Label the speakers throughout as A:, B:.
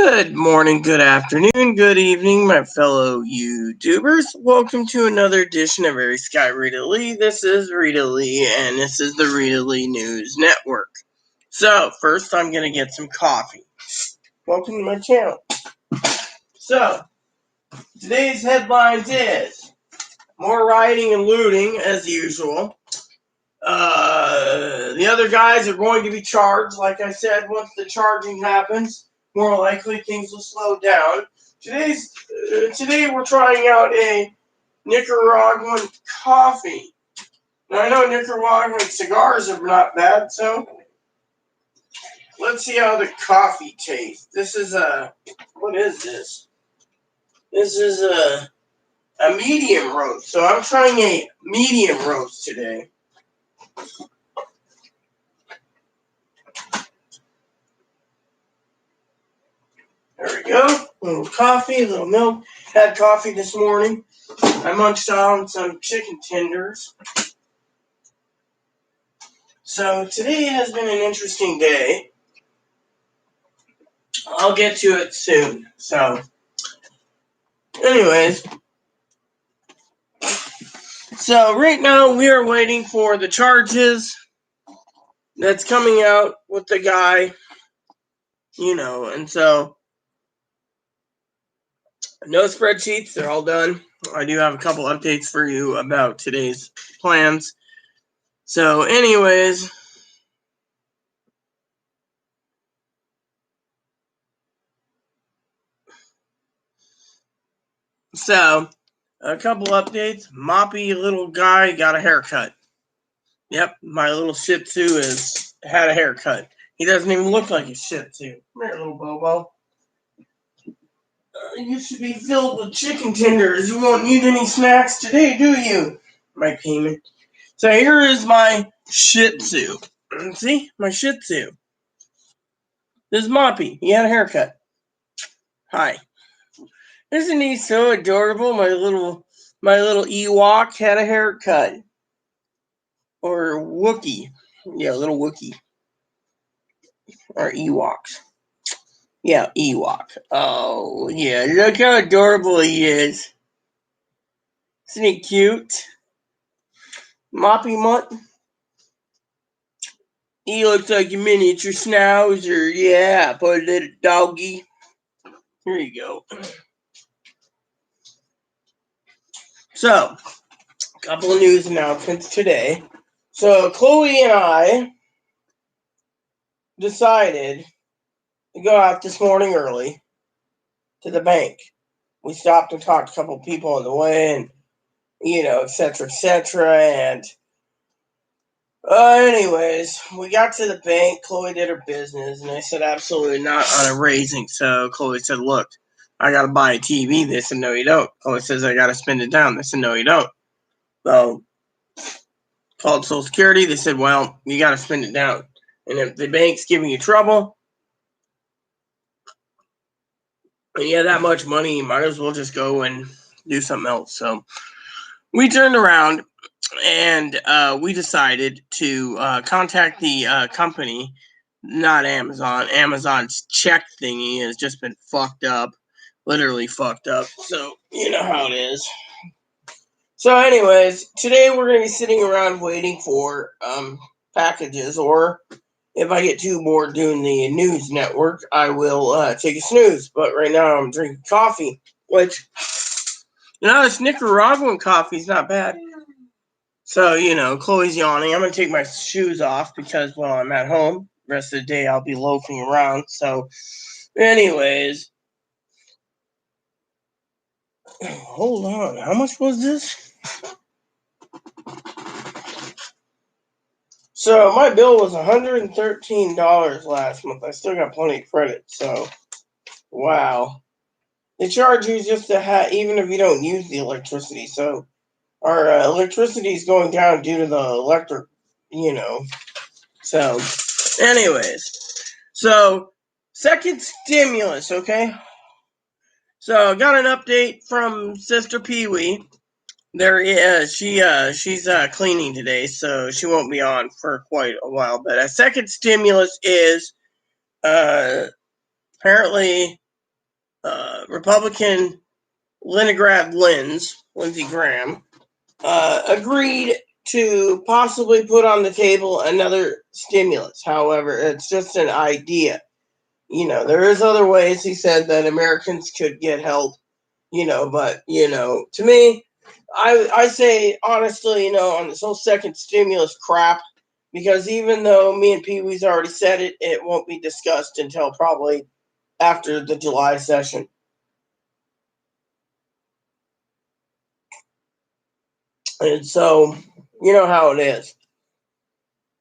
A: Good morning, good afternoon, good evening, my fellow YouTubers. Welcome to another edition of Very Sky Rita Lee. This is Rita Lee, and this is the Rita Lee News Network. So, first I'm going to get some coffee. Welcome to my channel. So, today's headlines is more rioting and looting, as usual. The other guys are going to be charged. Like I said, once the charging happens, more likely things will slow down. Today we're trying out a Nicaraguan coffee. Now I know Nicaraguan cigars are not bad, so let's see how the coffee tastes. What is this? This is a medium roast. So I'm trying a medium roast today. There we go. A little coffee, a little milk. Had coffee this morning. I munched on some chicken tenders. So today has been an interesting day. I'll get to it soon. So, anyways. So right now we are waiting for the charges that's coming out with the guy. And so no spreadsheets, they're all done. I do have a couple updates for you about today's plans. So anyways, so a couple updates. Moppy little guy got a haircut. Yep, my little Shih Tzu had a haircut. He doesn't even look like a Shih Tzu. Come here, little Bobo. You should be filled with chicken tenders. You won't need any snacks today, do you? My payment. So here is my Shih Tzu. See? My Shih Tzu. This is Moppy. He had a haircut. Hi. Isn't he so adorable? My little Ewok had a haircut. Or Wookie. Yeah, little Wookie. Or Ewoks. Yeah, Ewok. Oh, yeah. Look how adorable he is. Isn't he cute? Moppy Mutt. He looks like a miniature schnauzer. Yeah, put a little doggy. Here you go. So, a couple of news announcements today. So, Chloe and I decided to go out this morning early to the bank. We stopped and talked to a couple of people on the way, and, etc., and anyways, we got to the bank. Chloe did her business, and I said, absolutely not on a raising. So Chloe said, look, I got to buy a TV. They said, no, you don't. Chloe says, I got to spend it down. They said, no, you don't. So called Social Security. They said, well, you got to spend it down. And if the bank's giving you trouble, and you have that much money, you might as well just go and do something else. So we turned around, and we decided to contact the company, not Amazon. Amazon's check thingy has just been fucked up, literally fucked up. So, you know how it is. So anyways, today we're going to be sitting around waiting for packages, or if I get too bored doing the news network, I will take a snooze. But right now I'm drinking coffee, which, this Nicaraguan coffee is not bad. So, Chloe's yawning. I'm going to take my shoes off because, well, I'm at home. The rest of the day I'll be loafing around. So, anyways. Hold on. How much was this? So, my bill was $113 last month. I still got plenty of credit. So, wow. They charge you just to have, even if you don't use the electricity. So, our electricity is going down due to the electric, So, anyways. So, second stimulus, okay? So, got an update from Sister Pee-wee. She's cleaning today, so she won't be on for quite a while. But a second stimulus is apparently Republican Lindsey Graham, agreed to possibly put on the table another stimulus. However, it's just an idea. There is other ways, he said, that Americans could get help, but, to me, I say, honestly, on this whole second stimulus crap, because even though me and Pee Wee's already said it, it won't be discussed until probably after the July session. And so, you know how it is.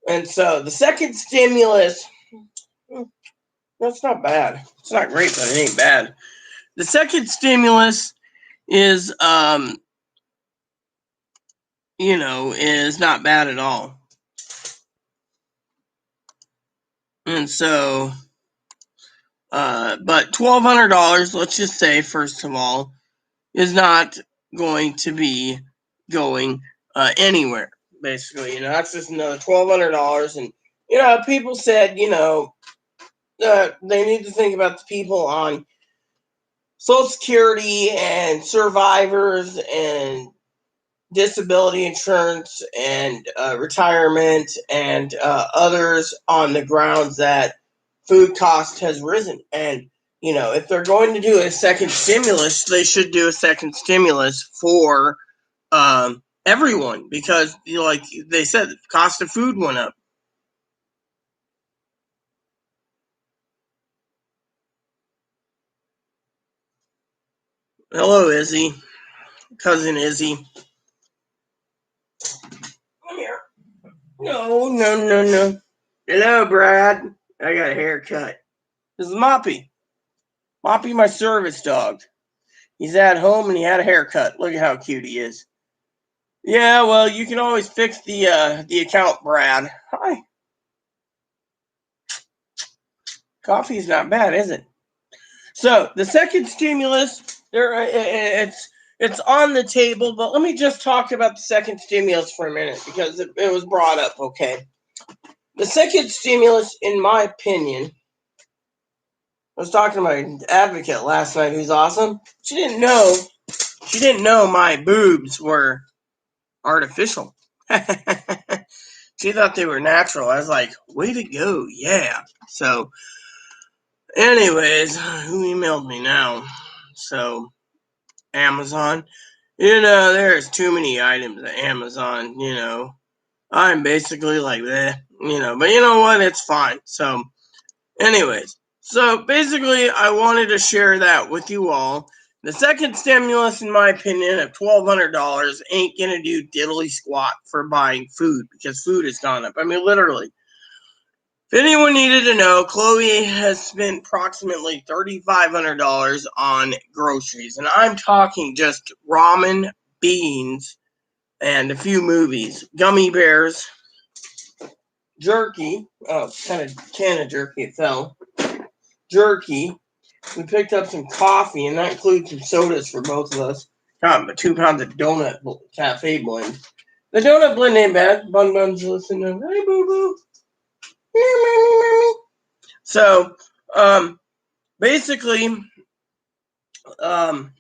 A: And so the second stimulus, that's not bad. It's not great, but it ain't bad. The second stimulus is, is not bad at all. And so, but $1,200, let's just say, first of all, is not going to be going anywhere. Basically, that's just another $1,200, and people said, they need to think about the people on Social Security and survivors and disability insurance and retirement and others on the grounds that food cost has risen. And, if they're going to do a second stimulus, they should do a second stimulus for everyone, because, like they said, the cost of food went up. Hello, Izzy. Cousin Izzy. Come here. No, no, no, no. Hello, Brad. I got a haircut. This is Moppy. Moppy, my service dog. He's at home and he had a haircut. Look at how cute he is. Yeah, well, you can always fix the account, Brad. Hi. Coffee's not bad, is it? So the second stimulus, it's on the table, but let me just talk about the second stimulus for a minute, because it was brought up. Okay, the second stimulus, in my opinion, I was talking to my advocate last night, who's awesome. She didn't know my boobs were artificial. She thought they were natural. I was like, way to go, yeah. So, anyways, who emailed me now? So, Amazon. There's too many items at Amazon, I'm basically like, but you know what? It's fine. So, anyways, so basically, I wanted to share that with you all. The second stimulus, in my opinion, of $1,200 ain't gonna do diddly squat for buying food, because food has gone up. I mean, literally. If anyone needed to know, Chloe has spent approximately $3,500 on groceries, and I'm talking just ramen, beans, and a few movies. Gummy bears, jerky. Oh, kind of can of jerky. It fell. Jerky. We picked up some coffee, and that includes some sodas for both of us. Got 2 pounds of donut cafe blend. The donut blend ain't bad. Bun Bun's listening. Hey, boo boo. So, basically, the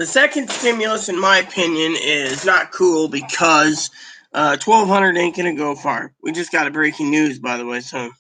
A: second stimulus, in my opinion, is not cool, because 1,200 ain't gonna go far. We just got a breaking news, by the way, so.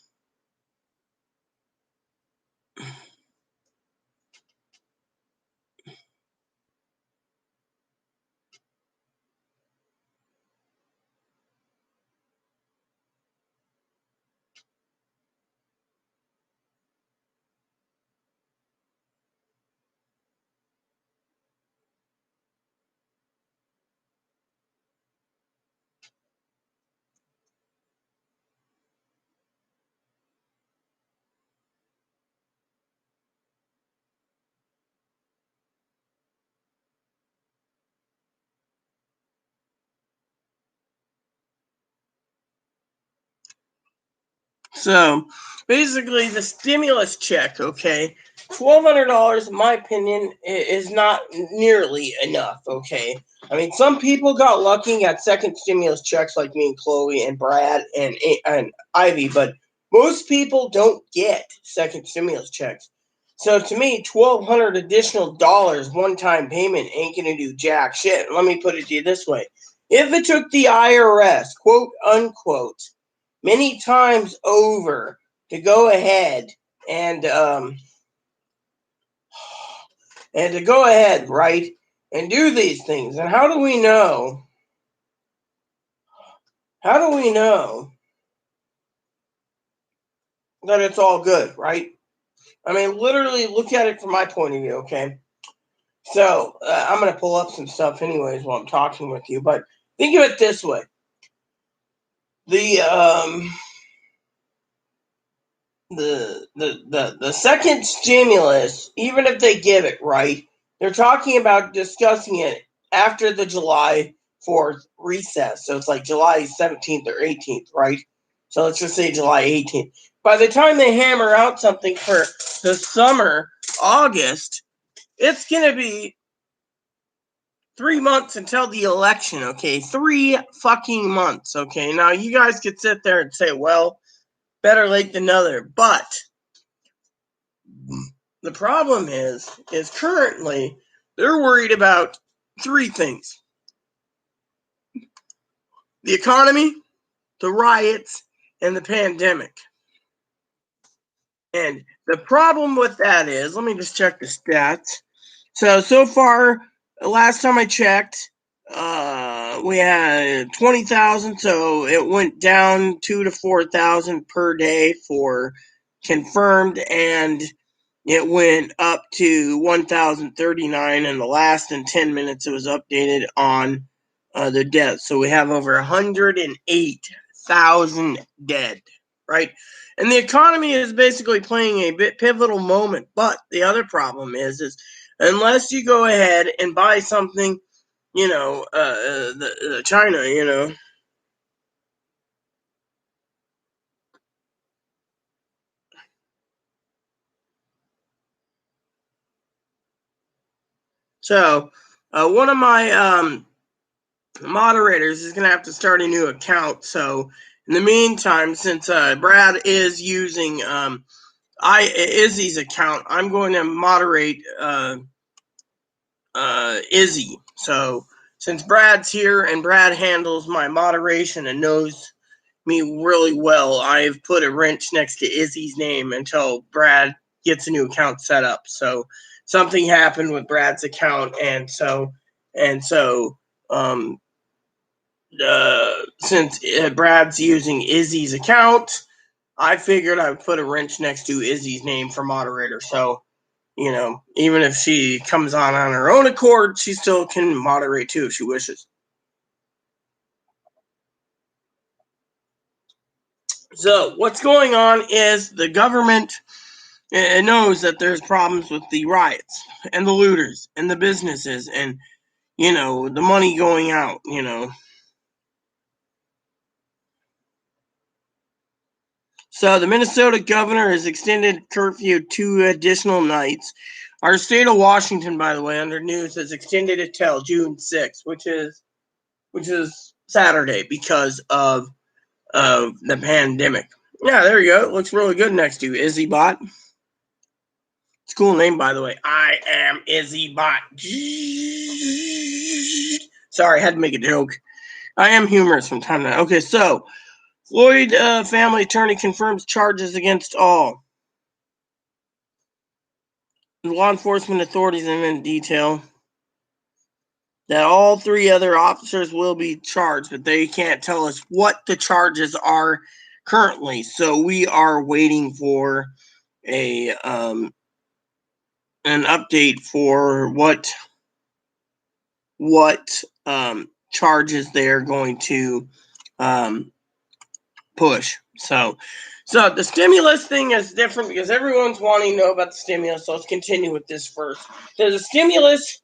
A: So, basically, the stimulus check, okay, $1,200, in my opinion, is not nearly enough, okay? I mean, some people got lucky and got second stimulus checks, like me and Chloe and Brad and Ivy, but Most people don't get second stimulus checks. So to me, $1,200 additional dollars one-time payment ain't gonna do jack shit. Let me put it to you this way: if it took the IRS, quote unquote, many times over to go ahead and right, and do these things, and how do we know? How do we know that it's all good, right? I mean, literally, look at it from my point of view, okay? So I'm going to pull up some stuff anyways while I'm talking with you, but think of it this way: the the second stimulus, even if they give it, right, they're talking about discussing it after the July 4th recess. So it's like July 17th or 18th, right? So let's just say July 18th. By the time they hammer out something for the summer, August, it's going to be 3 months until the election, okay? 3 fucking months, okay? Now, you guys could sit there and say, well, better late than never, but the problem is currently they're worried about three things: the economy, the riots, and the pandemic. And the problem with that is, let me just check the stats. So far, last time I checked, we had 20,000, so it went down 2 to 4,000 per day for confirmed, and it went up to 1,039 in the last 10 minutes. It was updated on the deaths. So we have over 108,000 dead, right? And the economy is basically playing a bit pivotal moment. But the other problem is unless you go ahead and buy something, China, So one of my moderators is going to have to start a new account. So in the meantime, since Brad is using Izzy's account, I'm going to moderate Izzy. So since Brad's here and Brad handles my moderation and knows me really well, I've put a wrench next to Izzy's name until Brad gets a new account set up. So something happened with Brad's account, and so since Brad's using Izzy's account, I figured I would put a wrench next to Izzy's name for moderator. So, even if she comes on her own accord, she still can moderate too if she wishes. So, what's going on is the government knows that there's problems with the riots and the looters and the businesses and, the money going out, So the Minnesota governor has extended curfew 2 additional nights. Our state of Washington, by the way, under news, has extended it till June 6th, which is Saturday because of the pandemic. Yeah, there you go. It looks really good next to IzzyBot. It's a cool name, by the way. I am IzzyBot. Sorry, I had to make a joke. I am humorous from time to time. Okay, so Floyd family attorney confirms charges against all. Law enforcement authorities in detail that all 3 other officers will be charged, but they can't tell us what the charges are currently. So we are waiting for an update for what charges they're going to push. So the stimulus thing is different because everyone's wanting to know about the stimulus. So let's continue with this first. So the stimulus,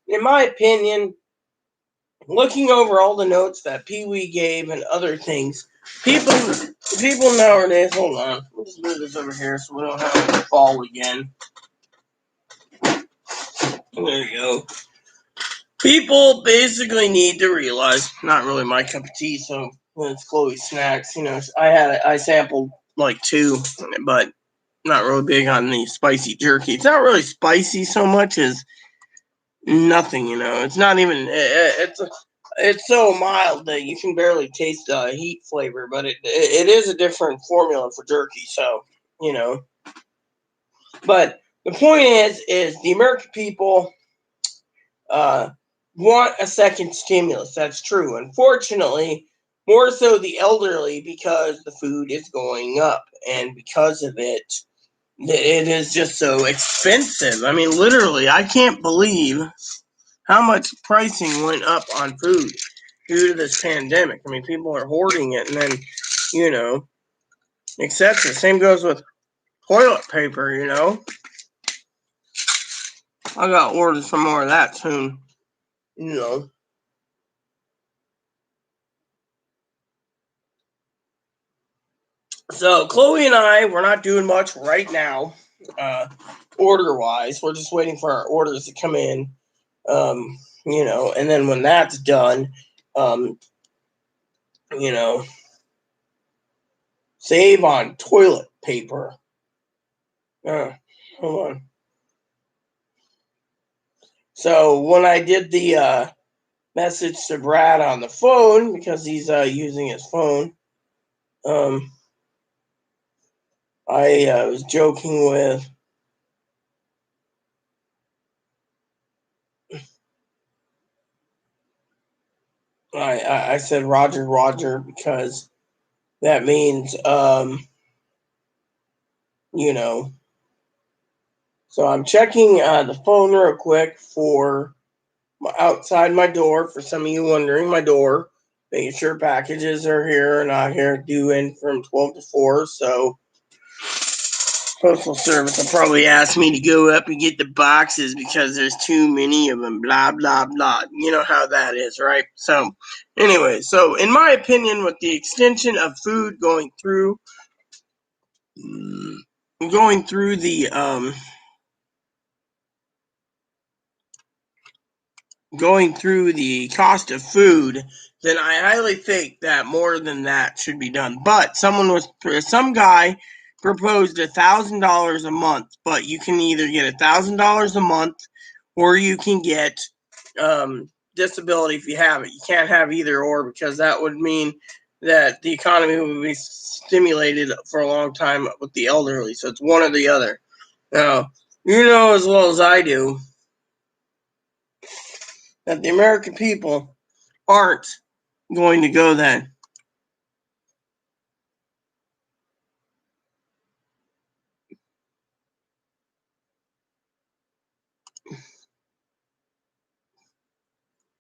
A: in my opinion, looking over all the notes that Pee Wee gave and other things, people nowadays. Hold on, we'll just move this over here so we don't have to fall again. There you go. People basically need to realize, not really my cup of tea, so when it's Chloe's snacks, I sampled like two, but not really big on the spicy jerky. It's not really spicy so much as nothing, It's not even. It's so mild that you can barely taste the heat flavor, but it is a different formula for jerky. So you know, but the point is the American people uh, want a second stimulus. That's true. Unfortunately, more so the elderly because the food is going up, and because of it is just so expensive. I mean, literally, I can't believe how much pricing went up on food due to this pandemic. I mean, people are hoarding it, and then, you know, etc. Same goes with toilet paper. I got orders for more of that soon, you know. So Chloe and I, we're not doing much right now, order wise. We're just waiting for our orders to come in, and then when that's done, um, you know, save on toilet paper. Hold on. So when I did the message to Brad on the phone because he's using his phone, um, I was joking with. I said Roger, Roger because that means you know. So I'm checking the phone real quick for outside my door. For some of you wondering, my door, making sure packages are here or not here, due in from 12 to 4. So Postal Service will probably ask me to go up and get the boxes because there's too many of them, blah, blah, blah. You know how that is, right? So, anyway, so in my opinion, with the extension of food going through the cost of food, then I highly think that more than that should be done. But some guy proposed $1,000 a month, but you can either get $1,000 a month or you can get disability if you have it. You can't have either or because that would mean that the economy would be stimulated for a long time with the elderly. So it's one or the other. Now, you know as well as I do that the American people aren't going to go then.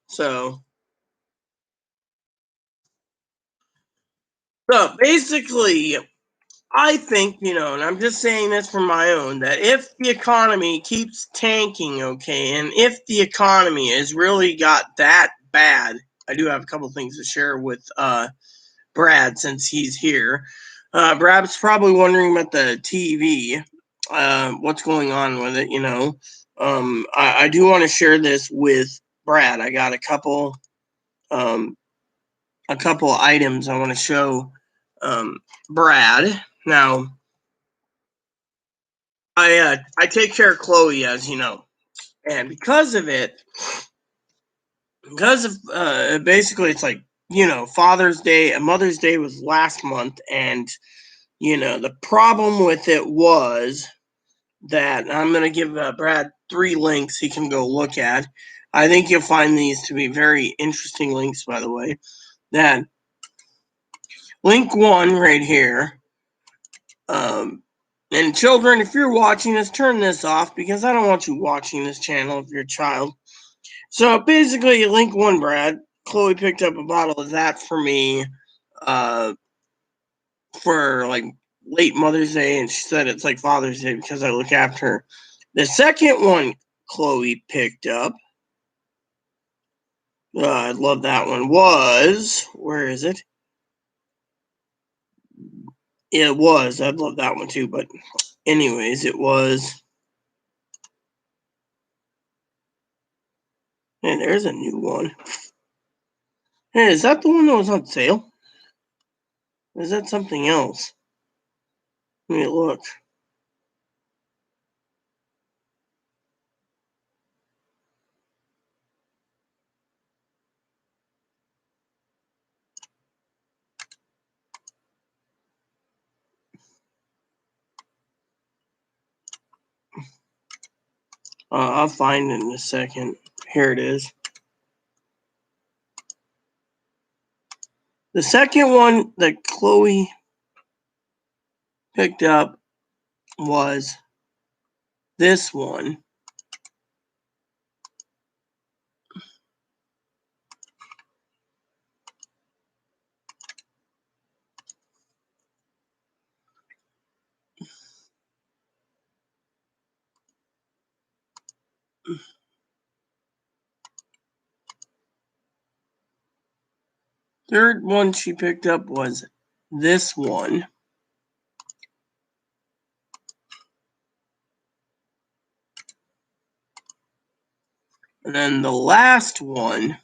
A: So, so basically, I think, and I'm just saying this for my own, that if the economy keeps tanking, okay, and if the economy has really got that bad, I do have a couple things to share with Brad since he's here. Brad's probably wondering about the TV, what's going on with it. I do want to share this with Brad. I got um, a couple items I want to show Brad. Now, I take care of Chloe, as you know, and because of basically it's like Father's Day and Mother's Day was last month, and the problem with it was that I'm gonna give Brad 3 links he can go look at. I think you'll find these to be very interesting links, by the way. That link 1 right here. And children, if you're watching this, turn this off because I don't want you watching this channel if you're a child. So basically, link 1, Brad. Chloe picked up a bottle of that for me uh, for like late Mother's Day, and she said it's like Father's Day because I look after her. The second one Chloe picked up, I love that one, where is it? It was, I'd love that one too, but anyways, it was, and there's a new one. Hey, is that the one that was on sale? Or is that something else? Let me look. I'll find it in a second. Here it is. The second one that Chloe picked up was this one. Third one she picked up was this one. And then the last one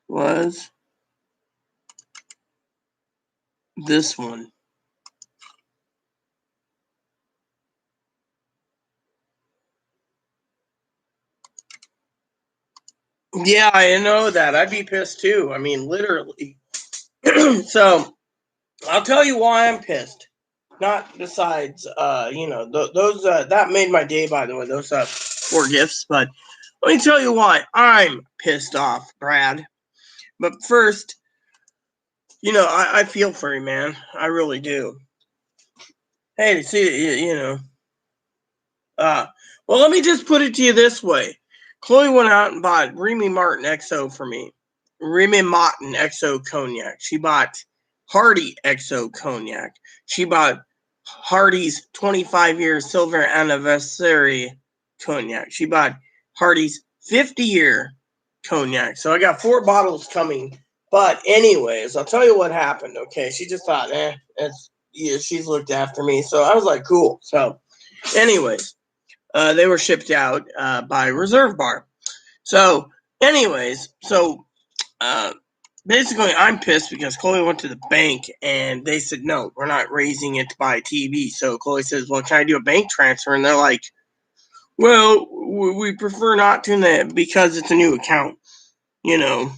A: was this one. Yeah, I know that. I'd be pissed too. I mean, literally. So I'll tell you why I'm pissed. Not besides, those that made my day. By the way, those 4 gifts. But let me tell you why I'm pissed off, Brad. But first, I feel for you, man. I really do. Hey, see, well, let me just put it to you this way. Chloe went out and bought Remy Martin XO for me. Remy Martin XO cognac. She bought Hardy XO cognac. She bought Hardy's 25-year silver anniversary cognac. She bought Hardy's 50-year cognac. So I got 4 bottles coming. But anyways, I'll tell you what happened. Okay, she just thought, she's looked after me. So I was like, cool. So, anyways, they were shipped out by Reserve Bar. So, anyways, basically, I'm pissed because Chloe went to the bank and they said, no, we're not raising it to buy a TV. So Chloe says, well, can I do a bank transfer? And they're like, well, we prefer not to because it's a new account, you know.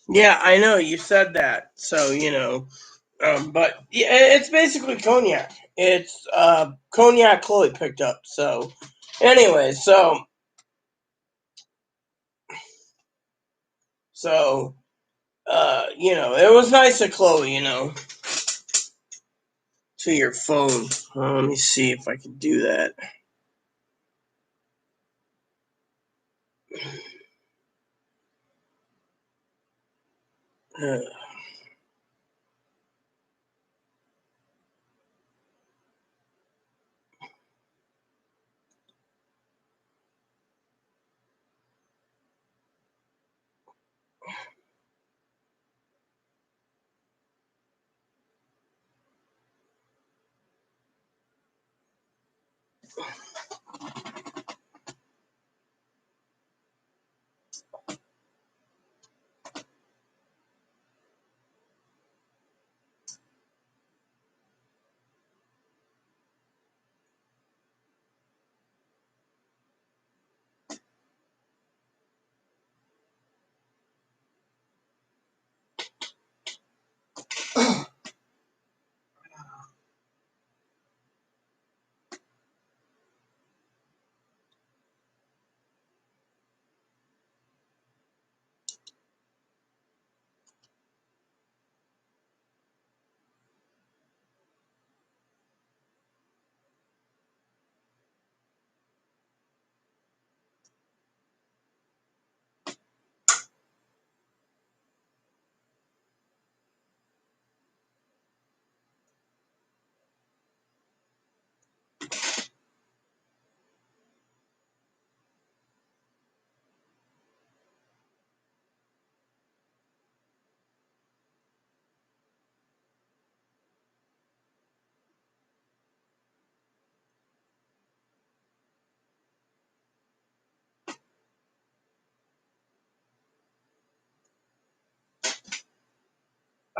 A: Yeah, I know you said that. So, but yeah, it's basically cognac. It's cognac Chloe picked up. So, anyway, so it was nice of Chloe, to your phone. Let me see if I can do that. Uh,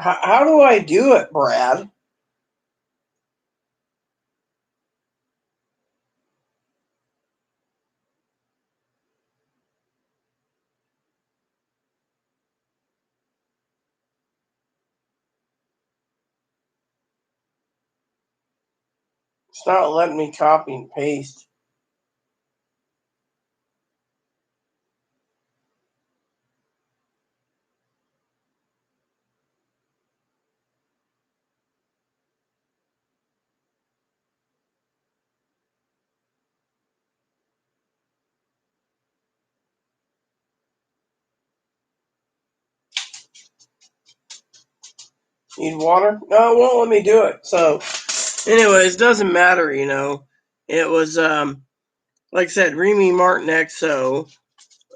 A: How do I do it, Brad? It's not letting me copy and paste. Need water? No, it won't let me do it. So, anyways, doesn't matter, It was, like I said, Remy Martin XO.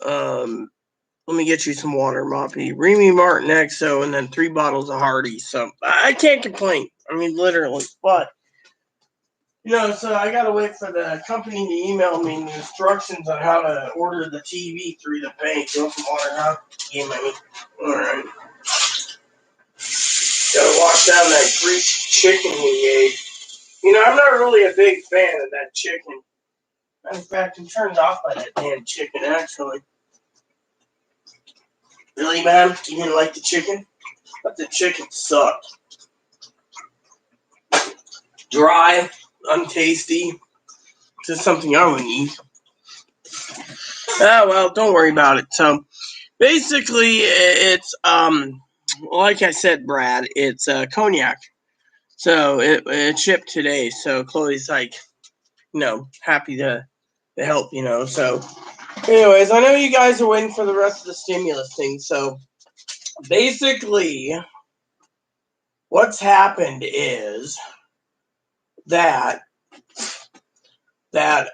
A: Let me get you some water, Moppy. Remy Martin XO, and then 3 bottles of Hardy. So, I can't complain. I mean, literally. But, so I got to wait for the company to email me the instructions on how to order the TV through the bank. You want some water now? Yeah, money. All right. Gotta wash down that greasy chicken we ate. I'm not really a big fan of that chicken. In fact, I'm turned off by that damn chicken, actually. Really, man? You didn't like the chicken? But the chicken sucked. Dry, untasty. Just something I wouldn't eat. Well, don't worry about it. So, basically, it's, like I said, Brad, it's cognac. So, it shipped today. So, Chloe's like, happy to help, So, anyways, I know you guys are waiting for the rest of the stimulus thing. So, basically, what's happened is that that that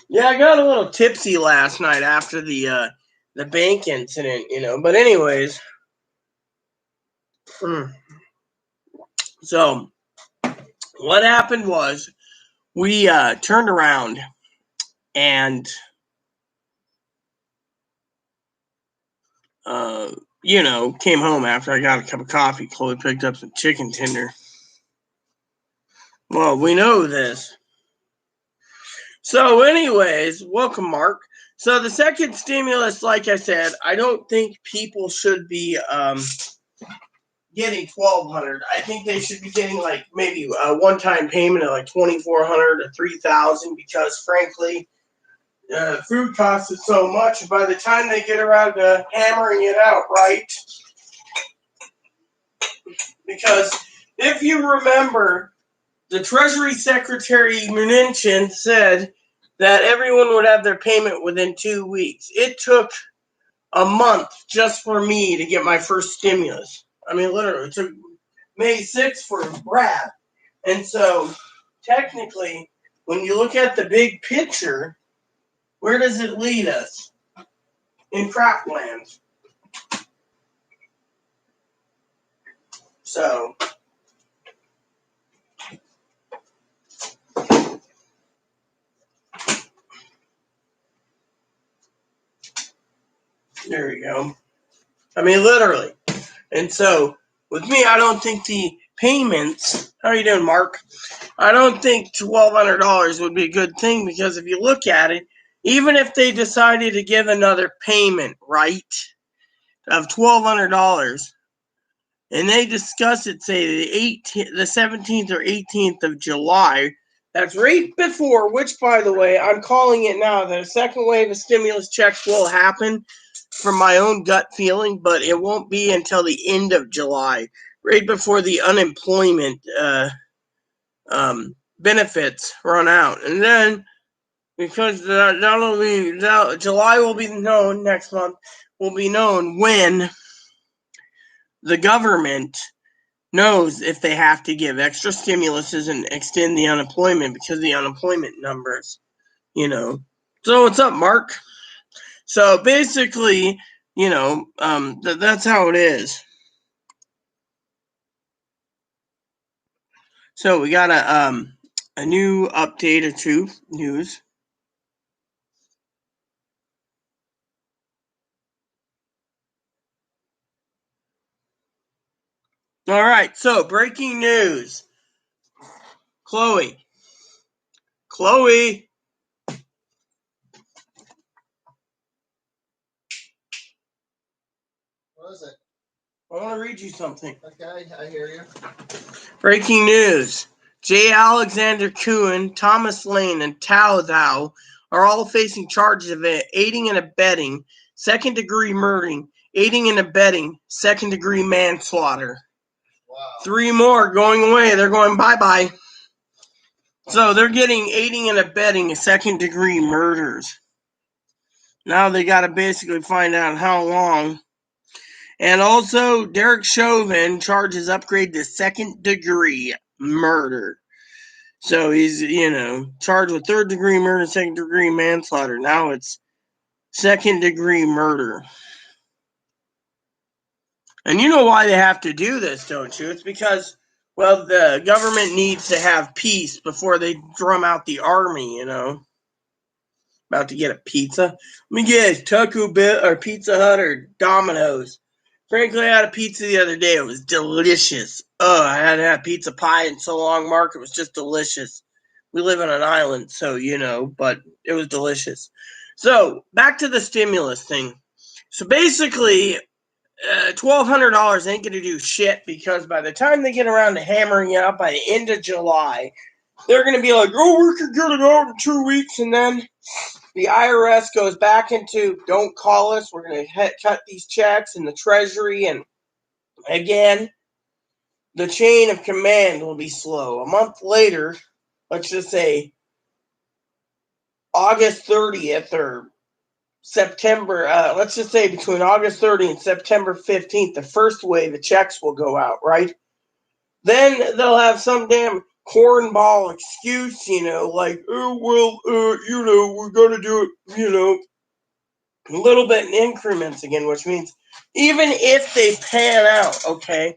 A: yeah, I got a little tipsy last night after the bank incident, But anyways, so what happened was we turned around and came home after I got a cup of coffee. Chloe picked up some chicken tender. Well, we know this. So, anyways, welcome, Mark. So, the second stimulus, like I said, I don't think people should be getting $1,200. I think they should be getting like maybe a one-time payment of like $2,400 or $3,000 because, frankly, food costs so much. By the time they get around to hammering it out, right? Because if you remember, the Treasury Secretary Mnuchin said that everyone would have their payment within 2 weeks. It took a month just for me to get my first stimulus. I mean, literally, it took May 6th for Brad. And so, technically, when you look at the big picture, where does it lead us? In Craftland. So, there we go. I mean, literally. And so, with me, I don't think the payments. How are you doing, Mark? I don't think $1,200 would be a good thing because if you look at it, even if they decided to give another payment, right, of $1,200, and they discuss it, say the 17th or 18th of July, that's right before. Which, by the way, I'm calling it now that a second wave of stimulus checks will happen. From my own gut feeling, but it won't be until the end of July, right before the unemployment benefits run out. And then, because July will be known next month, will be known when the government knows if they have to give extra stimuluses and extend the unemployment because of the unemployment numbers, So what's up, Mark? So basically, that's how it is. So we got a new update or two news. All right, so breaking news. Chloe. Chloe.
B: What is it?
A: I want to read you something.
B: Okay, I hear you.
A: Breaking news. J. Alexander Cohen, Thomas Lane, and Tao Thao are all facing charges of aiding and abetting, second-degree murdering, aiding and abetting, second-degree manslaughter.
B: Wow.
A: 3 more going away. They're going bye-bye. So they're getting aiding and abetting second-degree murders. Now they got to basically find out how long. And also, Derek Chauvin charges upgrade to second-degree murder. So he's, charged with third-degree murder, second-degree manslaughter. Now it's second-degree murder. And you know why they have to do this, don't you? It's because, well, the government needs to have peace before they drum out the army, About to get a pizza. Let me guess, Taco Bell or Pizza Hut or Domino's. Frankly, I had a pizza the other day. It was delicious. I hadn't had pizza pie in so long, Mark. It was just delicious. We live on an island, so, but it was delicious. So, back to the stimulus thing. So, basically, $1,200 ain't going to do shit because by the time they get around to hammering it out by the end of July, they're going to be like, oh, we can get it out in 2 weeks, and then the IRS goes back into, don't call us, we're going to cut these checks, and the Treasury, and again, the chain of command will be slow. A month later, let's just say August 30th or September, let's just say between August 30th and September 15th, the first wave of checks will go out, right? Then they'll have some damn cornball excuse, like, oh, well, we're going to do it, a little bit in increments again, which means even if they pan out, okay,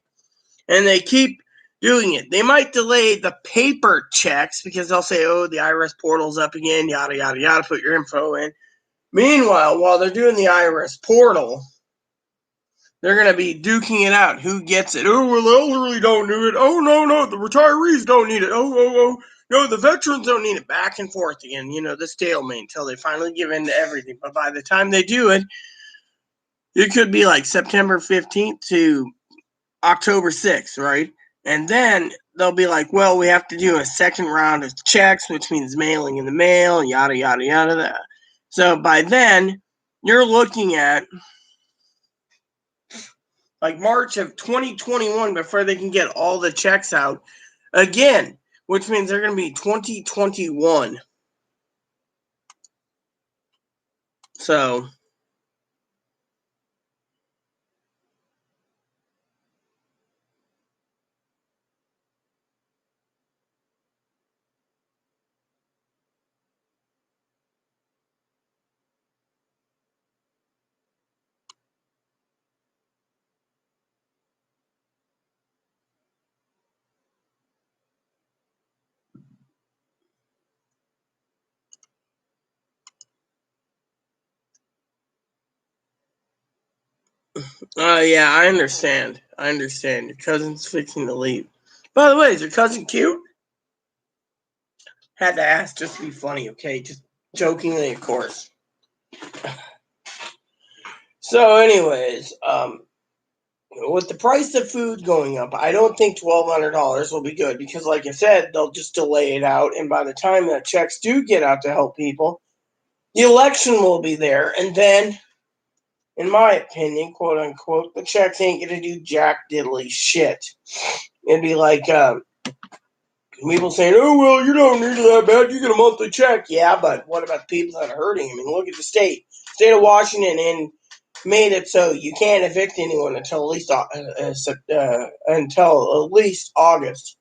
A: and they keep doing it, they might delay the paper checks because they'll say, oh, the IRS portal's up again, yada, yada, yada, put your info in. Meanwhile, while they're doing the IRS portal, they're going to be duking it out. Who gets it? Oh, well, the elderly don't need it. Oh, no, the retirees don't need it. Oh, no, the veterans don't need it. Back and forth again, the stalemate until they finally give in to everything. But by the time they do it, it could be like September 15th to October 6th, right? And then they'll be like, well, we have to do a second round of checks, which means mailing in the mail, yada, yada, yada. So by then, you're looking at like March of 2021 before they can get all the checks out again, which means they're going to be 2021. So yeah, I understand. Your cousin's fixing to leave. By the way, is your cousin cute? Had to ask just to be funny, okay? Just jokingly, of course. So, anyways, with the price of food going up, I don't think $1,200 will be good because, like I said, they'll just delay it out, and by the time that checks do get out to help people, the election will be there, and then, in my opinion, quote unquote, the checks ain't gonna do jack diddly shit. It'd be like people saying, "Oh well, you don't need it that bad. You get a monthly check." Yeah, but what about the people that are hurting? I mean, look at the state of Washington, and made it so you can't evict anyone until at least August.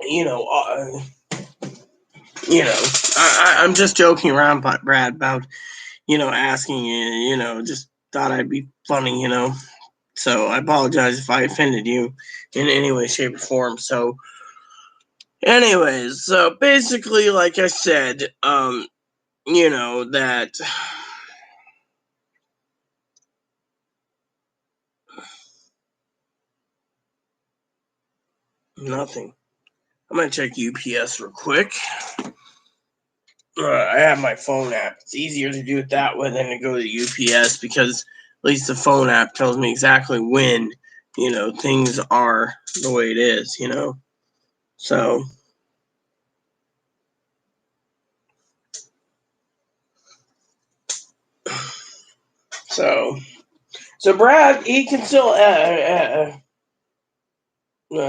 A: You know, I'm just joking around, Brad, about asking you, just thought I'd be funny. So I apologize if I offended you in any way, shape, or form. So, anyways, so basically, like I said, that nothing. I'm gonna check UPS real quick. I have my phone app. It's easier to do it that way than to go to UPS because at least the phone app tells me exactly when, things are the way it is. So, so, so Brad, he can still,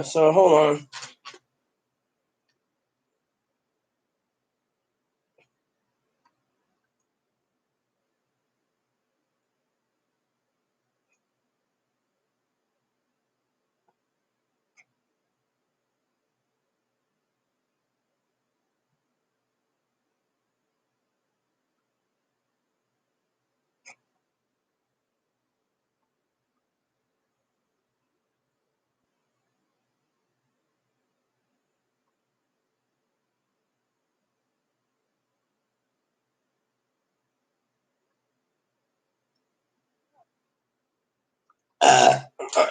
A: so hold on.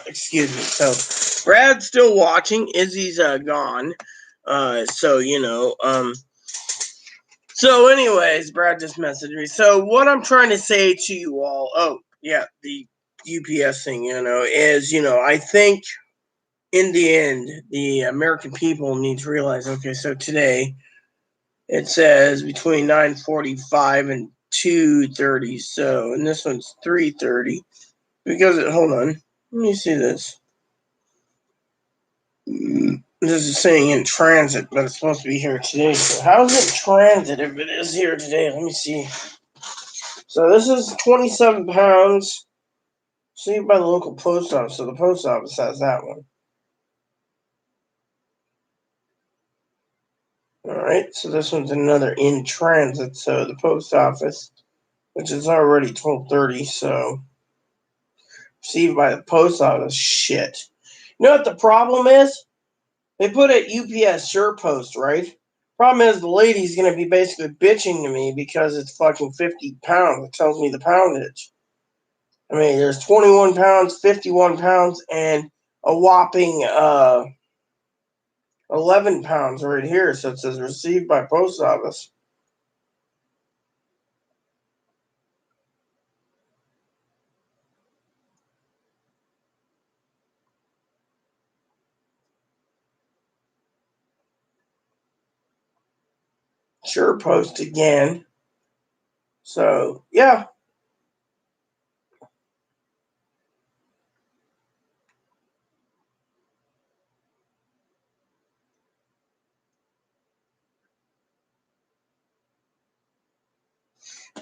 A: Excuse me. So Brad's still watching. Izzy's gone. So anyways, Brad just messaged me. So what I'm trying to say to you all, oh yeah, the UPS thing, is I think in the end the American people need to realize, okay, so today it says between 9:45 and 2:30. So and this one's 3:30. Because hold on. Let me see this. This is saying in transit, but it's supposed to be here today. So how is it transit if it is here today? Let me see. So this is 27 pounds. Saved by the local post office. So the post office has that one. All right. So this one's another in transit. So the post office, which is already 12:30. So received by the post office. Shit. You know what the problem is? They put it UPS SurePost, right? Problem is, the lady's going to be basically bitching to me because it's fucking 50 pounds. It tells me the poundage. I mean, there's 21 pounds, 51 pounds, and a whopping 11 pounds right here. So it says received by post office. SurePost again. So, yeah.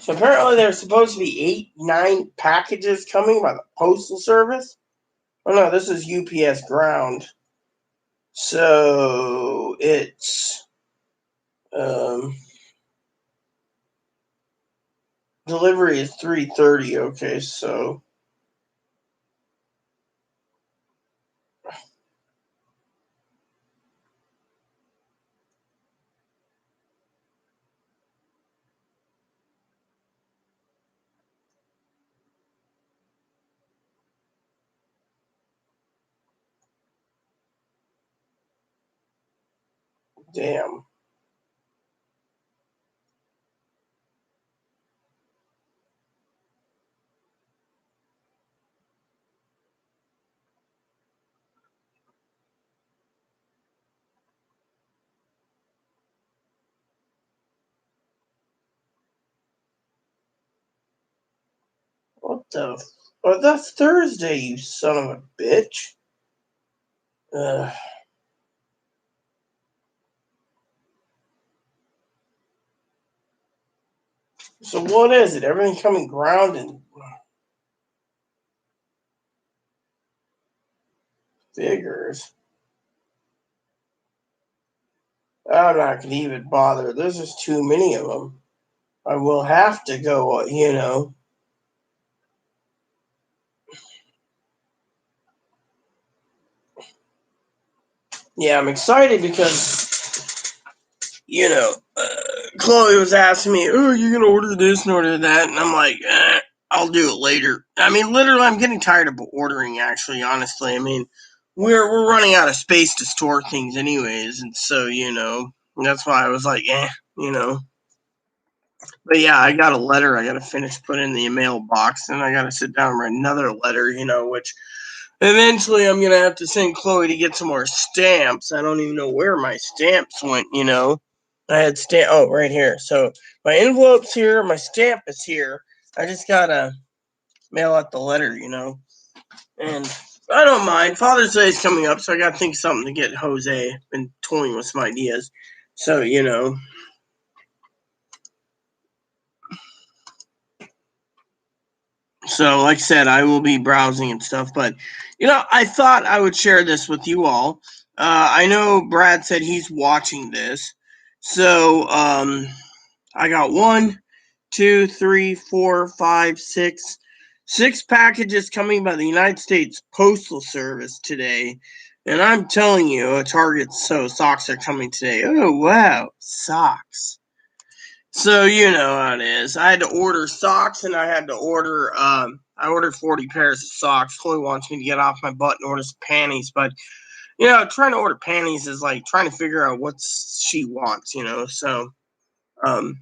A: So apparently there's supposed to be 9 packages coming by the postal service. Oh no, this is UPS ground. So it's delivery is 3:30. Okay, so damn. What the? Oh, that's Thursday, you son of a bitch. Uh, so what is it? Everything coming ground and figures. I'm not gonna even bother. There's just too many of them. I will have to go, Yeah, I'm excited because, Chloe was asking me, oh, you're going to order this and order that. And I'm like, I'll do it later. I mean, literally, I'm getting tired of ordering, actually, honestly. I mean, we're running out of space to store things anyways. And so, that's why I was like, you know. But yeah, I got a letter I got to finish putting in the mailbox. And I got to sit down and write another letter, which eventually I'm going to have to send Chloe to get some more stamps. I don't even know where my stamps went. I had right here. So my envelope's here, my stamp is here. I just got to mail out the letter. And I don't mind. Father's Day is coming up, so I got to think of something to get Jose. Been toying with some ideas. So. So, like I said, I will be browsing and stuff, but I thought I would share this with you all. I know Brad said he's watching this, so I got 6 packages coming by the United States Postal Service today, and I'm telling you, socks are coming today. Oh wow, socks! So you know how it is. I had to order socks, and I ordered 40 pairs of socks. Chloe wants me to get off my butt and order some panties, but trying to order panties is like trying to figure out what she wants. So um.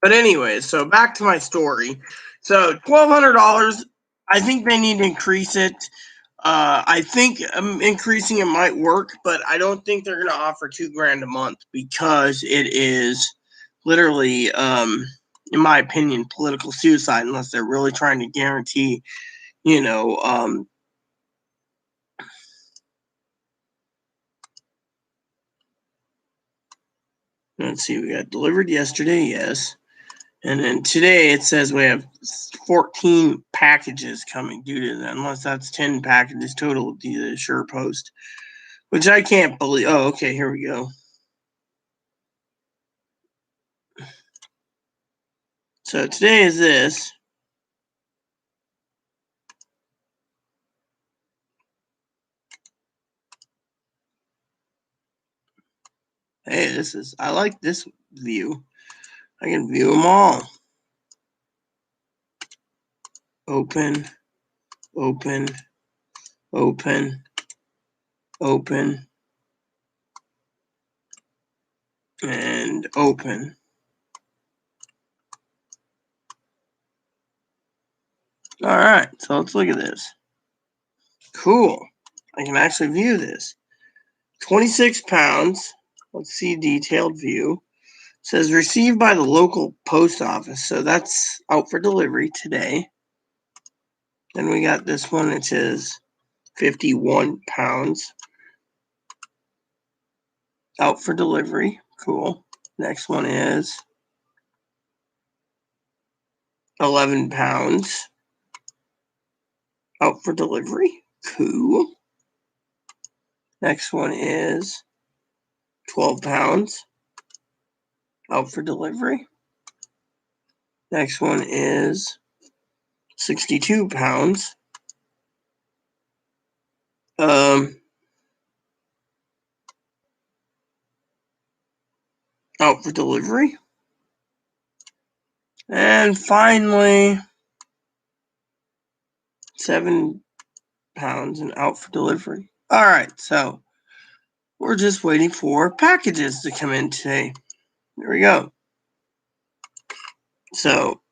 A: But anyway, so back to my story. So $1,200. I think they need to increase it. I think increasing it might work, but I don't think they're going to offer $2,000 a month because it is literally, in my opinion, political suicide unless they're really trying to guarantee, you know, let's see, we got delivered yesterday, yes. And then today it says we have 14 packages coming due to that, unless that's 10 packages total due to the Sure Post, which I can't believe. Oh, okay, here we go. So today is this. Hey, I like this view. I can view them all. Open, open, open, open, and open. All right, so let's look at this. Cool. I can actually view this. 26 pounds. Let's see detailed view. It says received by the local post office. So that's out for delivery today. Then we got this one. It says 51 pounds. Out for delivery. Cool. Next one is 11 pounds. Out for delivery. Cool. Next one is 12 pounds. Out for delivery. Next one is 62 pounds. Out for delivery. And finally, 7 pounds and out for delivery. All right, so we're just waiting for packages to come in today. There we go. So,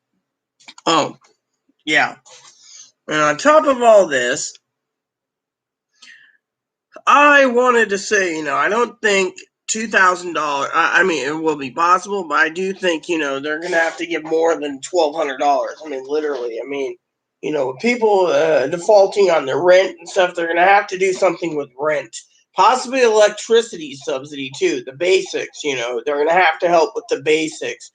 A: yeah. And on top of all this, I wanted to say, I don't think $2,000. I mean, it will be possible, but I do think they're going to have to give more than $1,200. I mean, literally. I mean, people defaulting on their rent and stuff, they're going to have to do something with rent. Possibly electricity subsidy too. The basics. They're going to have to help with the basics.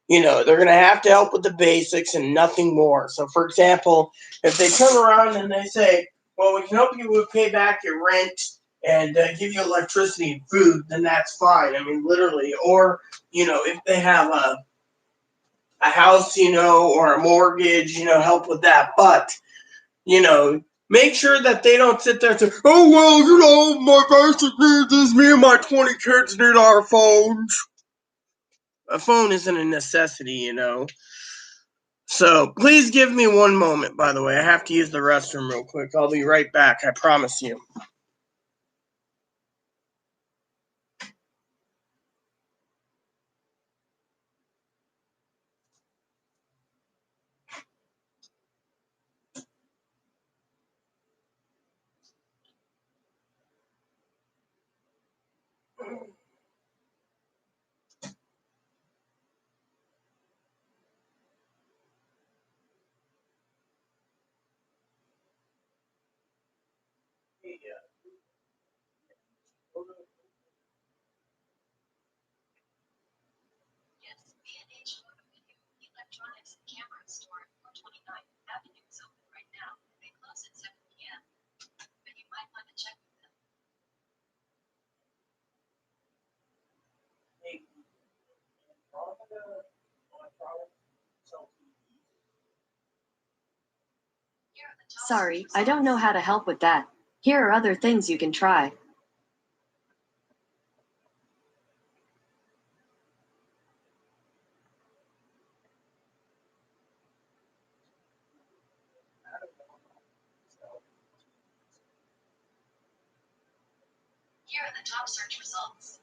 A: They're going to have to help with the basics and nothing more. So, for example, if they turn around and they say, well, we can help you with pay back your rent and give you electricity and food, then that's fine. I mean, literally. Or, if they have a house, or a mortgage, help with that. But, make sure that they don't sit there and say, oh, well, my basic needs is me and my 20 kids need our phones. A phone isn't a necessity, So please give me one moment, by the way. I have to use the restroom real quick. I'll be right back. I promise you.
B: Sorry, I don't know how to help with that. Here are other things you can try. Here are the top search results.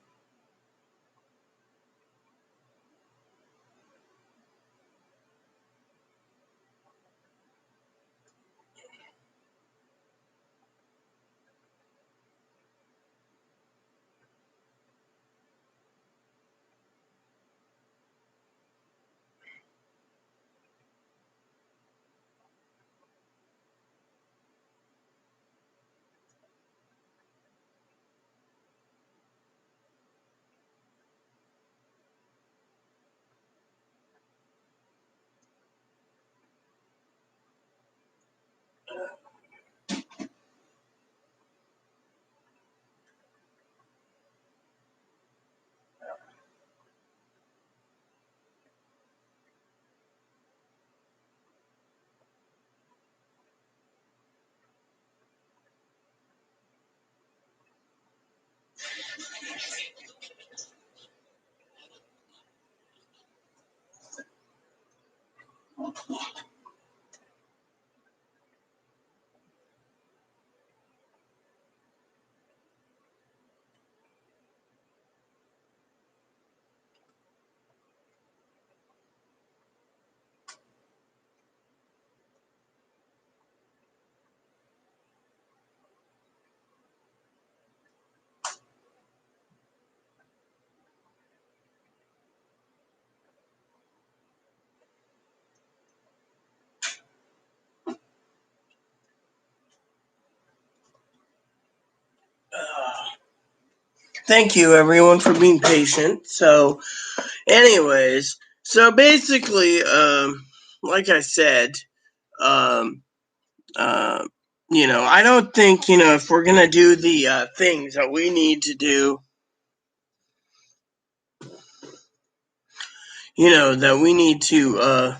A: Thank you, everyone, for being patient. So, anyways, so basically, like I said, um, I don't think, if we're going to do the things that we need to do, that we need to,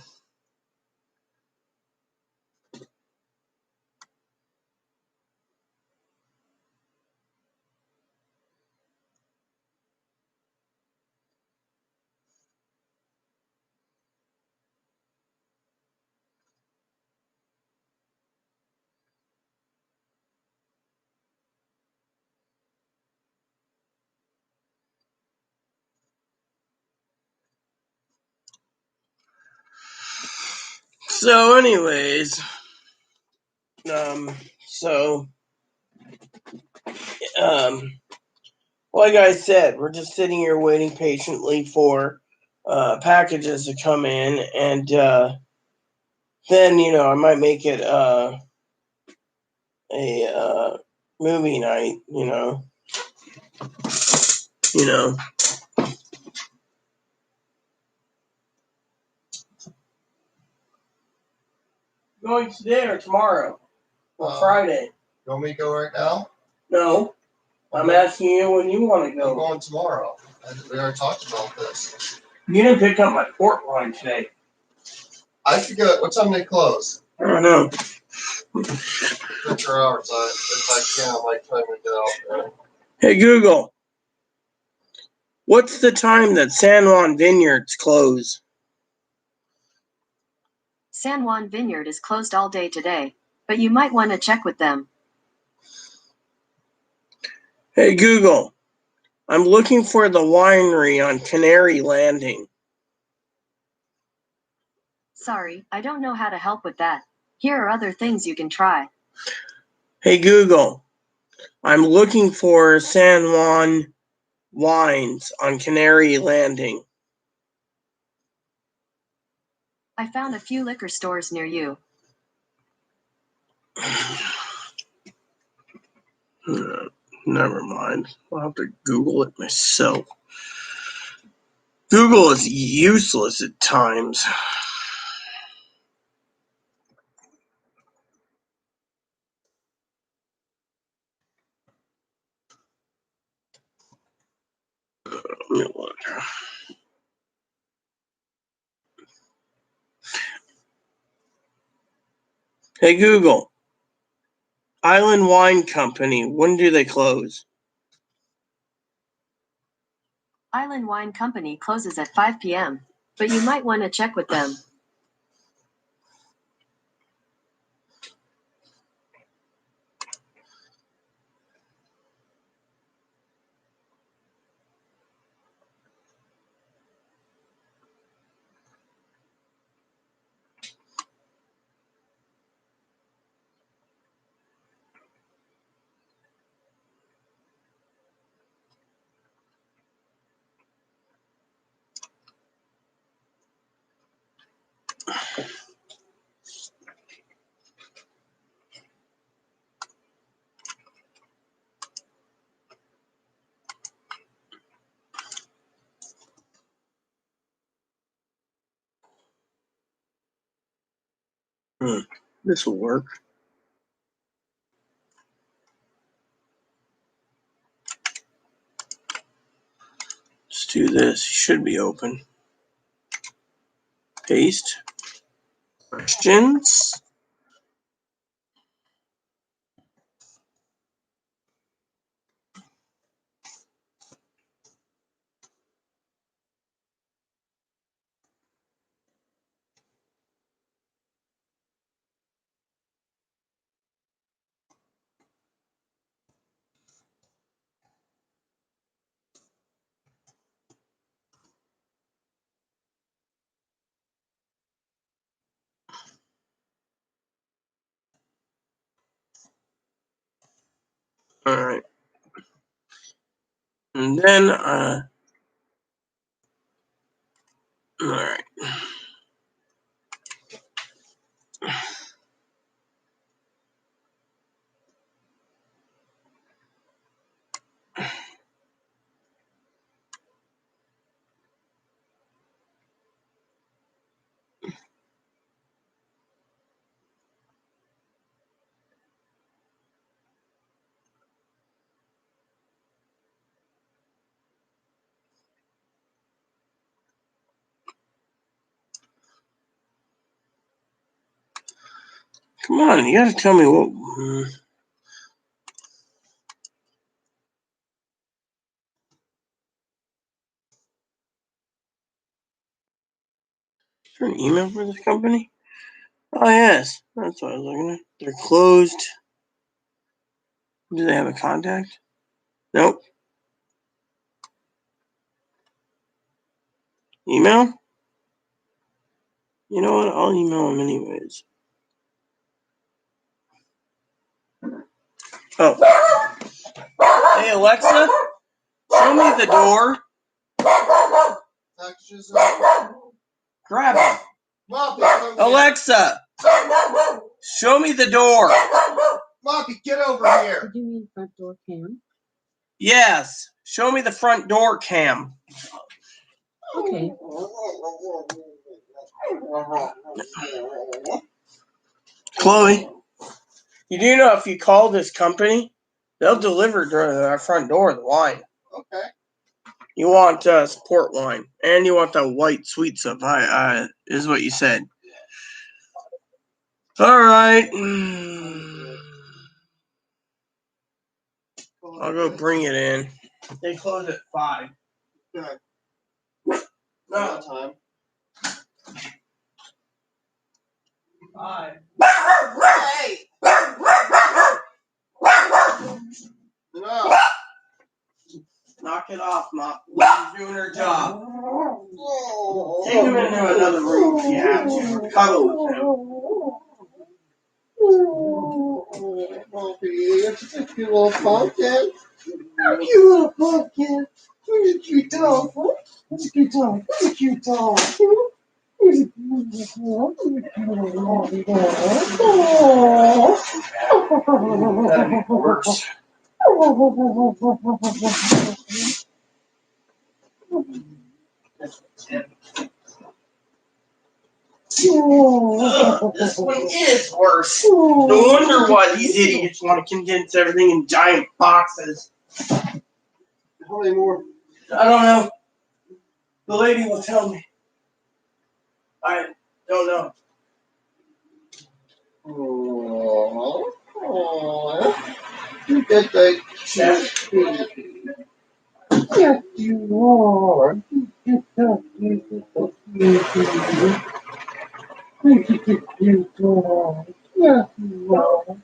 A: so anyways, so, um, like I said, we're just sitting here waiting patiently for packages to come in, and then I might make it a movie night. You know, going today or tomorrow or Friday.
C: You want me to go right now?
A: No, I'm asking you when you want to
C: I'm
A: go.
C: going tomorrow. We already talked about this.
A: You didn't pick up my port line today.
C: I forget what time they close.
A: I don't know.
C: Check your hours. If I can, I might try to get out there.
A: Hey Google, what's the time that San Juan Vineyards close?
B: San Juan Vineyard is closed all day today, but you might want to check with them.
A: Hey Google, I'm looking for the winery on Canary Landing.
B: Sorry, I don't know how to help with that. Here are other things you can try.
A: Hey Google, I'm looking for San Juan Wines on Canary Landing.
B: I found a few liquor stores near you.
A: Never mind. I'll have to Google it myself. Google is useless at times. Let me look. Hey Google, Island Wine Company, when do they close?
B: Island Wine Company closes at 5 p.m., but you might want to check with them.
A: This will work. Let's do this. It should be open. Paste. Questions. All right. And then, all right. Come on, you gotta tell me what. Is there an email for this company? Oh, yes. That's what I was looking at. They're closed. Do they have a contact? Nope. Email? You know what? I'll email them anyways. Oh. Hey, Alexa, show me the door.
C: Packages are...
A: Grab it.
C: Moppy, come here.
A: Alexa, show me the door.
C: Moppy, get over here.
B: Did you mean front door cam?
A: Yes. Show me the front door cam.
B: Okay.
A: Chloe, you do know if you call this company, they'll deliver to our front door the wine.
C: Okay.
A: You want support wine, and you want the white sweet stuff. Is what you said. All right. I'll go bring it in. They close at 5.
C: Okay.
A: No.
C: Time.
A: 5.
C: Hey! No.
A: Knock it off, Mop. She's doing her job. Take him into another room if you have to. Cuddle with him.
C: It's a cute little pumpkin. Oh, cute little pumpkin. Where's a cute dog? Where's a cute dog? Where's a cute dog? Where's a cute dog?
A: That'd be worse. This one is worse. No wonder why these idiots want to condense everything in giant boxes.
C: How many more?
A: I don't know. The lady will tell me. I don't know.
C: You get that
A: Yeah.
C: Yes, you are. You are. Yes, you are.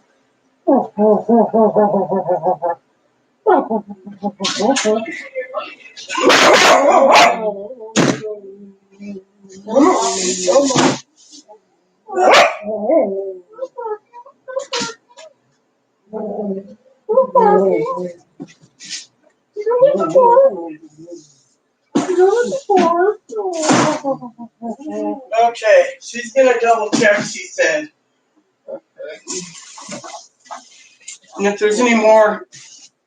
A: Okay, she's gonna double check, she said. And if there's any more,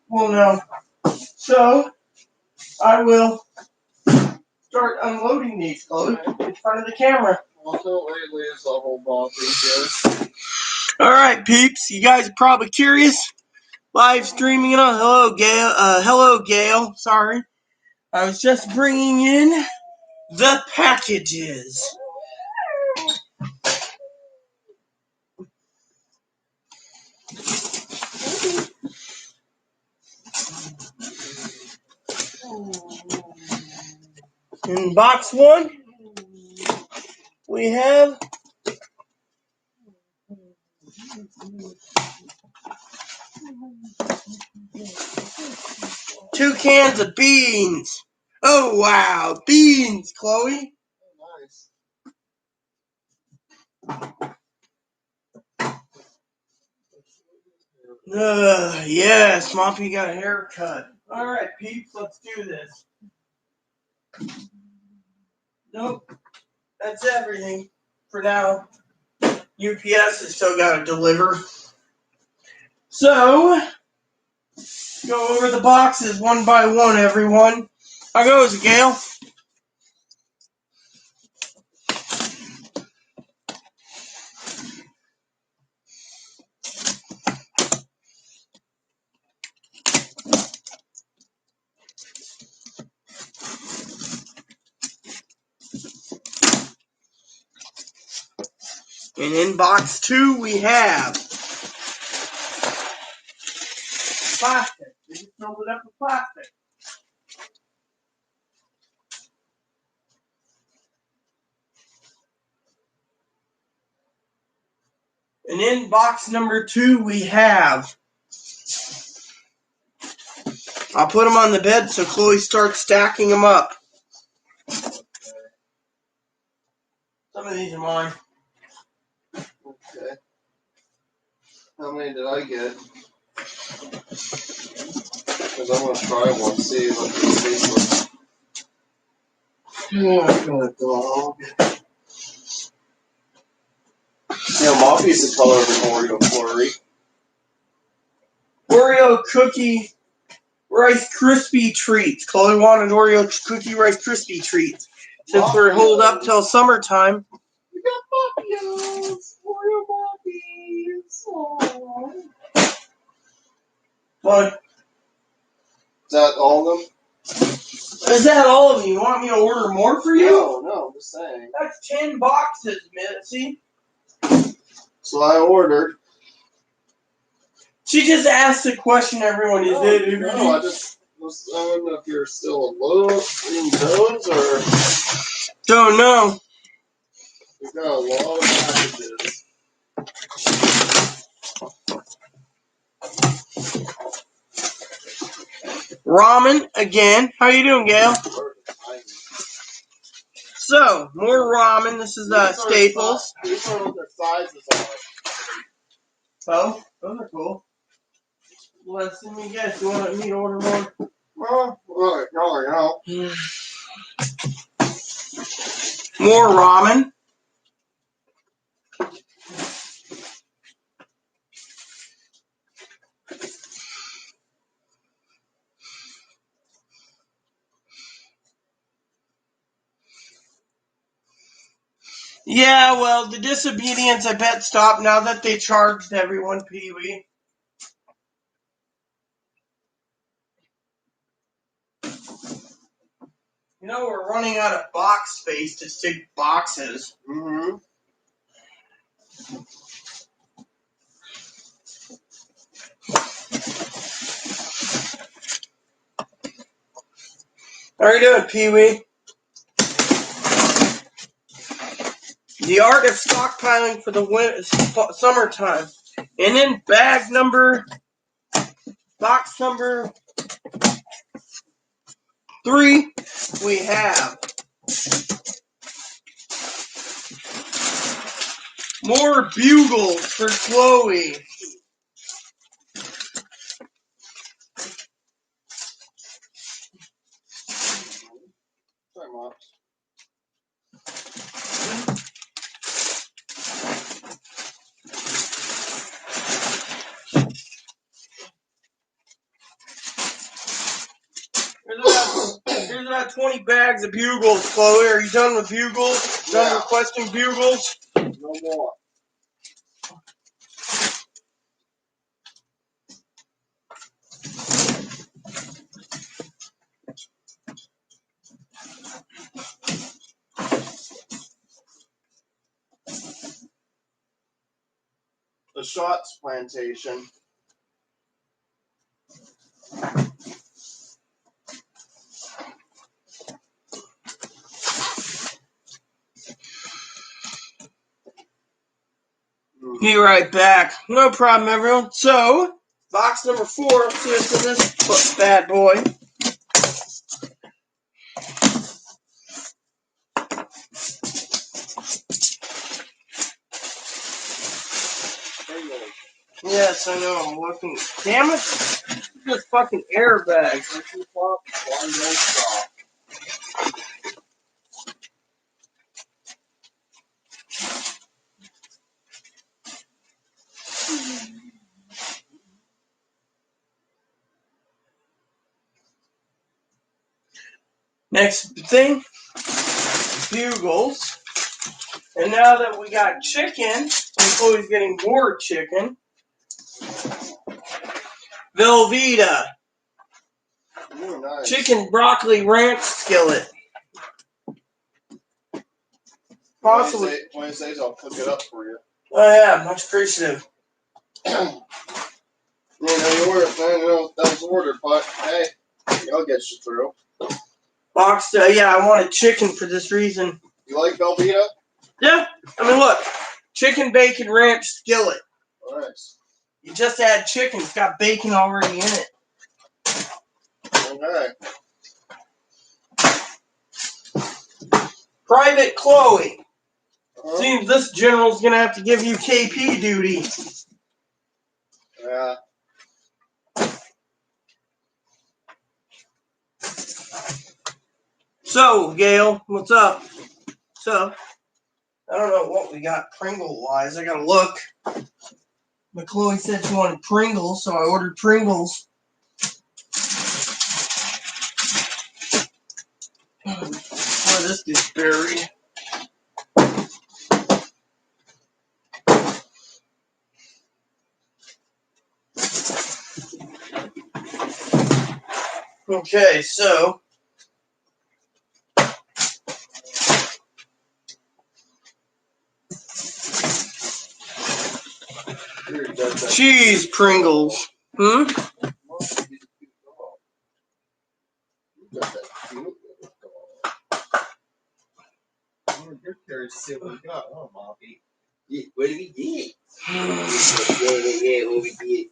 A: we'll know. So, I will start unloading these clothes in front of the camera.
C: Also, lately it's a whole bossy here.
A: Alright, peeps, you guys are probably curious. Live streaming it on. Hello, Gail. Sorry. I was just bringing in the packages. In box 1, we have 2 cans of beans. Oh, wow. Beans, Chloe.
C: Nice.
A: Yes, Moppy got a haircut. Alright, peeps, let's do this. Nope. That's everything for now. UPS has still got to deliver. So, go over the boxes one by one, everyone. How goes it, Gail? And in box 2, we have plastic. They just filled it up with plastic. And in box number 2, we have. I'll put them on the bed so Chloe starts stacking them up. Some of these are mine.
C: Okay. How many did I get? Because I'm going to try one, see what this tastes like. Oh, God, dog. Moppy's the color of an Oreo flurry.
A: Oreo cookie Rice Krispie treats. Chloe wanted Oreo cookie Rice Krispie treats. Since we're holed up till summertime.
C: We got Moppios! Oreo Moppies! Aww.
A: What?
C: Is that all of them?
A: Is that all of them? You want me to order more for you?
C: No, I'm just saying.
A: That's 10 boxes, Mitzi.
C: So I ordered.
A: She just asked the question everyone is in.
C: No, I just was. I don't know if you're still in those or.
A: Don't know.
C: We've got a lot of packages.
A: Ramen again. How you doing, Gail? So, more ramen. This is Staples.
C: These are what their sizes are.
A: Oh, those are cool. Let's let me guess. You want me to order one?
C: Well, no.
A: More ramen. Yeah, well, the disobedience, I bet, stopped now that they charged everyone, Pee-wee. You know, we're running out of box space to stick boxes.
C: Mm-hmm.
A: How are you doing, Pee-wee? The art of stockpiling for the summertime. And then box number 3, we have more bugles for Chloe.
C: Sorry, Mops.
A: Here's about 20 bags of bugles, Chloe. Are you done with bugles? Done
C: Yeah.
A: requesting bugles?
C: No more. The Shots Plantation.
A: Be right back. No problem, everyone. So, box number 4. Let's see what's in this bad boy. Yes, I know. I'm looking. Damn it! This fucking airbags. Next thing, bugles. And now that we got chicken, and Chloe's getting more chicken. Velveeta.
C: Ooh, nice.
A: Chicken broccoli ranch skillet. Possibly.
C: When it says I'll cook it up for you.
A: Oh yeah, much appreciative.
C: You ordered, man. That was ordered, but hey, I'll get you through.
A: Boxed, yeah, I wanted chicken for this reason.
C: You like Velveeta?
A: Yeah, I mean, look, chicken bacon ranch skillet.
C: Nice.
A: You just add chicken; it's got bacon already in it.
C: Okay.
A: Private Chloe.
C: Uh-huh.
A: Seems this general's gonna have to give you KP duty.
C: Yeah.
A: So, Gail, what's up? So, I don't know what we got Pringle-wise. I gotta look. But Chloe said she wanted Pringles, so I ordered Pringles. Where this is buried. Okay, so Cheese Pringles. Hmm?
C: What do we get? Yeah, what we get?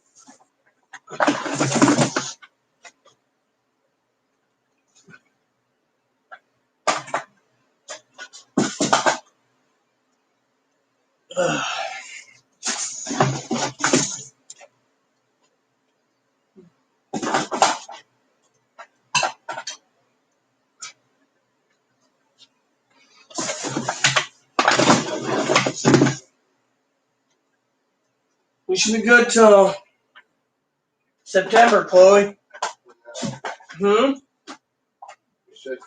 A: We should be good till September, Chloe. Hmm?
C: Should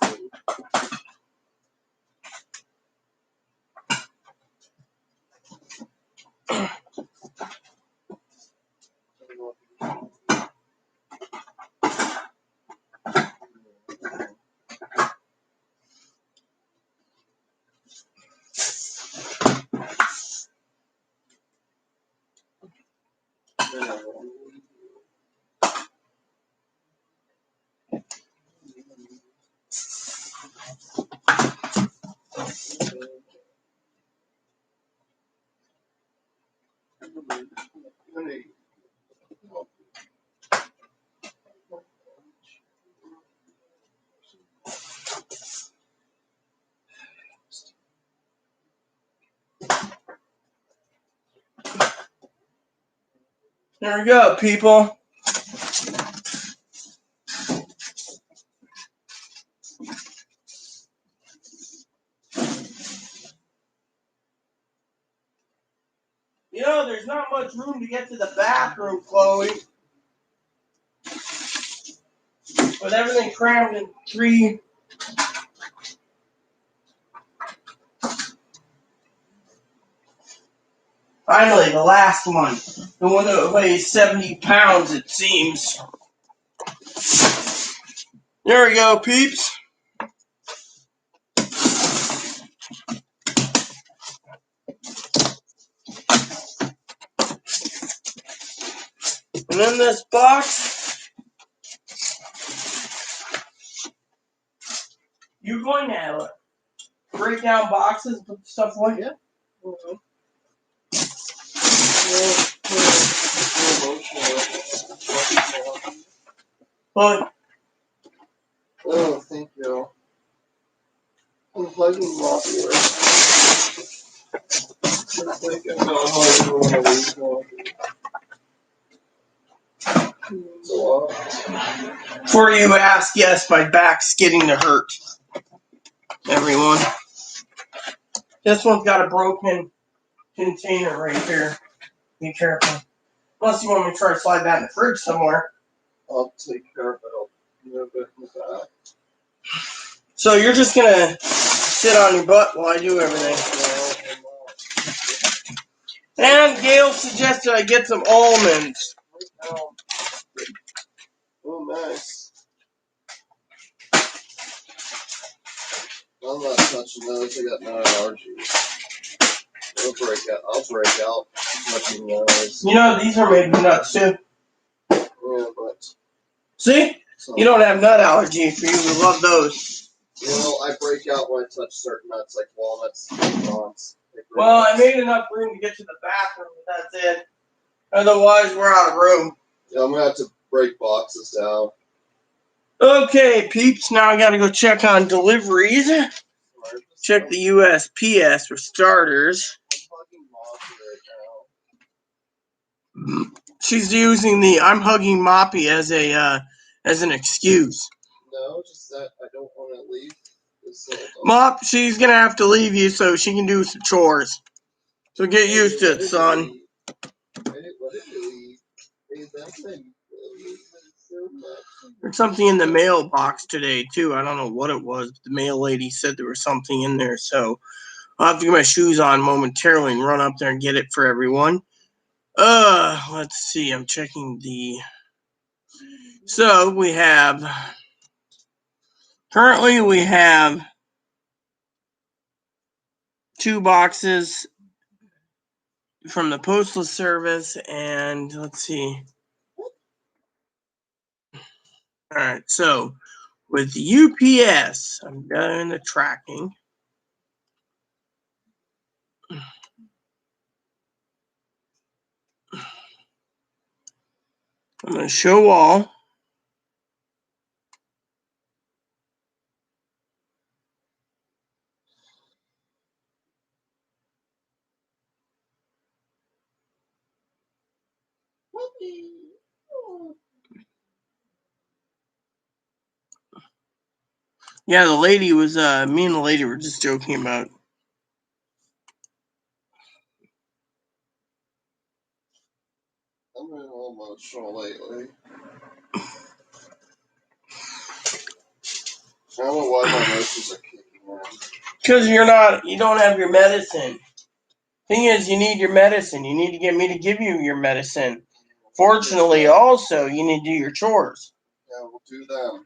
A: There we go, people. You know, there's not much room to get to the bathroom, Chloe. With everything crammed in 3. Finally, the last one. The one that weighs 70 pounds, it seems. There we go, peeps. And in this box, you're going to break down boxes and put stuff away?
C: Yeah.
A: But
C: Oh, thank you. I'm hugging Lottie right now. I think I'm not hugging one of these ones. It's a lot.
A: before you ask, yes, my back's getting to hurt. Everyone. This one's got a broken container right here. Be careful. Unless you want me to try to slide that in the fridge somewhere.
C: I'll take care of it. I'll move it in the back.
A: So you're just gonna sit on your butt while I do everything. And Gail suggested I get some almonds.
C: Oh, nice. I'm not touching those. I got no allergies. I'll break out touching those.
A: You know, these are made of nuts too.
C: Yeah, but
A: See? You don't have nut allergy for you who love those.
C: well, I break out when I touch certain nuts like walnuts, pecans.
A: Well, I made enough room to get to the bathroom, but that's it. Otherwise, we're out of room.
C: Yeah, I'm gonna have to break boxes down.
A: Okay, peeps, now I gotta go check on deliveries. Check the USPS for starters.
C: I'm hugging Moppy right now.
A: She's using the I'm hugging Moppy as an excuse.
C: No, just that I don't want to leave this
A: Mop, she's gonna have to leave you so she can do some chores. So get used to it, son.
C: Let it leave.
A: There's something in the mailbox today too. I don't know what it was. But the mail lady said there was something in there, so I'll have to get my shoes on momentarily and run up there and get it for everyone. Let's see. I'm checking the. So we have. Currently, we have 2 boxes from the postal service, and let's see. All right, so with UPS, I'm done the tracking. I'm going to show all. Yeah, the lady was, me and the lady were just joking about.
C: I'm been a little emotional lately. I don't know why my emotions are kicking in.
A: Because you don't have your medicine. Thing is, you need your medicine. You need to get me to give you your medicine. Fortunately, also, you need to do your chores.
C: Yeah, we'll do them.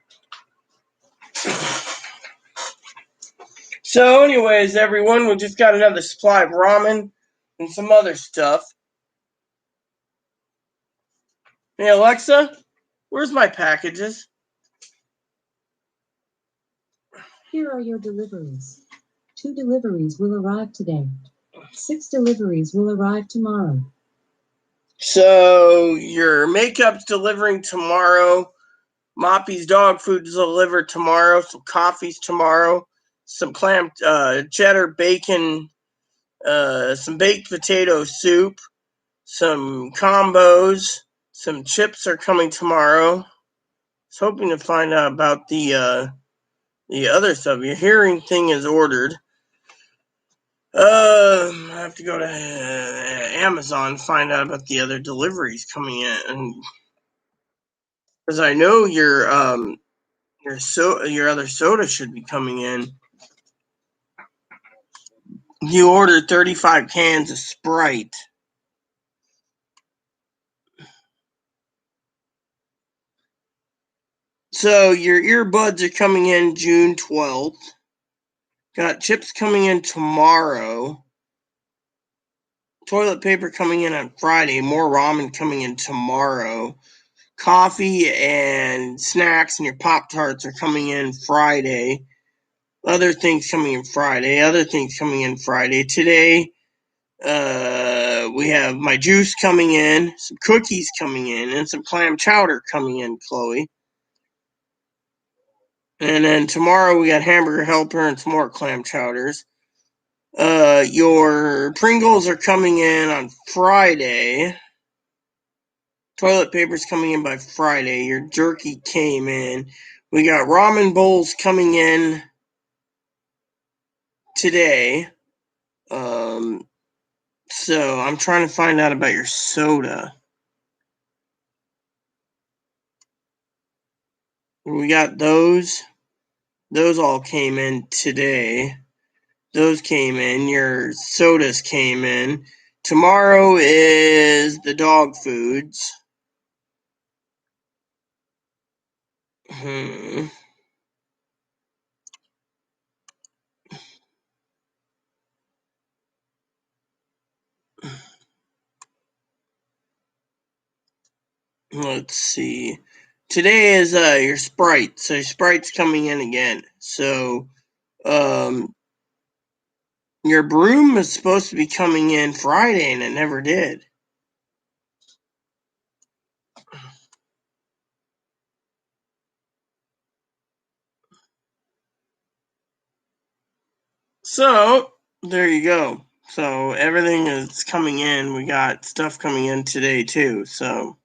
A: So, anyways, everyone, we just got another supply of ramen and some other stuff. Hey, Alexa, where's my packages?
D: Here are your deliveries. 2 deliveries will arrive today. 6 deliveries will arrive tomorrow.
A: So, your makeup's delivering tomorrow. Moppy's dog food is delivered tomorrow. Some coffee's tomorrow. Some clam, cheddar bacon, some baked potato soup. Some combos. Some chips are coming tomorrow. I was hoping to find out about the other stuff. Your hearing thing is ordered. I have to go to Amazon, find out about the other deliveries coming in, and because I know your other soda should be coming in. You ordered 35 cans of Sprite. So your earbuds are coming in June 12th. Got chips coming in tomorrow. Toilet paper coming in on Friday. More ramen coming in tomorrow. Coffee and snacks and your Pop-Tarts are coming in Friday. Other things coming in Friday. Other things coming in Friday. Today, we have my juice coming in, some cookies coming in, and some clam chowder coming in, Chloe. And then tomorrow we got hamburger helper and some more clam chowders. Your Pringles are coming in on Friday. Toilet paper's coming in by Friday. Your jerky came in. We got ramen bowls coming in today. So I'm trying to find out about your soda. We got those. Those all came in today. Those came in. Your sodas came in. Tomorrow is the dog foods. Let's see. Today is your Sprite. So Sprite's coming in again. So your broom is supposed to be coming in Friday and it never did. So there you go. So everything is coming in. We got stuff coming in today too. So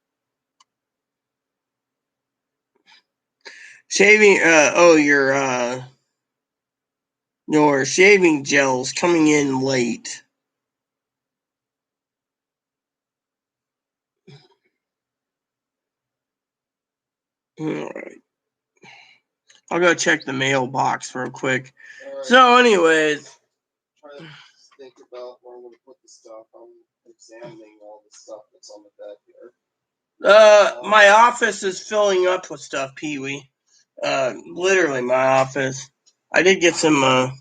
A: shaving your shaving gel's coming in late. Alright. I'll go check the mailbox real quick.
C: Right.
A: So anyways,
C: Try to think about where I'm going to put the stuff. I'm examining all the stuff that's on the bed here.
A: my office is filling up with stuff, Pee-wee. Literally my office. I did get some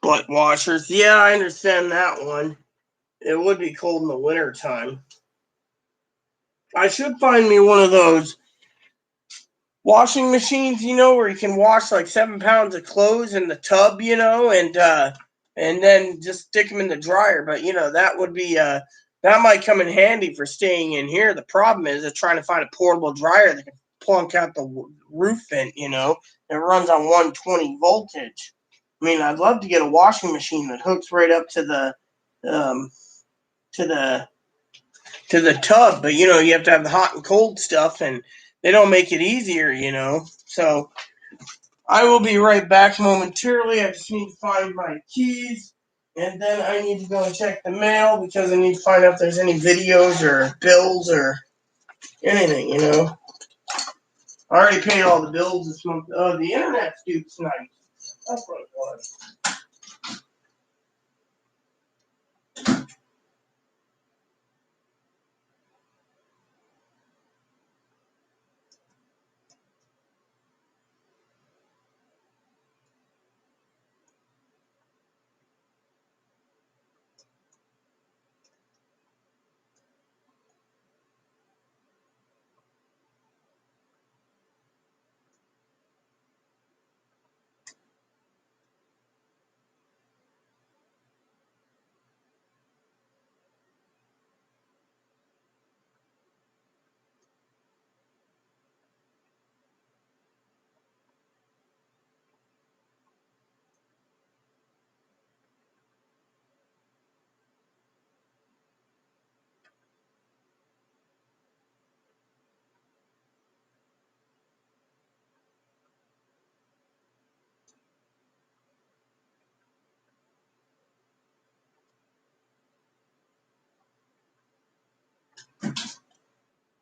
A: Butt washers. Yeah, I understand that one. It would be cold in the winter time. I should find me one of those washing machines, where you can wash like 7 pounds of clothes in the tub, and then just stick them in the dryer. But that would be that might come in handy for staying in here. The problem is trying to find a portable dryer that can plunk out the roof vent. It runs on 120 voltage. I mean, I'd love to get a washing machine that hooks right up to the to the to the tub, but you have to have the hot and cold stuff, and they don't make it easier. So I will be right back momentarily. I just need to find my keys, and then I need to go and check the mail because I need to find out if there's any videos or bills or anything. I already paid all the bills this month. Oh, the internet's due tonight. That's what it was.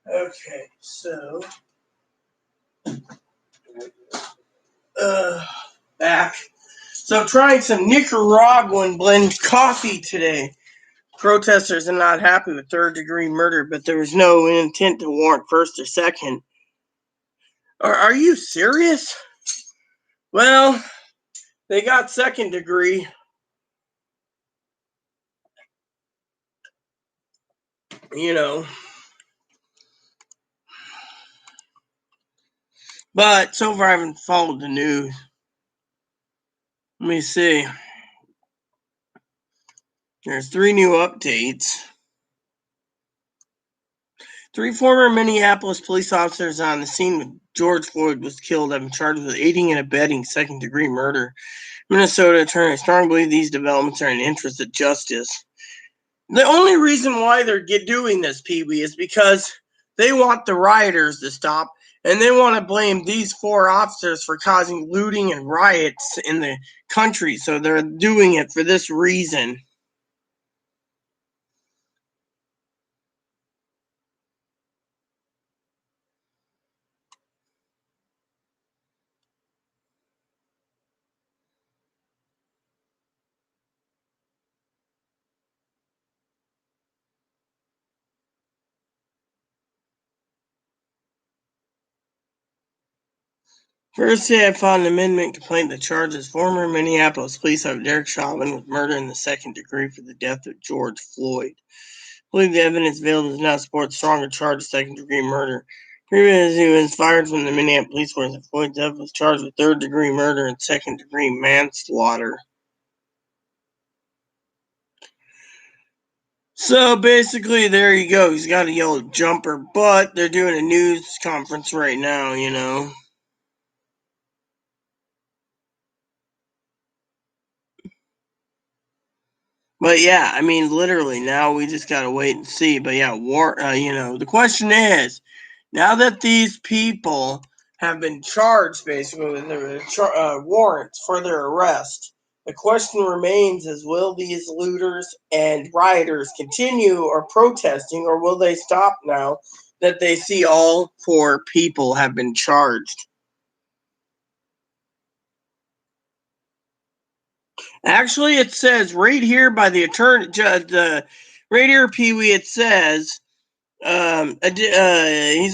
A: Okay, so back. So trying some Nicaraguan blend coffee today. Protesters are not happy with third-degree murder, but there was no intent to warrant first or second. Are you serious? Well, they got second degree. But so far I haven't followed the news. Let me see. There's 3 new updates. 3 former Minneapolis police officers on the scene when George Floyd was killed have been charged with aiding and abetting second-degree murder. Minnesota attorney strongly believe these developments are in the interest of justice. The only reason why they're doing this, Pee-wee, is because they want the rioters to stop, and they want to blame these 4 officers for causing looting and riots in the country. So they're doing it for this reason. Thursday, I filed an amendment complaint that charges former Minneapolis police officer Derek Chauvin with murder in the second degree for the death of George Floyd. I believe the evidence available does not support the stronger charge of second-degree murder. Previously, he was fired from the Minneapolis police force, and Floyd's death was charged with third-degree murder and second-degree manslaughter. So basically, there you go. He's got a yellow jumper, but they're doing a news conference right now. But yeah, I mean, literally, now we just gotta wait and see. But yeah, the question is, now that these people have been charged basically with warrants for their arrest, the question remains is, will these looters and rioters continue or protesting, or will they stop now that they see all 4 people have been charged? Actually, it says right here by the attorney, right here, Pee-wee, it says he's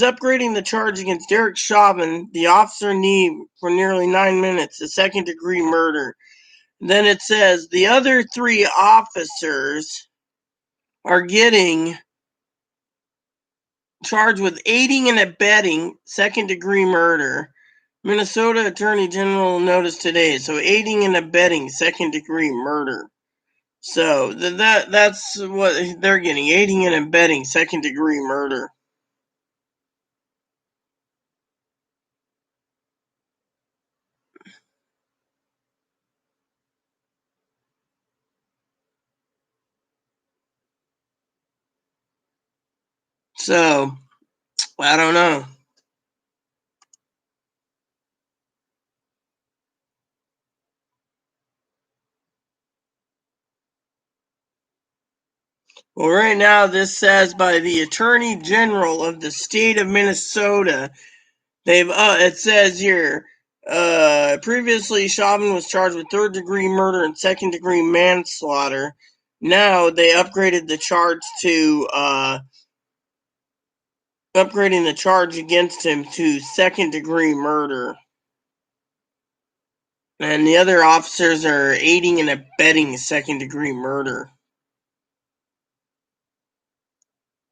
A: upgrading the charge against Derek Chauvin, the officer, knee for nearly 9 minutes, a second-degree murder. Then it says the other 3 officers are getting charged with aiding and abetting second-degree murder. Minnesota Attorney General noticed today. So aiding and abetting second-degree murder. So that's what they're getting, aiding and abetting second-degree murder. So, I don't know. Well, right now this says by the Attorney General of the state of Minnesota. It says here, previously Chauvin was charged with third-degree murder and second-degree manslaughter. Now they upgraded the charge to upgrading the charge against him to second-degree murder. And the other officers are aiding and abetting second-degree murder.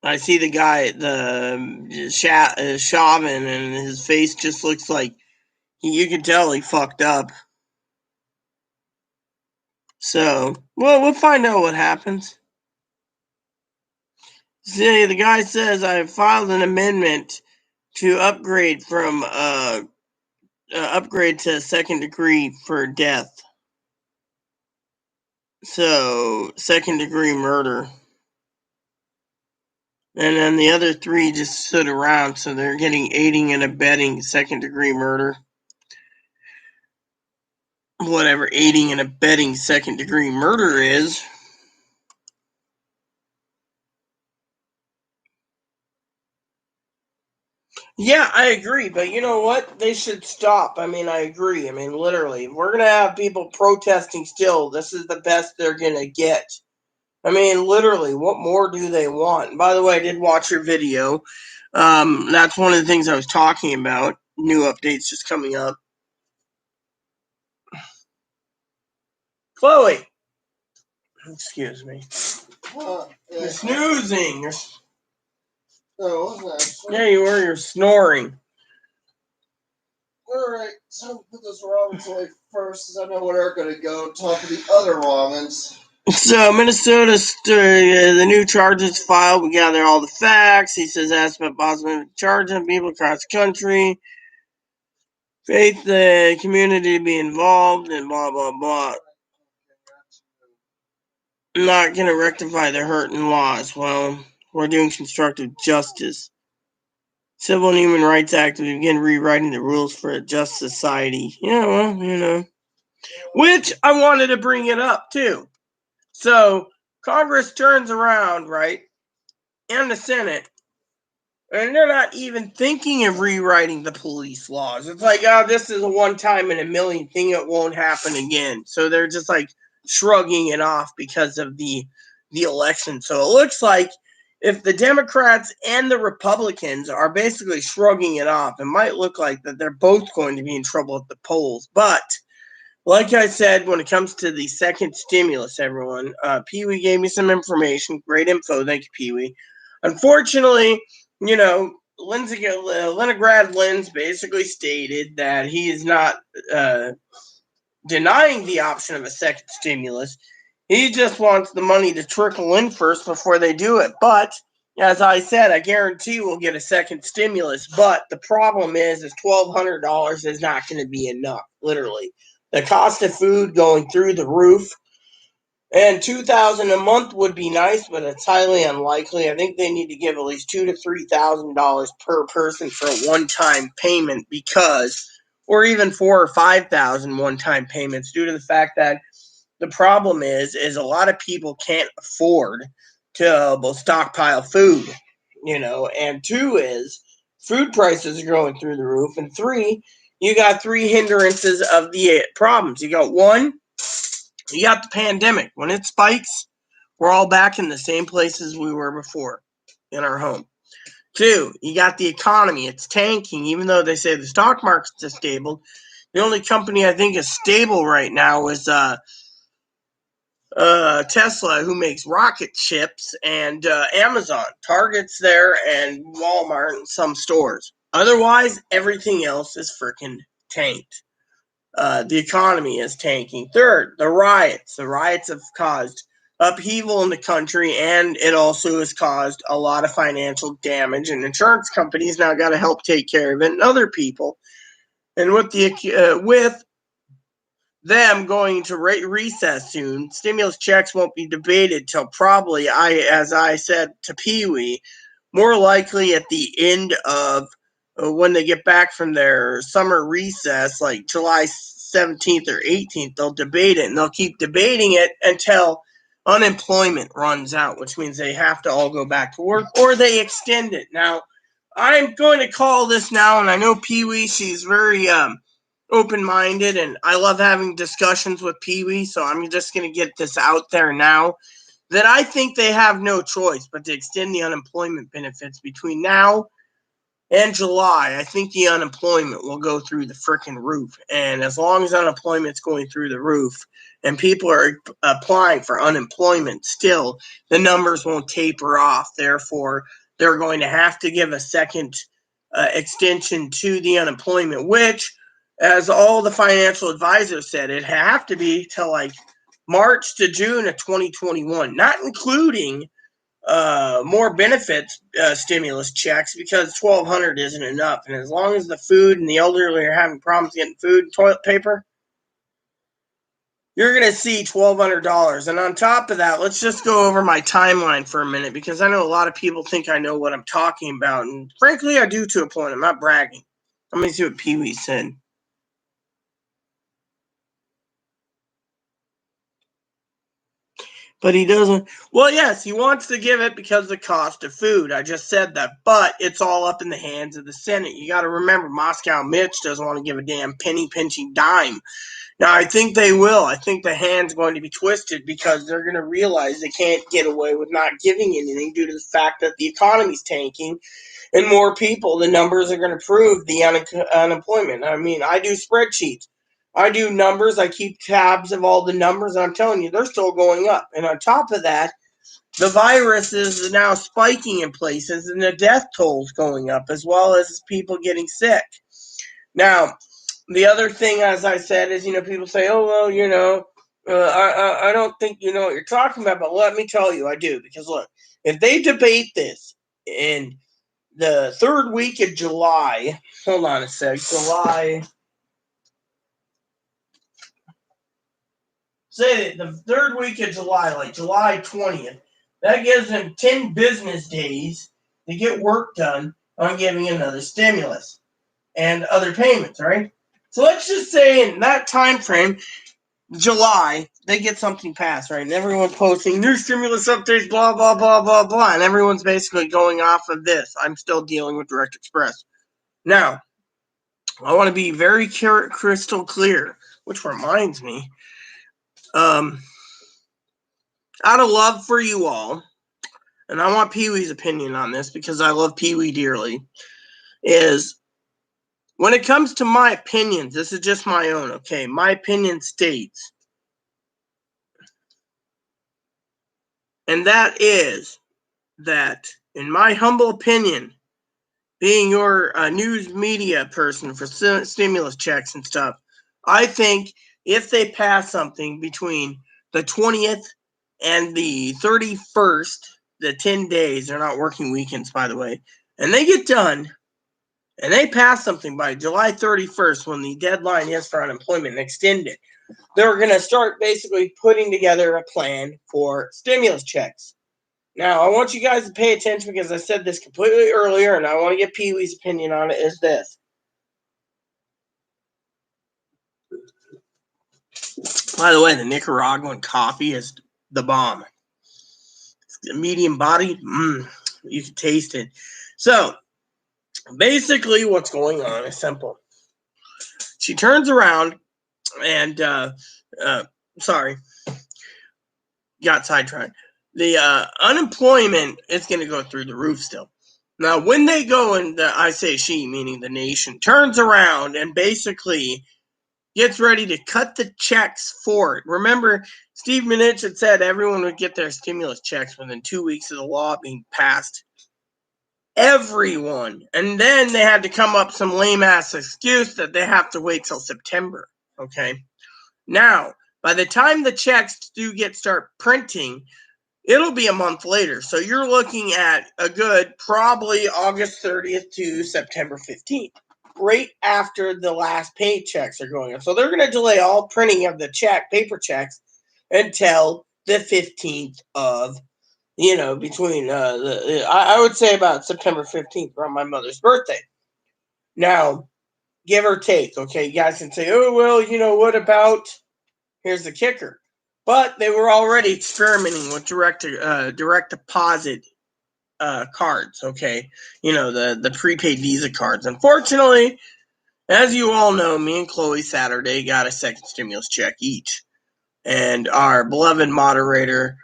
A: I see the guy, the Chauvin, and his face just looks like you can tell he fucked up. So, well, we'll find out what happens. See, the guy says I filed an amendment to upgrade from upgrade to second degree for death. So, second degree murder. And then the other 3 just stood around, so they're getting aiding and abetting second degree murder. Whatever aiding and abetting second degree murder is. Yeah, I agree, but you know what? They should stop. I mean, I agree. I mean, literally, if we're going to have people protesting still, this is the best they're going to get. I mean, literally, what more do they want? And by the way, I did watch your video. That's one of the things I was talking about. New updates just coming up. Chloe! Excuse me. You're snoozing.
C: Oh, what's that?
A: Yeah, you were. You're snoring.
C: Alright, so put those ramens away first, because I know where they're going to go, top of the other ramens.
A: So, Minnesota, the new charges filed. We gather all the facts. He says, asked about possible charging people across the country. Faith the community to be involved, and blah, blah, blah. Not going to rectify the hurt and loss. Well, we're doing constructive justice. Civil and Human Rights Act, we begin rewriting the rules for a just society. Yeah, well, you know. Which I wanted to bring it up, too. So, Congress turns around, right, and the Senate, and they're not even thinking of rewriting the police laws. It's like, oh, this is a one-time in a million thing. It won't happen again. So they're just like shrugging it off because of the election. So it looks like if the Democrats and the Republicans are basically shrugging it off, it might look like that they're both going to be in trouble at the polls. But like I said, when it comes to the second stimulus, everyone, Pee-wee gave me some information. Great info. Thank you, Pee-wee. Unfortunately, you know, Leningrad Linz basically stated that he is not denying the option of a second stimulus. He just wants the money to trickle in first before they do it. But as I said, I guarantee we'll get a second stimulus. But the problem is $1,200 is not going to be enough, literally. The cost of food going through the roof. And $2,000 a month would be nice, but it's highly unlikely. I think they need to give at least $2,000 to $3,000 per person for a one-time payment, because, or even $4,000 or $5,000 one-time payments, due to the fact that the problem is a lot of people can't afford to stockpile food, you know. And 2 is food prices are going through the roof, and 3, you got 3 hindrances of the problems. You got 1. You got the pandemic. When it spikes, we're all back in the same places we were before, in our home. 2, you got the economy. It's tanking, even though they say the stock market's stable. The only company I think is stable right now is Tesla, who makes rocket ships, and Amazon. Target's there, and Walmart, and some stores. Otherwise, everything else is freaking tanked. The economy is tanking. Third, the riots. The riots have caused upheaval in the country, and it also has caused a lot of financial damage. And insurance companies now got to help take care of it, and other people. And with them going to recess soon, stimulus checks won't be debated till probably, as I said to Pee Wee, more likely at the end of when they get back from their summer recess, like July 17th or 18th, they'll debate it, and they'll keep debating it until unemployment runs out, which means they have to all go back to work, or they extend it. Now, I'm going to call this now, and I know Pee Wee, she's very open-minded, and I love having discussions with Pee Wee, so I'm just going to get this out there now, that I think they have no choice but to extend the unemployment benefits between now and July. I think the unemployment will go through the frickin' roof. And as long as unemployment's going through the roof and people are applying for unemployment still, the numbers won't taper off. Therefore, they're going to have to give a second extension to the unemployment, which, as all the financial advisors said, it have to be till like March to June of 2021, not including more benefits stimulus checks, because $1,200 isn't enough. And as long as the food and the elderly are having problems getting food and toilet paper, you're going to see $1,200. And on top of that, let's just go over my timeline for a minute, because I know a lot of people think I know what I'm talking about. And frankly, I do to a point. I'm not bragging. Let me see what Pee Wee said. But he doesn't. Well, yes, he wants to give it because of the cost of food. I just said that. But it's all up in the hands of the Senate. You got to remember, Moscow Mitch doesn't want to give a damn penny pinching dime. Now, I think they will. I think the hand's going to be twisted, because they're going to realize they can't get away with not giving anything due to the fact that the economy's tanking and more people, the numbers are going to prove the unemployment. I mean, I do spreadsheets. I do numbers. I keep tabs of all the numbers. And I'm telling you, they're still going up. And on top of that, the virus is now spiking in places, and the death toll's going up, as well as people getting sick. Now, the other thing, as I said, is, people say, oh, well, I don't think you know what you're talking about. But let me tell you, I do. Because, look, if they debate this in the third week of July, hold on a sec, say the third week of July, like July 20th, that gives them 10 business days to get work done on giving another stimulus and other payments, right? So let's just say in that time frame, July, they get something passed, right? And everyone's posting new stimulus updates, blah, blah, blah, blah, blah. And everyone's basically going off of this. I'm still dealing with Direct Express. Now, I want to be very crystal clear, which reminds me, out of love for you all, and I want Pee Wee's opinion on this because I love Pee Wee dearly, is when it comes to my opinions, this is just my own, okay? My opinion states, and that is that, in my humble opinion, being your news media person for stimulus checks and stuff, I think if they pass something between the 20th and the 31st, the 10 days, they're not working weekends, by the way, and they get done, and they pass something by July 31st, when the deadline is for unemployment, and extend it, they're going to start basically putting together a plan for stimulus checks. Now, I want you guys to pay attention, because I said this completely earlier, and I want to get Pee Wee's opinion on it, is this. By the way, the Nicaraguan coffee is the bomb. It's medium bodied. You can taste it. So, basically what's going on is simple. She turns around and, sorry, got sidetracked. The unemployment is going to go through the roof still. Now, when they go, and I say she, meaning the nation, turns around and basically gets ready to cut the checks for it. Remember, Steve Mnuchin had said everyone would get their stimulus checks within 2 weeks of the law being passed. Everyone. And then they had to come up some lame-ass excuse that they have to wait till September. Okay? Now, by the time the checks do start printing, it'll be a month later. So you're looking at a good probably August 30th to September 15th, right after the last paychecks are going up. So they're going to delay all printing of the paper checks until the 15th of, between I would say about September 15th, around my mother's birthday. Now, give or take, okay, you guys can say, oh, well, what about, here's the kicker. But they were already experimenting with direct deposit cards, okay? The prepaid Visa cards. Unfortunately, as you all know, me and Chloe Saturday got a second stimulus check each. And our beloved moderator,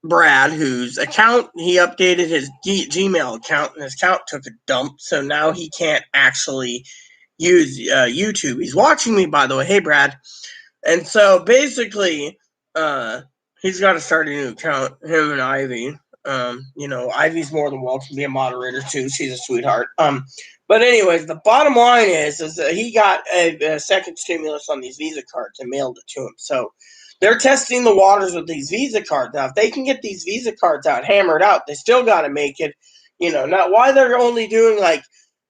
A: Brad, whose account, he updated his Gmail account, and his account took a dump, so now he can't actually use YouTube. He's watching me, by the way. Hey, Brad. And so basically, he's got to start a new account, him and Ivy. Ivy's more than welcome to be a moderator too. She's a sweetheart. But anyways, the bottom line is that he got a second stimulus on these Visa cards and mailed it to him. So they're testing the waters with these Visa cards. Now, if they can get these Visa cards hammered out, they still got to make it, not why they're only doing like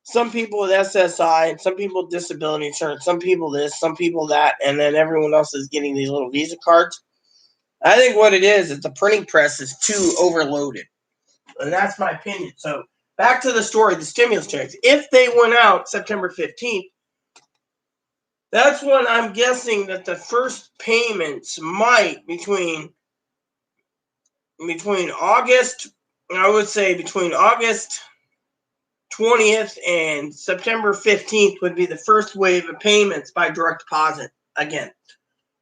A: some people with SSI and some people with disability insurance, some people this, some people that, and then everyone else is getting these little Visa cards. I think what it is the printing press is too overloaded. And that's my opinion. So back to the story, the stimulus checks. If they went out September 15th, that's when I'm guessing that the first payments might between August, I would say between August 20th and September 15th would be the first wave of payments by direct deposit again.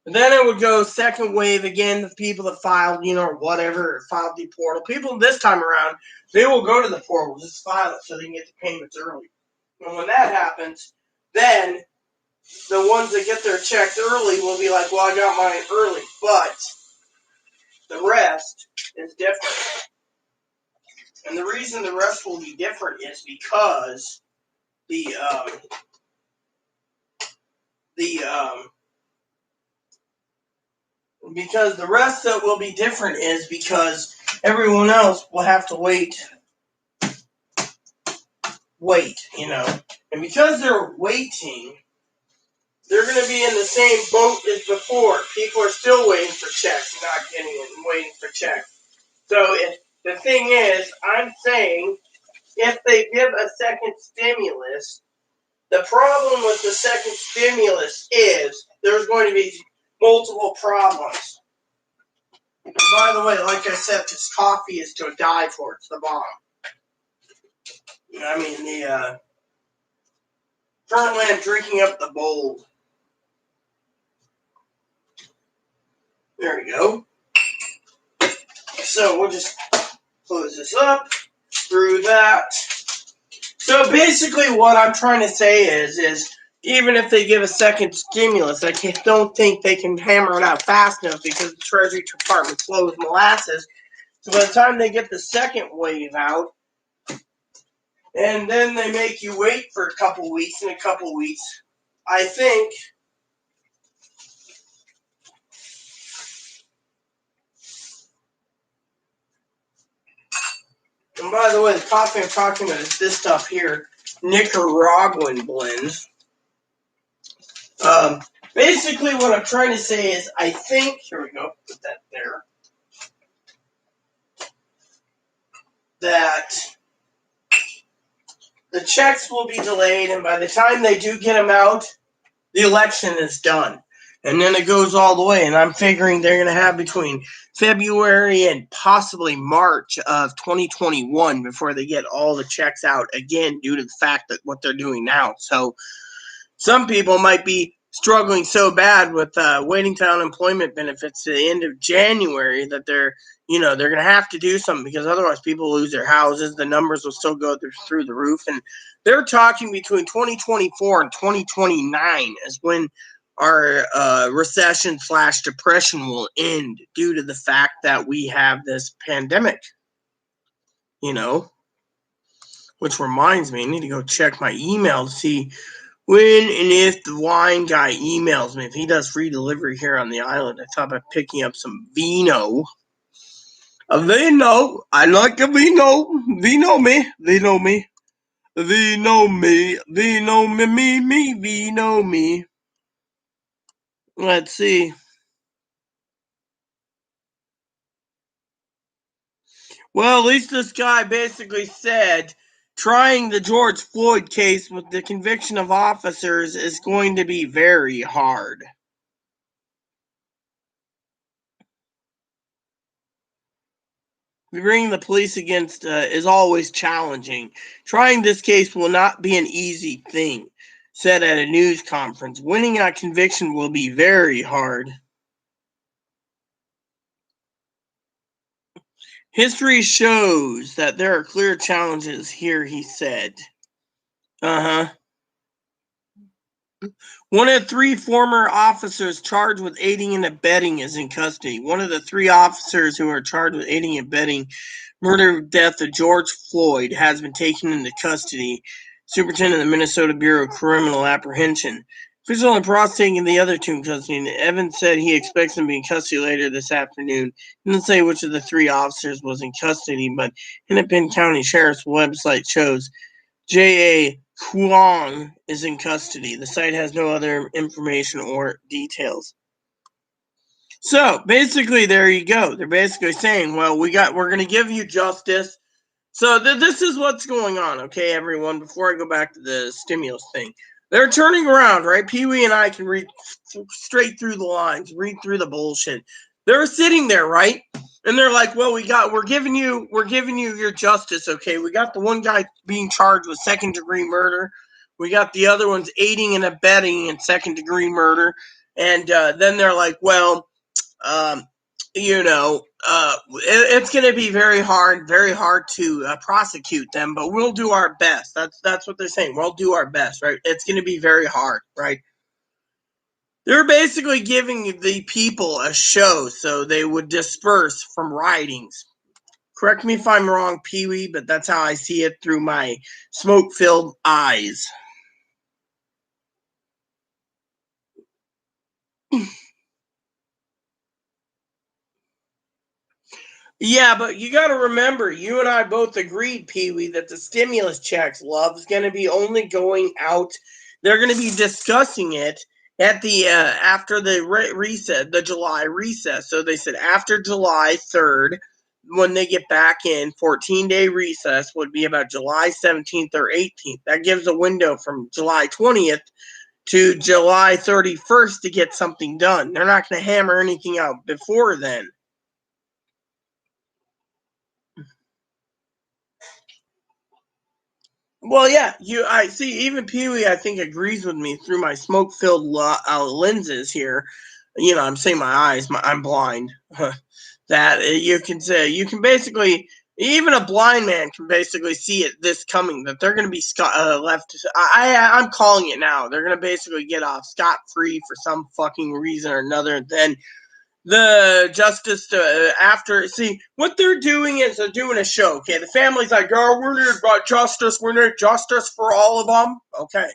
A: And then it would go second wave again, the people that filed, filed the portal. People this time around, they will go to the portal, just file it so they can get the payments early. And when that happens, then the ones that get their checks early will be like, well, I got mine early. But the rest is different. And the reason the rest will be different is because because the rest that will be different is because everyone else will have to wait, and because they're waiting, they're going to be in the same boat as before. People are still waiting for checks, not getting it, and waiting for checks. So if the thing is, I'm saying, if they give a second stimulus, the problem with the second stimulus is there's going to be multiple problems. And by the way, like I said, this coffee is to die for. It's the bomb. I mean, currently I'm drinking up the bowl. There we go. So we'll just close this up, screw that. So basically what I'm trying to say is even if they give a second stimulus, I don't think they can hammer it out fast enough because the Treasury Department slows molasses. So by the time they get the second wave out, and then they make you wait for a couple weeks, I think and by the way, the coffee I'm talking about is this stuff here, Nicaraguan blend. Basically what I'm trying to say is I think, here we go, put that there, that the checks will be delayed, and by the time they do get them out, the election is done. And then it goes all the way, and I'm figuring they're going to have between February and possibly March of 2021 before they get all the checks out again due to the fact that what they're doing now. So some people might be struggling so bad with waiting to unemployment benefits to the end of January that they're going to have to do something because otherwise people lose their houses. The numbers will still go through the roof, and they're talking between 2024 and 2029 is when our recession / depression will end due to the fact that we have this pandemic. Which reminds me, I need to go check my email to see when and if the wine guy emails me. If he does free delivery here on the island, I thought about picking up some vino. A vino. I like a vino. Vino me. Vino me. Vino me. Vino me. Vino me. Let's see. Well, at least this guy basically said trying the George Floyd case with the conviction of officers is going to be very hard. Bringing the police against is always challenging. Trying this case will not be an easy thing, said at a news conference. Winning a conviction will be very hard. History shows that there are clear challenges here, he said. One of 3 former officers charged with aiding and abetting is in custody. One of the 3 officers who are charged with aiding and abetting murder death of George Floyd has been taken into custody. Superintendent of the Minnesota Bureau of Criminal Apprehension. Official and prosecuting the other 2 in custody. Evans said he expects them to be in custody later this afternoon. He didn't say which of the 3 officers was in custody, but Hennepin County Sheriff's website shows J.A. Kuang is in custody. The site has no other information or details. So basically, there you go. They're basically saying, well, we're going to give you justice. So this is what's going on, okay, everyone, before I go back to the stimulus thing. They're turning around, right? Pee-wee and I can read straight through the lines, read through the bullshit. They're sitting there, right? And they're like, well, we're giving you your justice, okay? We got the one guy being charged with 2nd-degree murder. We got the other ones aiding and abetting in 2nd-degree murder. And then they're like, well, it's going to be very hard to prosecute them, but we'll do our best. That's what they're saying. We'll do our best, right? It's going to be very hard, right? They're basically giving the people a show so they would disperse from riotings. Correct me if I'm wrong, Pee-wee, but that's how I see it through my smoke-filled eyes. Yeah, but you got to remember, you and I both agreed, Pee-wee, that the stimulus checks, love, is going to be only going out. They're going to be discussing it at the after the reset, the July recess. So they said after July 3rd, when they get back in, 14-day recess would be about July 17th or 18th. That gives a window from July 20th to July 31st to get something done. They're not going to hammer anything out before then. Well, yeah, I see. Even Pee-wee, I think, agrees with me through my smoke-filled lenses here. I'm saying my eyes. I'm blind. That you can basically, even a blind man can basically see it this coming. That they're going to be left. I'm calling it now. They're going to basically get off scot-free for some fucking reason or another. Then the justice after what they're doing is they're doing a show. Okay, the family's like, oh, we need justice for all of them. Okay,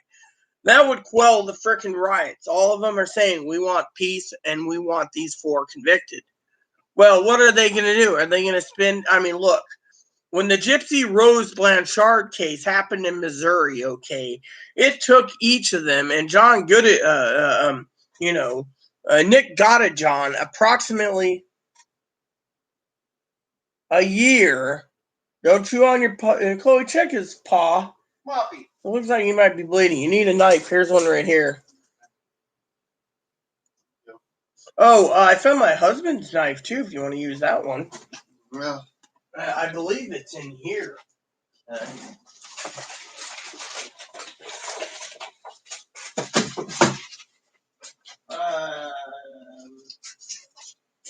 A: that would quell the frickin' riots. All of them are saying we want peace and we want these 4 convicted. Well, what are they going to do? Are they going to spend? I mean, look, when the Gypsy Rose Blanchard case happened in Missouri, okay, it took each of them, and John Nick Gottajohn, approximately a year. Don't chew on your paw. Chloe, check his paw.
C: Floppy.
A: It looks like he might be bleeding. You need a knife. Here's one right here. Oh, I found my husband's knife, too, if you want to use that one.
C: Yeah.
A: I believe it's in here.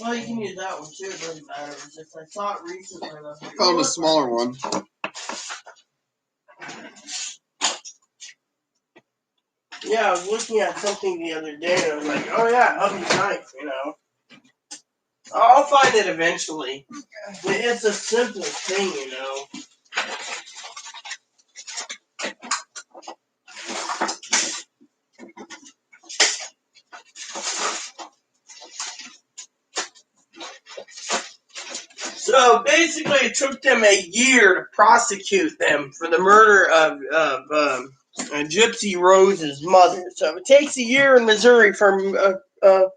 A: Well, you can use that one, too. It doesn't matter. It's just I saw it recently.
C: I found a smaller one.
A: Yeah, I was looking at something the other day and I was like, oh yeah, hubby's knife, you know. I'll find it eventually. It's a simple thing, you know. So basically, it took them a year to prosecute them for the murder of Gypsy Rose's mother. So it takes a year in Missouri for a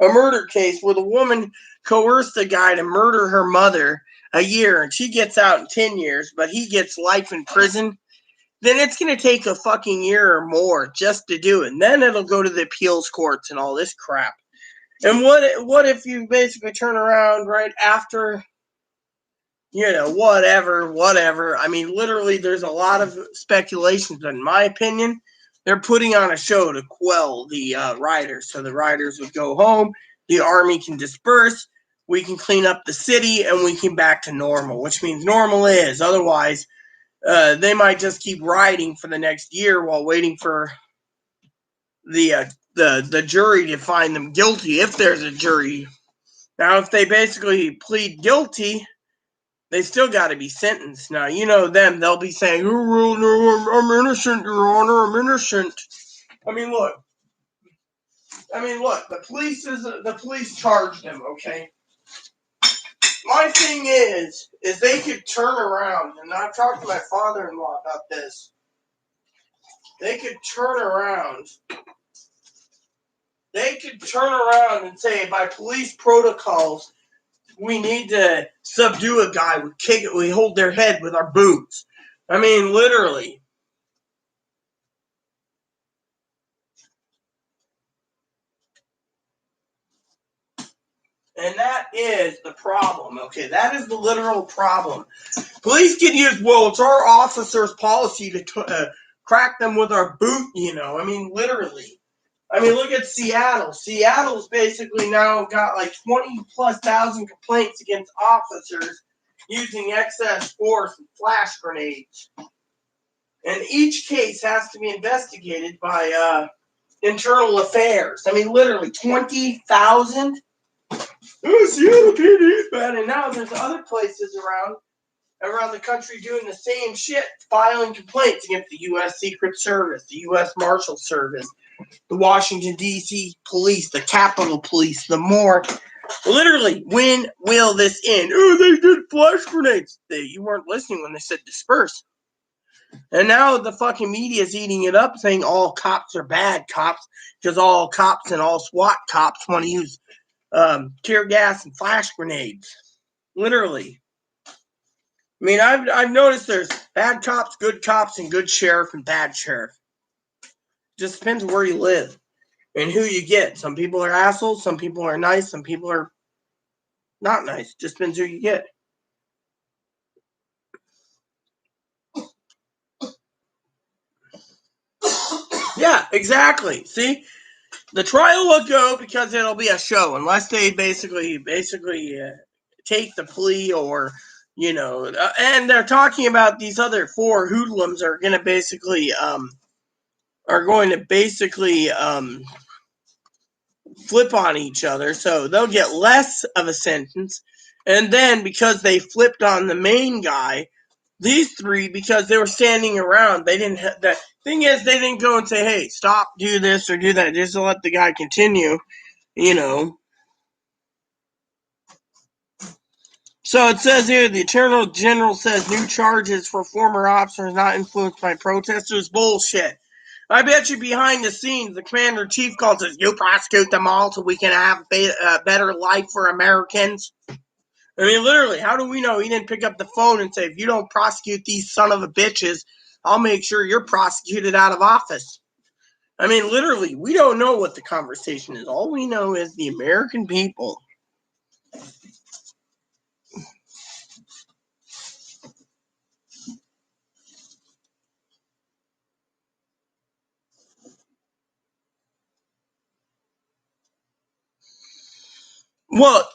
A: murder case where the woman coerced a guy to murder her mother a year, and she gets out in 10 years, but he gets life in prison. Then it's going to take a fucking year or more just to do it. And then it'll go to the appeals courts and all this crap. And what if you basically turn around right after, you know, whatever. I mean, literally, there's a lot of speculations, but in my opinion, they're putting on a show to quell the rioters. So the rioters would go home, the army can disperse, we can clean up the city, and we can back to normal, which means normal is. Otherwise, they might just keep rioting for the next year while waiting for the jury to find them guilty, if there's a jury. Now, if they basically plead guilty, they still got to be sentenced. Now, you know them; they'll be saying, "Oh, well, no, I'm innocent, Your Honor. I'm innocent." I mean, look. The police charged him. Okay. My thing is they could turn around, and I've talked to my father-in-law about this. They could turn around. They could turn around and say, by police protocols, we need to subdue a guy. We hold their head with our boots. I mean, literally. And that is the problem, okay? That is the literal problem. Police can use, well, it's our officer's policy to crack them with our boot, you know? I mean, literally. I mean, look at Seattle. Seattle's basically now got like 20+ thousand complaints against officers using excess force and flash grenades. And each case has to be investigated by internal affairs. I mean, literally 20,000? Oh, Seattle PD is bad. And now there's other places around the country doing the same shit, filing complaints against the U.S. Secret Service, the U.S. Marshal Service, the Washington, D.C. Police, the Capitol Police, the more. Literally, when will this end? Oh, they did flash grenades. You weren't listening when they said disperse. And now the fucking media is eating it up, saying all cops are bad cops because all cops and all SWAT cops want to use tear gas and flash grenades. Literally. I mean, I've noticed there's bad cops, and good sheriff, and bad sheriff. Just depends where you live and who you get. Some people are assholes, some people are nice, some people are not nice. Just depends who you get. Yeah, exactly. See, the trial will go because it'll be a show, unless they basically take the plea, or you know, and they're talking about these other four hoodlums are going to basically flip on each other, so they'll get less of a sentence. And then because they flipped on the main guy, these three, because they were standing around, they didn't. The thing is, they didn't go and say, "Hey, stop, do this or do that," just to let the guy continue. You know. So it says here, the Attorney General says new charges for former officers not influenced by protesters. Bullshit. I bet you behind the scenes, the Commander-in-Chief calls us, you prosecute them all so we can have a better life for Americans. I mean, literally, how do we know he didn't pick up the phone and say, if you don't prosecute these son of a bitches, I'll make sure you're prosecuted out of office. I mean, literally, we don't know what the conversation is. All we know is the American people. Well,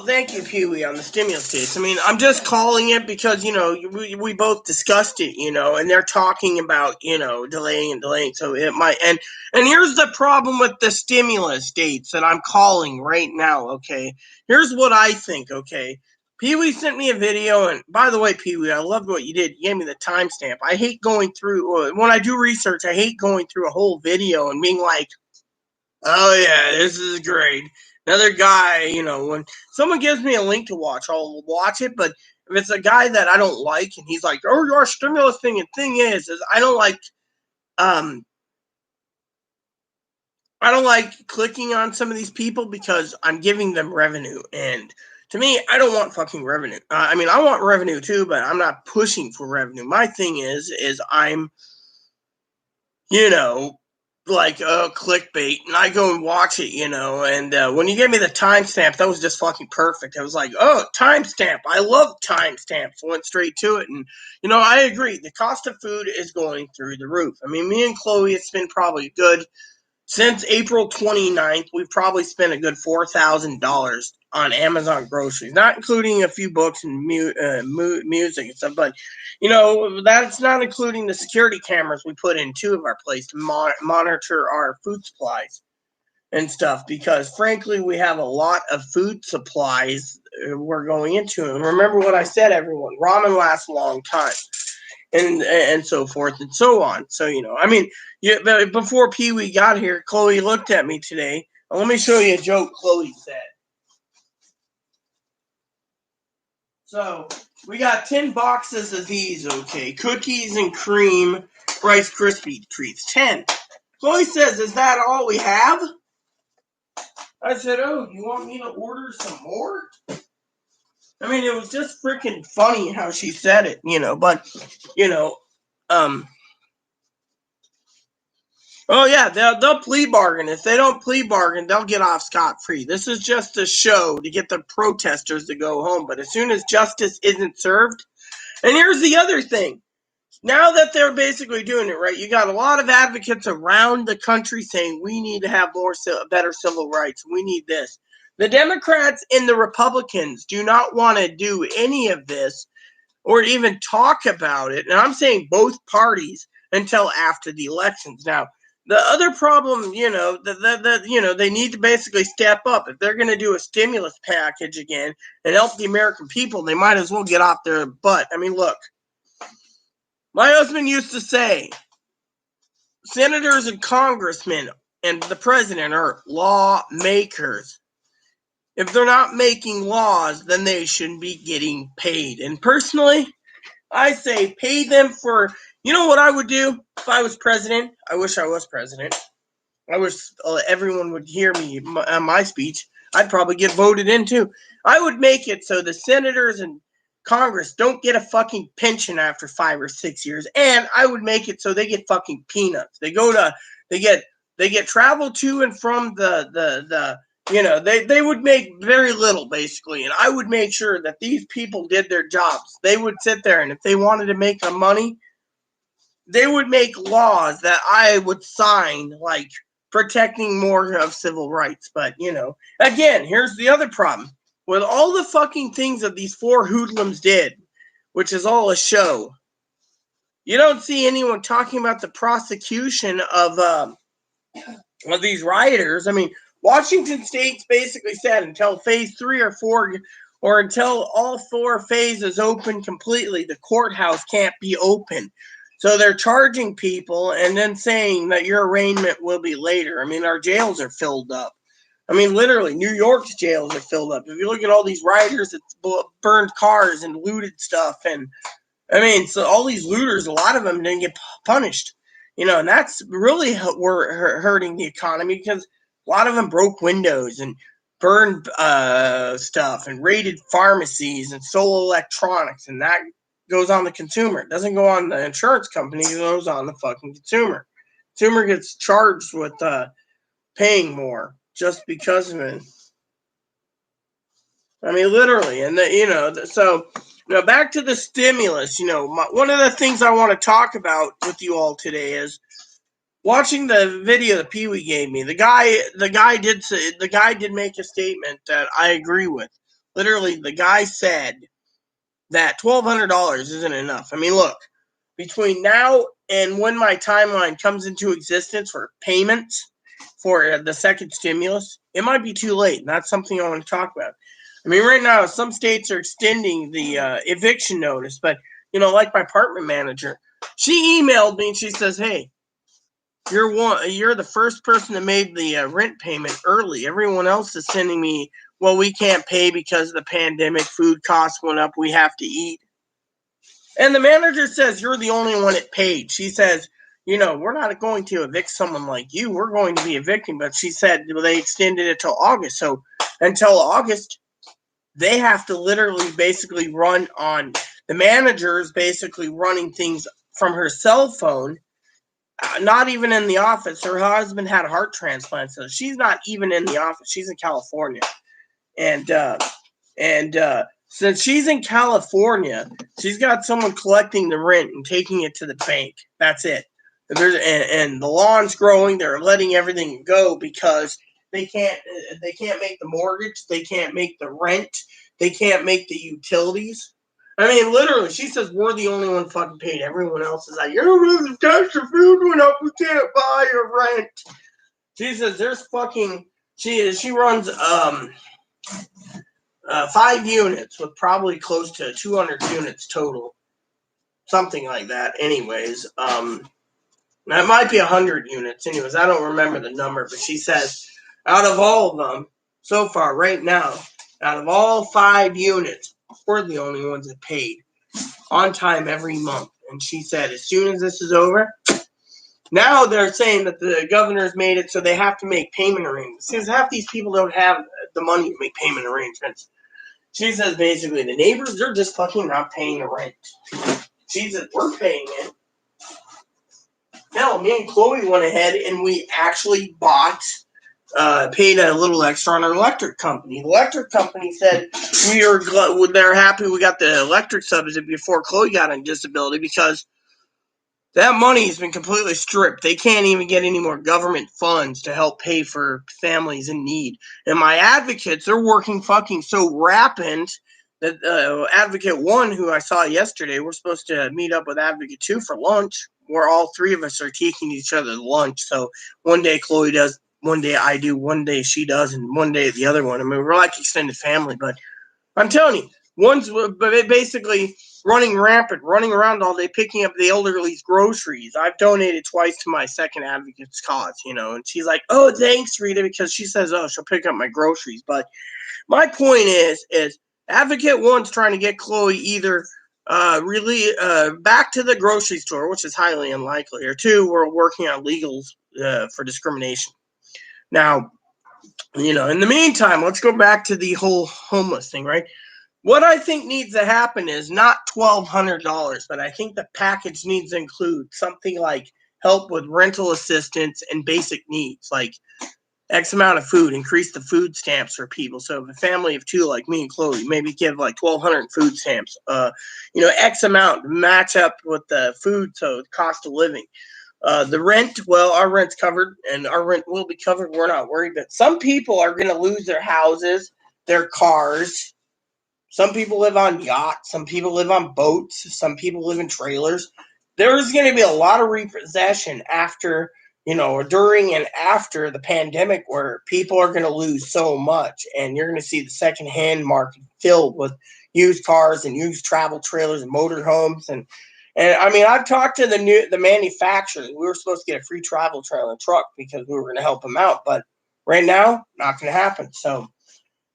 A: thank you, Pee Wee, on the stimulus states. I mean, I'm just calling it because we both discussed it, and they're talking about delaying and delaying. So it might and here's the problem with the stimulus dates that I'm calling right now. Okay, here's what I think. Okay, Pee Wee sent me a video, and by the way, Pee Wee, I loved what you did. You gave me the timestamp. I hate going through when I do research. I hate going through a whole video and being like, oh yeah, this is great. Another guy, when someone gives me a link to watch, I'll watch it. But if it's a guy that I don't like, and he's like, "Oh, your stimulus thing," and thing is I don't like, um, I don't like clicking on some of these people because I'm giving them revenue, and to me, I don't want fucking revenue. I mean, I want revenue too, but I'm not pushing for revenue. My thing is I'm you know, like clickbait, and I go and watch it, and when you gave me the timestamp, that was just fucking perfect. I was like, oh, timestamp, I love timestamps. Went straight to it, and I agree. The cost of food is going through the roof. I mean, me and Chloe, it's been probably good since April 29th, we've probably spent a good $4,000 on Amazon groceries, not including a few books and music and stuff. But that's not including the security cameras we put in two of our places to monitor our food supplies and stuff. Because frankly, we have a lot of food supplies we're going into. And remember what I said, everyone: ramen lasts a long time, and so forth and so on. So I mean, but before Pee Wee got here, Chloe looked at me today. Let me show you a joke Chloe said. So we got 10 boxes of these, okay, cookies and cream Rice Krispie treats. 10. Chloe says, "Is that all we have?" I said, "Oh, you want me to order some more?" I mean, it was just freaking funny how she said it, but um. Oh yeah, they'll plea bargain. If they don't plea bargain, they'll get off scot-free. This is just a show to get the protesters to go home. But as soon as justice isn't served, and here's the other thing. Now that they're basically doing it right, you got a lot of advocates around the country saying we need to have better civil rights. We need this. The Democrats and the Republicans do not want to do any of this or even talk about it. And I'm saying both parties until after the elections. Now, the other problem, they need to basically step up. If they're going to do a stimulus package again and help the American people, they might as well get off their butt. I mean, look, my husband used to say, senators and congressmen and the president are lawmakers. If they're not making laws, then they shouldn't be getting paid. And personally, I say pay them for, what I would do if I was president? I wish I was president. I wish everyone would hear me on my speech. I'd probably get voted in too. I would make it so the senators and Congress don't get a fucking pension after 5 or 6 years, and I would make it so they get fucking peanuts. They get travel to and from they would make very little basically, and I would make sure that these people did their jobs. They would sit there, and if they wanted to make some money, they would make laws that I would sign, like protecting more of civil rights. But again, here's the other problem with all the fucking things that these four hoodlums did, which is all a show. You don't see anyone talking about the prosecution of these rioters. I mean, Washington State's basically said until phase 3 or 4, or until all 4 phases open completely, the courthouse can't be open. So they're charging people and then saying that your arraignment will be later. I mean, our jails are filled up. I mean, literally, New York's jails are filled up. If you look at all these rioters that burned cars and looted stuff, and I mean, so all these looters, a lot of them didn't get punished. And that's really hurting the economy because a lot of them broke windows and burned stuff and raided pharmacies and stole electronics, and that goes on the consumer. It doesn't go on the insurance company. It goes on the fucking consumer. Consumer gets charged with paying more just because of it. I mean, literally, and so back to the stimulus. One of the things I want to talk about with you all today is watching the video that Pee Wee gave me, the guy did make a statement that I agree with. Literally, the guy said that $1,200 isn't enough. I mean, look, between now and when my timeline comes into existence for payments for the second stimulus, it might be too late. And that's something I want to talk about. I mean, right now, some states are extending the eviction notice, but, like my apartment manager, she emailed me and she says, hey, you're the first person that made the rent payment early. Everyone else is sending me, well, we can't pay because of the pandemic. Food costs went up. We have to eat. And the manager says, you're the only one that paid. She says, we're not going to evict someone like you. We're going to be evicting. But she said, well, they extended it till August. So until August, they have to literally basically run on, the manager's basically running things from her cell phone, not even in the office. Her husband had a heart transplant, so she's not even in the office. She's in California. And since she's in California, she's got someone collecting the rent and taking it to the bank. That's it. And the lawn's growing. They're letting everything go because they can't make the mortgage. They can't make the rent. They can't make the utilities. I mean, literally, she says we're the only one fucking paid. Everyone else is like, the tax of food went up. We can't buy your rent. She says there's fucking. She runs 5 units with probably close to 200 units total, something like that. Anyways, that might be 100 units. Anyways, I don't remember the number, but she says out of all of them so far, right now, out of all 5 units, we're the only ones that paid on time every month. And she said, as soon as this is over, now they're saying that the governor's made it so they have to make payment arrangements. Because half these people don't have the money to make payment arrangements. She says basically the neighbors, they're just fucking not paying the rent. She says, we're paying it. Hell, me and Chloe went ahead and we actually paid a little extra on our electric company. The electric company said they're happy we got the electric subsidy before Chloe got on disability because that money has been completely stripped. They can't even get any more government funds to help pay for families in need. And my advocates, they're working fucking so rapid that Advocate 1, who I saw yesterday, we're supposed to meet up with Advocate 2 for lunch, where all 3 of us are taking each other to lunch. So one day Chloe does, one day I do, one day she does, and one day the other one. I mean, we're like extended family, but I'm telling you, one's basically running rampant, running around all day, picking up the elderly's groceries. I've donated twice to my second advocate's cause, and she's like, oh, thanks, Rita, because she says, oh, she'll pick up my groceries. But my point is Advocate 1's trying to get Chloe either really back to the grocery store, which is highly unlikely, or 2, we're working on legals for discrimination. Now, in the meantime, let's go back to the whole homeless thing, right? What I think needs to happen is not $1,200, but I think the package needs to include something like help with rental assistance and basic needs, like X amount of food, increase the food stamps for people. So if a family of 2 like me and Chloe, maybe give like 1,200 food stamps, X amount to match up with the food, so the cost of living. The rent, well, our rent's covered and our rent will be covered. We're not worried, but some people are going to lose their houses, their cars. Some people live on yachts. Some people live on boats. Some people live in trailers. There's going to be a lot of repossession after, during and after the pandemic where people are going to lose so much. And you're going to see the secondhand market filled with used cars and used travel trailers and motorhomes. And I mean, I've talked to the manufacturers. We were supposed to get a free travel trailer and truck because we were going to help them out. But right now, not going to happen. So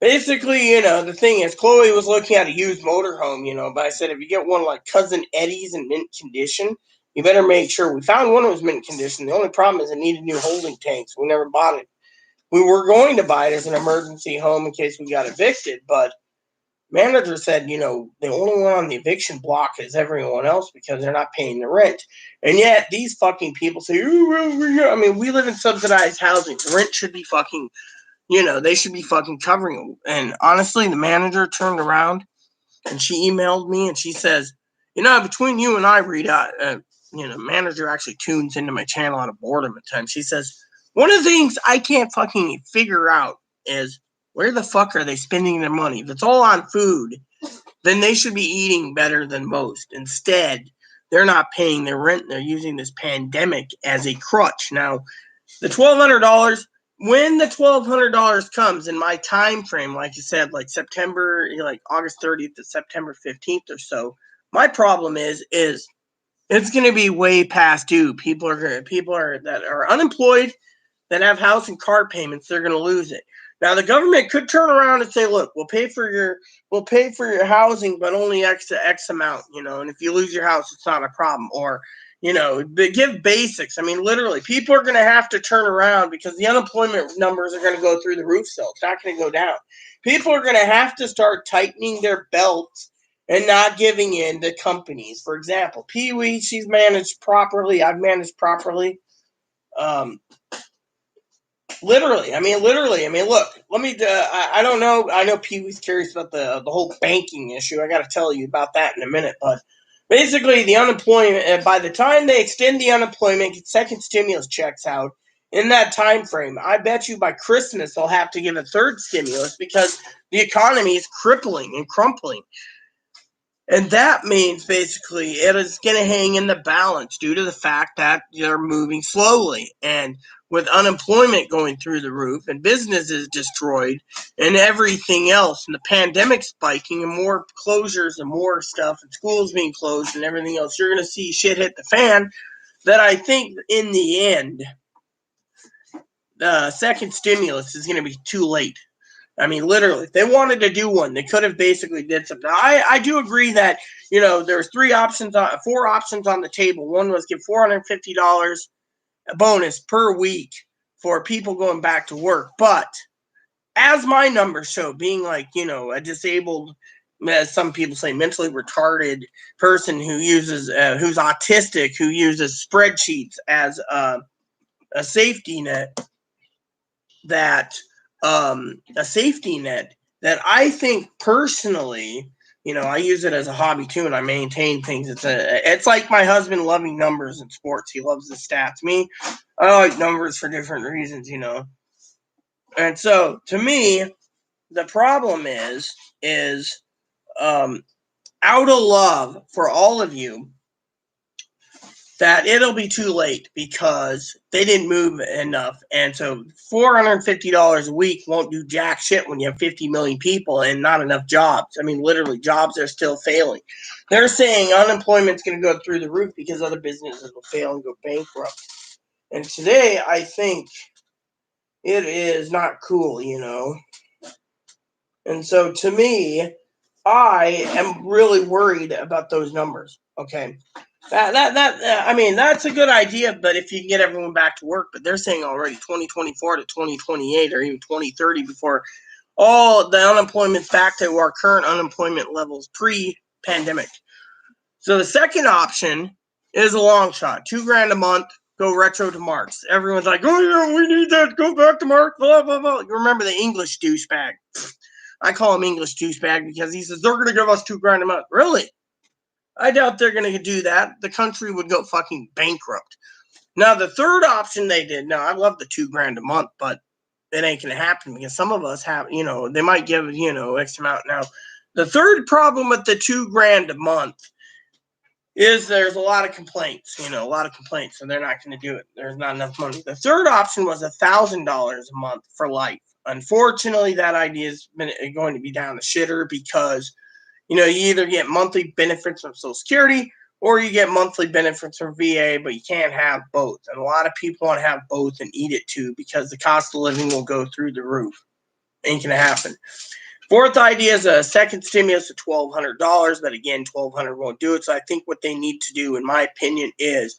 A: basically, the thing is, Chloe was looking at a used motorhome, but I said, if you get one like Cousin Eddie's in mint condition, you better make sure. We found one that was mint condition. The only problem is it needed new holding tanks. We never bought it. We were going to buy it as an emergency home in case we got evicted, but manager said, the only one on the eviction block is everyone else because they're not paying the rent. And yet these fucking people say, I mean, we live in subsidized housing. The rent should be fucking they should be fucking covering them. And honestly, the manager turned around and she emailed me and she says, between you and I, Rita, manager actually tunes into my channel out of boredom at times. She says, one of the things I can't fucking figure out is where the fuck are they spending their money? If it's all on food, then they should be eating better than most. Instead, they're not paying their rent. They're using this pandemic as a crutch. Now, the $1,200, when the $1,200 comes in my time frame, like you said, like September, like August 30th to September 15th or so, my problem is it's going to be way past due. People that are unemployed, that have house and car payments, they're going to lose it. Now the government could turn around and say, "Look, we'll pay for your housing, but only X amount, and if you lose your house, it's not a problem." Or, give basics. I mean, literally, people are going to have to turn around because the unemployment numbers are going to go through the roof still. It's not going to go down. People are going to have to start tightening their belts and not giving in to companies. For example, Pee Wee, she's managed properly. I've managed properly. Literally. Look, let me, I don't know. I know Pee Wee's curious about the whole banking issue. I got to tell you about that in a minute. But basically, the unemployment, by the time they extend the unemployment, get second stimulus checks out in that time frame, I bet you by Christmas they'll have to give a third stimulus because the economy is crippling and crumpling. And that means basically it is going to hang in the balance due to the fact that they're moving slowly. And with unemployment going through the roof and businesses destroyed and everything else, and the pandemic spiking and more closures and more stuff and schools being closed and everything else, you're going to see shit hit the fan that I think in the end, the second stimulus is going to be too late. I mean, literally, if they wanted to do one, they could have basically did something. I do agree that, there's four options on the table. One was give $450 a bonus per week for people going back to work. But as my numbers show, being like, a disabled, as some people say, mentally retarded person who's autistic, who uses spreadsheets as a safety net, that that I think personally, I use it as a hobby too, and I maintain things. It's like my husband loving numbers in sports. He loves the stats. Me, I like numbers for different reasons, And so to me, the problem is out of love for all of you, that it'll be too late because they didn't move enough. And so $450 a week won't do jack shit when you have 50 million people and not enough jobs. I mean, literally, jobs are still failing. They're saying unemployment's going to go through the roof because other businesses will fail and go bankrupt. And today, I think it is not cool, And so to me, I am really worried about those numbers, okay? That's a good idea, but if you can get everyone back to work, but they're saying already 2024 to 2028 or even 2030 before all the unemployment's back to our current unemployment levels pre-pandemic. So the second option is a long shot, $2,000 a month, go retro to Marx. Everyone's like, oh yeah, we need that, go back to Marx, blah, blah, blah. You remember the English douchebag. I call him English douchebag because he says they're going to give us $2,000 a month. Really? I doubt they're going to do that. The country would go fucking bankrupt. Now, the third option they did, now I love the $2,000 a month, but it ain't going to happen because some of us have, they might give, X amount. Now, the third problem with the $2,000 a month is there's a lot of complaints, and they're not going to do it. There's not enough money. The third option was $1,000 a month for life. Unfortunately, that idea is going to be down the shitter because you either get monthly benefits from Social Security or you get monthly benefits from VA, but you can't have both. And a lot of people want to have both and eat it too because the cost of living will go through the roof. Ain't going to happen. Fourth idea is a second stimulus of $1,200, but again, $1,200 won't do it. So I think what they need to do, in my opinion, is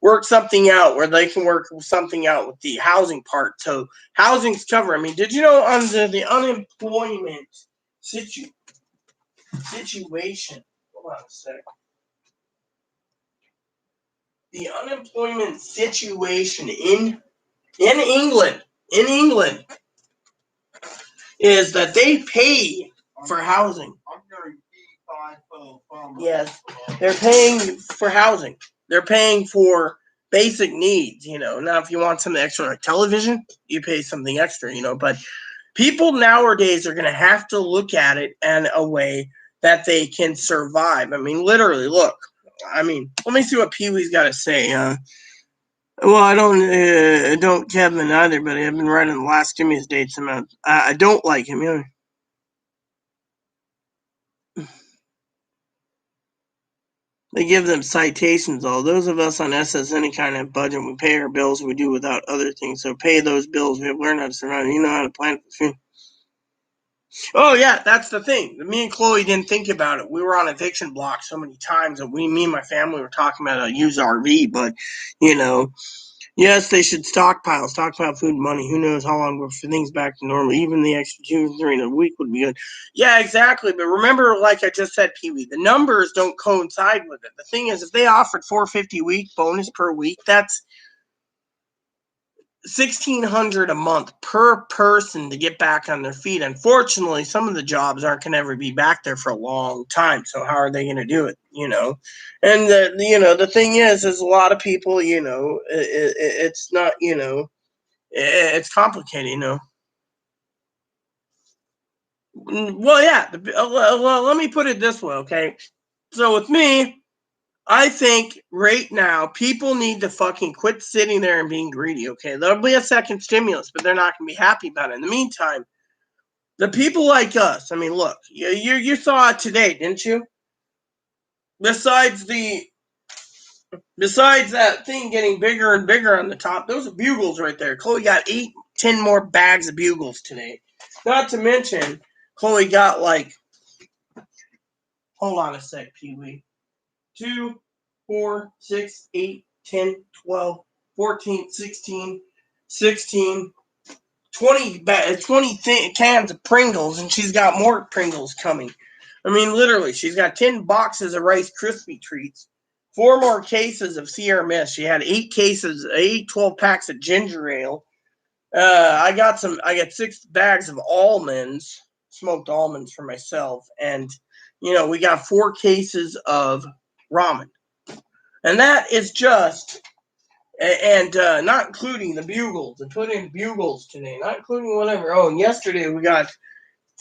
A: work something out where they can work something out with the housing part. So housing's covered. I mean, did you know under the unemployment situation? Hold on a sec. The unemployment situation in England is that they pay for housing. Yes, they're paying for housing. They're paying for basic needs, Now, if you want something extra like television, you pay something extra, But people nowadays are going to have to look at it in a way that they can survive. I mean, literally, look. I mean, let me see what Pee Wee's got to say. Well, I don't Kevin either, but I've been writing the last Jimmy's dates amount. I don't like him, They give them citations. All those of us on SS any kind of budget, we pay our bills. We do without other things. So pay those bills. We have learned how to survive. You know how to plan for food. Oh yeah, that's the thing. Me and Chloe didn't think about it. We were on eviction block so many times that me and my family were talking about a used RV, but yes, they should stockpile food and money. Who knows how long before things back to normal? Even the extra 2 or 3 in a week would be good. Yeah, exactly. But remember, like I just said, Pee Wee, the numbers don't coincide with it. The thing is, if they offered $450 a week bonus per week, that's $1,600 a month per person to get back on their feet. Unfortunately, some of the jobs aren't going to ever be back there for a long time. So how are they going to do it? And the thing is a lot of people, it's not, it's complicated. Well, yeah. Well, let me put it this way, okay? So with me, I think right now people need to fucking quit sitting there and being greedy, okay? There'll be a second stimulus, but they're not going to be happy about it. In the meantime, the people like us, I mean, look, you saw it today, didn't you? Besides that thing getting bigger and bigger on the top, those are bugles right there. Chloe got 8-10 more bags of bugles today. Not to mention, Chloe got hold on a sec, Pee Wee. 2, 4, 6, 8, 10, 12, 14, 16, 16, 20 cans of Pringles, and she's got more Pringles coming. I mean, literally, she's got 10 boxes of Rice Krispie treats, 4 more cases of Sierra Mist. She had 12 packs of ginger ale. I got 6 bags of almonds, smoked almonds for myself, and we got 4 cases of ramen. And that is just, and not including the bugles. I put in bugles today, not including whatever. Oh, and yesterday we got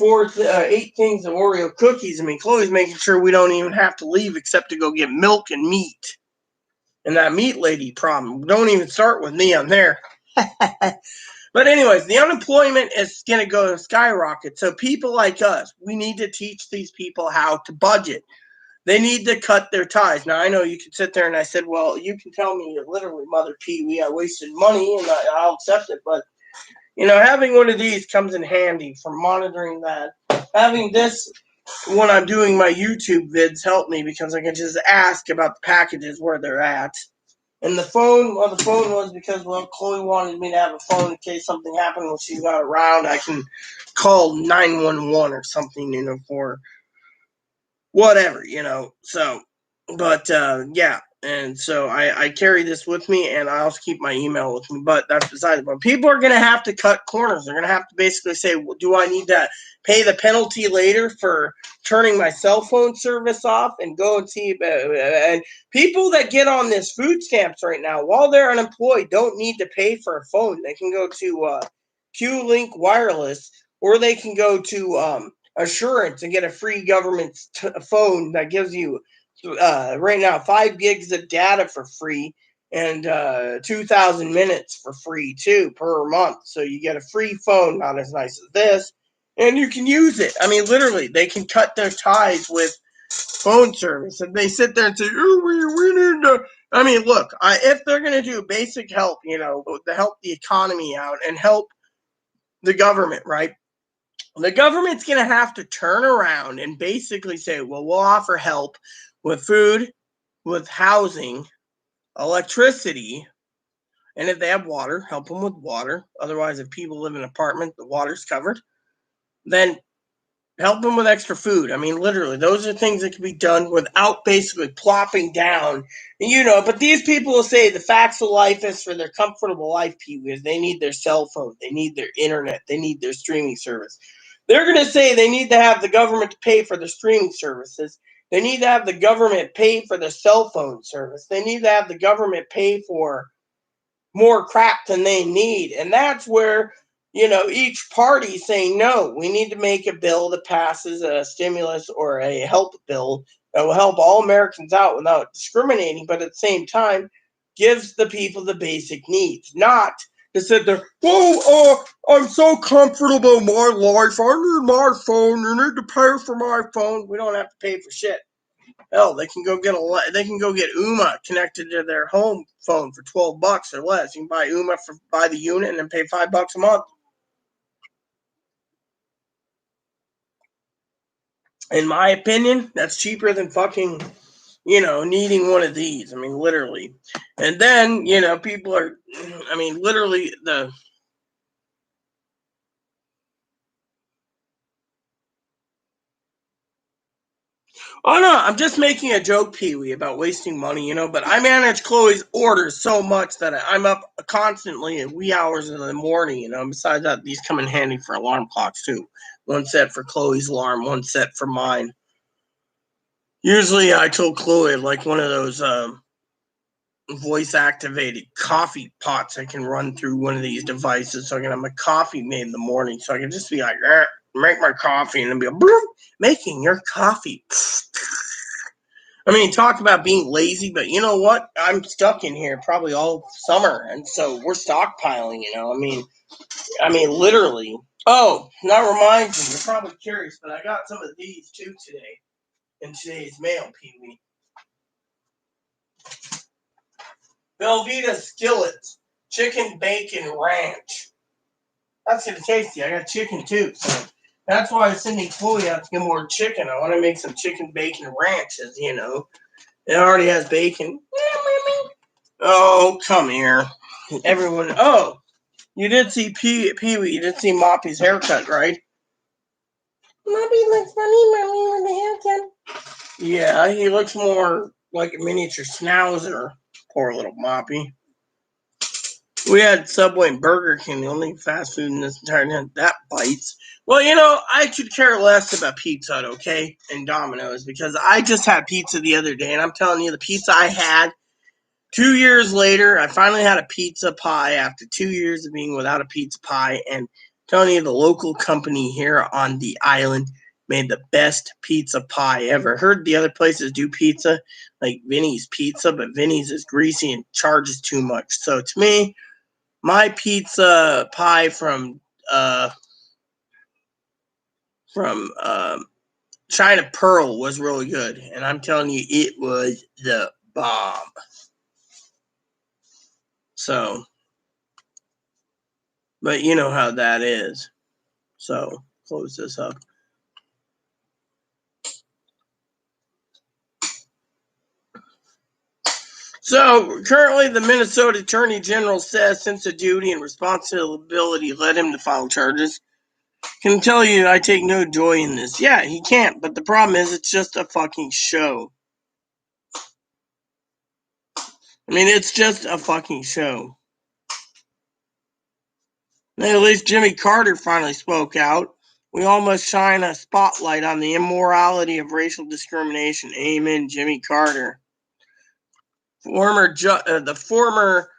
A: 8 things of Oreo cookies. I mean, Chloe's making sure we don't even have to leave except to go get milk and meat. And that meat lady problem. Don't even start with me on there. But anyways, the unemployment is going to go skyrocket. So people like us, we need to teach these people how to budget. They need to cut their ties. Now, I know you can sit there and I said, well, you can tell me literally, Mother Pee Wee, I wasted money and I'll accept it. But, having one of these comes in handy for monitoring that. Having this when I'm doing my YouTube vids help me because I can just ask about the packages where they're at. And the phone was because, well, Chloe wanted me to have a phone in case something happened when she's not around. I can call 911 or something, for whatever, So, but yeah, and so I carry this with me, and I also keep my email with me. But that's beside the point. People are going to have to cut corners. They're going to have to basically say, well, do I need to pay the penalty later for turning my cell phone service off and go and see? And people that get on this food stamps right now, while they're unemployed, don't need to pay for a phone. They can go to Q-Link Wireless, or they can go to Assurance and get a free government phone that gives you right now 5 gigs of data for free and 2,000 minutes for free too per month. So you get a free phone, not as nice as this, and you can use it. I mean, literally, they can cut their ties with phone service. If they sit there and say, "Oh, we need to," I mean, look, if they're going to do basic help, to help the economy out and help the government, right? The government's going to have to turn around and basically say, well, we'll offer help with food, with housing, electricity, and if they have water, help them with water. Otherwise, if people live in an apartment, the water's covered. Then help them with extra food. I mean, literally, those are things that can be done without basically plopping down. But these people will say the facts of life is for their comfortable life, because they need their cell phone, they need their internet, they need their streaming service. They're going to say they need to have the government to pay for the streaming services. They need to have the government pay for the cell phone service. They need to have the government pay for more crap than they need. And that's where, each party saying, no, we need to make a bill that passes a stimulus or a help bill that will help all Americans out without discriminating, but at the same time gives the people the basic needs, not to sit there, I'm so comfortable in my life. I need my phone. You need to pay for my phone. We don't have to pay for shit. Hell, they can go get UMA connected to their home phone for $12 or less. You can buy UMA by the unit and then pay $5 a month. In my opinion, that's cheaper than fucking, needing one of these. I mean, literally. And then, people are, literally Oh no, I'm just making a joke, Pee Wee, about wasting money, but I manage Chloe's orders so much that I'm up constantly at wee hours in the morning, Besides that, these come in handy for alarm clocks too. One set for Chloe's alarm, one set for mine. Usually I told Chloe like one of those voice activated coffee pots I can run through one of these devices so I can have my coffee made in the morning. So I can just be like, make my coffee, and then be like, making your coffee. I mean, talk about being lazy, but you know what? I'm stuck in here probably all summer, and so we're stockpiling. Literally. Oh, that reminds me. You're probably curious, but I got some of these too today in today's mail, Pee Wee. Velveeta skillets, chicken bacon ranch. That's gonna tasty. I got chicken too, so that's why I'm sending Chloe out to get more chicken. I want to make some chicken bacon ranches. It already has bacon. Oh, come here. Everyone. Oh, you did see Pee Wee. You did see Moppy's haircut, right? Moppy looks funny, Mommy, with the haircut. Yeah, he looks more like a miniature schnauzer. Poor little Moppy. We had Subway and Burger King, the only fast food in this entire town that bites. Well, I could care less about Pizza Hut, okay, and Domino's, because I just had pizza the other day, and I'm telling you, the pizza I had 2 years later, I finally had a pizza pie after 2 years of being without a pizza pie. And I'm telling you, the local company here on the island made the best pizza pie ever. Heard the other places do pizza, like Vinny's Pizza, but Vinny's is greasy and charges too much. So to me, my pizza pie from from China Pearl was really good, and I'm telling you, it was the bomb. So, but you know how that is. So, close this up. So, currently, the Minnesota Attorney General says since the duty and responsibility led him to file charges, can tell you I take no joy in this. Yeah, he can't, but the problem is it's just a fucking show. I mean, it's just a fucking show. At least Jimmy Carter finally spoke out. We all must shine a spotlight on the immorality of racial discrimination. Amen, Jimmy Carter. The former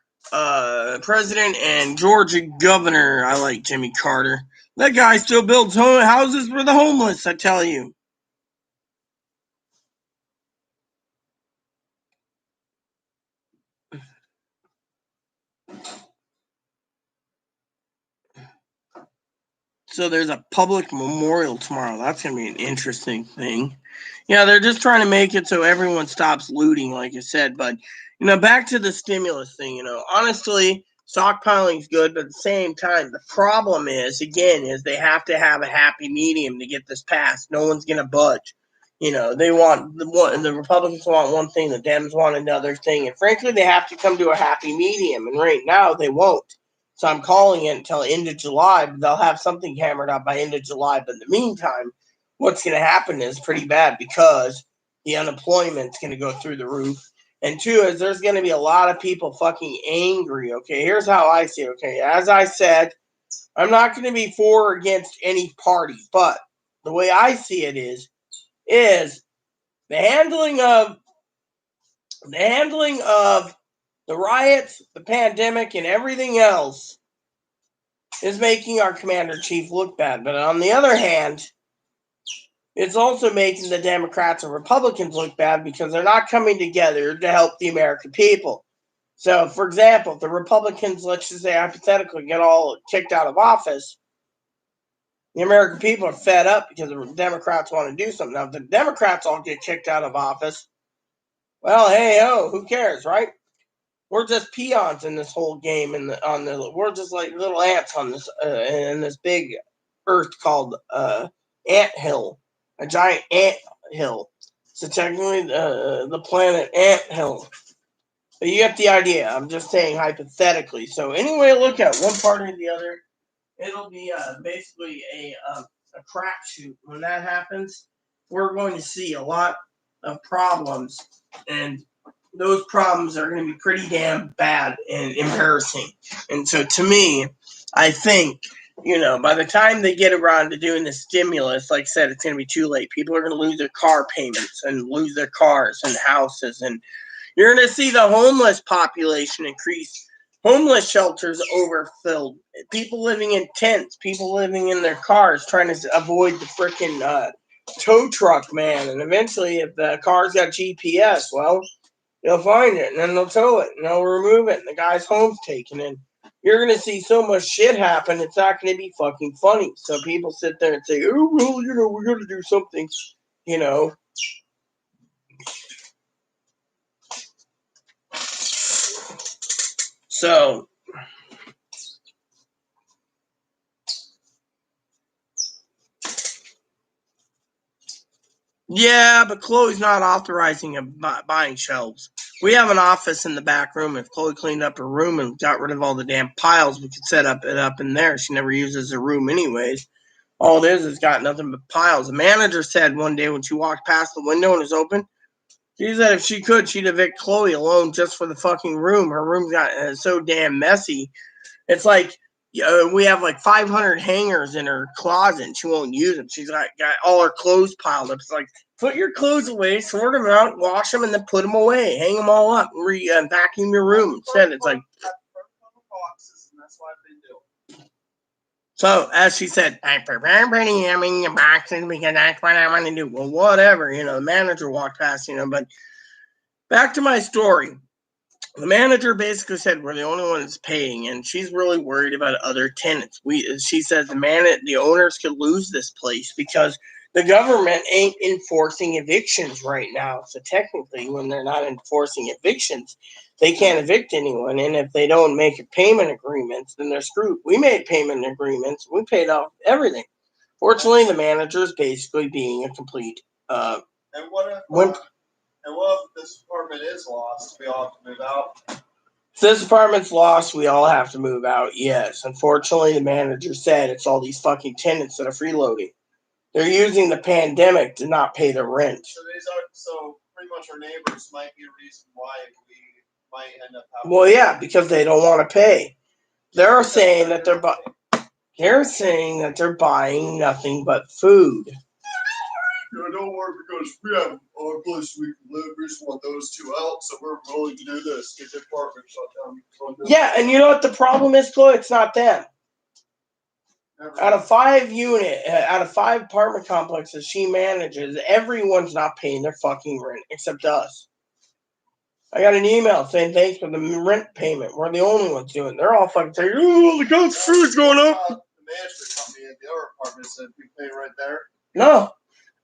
A: president and Georgia governor. I like Jimmy Carter. That guy still builds houses for the homeless, I tell you. So there's a public memorial tomorrow. That's going to be an interesting thing. Yeah, they're just trying to make it so everyone stops looting, like I said. But, back to the stimulus thing, honestly, stockpiling is good. But at the same time, the problem is they have to have a happy medium to get this passed. No one's going to budge. They want the Republicans want one thing, the Dems want another thing. And frankly, they have to come to a happy medium. And right now, they won't. So I'm calling it until end of July. But they'll have something hammered out by end of July. But in the meantime, what's going to happen is pretty bad because the unemployment's going to go through the roof. And two is there's going to be a lot of people fucking angry. Okay, here's how I see it. Okay, as I said, I'm not going to be for or against any party. But the way I see it is The handling of the riots, the pandemic, and everything else is making our commander-in-chief look bad. But on the other hand, it's also making the Democrats and Republicans look bad because they're not coming together to help the American people. So, for example, if the Republicans, let's just say hypothetically, get all kicked out of office, the American people are fed up because the Democrats want to do something. Now, if the Democrats all get kicked out of office, well, hey, who cares, right? We're just peons in this whole game, we're just like little ants on this in this big earth called ant hill, a giant ant hill. So technically, the planet ant hill. But you get the idea. I'm just saying hypothetically. So anyway, look at one part or the other, it'll be basically a crapshoot. When that happens, we're going to see a lot of problems, and those problems are going to be pretty damn bad and embarrassing. And so, to me, I think, by the time they get around to doing the stimulus, like I said, it's going to be too late. People are going to lose their car payments and lose their cars and houses, and you're going to see the homeless population increase. Homeless shelters overfilled. People living in tents. People living in their cars trying to avoid the freaking tow truck man. And eventually, if the car's got GPS, well, they'll find it, and then they'll tow it, and they'll remove it, and the guy's home's taken. And you're going to see so much shit happen, it's not going to be fucking funny. So people sit there and say, oh, well, we're going to do something, you know. So, yeah, but Chloe's not authorizing buying shelves. We have an office in the back room. If Chloe cleaned up her room and got rid of all the damn piles, we could set it up in there. She never uses her room anyways. All it is got nothing but piles. The manager said one day when she walked past the window and it was open, she said if she could, she'd evict Chloe alone just for the fucking room. Her room got so damn messy. It's like we have like 500 hangers in her closet and she won't use them. She's got all her clothes piled up. It's like, put your clothes away, sort them out, wash them, and then put them away. Hang them all up, vacuum your room. Instead, it's like. So, as she said, I prepare putting them in your boxes because that's what I want to do. Well, whatever, the manager walked past, but back to my story. The manager basically said we're the only one that's paying, and she's really worried about other tenants. She says the owners could lose this place because the government ain't enforcing evictions right now. So technically, when they're not enforcing evictions, they can't evict anyone. And if they don't make payment agreements, then they're screwed. We made payment agreements. We paid off everything. Fortunately, the manager is basically being a complete.
C: And what if this apartment is lost? We all have to move out.
A: If this apartment's lost, we all have to move out. Yes. Unfortunately, the manager said it's all these fucking tenants that are freeloading. They're using the pandemic to not pay their rent.
C: So pretty much our neighbors might be a reason why we might end up having.
A: Well, yeah, because they don't want to pay. They're saying that they're buying nothing but food.
C: Don't worry, because we have a place we can live. We just want those two out, so we're willing to do this. Get the apartment shut down.
A: Yeah, and you know what the problem is, Chloe? It's not them. Out of 5 apartment complexes she manages, everyone's not paying their fucking rent except us. I got an email saying thanks for the rent payment. We're the only ones doing it. They're all fucking saying, oh, the ghost food's going up.
C: The management company at the other apartment said we pay right there.
A: No.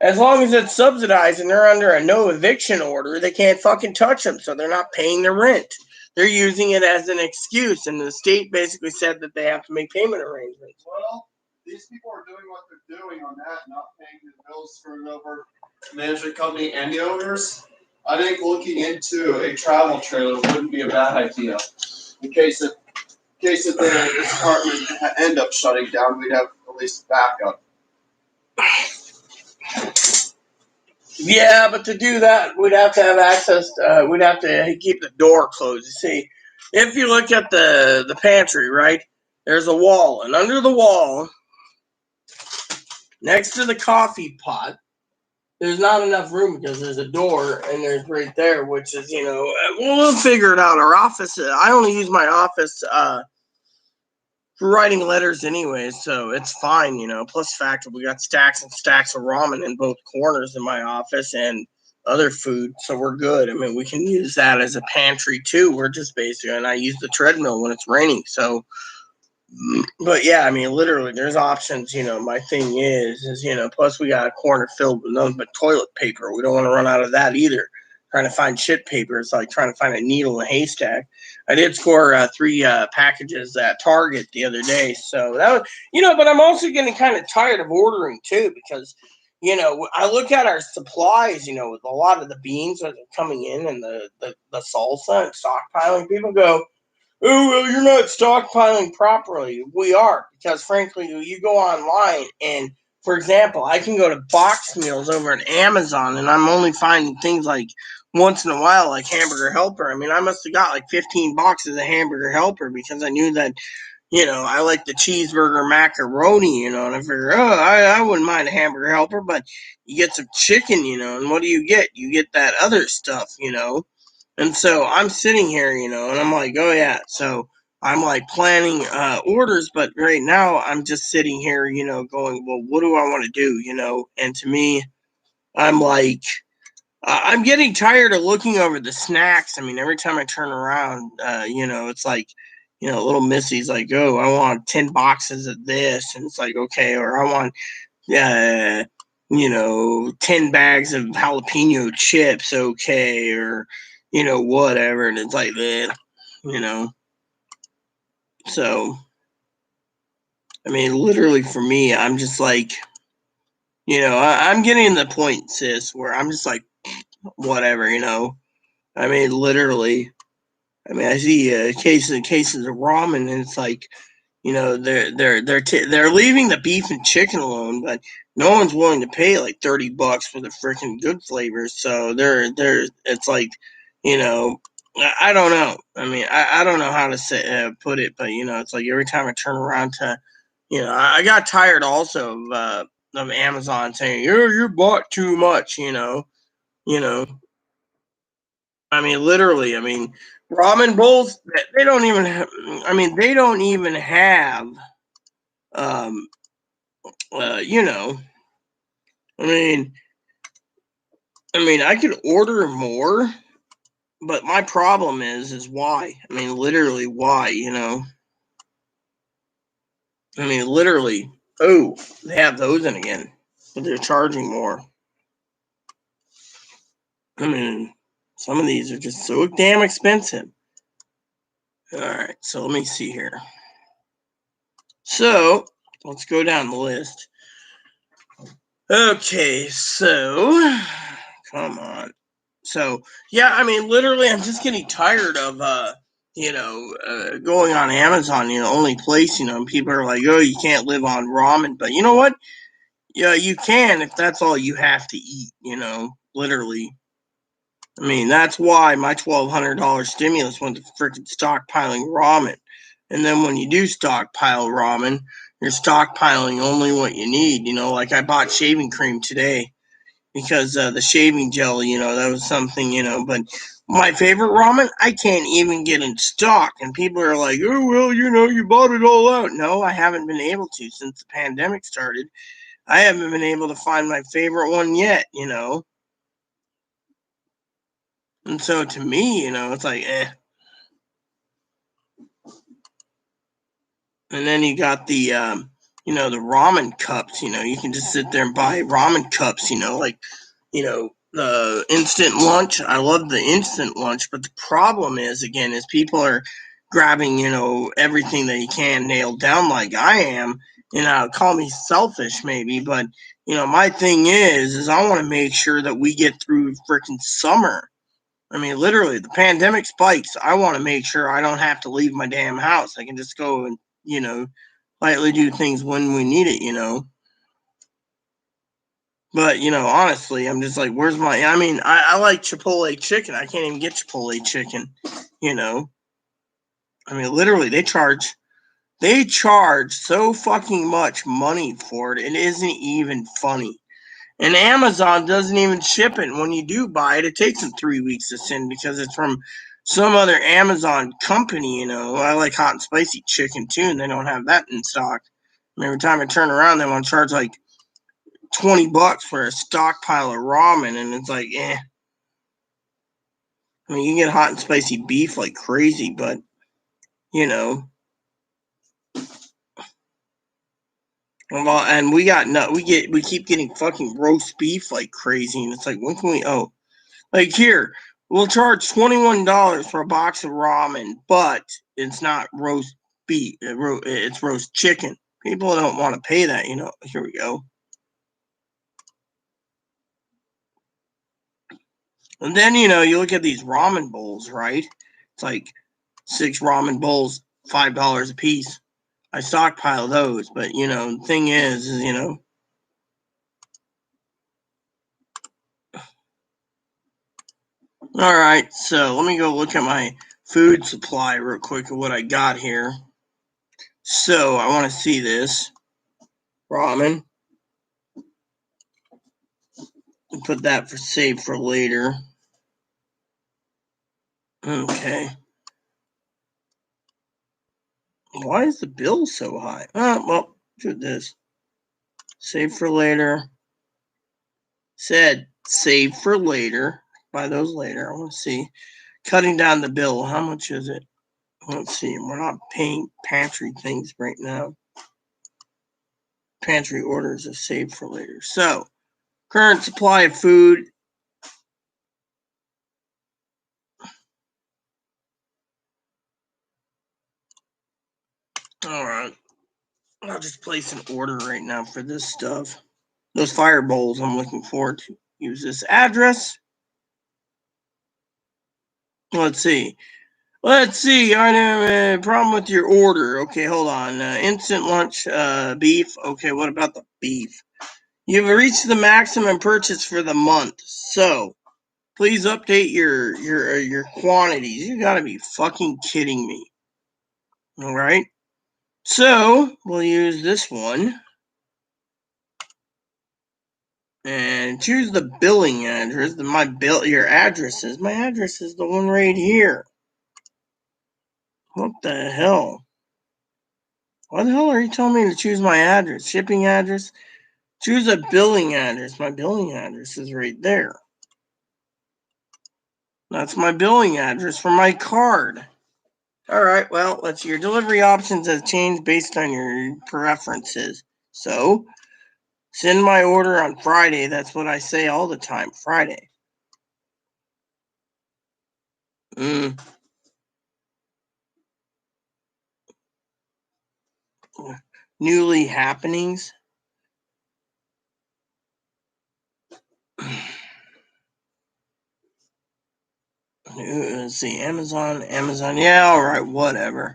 A: As long as it's subsidized and they're under a no eviction order, they can't fucking touch them, so they're not paying their rent. They're using it as an excuse, and the state basically said that they have to make payment arrangements.
C: Well, these people are doing what they're doing on that, not paying the bills, screwing over the management company and the owners. I think looking into a travel trailer wouldn't be a bad idea. In case that this apartment end up shutting down, we'd have at least backup.
A: Yeah, but to do that, we'd have to have access. We'd have to keep the door closed. You see, if you look at the pantry, right, there's a wall, and under the wall, next to the coffee pot, there's not enough room because there's a door and there's right there, which is, we'll figure it out. Our office, I only use my office for writing letters anyway, so it's fine, Plus the fact that we got stacks and stacks of ramen in both corners in my office and other food, so we're good. I mean, we can use that as a pantry too. We're just basically, and I use the treadmill when it's raining, so but yeah, I mean, literally, there's options. My thing is, plus we got a corner filled with nothing but toilet paper. We don't want to run out of that either. Trying to find shit paper is like trying to find a needle in a haystack. I did score 3 packages at Target the other day, so that was, But I'm also getting kind of tired of ordering too because, I look at our supplies. With a lot of the beans that are coming in and the salsa and stockpiling, people go, oh, well, you're not stockpiling properly. We are, because frankly, you go online and, for example, I can go to box meals over at Amazon and I'm only finding things like once in a while, like Hamburger Helper. I mean, I must have got like 15 boxes of Hamburger Helper because I knew that, I like the cheeseburger macaroni, and I figure, I wouldn't mind a Hamburger Helper, but you get some chicken, and what do you get? You get that other stuff. And so I'm sitting here, and I'm like, oh yeah. So I'm like planning orders, but right now I'm just sitting here, going, well, what do I want to do, And to me, I'm like, I'm getting tired of looking over the snacks. I mean, every time I turn around, it's like, little Missy's like, oh, I want 10 boxes of this. And it's like, okay, or I want, uh, 10 bags of jalapeno chips, okay, or, whatever. And it's like, you know. So, I mean, literally for me, I'm just like, I'm getting to the point, sis, where I'm just like, whatever, I mean, literally. I mean, I see cases of ramen, and it's like, they're leaving the beef and chicken alone, but no one's willing to pay like $30 for the freaking good flavors. So they're it's like, you know, I don't know. I mean, I don't know how to put it, but it's like every time I turn around to, I got tired also of Amazon saying you bought too much, you know. I mean, literally. I mean, ramen bowls. They don't even have. I mean, they don't even have. Um. You know. I mean. I could order more, but my problem is why. I mean, literally, why? I mean, literally. Oh, they have those in again, but they're charging more. I mean, some of these are just so damn expensive. All right, so let me see here. So let's go down the list. Okay, so come on. So yeah, I mean, literally, I'm just getting tired of going on Amazon. Only place. And people are like, oh, you can't live on ramen, but you know what? Yeah, you can if that's all you have to eat. Literally. I mean, that's why my $1,200 stimulus went to freaking stockpiling ramen. And then when you do stockpile ramen, you're stockpiling only what you need. Like I bought shaving cream today because the shaving gel, that was something, but my favorite ramen, I can't even get in stock. And people are like, oh, well, you bought it all out. No, I haven't been able to since the pandemic started. I haven't been able to find my favorite one yet. And so to me, it's like, eh. And then you got the ramen cups. You can just sit there and buy ramen cups. Like, the instant lunch. I love the instant lunch, but the problem is people are grabbing, everything that you can nail down like I am. Call me selfish maybe, but my thing is I want to make sure that we get through freaking summer. I mean, literally, the pandemic spikes. I want to make sure I don't have to leave my damn house. I can just go and, lightly do things when we need it. But, honestly, I'm just like, where's my. I mean, I like Chipotle chicken. I can't even get Chipotle chicken, you know. I mean, literally, they charge so fucking much money for it. It isn't even funny. And Amazon doesn't even ship it. When you do buy it, it takes them 3 weeks to send because it's from some other Amazon company, you know. I like hot and spicy chicken too, and they don't have that in stock. And every time I turn around, they want to charge like $20 for a stockpile of ramen, and it's like, eh. I mean, you get hot and spicy beef like crazy, but you know. Well, and we keep getting fucking roast beef like crazy, and it's like, when can we? Oh, like here, we'll charge $21 for a box of ramen, but it's not roast beef. It's roast chicken. People don't want to pay that, you know. Here we go. And then, you know, you look at these ramen bowls, right? It's like 6 ramen bowls, $5 a piece. I stockpile those, but you know, the thing is, you know. All right, so let me go look at my food supply real quick of what I got here. So I want to see this ramen. Put that for save for later. Okay. Why is the bill so high? Well, do this. Save for later. Said save for later. Buy those later. I want to see. Cutting down the bill. How much is it? Let's see. We're not paying pantry things right now. Pantry orders are saved for later. So, current supply of food. All right. I'll just place an order right now for this stuff. Those fire bowls I'm looking forward to. Use this address. Let's see. I have a problem with your order. Okay, hold on. Instant lunch beef. Okay, what about the beef? You've reached the maximum purchase for the month. So, please update your quantities. You gotta be fucking kidding me. All right. So, we'll use this one. And choose the billing address. Your address is. My address is the one right here. What the hell? Why the hell are you telling me to choose my address? Shipping address? Choose a billing address. My billing address is right there. That's my billing address for my card. All right, well, let's see. Your delivery options have changed based on your preferences. So, send my order on Friday. That's what I say all the time. Friday. Newly happenings. Let's see. Amazon. Yeah, all right, whatever.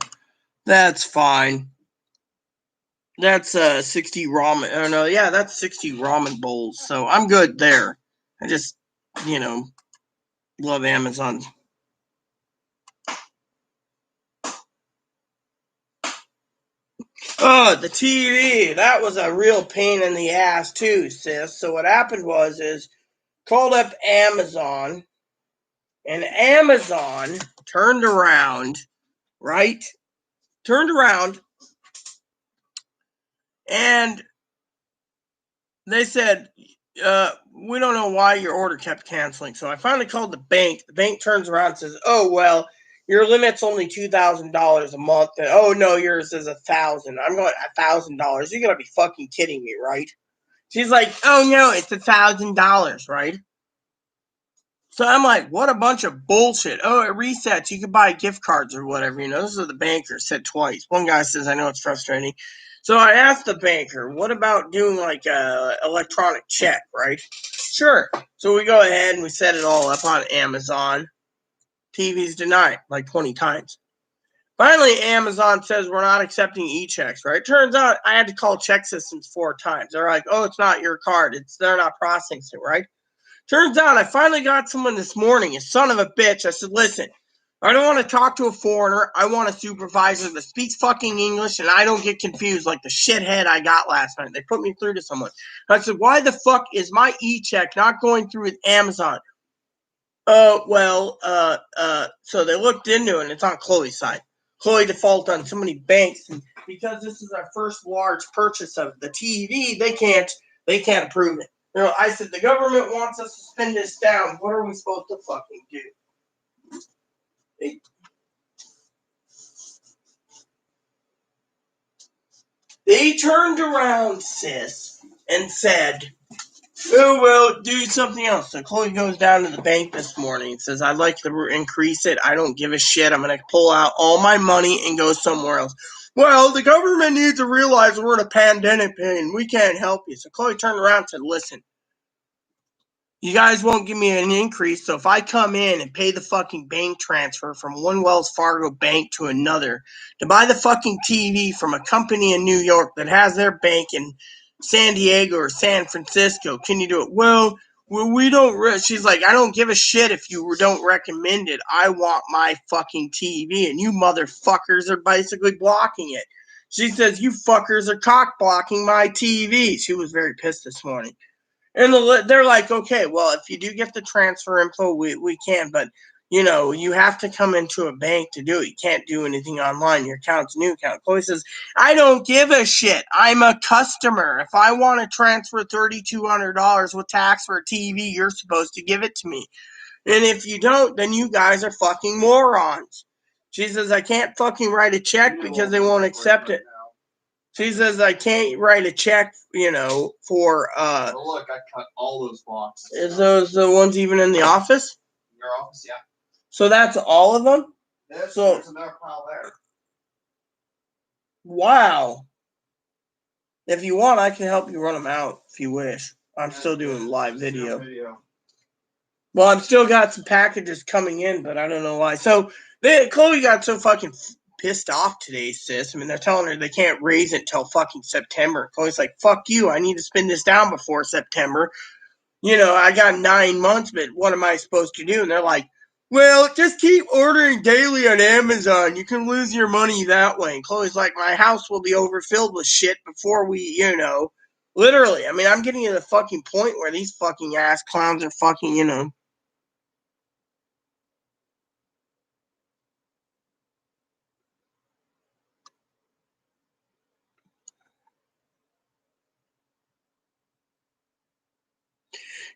A: That's fine. That's 60 ramen. Oh no, yeah, that's 60 ramen bowls. So I'm good there. I just, you know, love Amazon. Oh, the TV. That was a real pain in the ass too, sis. So what happened is called up Amazon, and Amazon turned around, right? Turned around, and they said, we don't know why your order kept canceling. So I finally called the bank. The bank turns around and says, oh, well, your limit's only $2,000 a month. And, oh, no, yours is $1,000. I'm going, $1,000? You're going to be fucking kidding me, right? She's like, oh, no, it's $1,000, right? So I'm like, what a bunch of bullshit. Oh, it resets. You can buy gift cards or whatever. You know, this is what the banker said twice. One guy says, I know it's frustrating. So I asked the banker, what about doing like a electronic check, right? Sure. So we go ahead and we set it all up on Amazon. TV's denied like 20 times. Finally, Amazon says we're not accepting e-checks, right? Turns out I had to call check systems 4 times. They're like, oh, it's not your card. They're not processing it, right? Turns out I finally got someone this morning, a son of a bitch. I said, listen, I don't want to talk to a foreigner. I want a supervisor that speaks fucking English and I don't get confused like the shithead I got last night. They put me through to someone. I said, why the fuck is my e-check not going through with Amazon? So they looked into it and it's on Chloe's side. Chloe defaulted on so many banks, and because this is our first large purchase of the TV, they can't approve it. I said, the government wants us to spin this down. What are we supposed to fucking do? They turned around, sis, and said, oh, well, do something else. So Chloe goes down to the bank this morning and says, I'd like to increase it. I don't give a shit. I'm going to pull out all my money and go somewhere else. Well, the government needs to realize we're in a pandemic and we can't help you. So Chloe turned around and said, listen, you guys won't give me an increase, so if I come in and pay the fucking bank transfer from one Wells Fargo bank to another to buy the fucking TV from a company in New York that has their bank in San Diego or San Francisco, can you do it? Well, we don't. She's like, I don't give a shit if you don't recommend it. I want my fucking TV, and you motherfuckers are basically blocking it. She says, you fuckers are cock blocking my TV. She was very pissed this morning. And they're like, okay, well, if you do get the transfer info, we can, but, you have to come into a bank to do it. You can't do anything online. Your account's a new account. Chloe says, I don't give a shit. I'm a customer. If I want to transfer $3,200 with tax for a TV, you're supposed to give it to me. And if you don't, then you guys are fucking morons. She says, I can't fucking write a check because they won't accept it. She says, I can't write a check, for,
C: Well, look, I cut all those boxes.
A: Is those the ones even in the office?
C: In your office, yeah.
A: So that's all of them?
C: There's another pile there.
A: Wow. If you want, I can help you run them out if you wish. I'm still doing live video. Well, I've still got some packages coming in, but I don't know why. So, Chloe got so fucking pissed off today, sis. I mean, they're telling her they can't raise it till fucking September. Chloe's like, fuck you. I need to spin this down before September. I got 9 months, but what am I supposed to do? And they're like, well, just keep ordering daily on Amazon. You can lose your money that way. And Chloe's like, my house will be overfilled with shit before we, literally. I mean, I'm getting to the fucking point where these fucking ass clowns are fucking,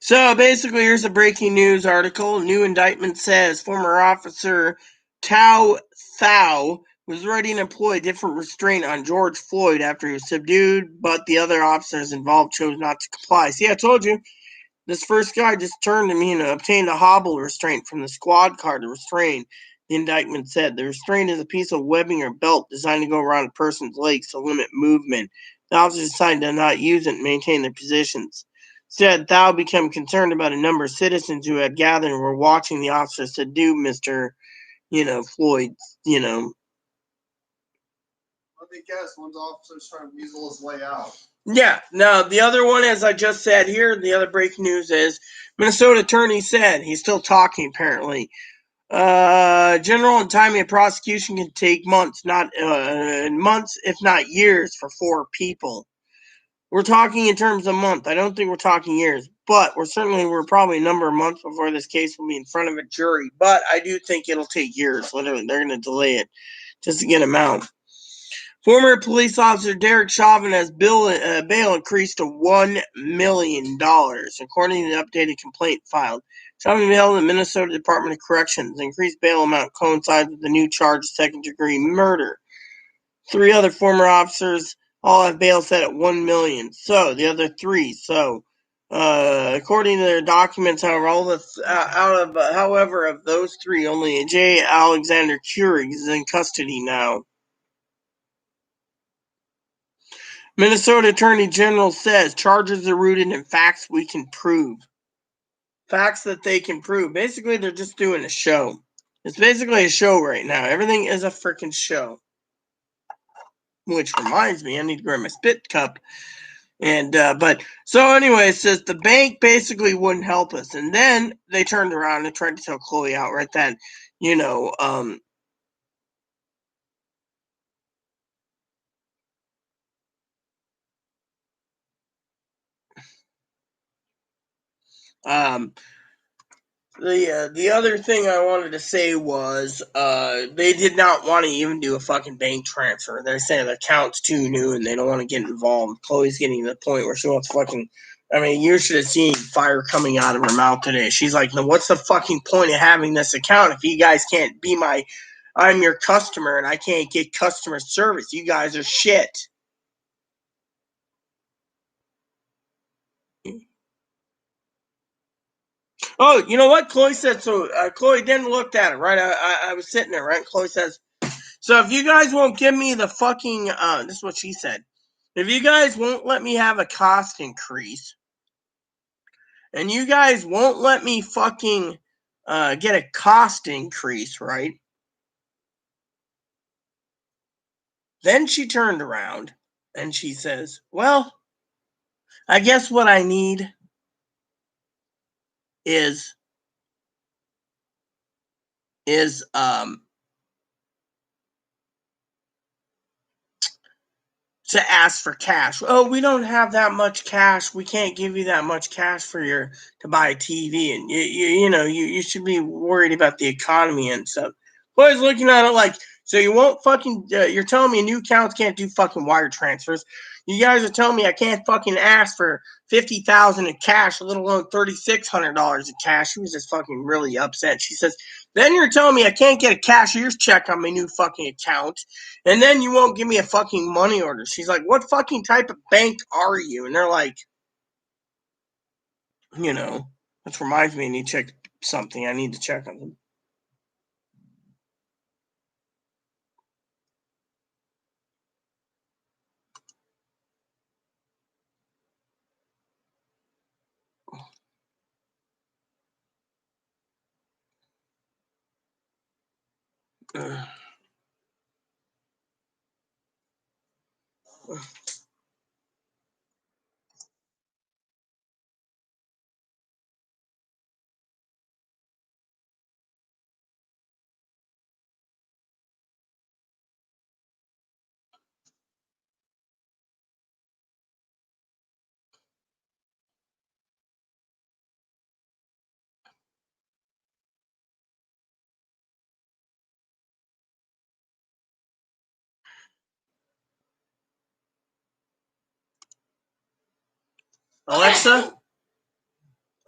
A: So basically, here's a breaking news article. New indictment says former officer Tao Thao was ready to employ a different restraint on George Floyd after he was subdued, but the other officers involved chose not to comply. See, I told you, this first guy just turned to me and obtained a hobble restraint from the squad car to restrain. The indictment said the restraint is a piece of webbing or belt designed to go around a person's legs to limit movement. The officers decided to not use it and maintain their positions. Instead, Thao became concerned about a number of citizens who had gathered and were watching the officers subdue Mr. Floyd,
C: Let me guess, one's officer's trying to weasel his way out.
A: Yeah. Now, the other one, as I just said here, the other breaking news is Minnesota attorney said, he's still talking apparently, general and timely prosecution can take months, if not years, for 4 people. We're talking in terms of month. I don't think we're talking years, but we're probably a number of months before this case will be in front of a jury. But I do think it'll take years. Literally, they're going to delay it just to get him out. Former police officer Derek Chauvin has bail increased to $1 million, according to the updated complaint filed. Chauvin bailed the Minnesota Department of Corrections. The increased bail amount coincides with the new charge of second-degree murder. 3 other former officers all have bail set at $1 million. So the other 3. So, according to their documents, however, however, of those 3, only J. Alexander Keurig is in custody now. Minnesota Attorney General says charges are rooted in facts we can prove. Facts that they can prove. Basically, they're just doing a show. It's basically a show right now. Everything is a freaking show. Which reminds me, I need to grab my spit cup. So anyway, it says the bank basically wouldn't help us. And then they turned around and tried to tell Chloe outright that you know, the other thing I wanted to say was they did not want to even do a fucking bank transfer. They're saying the account's too new and they don't want to get involved. Chloe's getting to the point where she wants fucking. I mean, you should have seen fire coming out of her mouth today. She's like, "No, what's the fucking point of having this account if you guys can't be I'm your customer and I can't get customer service? You guys are shit." Oh, you know what? Chloe said, so Chloe didn't look at it, right? I was sitting there, right? Chloe says, so if you guys won't give me the fucking, this is what she said. If you guys won't let me have a cost increase, and you guys won't let me fucking get a cost increase, right? Then she turned around and she says, well, I guess what I need is to ask for cash. Oh, we don't have that much cash. We can't give you that much cash to buy a TV. And you should be worried about the economy and stuff. But I was looking at it like, so you won't fucking, you're telling me new accounts can't do fucking wire transfers. You guys are telling me I can't fucking ask for $50,000 in cash, let alone $3,600 in cash. She was just fucking really upset. She says, then you're telling me I can't get a cashier's check on my new fucking account. And then you won't give me a fucking money order. She's like, what fucking type of bank are you? And they're like, which reminds me, I need to check something. I need to check on them.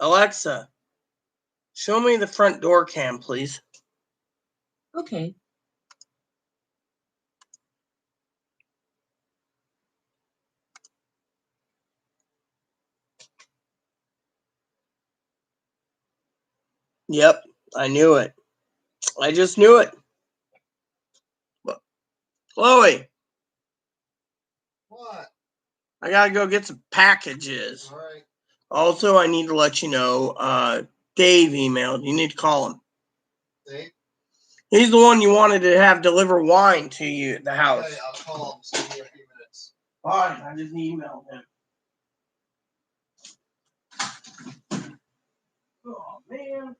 A: Alexa, show me the front door cam, please.
D: Okay.
A: Yep, I knew it. I just knew it. Chloe.
C: What?
A: I gotta go get some packages.
C: All right.
A: Also, I need to let you know, Dave emailed. You need to call him.
C: Dave?
A: He's the one you wanted to have deliver wine to you at the house.
C: Okay, I'll call him. See you in a few minutes.
A: Fine, I just emailed him. Oh, man.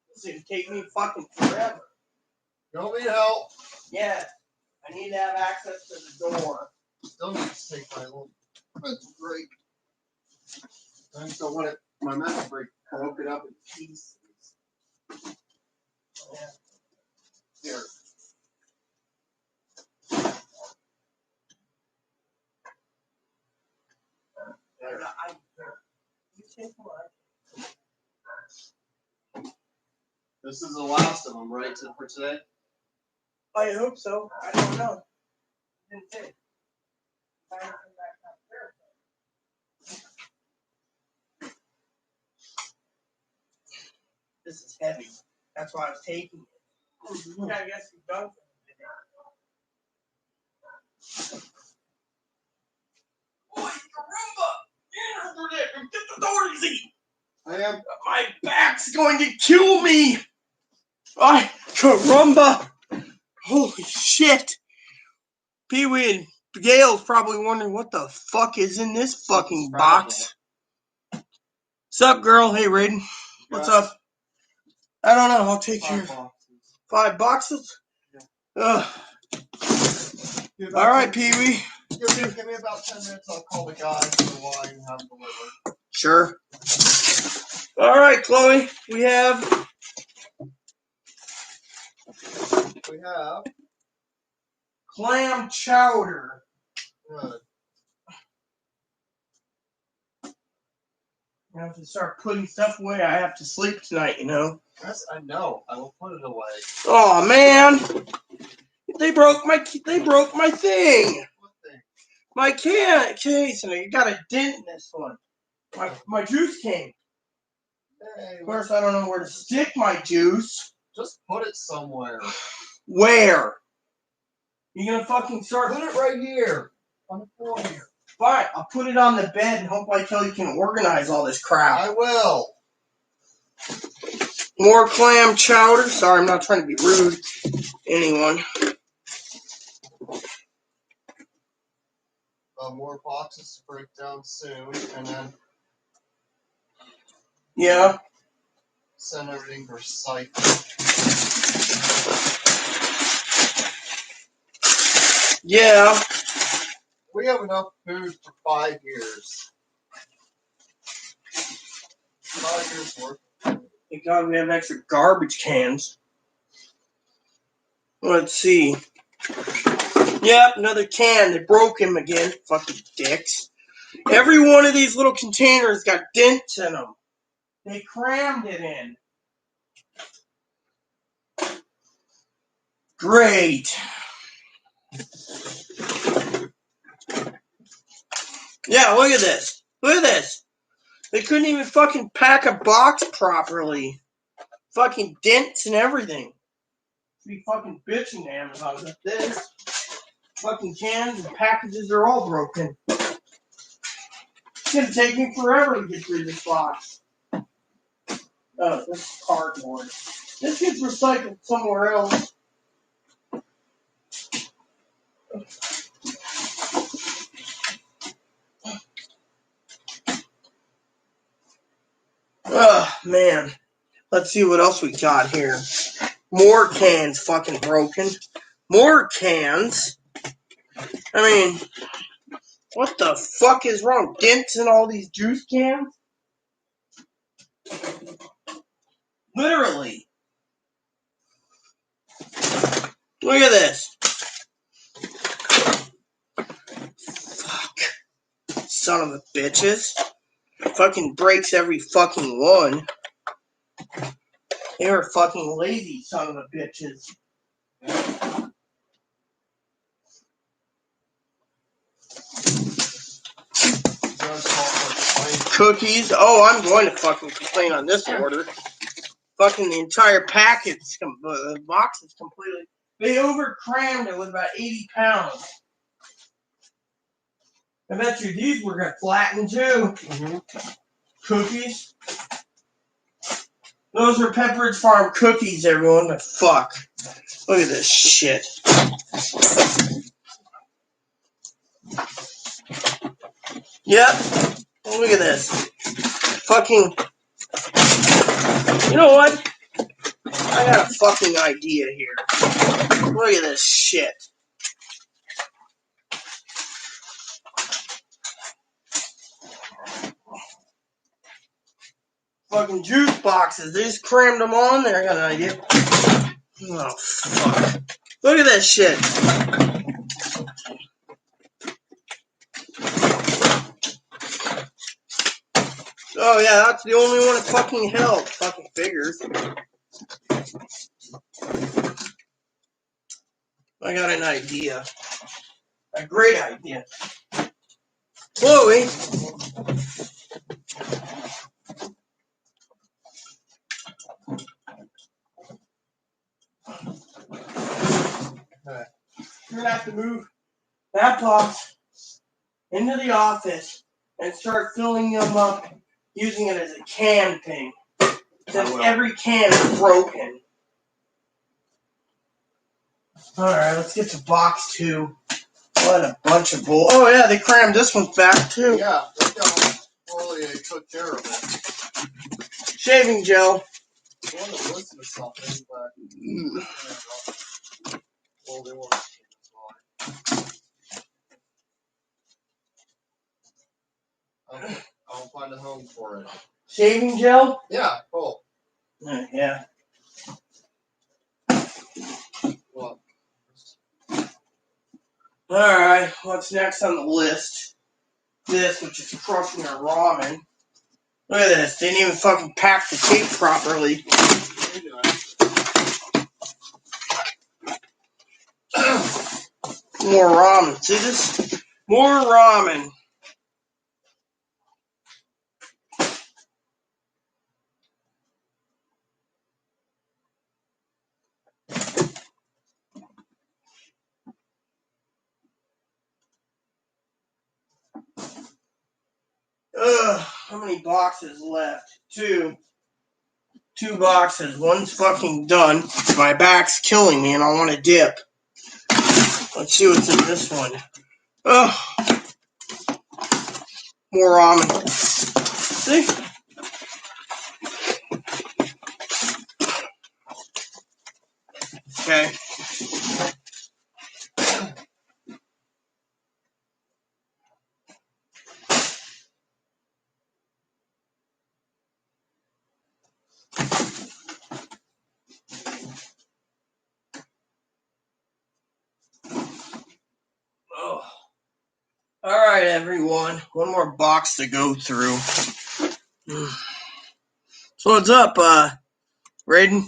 A: This is gonna take me fucking forever.
C: You want me to help?
A: Yes, I need to have access to the door.
C: Still need to take my little mental break. I just don't want it, my mental break broken up in pieces.
A: Yeah.
C: Here. This is the last of them, right, for today?
A: I hope so. I don't know. Didn't say. This is heavy. That's why I was taking it. Yeah, I guess you're done for the day. Boy, Roomba! Get the door easy!
C: I am.
A: My back's going to kill me! Caramba! Holy shit! Pee-wee, Gail's probably wondering what the fuck is in this fucking box. Sup, girl? Hey, Raiden. What's up? I don't know. I'll take care. 5 boxes? Yeah. Ugh. All right, Pee Wee.
C: Give me about 10 minutes. I'll call the guy for the wine and have it delivered.
A: Sure. All right, Chloe. We have clam chowder.
C: Good.
A: I have to start putting stuff away. I have to sleep tonight, you know.
C: Yes, I know. I will put it away.
A: Oh man, they broke my thing.
C: What thing?
A: My case, and you got a dent in this one. My juice can.
C: Hey,
A: Of course, I don't know where to stick my juice.
C: just put it somewhere.
A: Where? You gonna fucking start?
C: Put it right here on the floor here.
A: Fine, I'll put it on the bed and hope like hell you can organize all this crap.
C: I will.
A: More clam chowder. Sorry, I'm not trying to be rude to anyone.
C: More boxes to break down soon, and then
A: Yeah.
C: send everything for site.
A: Yeah.
C: We have enough food for 5 years. 5 years worth.
A: Thank God we have extra garbage cans. Let's see. Yep, another can. They broke him again. Fucking dicks. Every one of these little containers got dents in them. They crammed it in. Great. Yeah, look at this. Look at this. They couldn't even fucking pack a box properly. Fucking dents and everything. Be fucking bitching to Amazon about this. Fucking cans and packages are all broken. It's gonna take me forever to get through this box. Oh, this is cardboard. This gets recycled somewhere else. Oh, man. Let's see what else we got here. More cans fucking broken. More cans. I mean, what the fuck is wrong? Dents in all these juice cans? Literally. Look at this. Fuck. Son of a bitches. Fucking breaks every fucking one. They're fucking lazy son of a bitches. Cookies. Oh, I'm going to fucking complain on this order. Fucking the entire package, the box is completely. They over-crammed it with about 80 pounds. I bet you these were gonna flatten too.
C: Mm-hmm.
A: Cookies. Those are Pepperidge Farm cookies, everyone. But fuck. Look at this shit. Yep. Look at this. Fucking. You know what? I got a fucking idea here. Look at this shit. Fucking juice boxes. They just crammed them on there. I got an idea. Oh, fuck. Look at this shit. Oh, yeah, that's the only one that fucking held. Fucking figures. I got an idea. A great idea. Chloe. You're going to have to move that box into the office and start filling them up using it as a can thing. Because every can is broken. Alright, let's get to box 2. What a bunch of bull. Oh, yeah, they crammed this one back, too.
C: Yeah, look how poorly they took care of it.
A: Shaving gel.
C: I want to listen to something, but well, they won't listen to this. I'll find a home for it.
A: Shaving gel?
C: Yeah, cool.
A: Yeah.
C: Well,
A: Alright, what's next on the list? This, which is crushing our ramen. Look at this. They didn't even fucking pack the cake properly. More ramen. See this? More ramen. Ugh, how many boxes left? Two boxes. One's fucking done. My back's killing me and I want to dip. Let's see what's in this one. Ugh. More ramen. See? Okay. Oh. Alright, everyone. One more box to go through. So what's up, Raiden?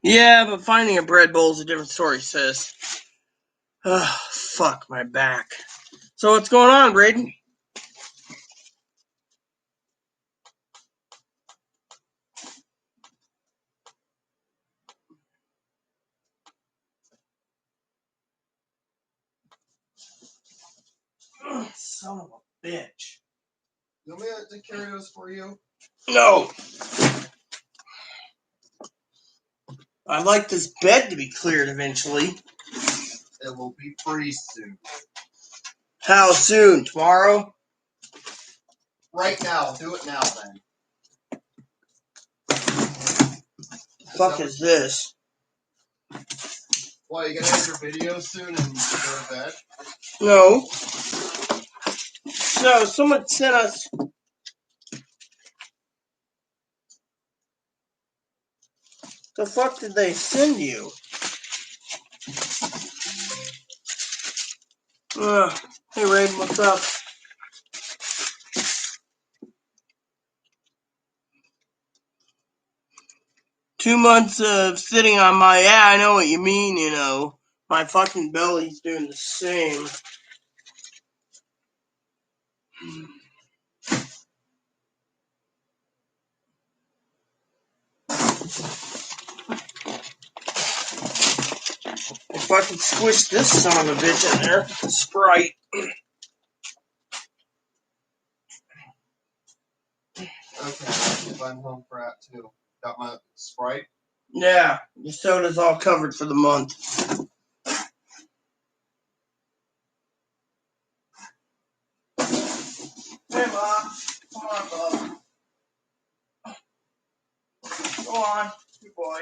A: Yeah, but finding a bread bowl is a different story, sis. Ugh, fuck my back. So what's going on, Raiden? Ugh, son of a bitch.
C: you want me to carry those for you?
A: No. I'd like this bed to be cleared eventually.
C: It will be pretty soon.
A: How soon? Tomorrow?
C: Right now. Do it now, then.
A: Fuck is this?
C: Well, you gonna end your video soon and go to bed?
A: No. No, someone sent us. The fuck did they send you? Hey, Raiden, what's up? Two months of sitting on my, yeah, I know what you mean, you know. My fucking belly's doing the same. I fucking squished this son of a bitch in there. Sprite.
C: Okay, if I'm home for that too. Got my Sprite.
A: Yeah, the soda's all covered for the month. Hey, Mom. Come on, Bob. Go on. Good boy.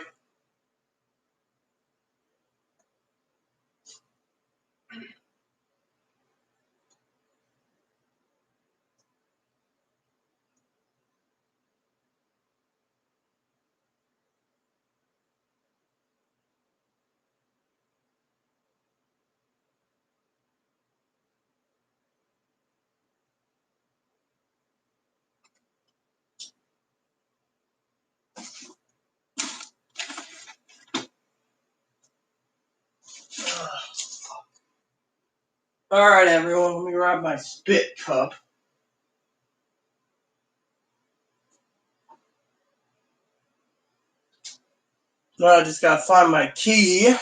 A: Alright, everyone. Let me grab my spit cup. Now I just gotta find my key.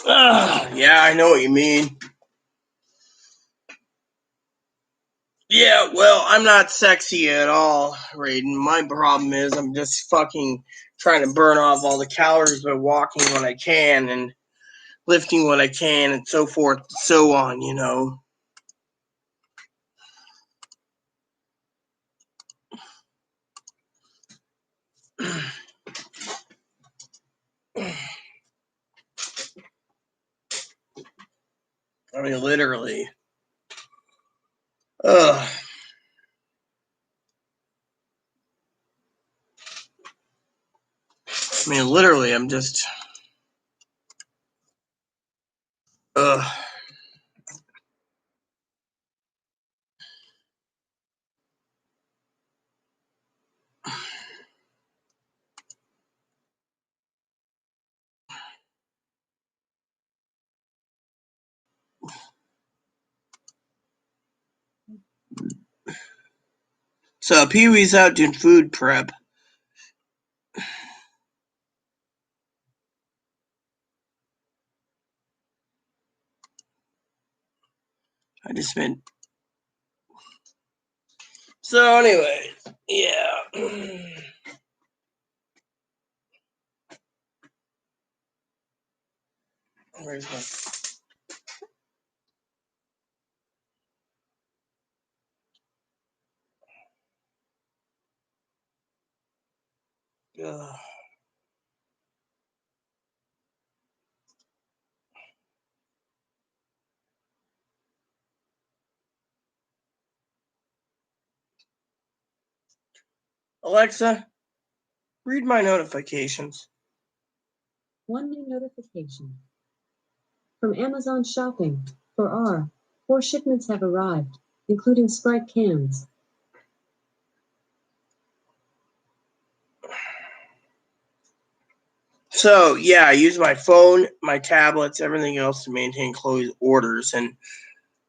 A: Yeah, I know what you mean. Yeah, well, I'm not sexy at all, Raiden. My problem is I'm just fucking trying to burn off all the calories by walking when I can and lifting what I can and so forth and so on, you know. I mean, literally. Ugh. I mean, literally, I'm just. Ugh. So, Pee Wee's out doing food prep. I just meant. So, anyway, yeah. Where's my. Ugh. Alexa, read my notifications.
D: One new notification. From Amazon Shopping. For R. 4 shipments have arrived, including Sprite cans.
A: So, yeah, I use my phone, my tablets, everything else to maintain Chloe's orders. And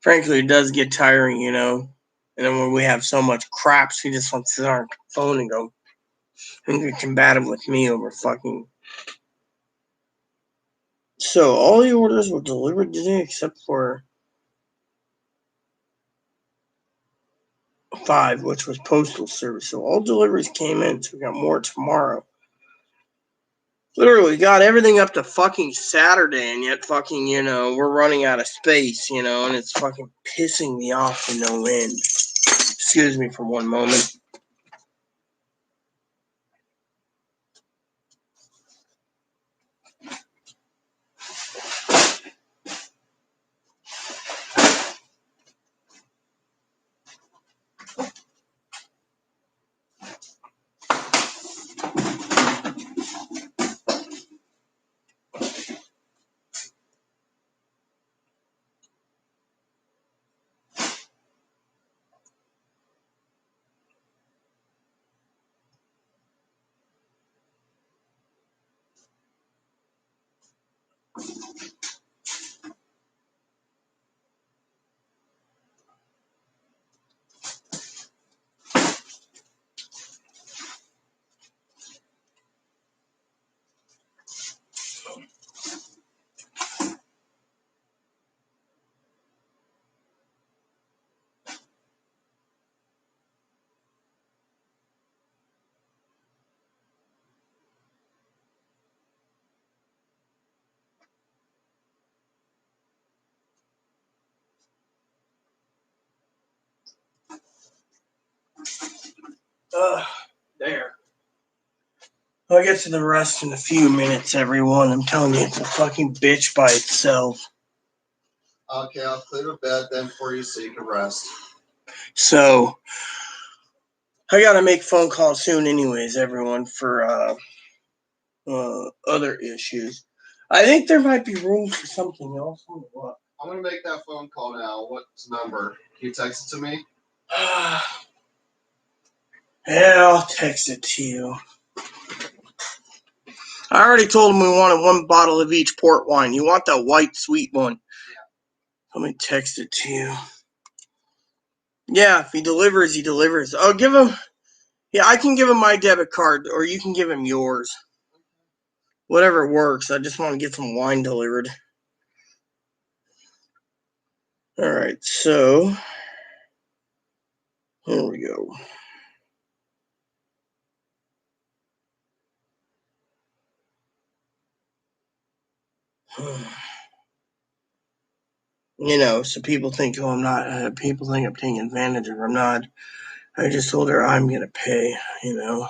A: frankly, it does get tiring, you know. And then when we have so much crap, she just wants to sit on her phone and go and get combative with me over fucking. So, all the orders were delivered today except for 5, which was postal service. So, all deliveries came in, so we got more tomorrow. Literally got everything up to fucking Saturday, and yet fucking, you know, we're running out of space, you know, and it's fucking pissing me off to no end. Excuse me for one moment. There. I'll get to the rest in a few minutes, everyone. I'm telling you, it's a fucking bitch by itself.
C: Okay, I'll clear the bed then for you so you can rest.
A: So, I gotta make phone calls soon, anyways, everyone, for other issues. I think there might be room for something else. What?
C: I'm gonna make that phone call now. What's the number? Can you text it to me?
A: Yeah, I'll text it to you. I already told him we wanted 1 bottle of each port wine. You want that white sweet one? Yeah. Let me text it to you. Yeah, if he delivers, he delivers. Oh, give him. Yeah, I can give him my debit card, or you can give him yours. Whatever works. I just want to get some wine delivered. All right, so here we go. You know, so people think, oh, I'm not. People think I'm taking advantage of her. I'm not. I just told her I'm gonna pay. You know.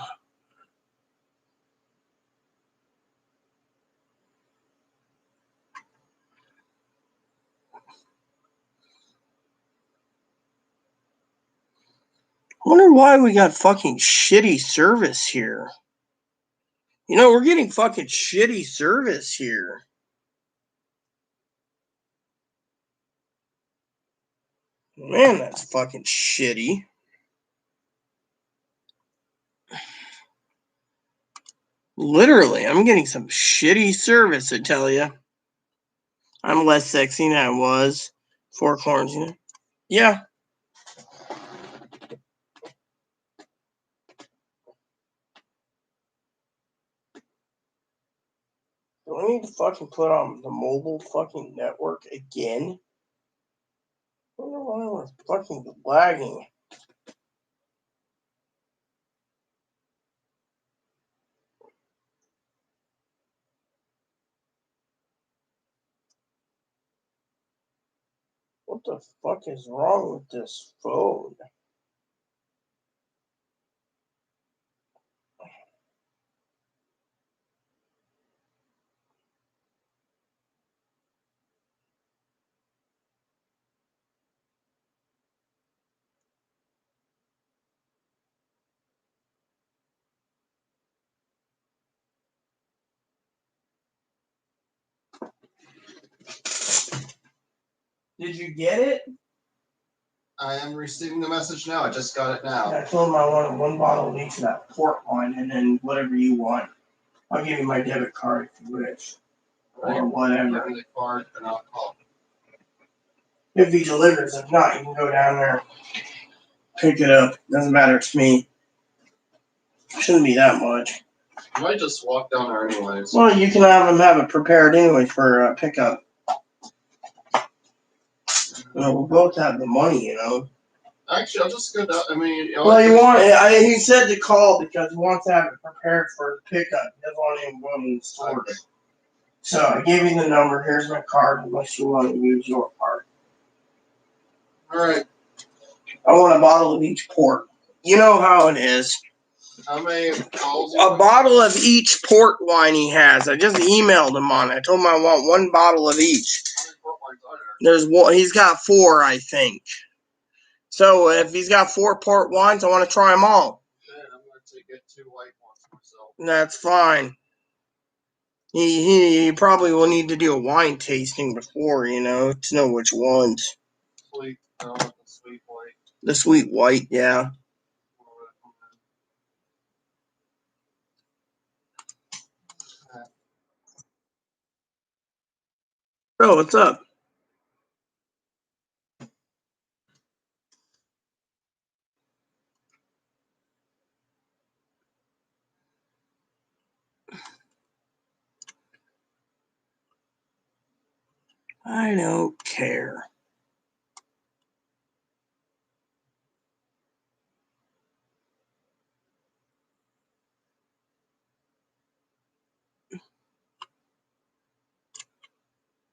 A: I wonder why we got fucking shitty service here. You know, we're getting fucking shitty service here. Man, that's fucking shitty. Literally, I'm getting some shitty service, I tell you. I'm less sexy than I was before quarantine. Yeah. Do I need to fucking put on the mobile fucking network again? I wonder why we're fucking lagging. What the fuck is wrong with this phone? Did you get it?
C: I am receiving the message now. I just got it now.
A: I told him I wanted one bottle of each of that port wine and then whatever you want. I'll give you my debit card if you wish.
C: Right.
A: Or whatever.
C: Give me the card and I'll call.
A: If he delivers, if not, you can go down there, pick it up. Doesn't matter to me. Shouldn't be that much.
C: I might just walk down there anyways.
A: Well, you can have it prepared anyway for pickup. We'll both have the money, you know.
C: Actually, I'll just go down. I mean, you know,
A: Well, he said to call because he wants to have it prepared for pickup. He doesn't want him going in the stores.
C: Okay.
A: So I gave you the number. Here's my card unless you want to use your card.
C: All right.
A: I want a bottle of each port. You know how it is.
C: How many bottles?
A: A bottle of each port wine he has. I just emailed him on it. I told him I want one bottle of each.
C: How many port wines are there?
A: There's one. He's got 4, I think. So if he's got 4 port wines, I want to try them all.
C: Okay, I'm going to get 2 white ones myself.
A: That's fine. He probably will need to do a wine tasting before, you know, to know which ones.
C: Sweet. I want the sweet white.
A: The sweet white, yeah. Bro, what's up? I don't care.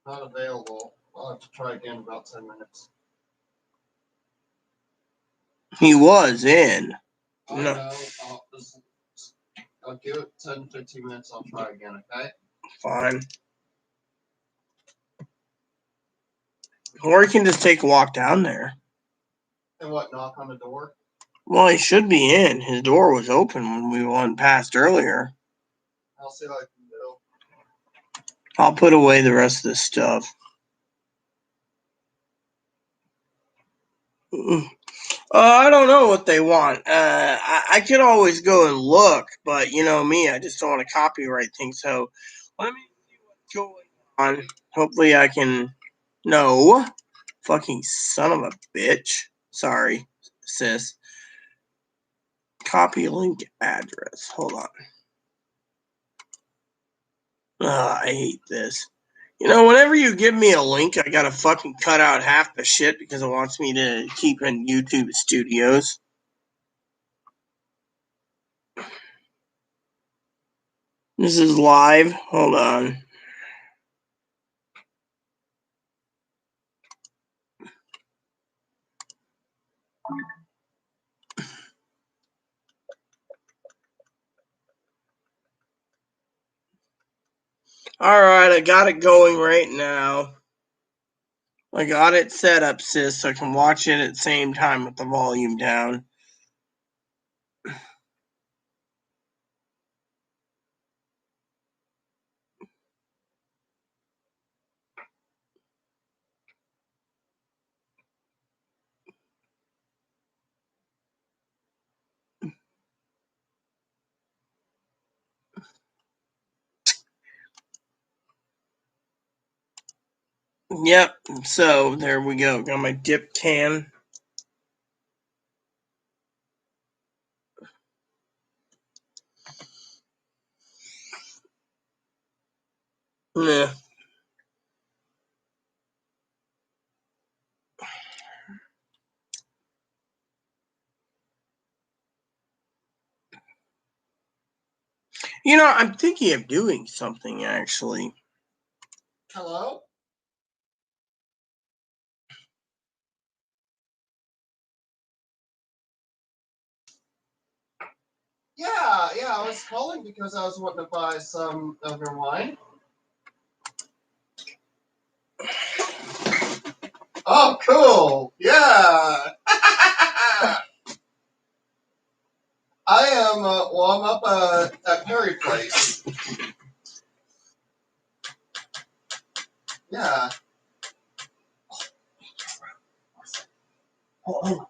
C: Not available. I'll have to try again in about 10 minutes.
A: He was in.
C: I
A: No.
C: know. I'll give it 10, 15 minutes. I'll try again, okay?
A: Fine. Or he can just take a walk down there.
C: And what, knock on the door?
A: Well, he should be in. His door was open when we went past earlier.
C: I'll see what I can do.
A: I'll put away the rest of the stuff. I don't know what they want. I could always go and look, but you know me, I just don't want to copyright things. So let me see what's going on. Hopefully I can. No. Fucking son of a bitch. Sorry, sis. Copy link address. Hold on. I hate this. You know, whenever you give me a link, I gotta fucking cut out half the shit because it wants me to keep in YouTube Studios. This is live. Hold on. Alright, I got it going right now. I got it set up, sis, so I can watch it at the same time with the volume down. Yep, so there we go. Got my dip can. Yeah. You know, I'm thinking of doing something actually.
C: Hello? Yeah, I was calling because I was wanting to buy some of your wine. Oh, cool. Yeah. I am, I'm up at Perry Place. Yeah.
A: Oh.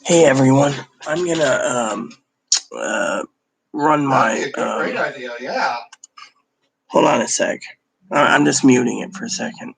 A: Hey everyone, I'm gonna run
C: That'd be
A: my
C: a great idea, yeah.
A: hold on a sec. I'm just muting it for a second.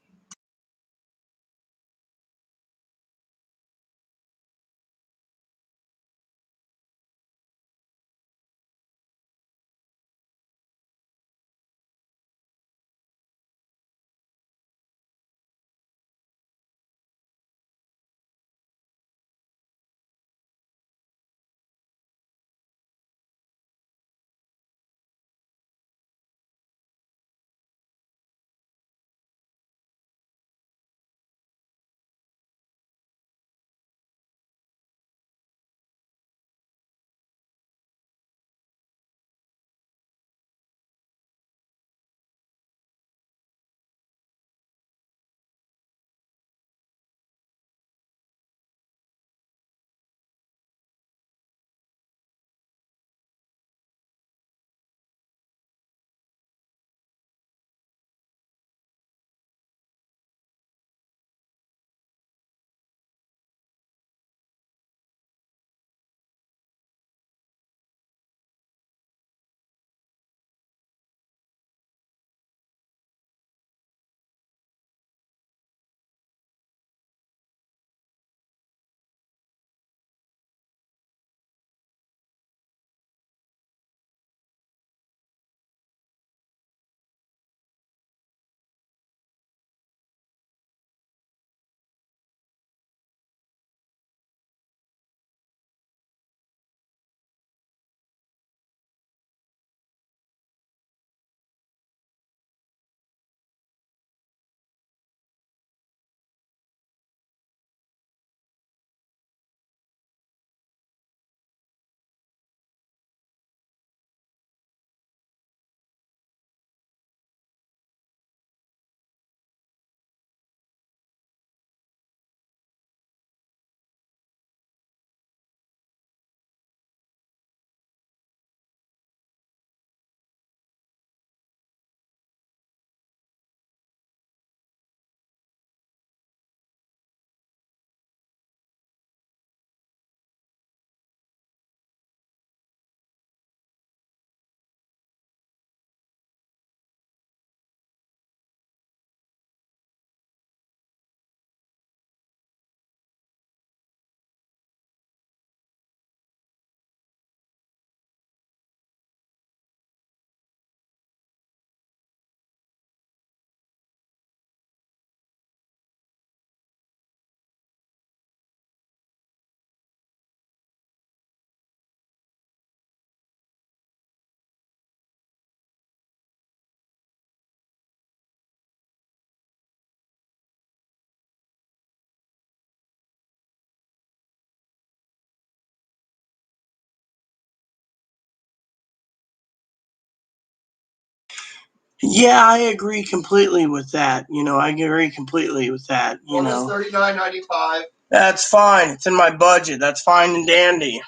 A: Yeah, I agree completely with that. I agree completely with that.
C: One is $39.95.
A: That's fine. It's in my budget. That's fine and dandy.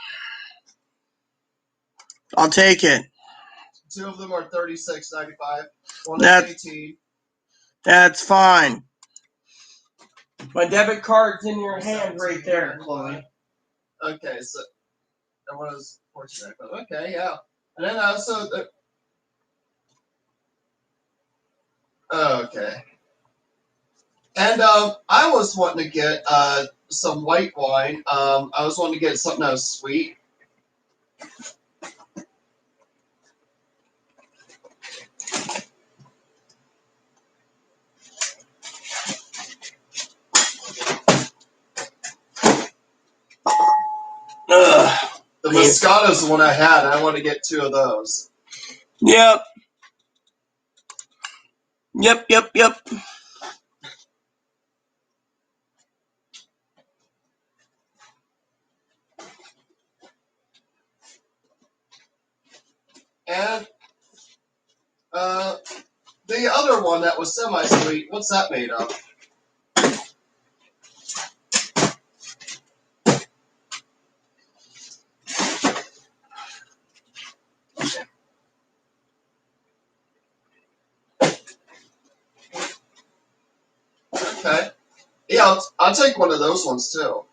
A: I'll take it.
C: Two of them are $36.95. One
A: That-
C: is $18.
A: That's fine. My debit card's in your hand right there, Chloe.
C: Okay, so that one is $14.95. Okay, yeah. And then also okay. And I was wanting to get some white wine. I was wanting to get something that was sweet.
A: Ugh.
C: The Moscato's the one I had. I want to get two of those.
A: Yep. Yep.
C: And the other one that was semi-sweet, what's that made of? Okay. Yeah, I'll take one of those ones too.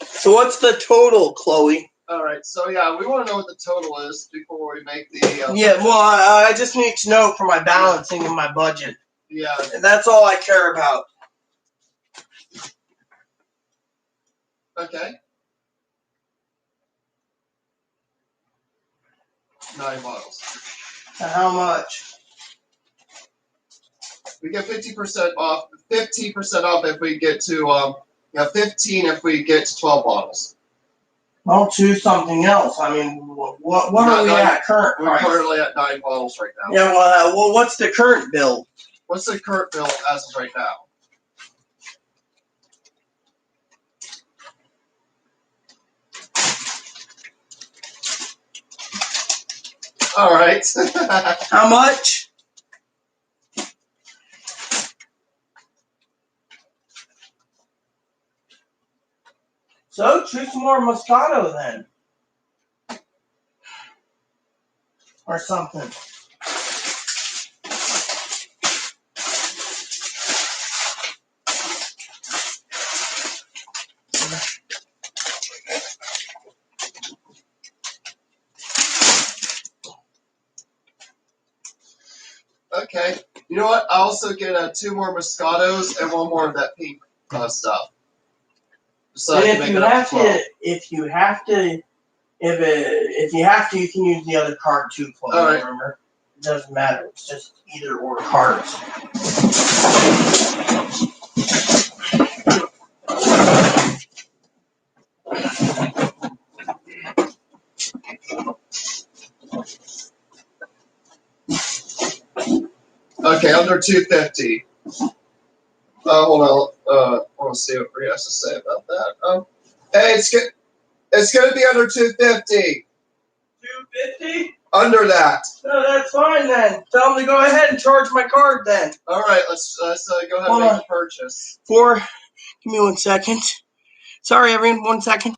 A: So what's the total, Chloe?
C: All right. So yeah, we want to know what the total is before we make the.
A: Yeah, well, I just need to know for my balancing and my budget.
C: Yeah.
A: And that's all I care about.
C: Okay. 9 bottles.
A: So how much?
C: We get 50% off. 15% off if we get to 15 if we get to 12 bottles.
A: I'll choose something else. I mean, what are we at current
C: We're
A: price?
C: currently at 9 bottles right now.
A: Yeah, well, what's the current bill?
C: What's the current bill as of right now? All right.
A: How much? So choose some more Moscato then, or something.
C: Okay. You know what? I'll also get 2 more Moscatos and 1 more of that pink stuff. So I can
A: And
C: make it up to 12.
A: if you have to, you can use the other card too, Chloe.
C: All right.
A: Remember, it doesn't matter. It's just either or cards.
C: Okay, under 250. Hold on. I want to see what Rhea has to say about that. Hey, it's gonna be under 250.
A: 250?
C: Under that.
A: No, that's fine then. Tell them to go ahead and charge my card then.
C: All right, let's go ahead and
A: Hold
C: make
A: on.
C: the purchase.
A: Give me 1 second. Sorry, everyone, 1 second.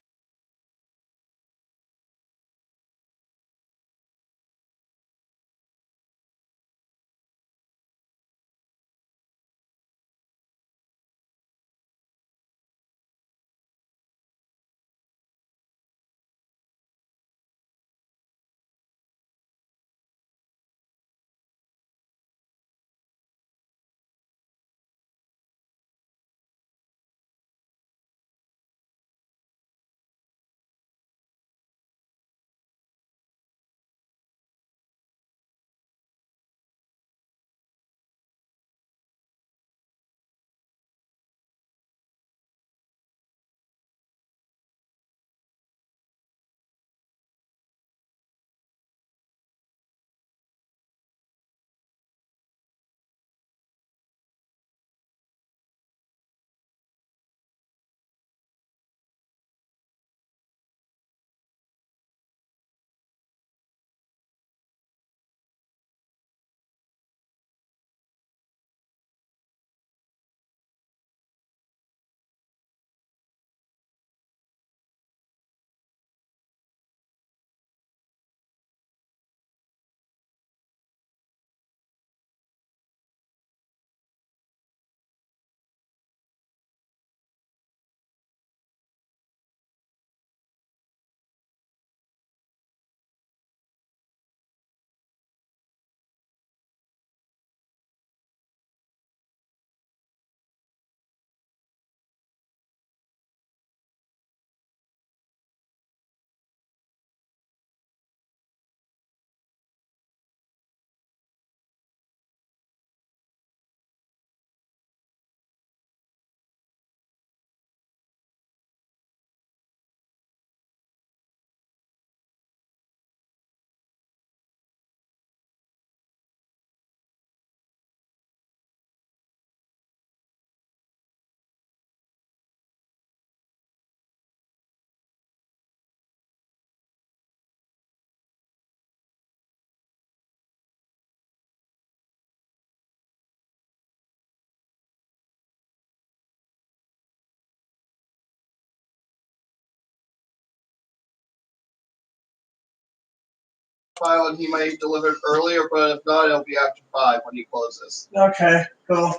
C: stockpile, and he may deliver it earlier, but if not, it'll be after 5 when he closes.
A: Okay, cool.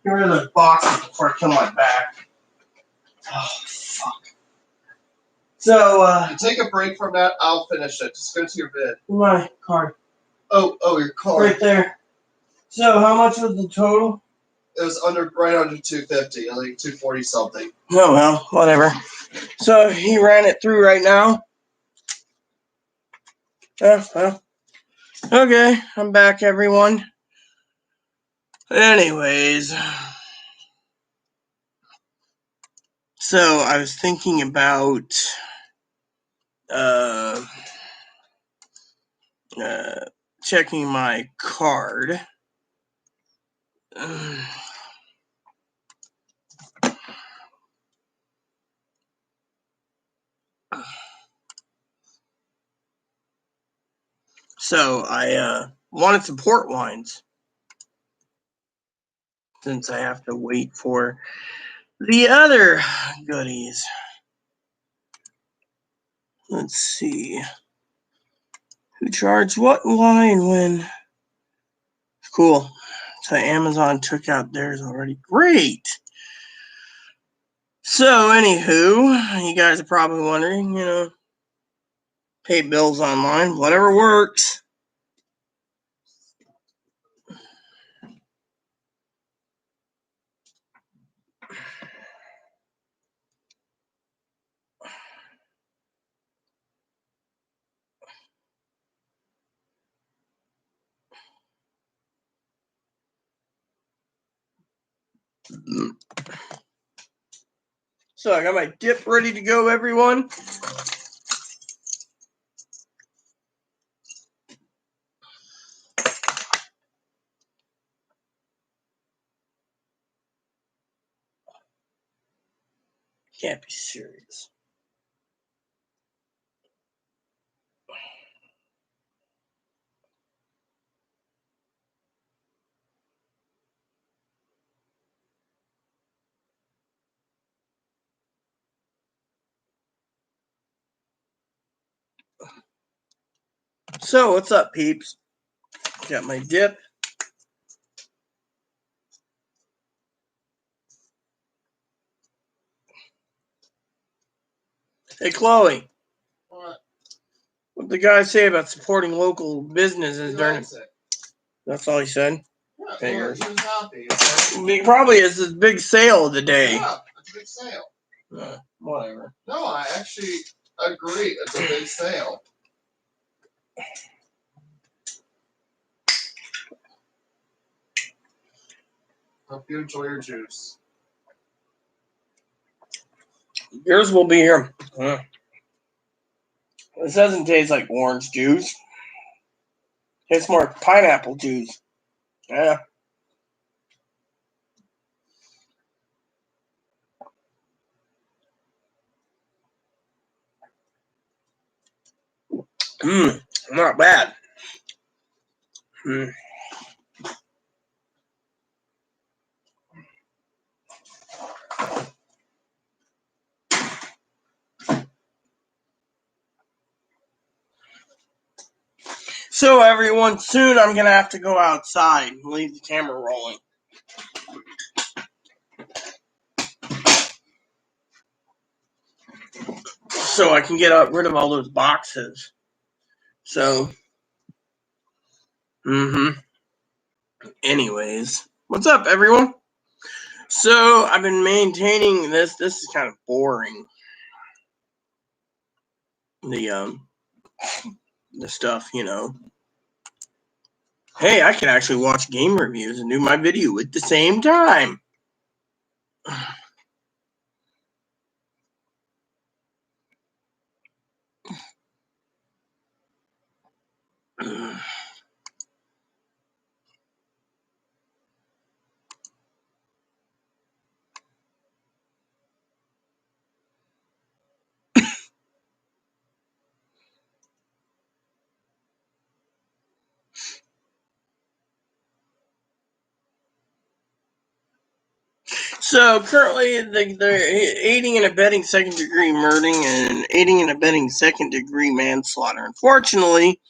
A: Get rid of those boxes before I kill my back. Oh, fuck. So,
C: You take a break from that, I'll finish it. Just go to your bid.
A: my card.
C: Oh, your card.
A: Right there. So, how much was the total?
C: It was right under 250, I think 240 something.
A: Oh, well, whatever. So, he ran it through right now. Well. Okay, I'm back, everyone. Anyways. So, I was thinking about checking my card. So I wanted some port wines since I have to wait for the other goodies. Let's see. Who charged what, why, and when? Cool. So Amazon took out theirs already. Great. So, anywho, you guys are probably wondering, pay bills online, whatever works. So I got my dip ready to go, everyone. Can't be serious. So, what's up, peeps? Got my dip. Hey, Chloe.
C: What?
A: What'd the guy say about supporting local businesses
C: He
A: during
C: likes it.
A: That's all he said?
C: Yeah,
A: Figures.
C: he was happy. So,
A: He probably is his big sale of the day.
C: yeah, it's a big sale.
A: Whatever.
C: No, I actually agree. It's a big sale. Hope you enjoy your juice.
A: Yours will be here. This doesn't taste like orange juice. Tastes more like pineapple juice. Yeah. Not bad. So everyone, soon I'm gonna have to go outside and leave the camera rolling. So I can get rid of all those boxes. So, anyways, what's up, everyone? So I've been maintaining this. This is kind of boring. The stuff, Hey, I can actually watch game reviews and do my video at the same time. So currently, they're aiding and abetting second-degree murder and aiding and abetting second-degree manslaughter. Unfortunately,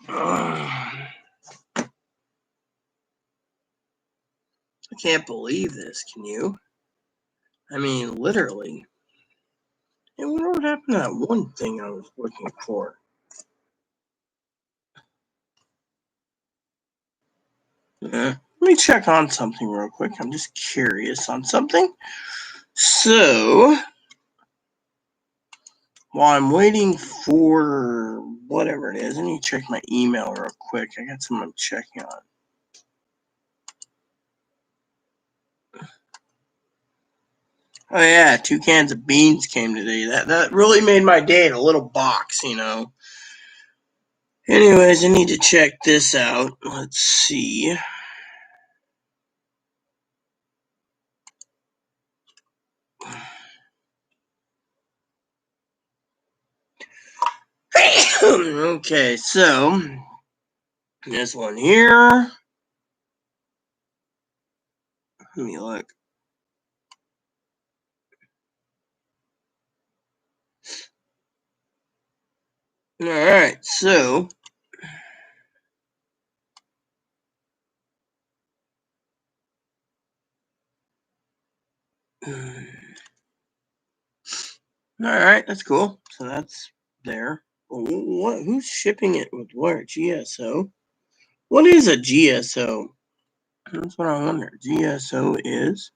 A: I can't believe this. Can you? I mean, literally. I wonder what happened to that one thing I was looking for. Let me check on something real quick. I'm just curious on something. So, while I'm waiting for whatever it is, I need to check my email real quick. I got something I'm checking on. Oh yeah, 2 cans of beans came today. That really made my day in a little box, you know. Anyways, I need to check this out. Let's see. Okay, so this one here. Let me look. Alright, so alright, that's cool. So that's there. What? Who's shipping it with where? GSO? What is a GSO? That's what I wonder. GSO is?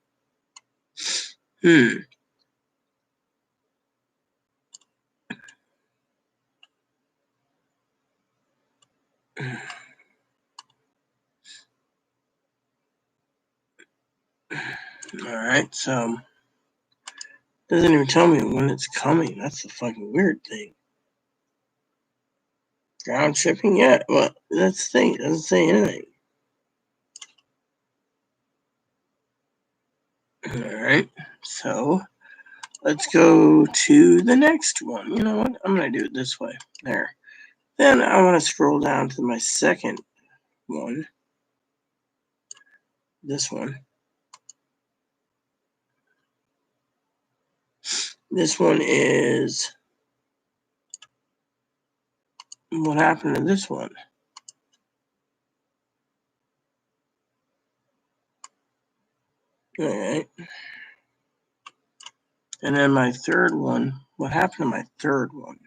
A: Alright, so doesn't even tell me when it's coming. That's the fucking weird thing. Ground shipping? Yeah, well, that's the thing. It doesn't say anything. Alright, so let's go to the next one. You know what? I'm going to do it this way. There. Then I want to scroll down to my second one. This one. This one is what happened to this one. Alright. And then my third one. What happened to my third one?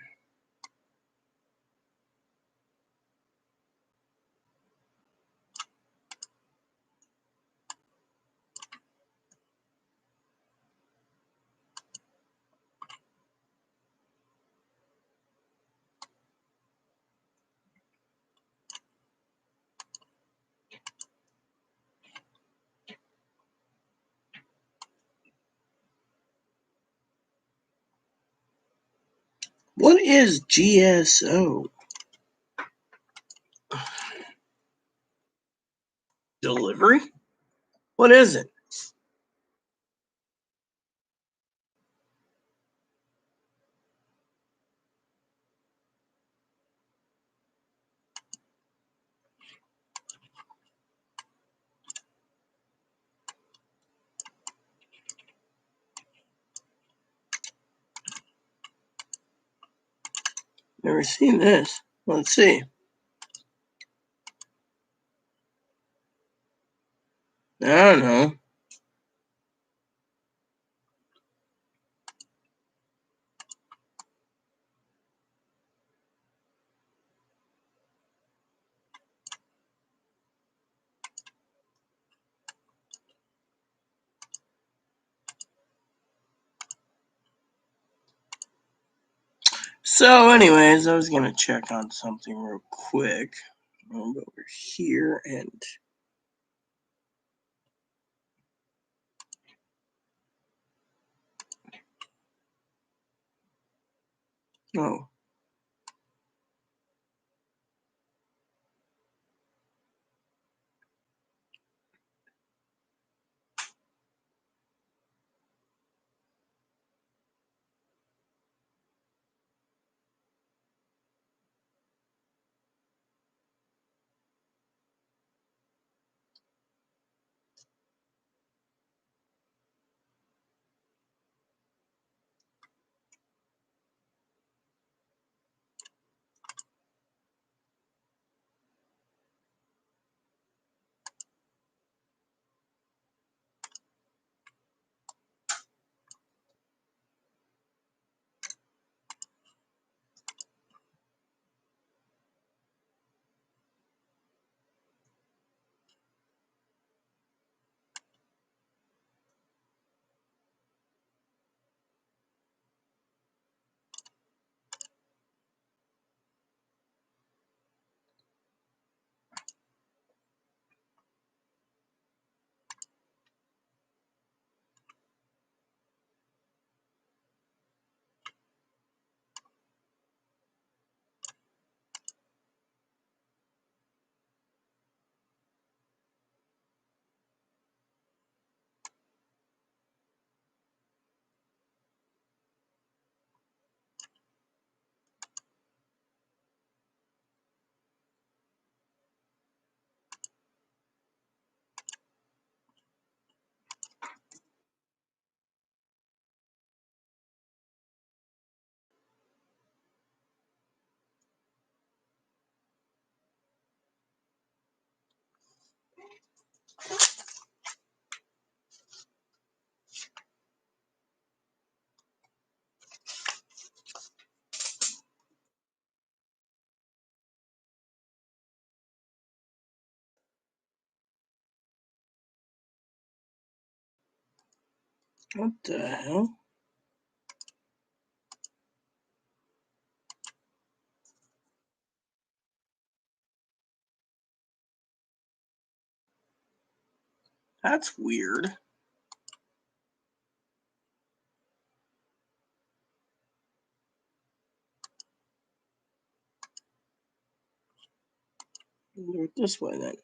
A: What is GSO? Delivery? What is it? Never seen this. Let's see. I don't know. So, anyways, I was gonna check on something real quick. I'll go over here and oh. What the hell? That's weird. Do it this way then.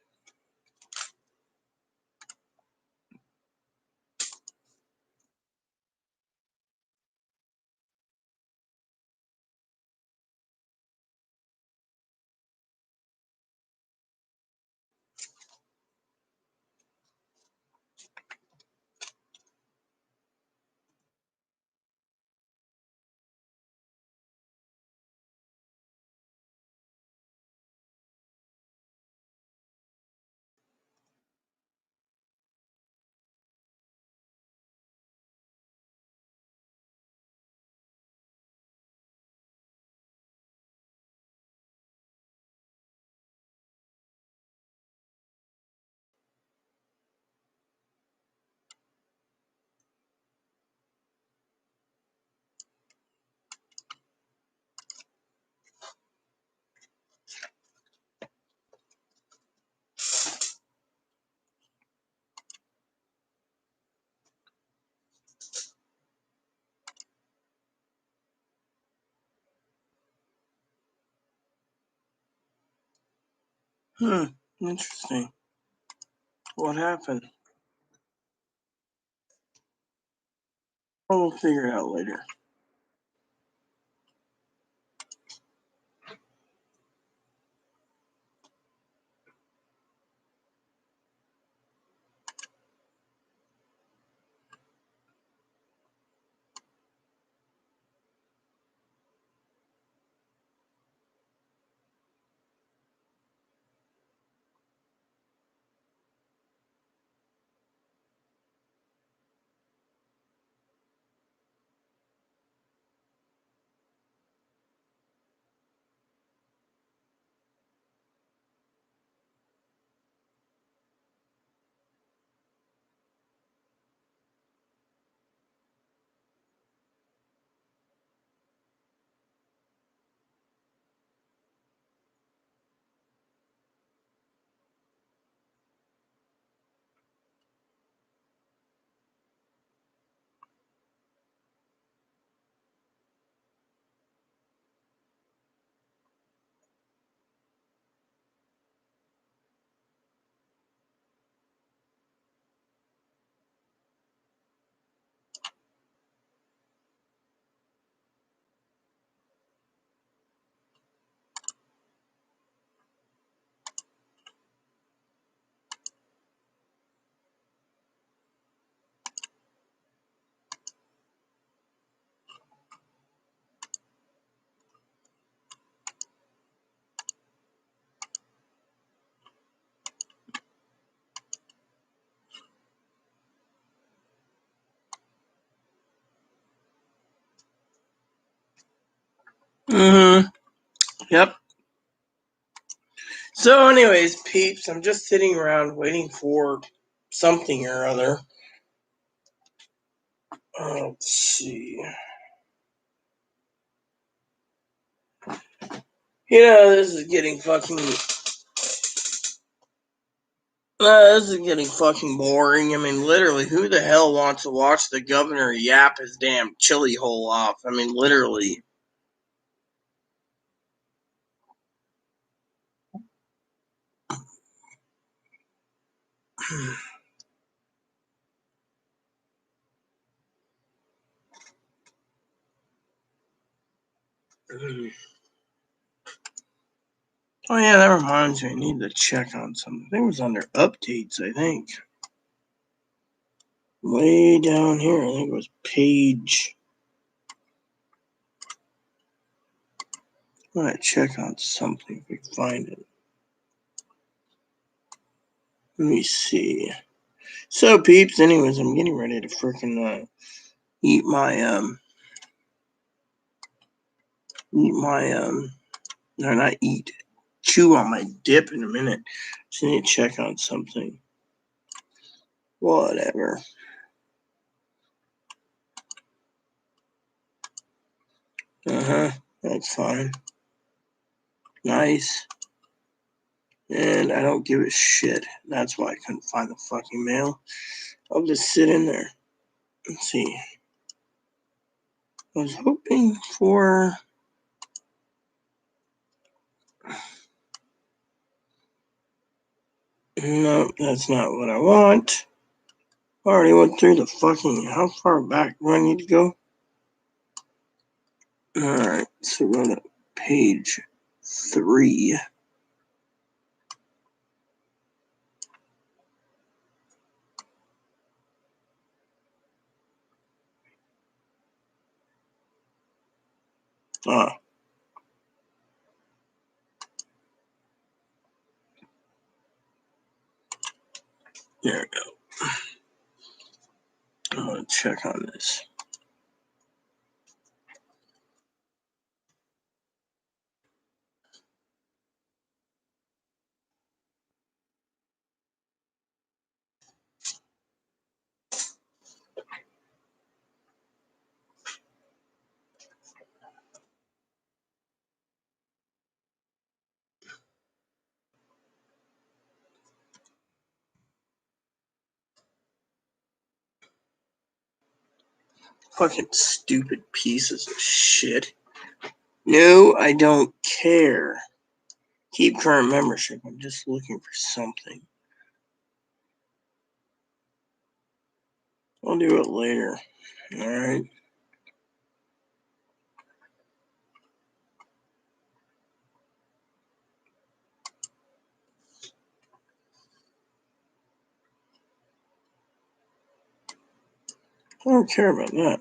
A: Interesting. What happened? We'll figure it out later. Mm-hmm. Yep. So, anyways, peeps, I'm just sitting around waiting for something or other. Let's see. This is getting fucking. This is getting fucking boring. I mean, literally, who the hell wants to watch the governor yap his damn chili hole off? I mean, literally. Oh yeah, that reminds me. I need to check on something. I think it was under updates. I think way down here. I think it was page. I'm gonna check on something if we can find it. Let me see. So peeps, anyways, I'm getting ready to freaking eat my no, not eat, chew on my dip in a minute. Just need to check on something. Whatever. That's fine. Nice. And I don't give a shit. That's why I couldn't find the fucking mail. I'll just sit in there. Let's see. I was hoping for. No, that's not what I want. I already went through the fucking. How far back do I need to go? Alright, so go to page 3. Ah. There we go. I'm gonna check on this. Fucking stupid pieces of shit. No, I don't care. Keep current membership. I'm just looking for something. I'll do it later. Alright. I don't care about that.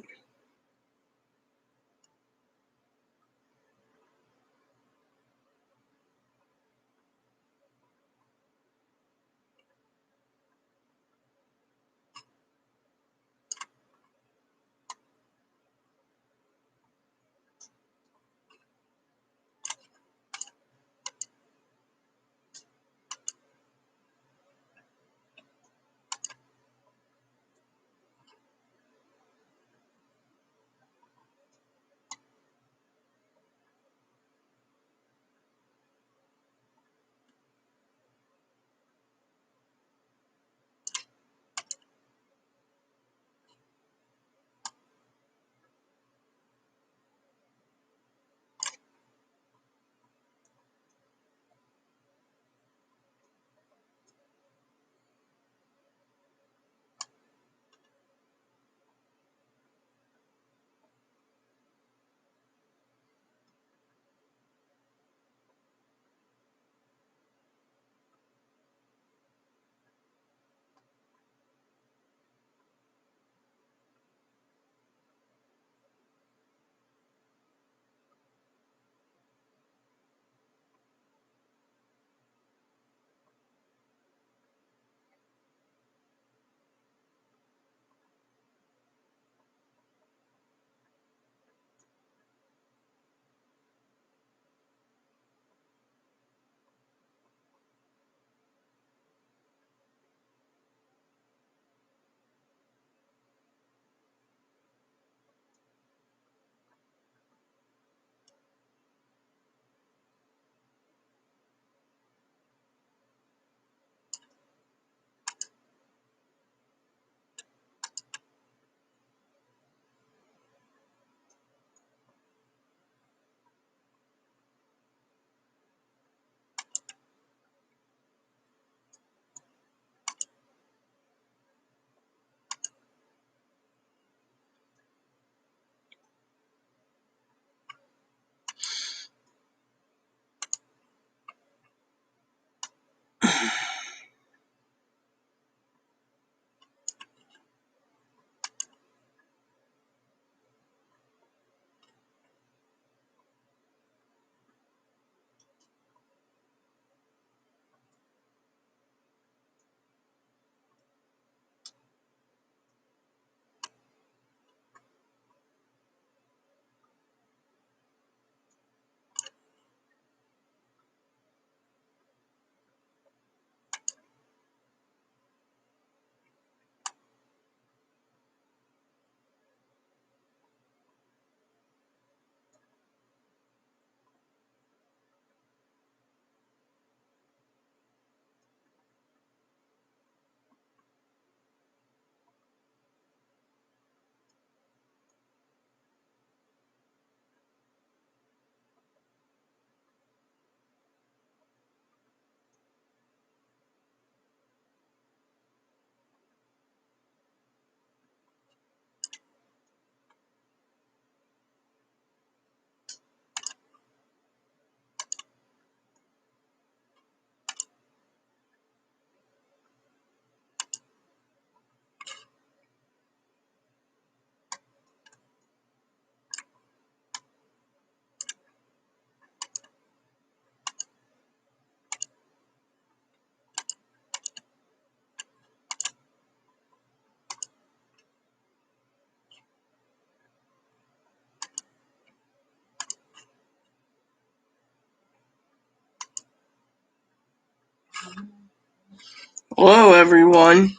A: Hello, everyone.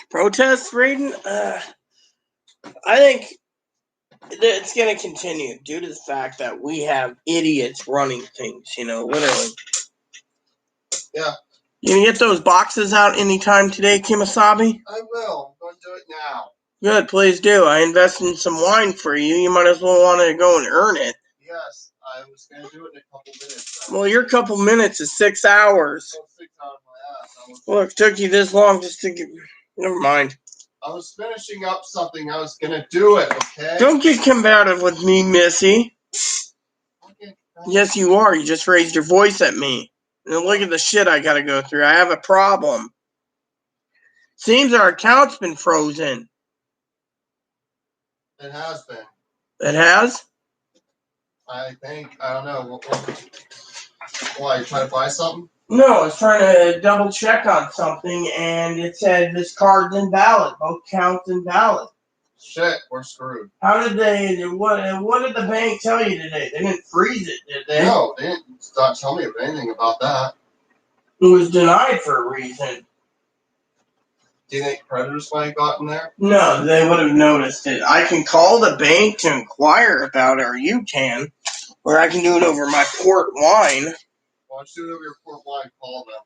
A: Protests, Raiden? I think it's going to continue due to the fact that we have idiots running things, literally.
C: Yeah.
A: You gonna get those boxes out anytime today, Kimasabi?
C: I will. I'm going to do it now.
A: Good, please do. I invested in some wine for you. You might as well want to go and earn it.
C: Yes, I was going to do it in a couple minutes.
A: Well, your couple minutes is 6 hours.
C: 6 hours my ass.
A: Look, it took you this long just to get... Never mind.
C: I was finishing up something. I was going to do it, okay?
A: Don't get combative with me, Missy.
C: Okay.
A: Yes, you are. You just raised your voice at me. And look at the shit I gotta go through. I have a problem. Seems our account's been frozen.
C: It has been.
A: It has?
C: I think. I don't know. Why? You trying to buy something?
A: No, I was trying to double check on something, and it said this card's invalid. Both counts invalid.
C: Shit, we're screwed.
A: How did they? What did the bank tell you today? They didn't freeze it, did they?
C: No, they didn't start telling me anything about that.
A: It was denied for a reason.
C: Do you think creditors might have gotten there?
A: No, they would have noticed it. I can call the bank to inquire about it, or you can, or I can do it over my port wine.
C: Why don't you do it over your port wine? Call them.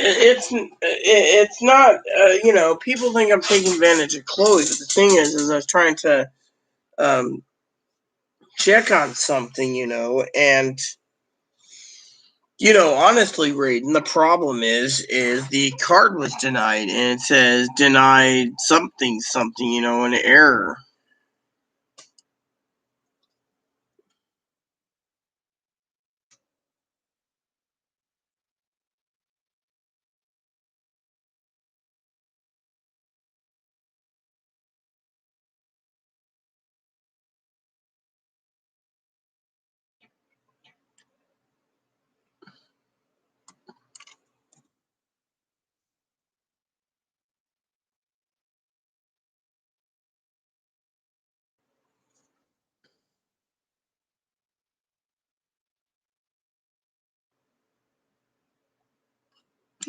A: It's not. People think I'm taking advantage of Chloe, but the thing is I was trying to um check on something, and honestly, Raiden, the problem is the card was denied, and it says denied something, an error.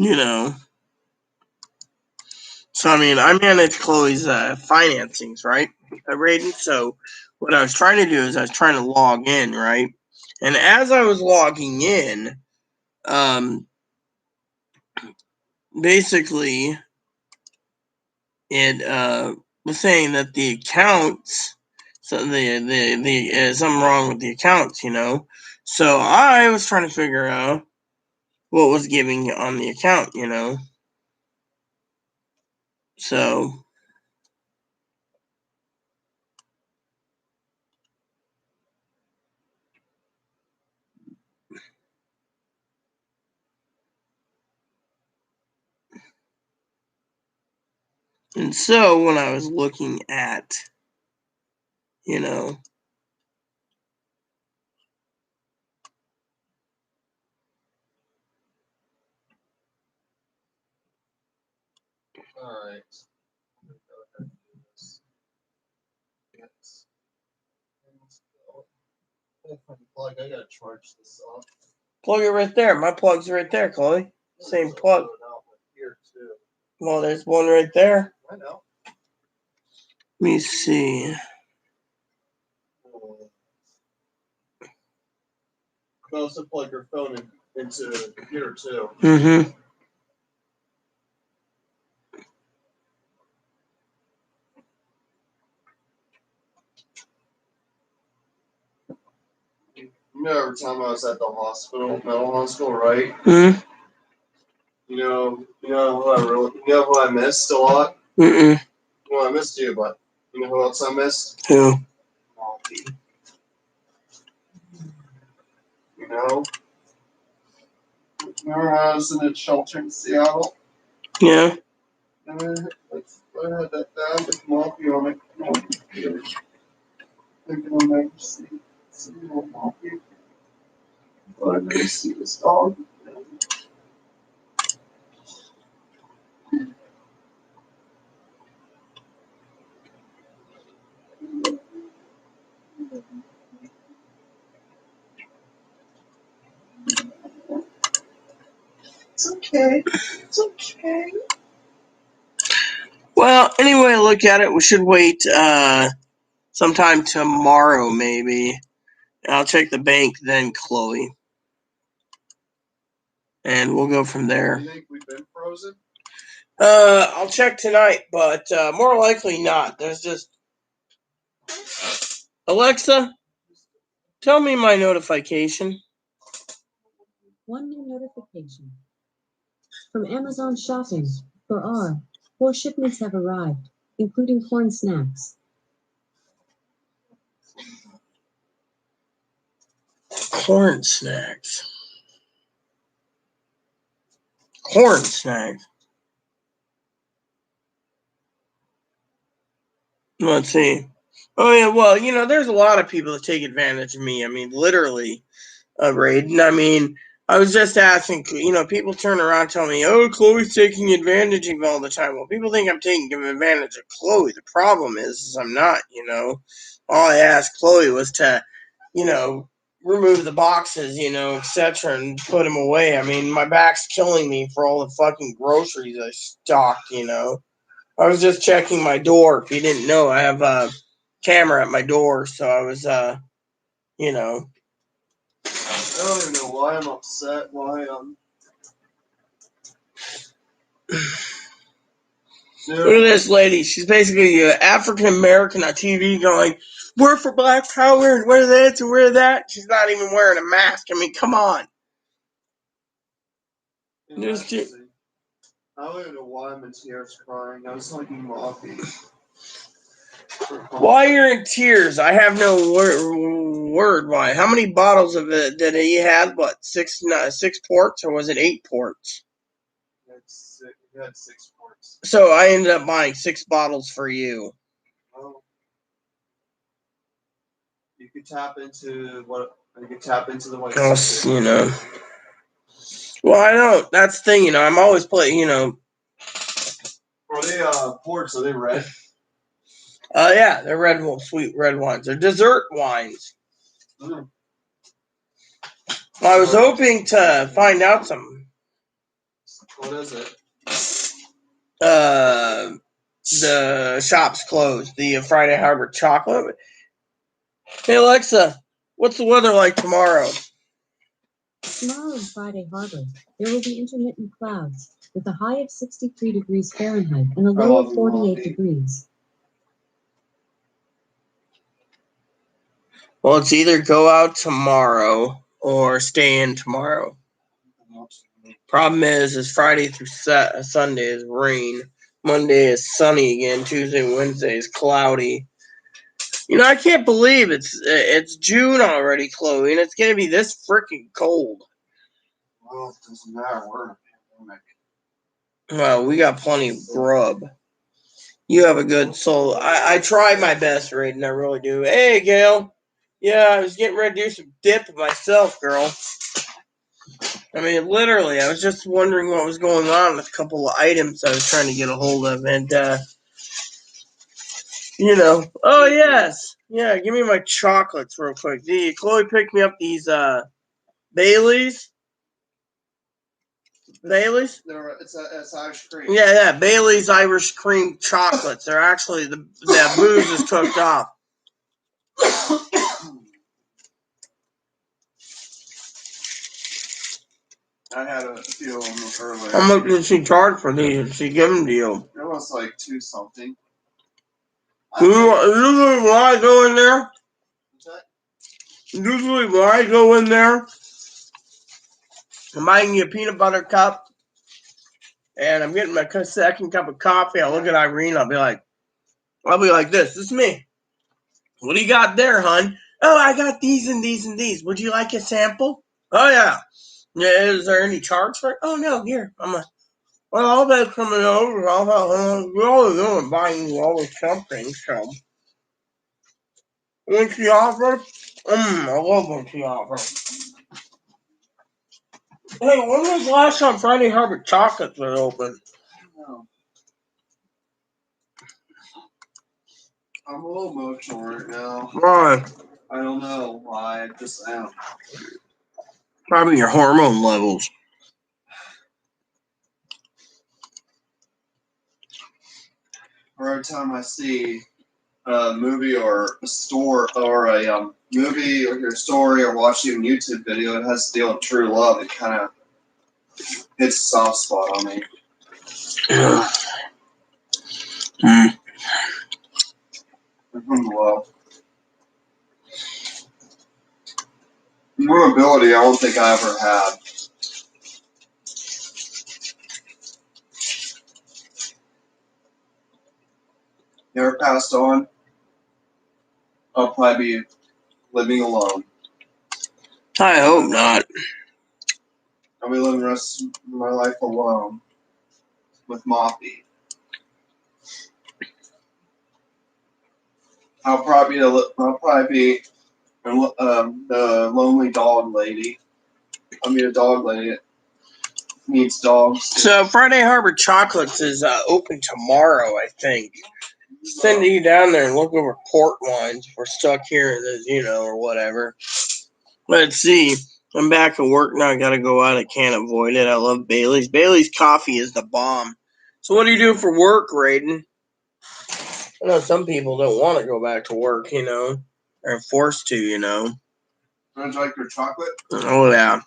A: You know. So, I mean, I manage Chloe's financings, right, Raiden? So, what I was trying to do is I was trying to log in, right? And as I was logging in, basically, it was saying that the accounts, so the something wrong with the accounts, you know. So I was trying to figure out what was giving on the account, you know. So and so when I was looking at, you know,
C: All right. Yes. Plug. I gotta charge this off.
A: plug it right there. My plug's right there, Chloe. Same plug.
C: Here too.
A: Well, there's one right there.
C: I know.
A: Let me see.
C: You can also plug your phone into the computer too.
A: Mm-hmm.
C: You know, every time I was at the hospital, mental hospital, right?
A: Mm-hmm.
C: You know who I missed a lot?
A: Mm-mm.
C: Well, I missed you, but you know who else I missed?
A: Who?
C: Malky. You know? Remember when I was in a shelter in Seattle?
A: Yeah.
C: And I had that bag with Malky on it. Malky. Thinking I'll never see little Malky. But I never see this dog. It's okay. It's okay.
A: Well, anyway, look at it. We should wait sometime tomorrow, maybe. I'll check the bank then, Chloe. And we'll go from there.
C: You think we've been frozen?
A: I'll check tonight, but more likely not. There's just Alexa, tell me my notification.
D: One new notification. From Amazon Shopping for R. 4 shipments have arrived, including corn snacks.
A: Corn snacks. Corn snacks. Let's see. Oh yeah, well, you know, there's a lot of people that take advantage of me. I mean, literally, Braden. I mean, I was just asking. You know, people turn around and tell me, "Oh, Chloe's taking advantage of you all the time." Well, people think I'm taking advantage of Chloe. The problem is I'm not. You know, all I asked Chloe was to, you know, remove the boxes, you know, etc., and put them away. I mean, my back's killing me for all the fucking groceries I stocked. You know. I was just checking my door. If you didn't know, I have a camera at my door, so I was, you know.
C: I don't even know why I'm upset. Why
A: Look at this lady. She's basically African American on TV going, "We're for Black Power and we're this and we're that." She's not even wearing a mask. I mean, come on. Just,
C: I don't even know why I'm in tears crying. I was like Malky.
A: why you're in tears? I have no word why. How many bottles of it did he have? What, six ports, or was it 8 ports?
C: He had 6 ports.
A: So I ended up buying 6 bottles for you.
C: Well, you could tap into what? You could tap into the white.
A: You know. Well, I don't. That's the thing, you know. I'm always playing, you know.
C: Are they ports? Are they red?
A: Yeah, they're sweet red wines. They're dessert wines.
C: Mm.
A: I was hoping to find out something.
C: What is it?
A: The shop's closed. The Friday Harbor chocolate. Hey Alexa, what's the weather like tomorrow?
D: Tomorrow in Friday Harbor, there will be intermittent clouds, with a high of 63 degrees Fahrenheit and a
C: I
D: low
C: love
D: of
C: you,
D: 48
C: Mommy.
D: degrees.
A: Well, it's either go out tomorrow or stay in tomorrow. Problem is Friday through Sunday is rain. Monday is sunny again. Tuesday and Wednesday is cloudy. You know, I can't believe it's June already, Chloe, and it's gonna be this freaking cold.
C: Well, it doesn't matter. We're in a pandemic.
A: Well, we got plenty of grub. You have a good soul. I try my best, Raiden. I really do. Hey, Gail. Yeah, I was getting ready to do some dip myself, girl. I mean, literally, I was just wondering what was going on with a couple of items I was trying to get a hold of, and, you know. Oh, yes. Yeah, give me my chocolates real quick. Chloe picked me up these, Baileys. Baileys?
C: It's Irish cream.
A: Yeah, Bailey's Irish cream chocolates. They're actually, the booze is cooked off.
C: I had a few of them earlier.
A: How much did she charge for these? Did she give them to you?
C: It was like 2 something.
A: Usually when I go in there, I'm buying you a peanut butter cup, and I'm getting my second cup of coffee. I look at Irene, I'll be like this is me. What do you got there, hon? Oh, I got these and these and these. Would you like a sample? Oh, yeah. Yeah, is there any charge for it? Oh, no, here. Well, I'll be coming over. I'll be buying you all the something, so. When she offered, I love when she offered. Hey, when was the last time Friday Harbor Chocolates was open?
C: I'm a little emotional right now.
A: Why?
C: I don't know why. I just am.
A: Probably your hormone levels.
C: Every time I see a movie or a store or a movie or your story or watch even a YouTube video, it has to deal with true love. It kind of hits a soft spot on me. Well, more ability I don't think I ever had. Never passed on. I'll probably be living alone.
A: I hope not.
C: I'll be living the rest of my life alone with Moppy. I'll probably be the lonely dog lady. I'll be a dog lady that needs dogs.
A: So Friday Harbor Chocolates is open tomorrow, I think. Send you down there and look over port wines. We're stuck here in this, or whatever. Let's see. I'm back at work now. I gotta go out. I can't avoid it. I love Bailey's. Bailey's coffee is the bomb. So what do you do for work, Raiden? I know some people don't want to go back to work, They're forced to,
C: Would you like your chocolate?
A: Oh, yeah.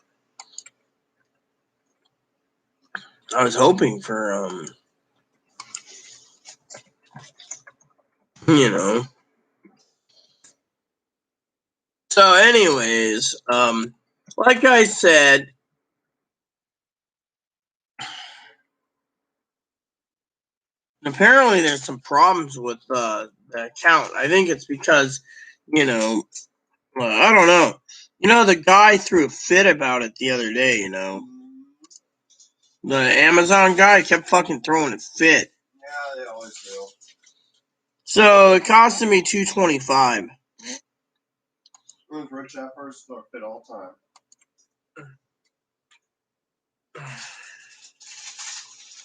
A: I was hoping for, So anyways, like I said, apparently there's some problems with the account. I think it's because, I don't know. The guy threw a fit about it the other day, The Amazon guy kept fucking throwing a fit.
C: Yeah, they always do.
A: So it costed me $225.
C: I was rich at first, so fit all the time.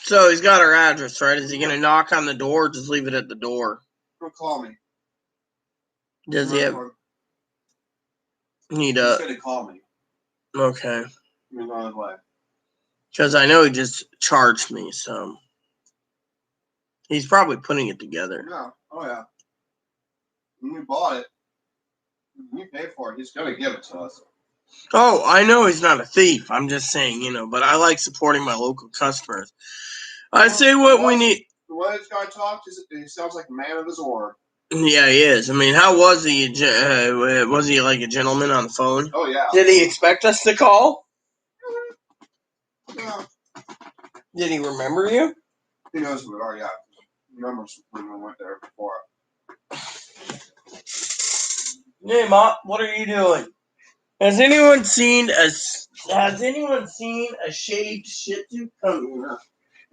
A: So he's got our address, right? Is he gonna knock on the door or just leave it at the door?
C: He'll call me.
A: Does he have?
C: He's gonna call me.
A: Okay.
C: There's no other way.
A: Because I know he just charged me, so he's probably putting it together.
C: Yeah. Oh yeah. When we bought it, we paid for it. He's gonna give it to us.
A: Oh, I know he's not a thief. I'm just saying, but I like supporting my local customers. I say what we need.
C: The way this guy talks, he sounds like a man of his word.
A: Yeah, he is. I mean, how was he? Was he like a gentleman on the phone?
C: Oh, yeah.
A: Did he expect us to call?
C: Yeah.
A: Did he remember you?
C: He knows who we are, yeah. He remembers when we went there before.
A: Hey, Mop, what are you doing? Has anyone seen a shaved Shih Tzu? Come here.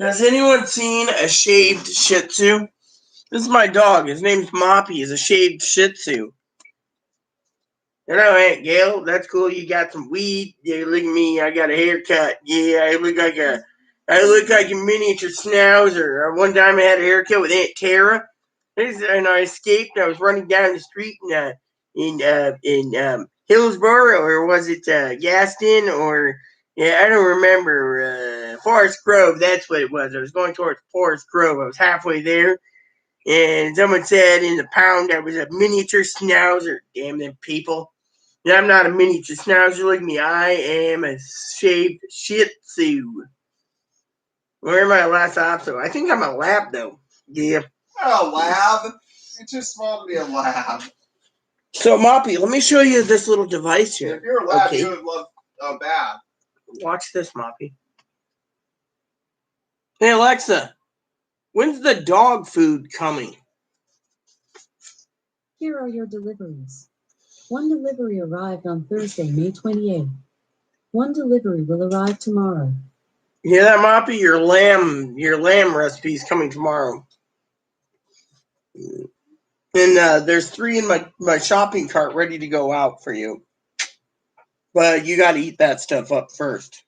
A: Has anyone seen a shaved Shih Tzu? This is my dog. His name's Moppy. He's a shaved Shih Tzu. Hello, Aunt Gail. That's cool. You got some weed. Yeah, look at me. I got a haircut. Yeah, I look like a miniature schnauzer. One time I had a haircut with Aunt Tara, and I escaped. I was running down the street in Hillsborough, or was it Gaston, or I don't remember. Forest Grove. That's what it was. I was going towards Forest Grove. I was halfway there. And someone said in the pound I was a miniature schnauzer. Damn them people. And I'm not a miniature schnauzer like me. I am a shaved Shih Tzu. Where am I a last opso? I think I'm a lab though. Yeah.
C: Not a lab. It's too small to be a lab.
A: So Moppy, let me show you this little device here.
C: If you're a lab,
A: Okay.
C: you would love a bath.
A: Watch this, Moppy. Hey Alexa, when's the dog food coming?
D: Here are your deliveries. One delivery arrived on Thursday, May 28th. One delivery will arrive tomorrow.
A: You hear that, Moppy? Your lamb recipe is coming tomorrow. And there's 3 in my shopping cart ready to go out for you. But you got to eat that stuff up first.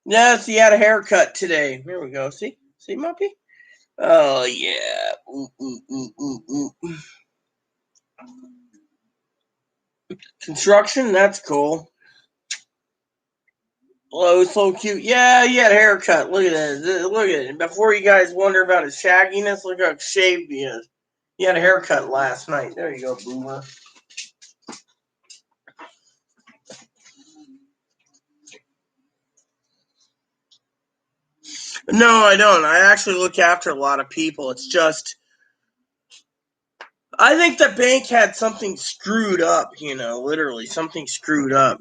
A: Yes, he had a haircut today. Here we go. See, Muppy? Oh yeah. Ooh, ooh, ooh, ooh, ooh. Construction, that's cool. Oh, so cute. Yeah, he had a haircut. Look at that. Look at it. Before you guys wonder about his shagginess, look how shaved he is. He had a haircut last night. There you go, Boomer. No, I don't. I actually look after a lot of people. It's just, I think the bank had something screwed up, literally something screwed up.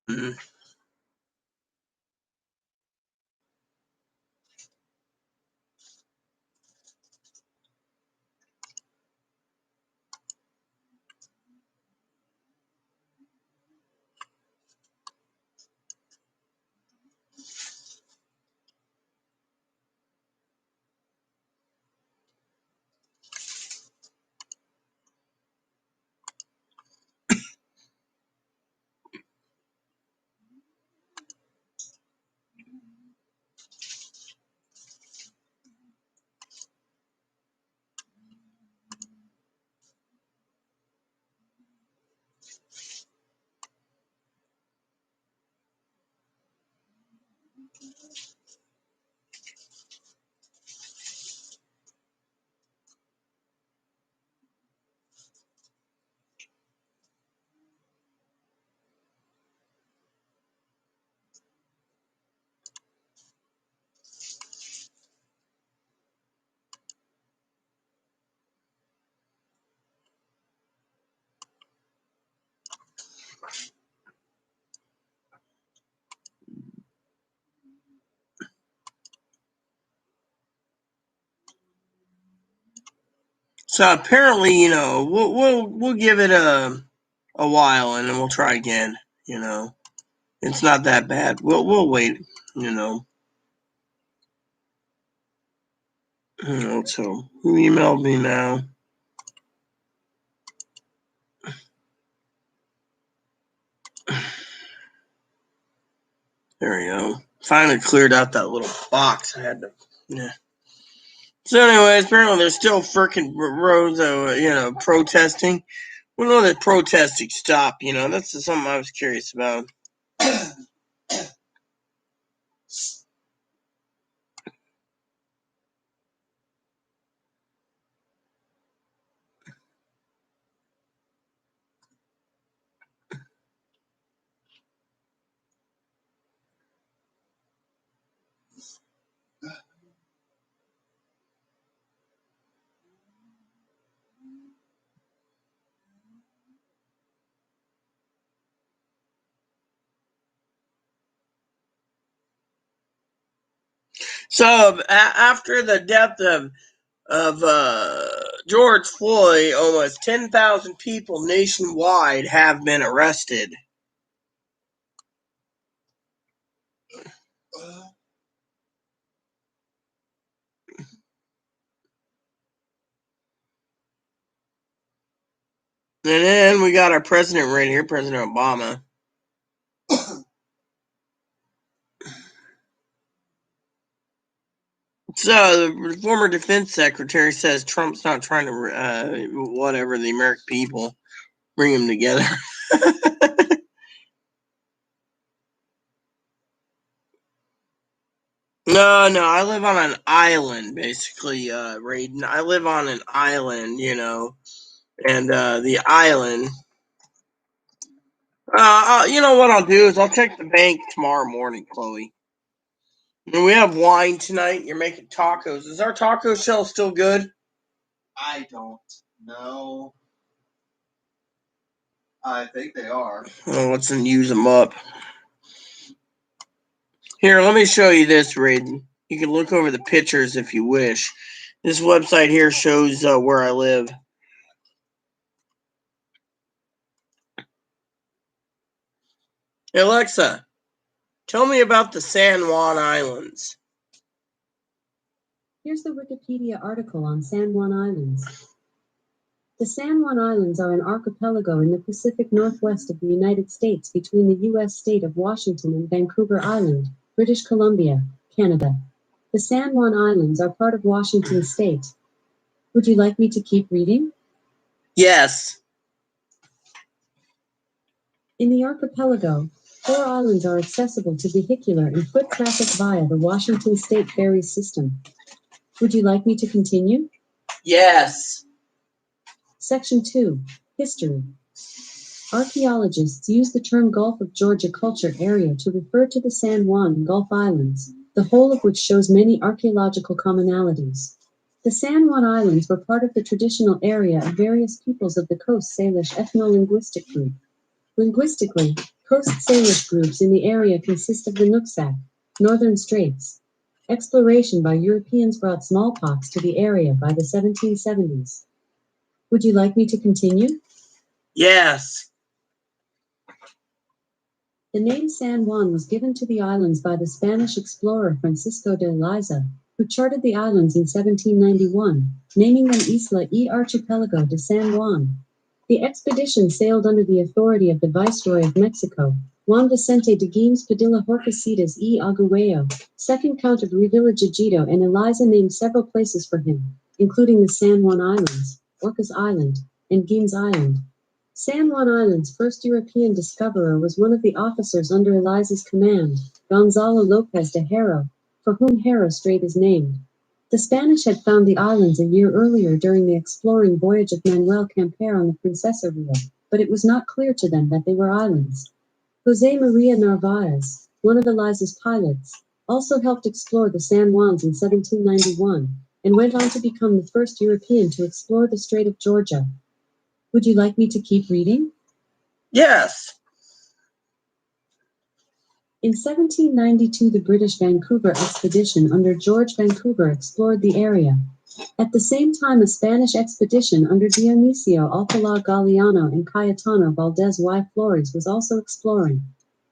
A: Mm. So apparently, we'll give it a while and then we'll try again. It's not that bad. We'll wait. So who emailed me now? There we go. Finally cleared out that little box. I had to. Yeah. So, anyways, apparently there's still freaking roads, protesting. When will the protesting stop? That's something I was curious about. So after the death of George Floyd, almost 10,000 people nationwide have been arrested. And then we got our president right here, President Obama. So the former defense secretary says Trump's not trying to, whatever, the American people, bring them together. No, I live on an island, basically, Raiden. I live on an island, and the island. You know what I'll do is I'll check the bank tomorrow morning, Chloe. And we have wine tonight. You're making tacos. Is our taco shell still good?
C: I don't know. I think they are.
A: Well, let's use them up. Here, let me show you this, Raiden. You can look over the pictures if you wish. This website here shows where I live. Hey, Alexa, tell me about the San Juan Islands.
D: Here's the Wikipedia article on San Juan Islands. The San Juan Islands are an archipelago in the Pacific Northwest of the United States between the U.S. state of Washington and Vancouver Island, British Columbia, Canada. The San Juan Islands are part of Washington state. Would you like me to keep reading?
A: Yes.
D: In the archipelago, 4 islands are accessible to vehicular and foot traffic via the Washington State ferry system. Would you like me to continue?
A: Yes.
D: Section 2, History. Archaeologists use the term Gulf of Georgia culture area to refer to the San Juan and Gulf Islands, the whole of which shows many archaeological commonalities. The San Juan Islands were part of the traditional area of various peoples of the Coast Salish ethno-linguistic group. Linguistically, Coast Salish groups in the area consist of the Nooksack, Northern Straits. Exploration by Europeans brought smallpox to the area by the 1770s. Would you like me to continue?
A: Yes.
D: The name San Juan was given to the islands by the Spanish explorer Francisco de Eliza, who charted the islands in 1791, naming them Isla y Archipelago de San Juan. The expedition sailed under the authority of the Viceroy of Mexico, Juan Vicente de Guimes Padilla Horcasitas y Agüero, second Count of Revillagigedo, and Eliza named several places for him, including the San Juan Islands, Orcas Island, and Guimes Island. San Juan Island's first European discoverer was one of the officers under Eliza's command, Gonzalo Lopez de Haro, for whom Haro Strait is named. The Spanish had found the islands a year earlier during the exploring voyage of Manuel Camper on the Princesa Rio, but it was not clear to them that they were islands. Jose Maria Narvaez, one of Eliza's pilots, also helped explore the San Juans in 1791, and went on to become the first European to explore the Strait of Georgia. Would you like me to keep reading?
A: Yes.
D: In 1792, the British Vancouver expedition under George Vancouver explored the area. At the same time, a Spanish expedition under Dionisio Alcalá Galiano and Cayetano Valdés y Flores was also exploring.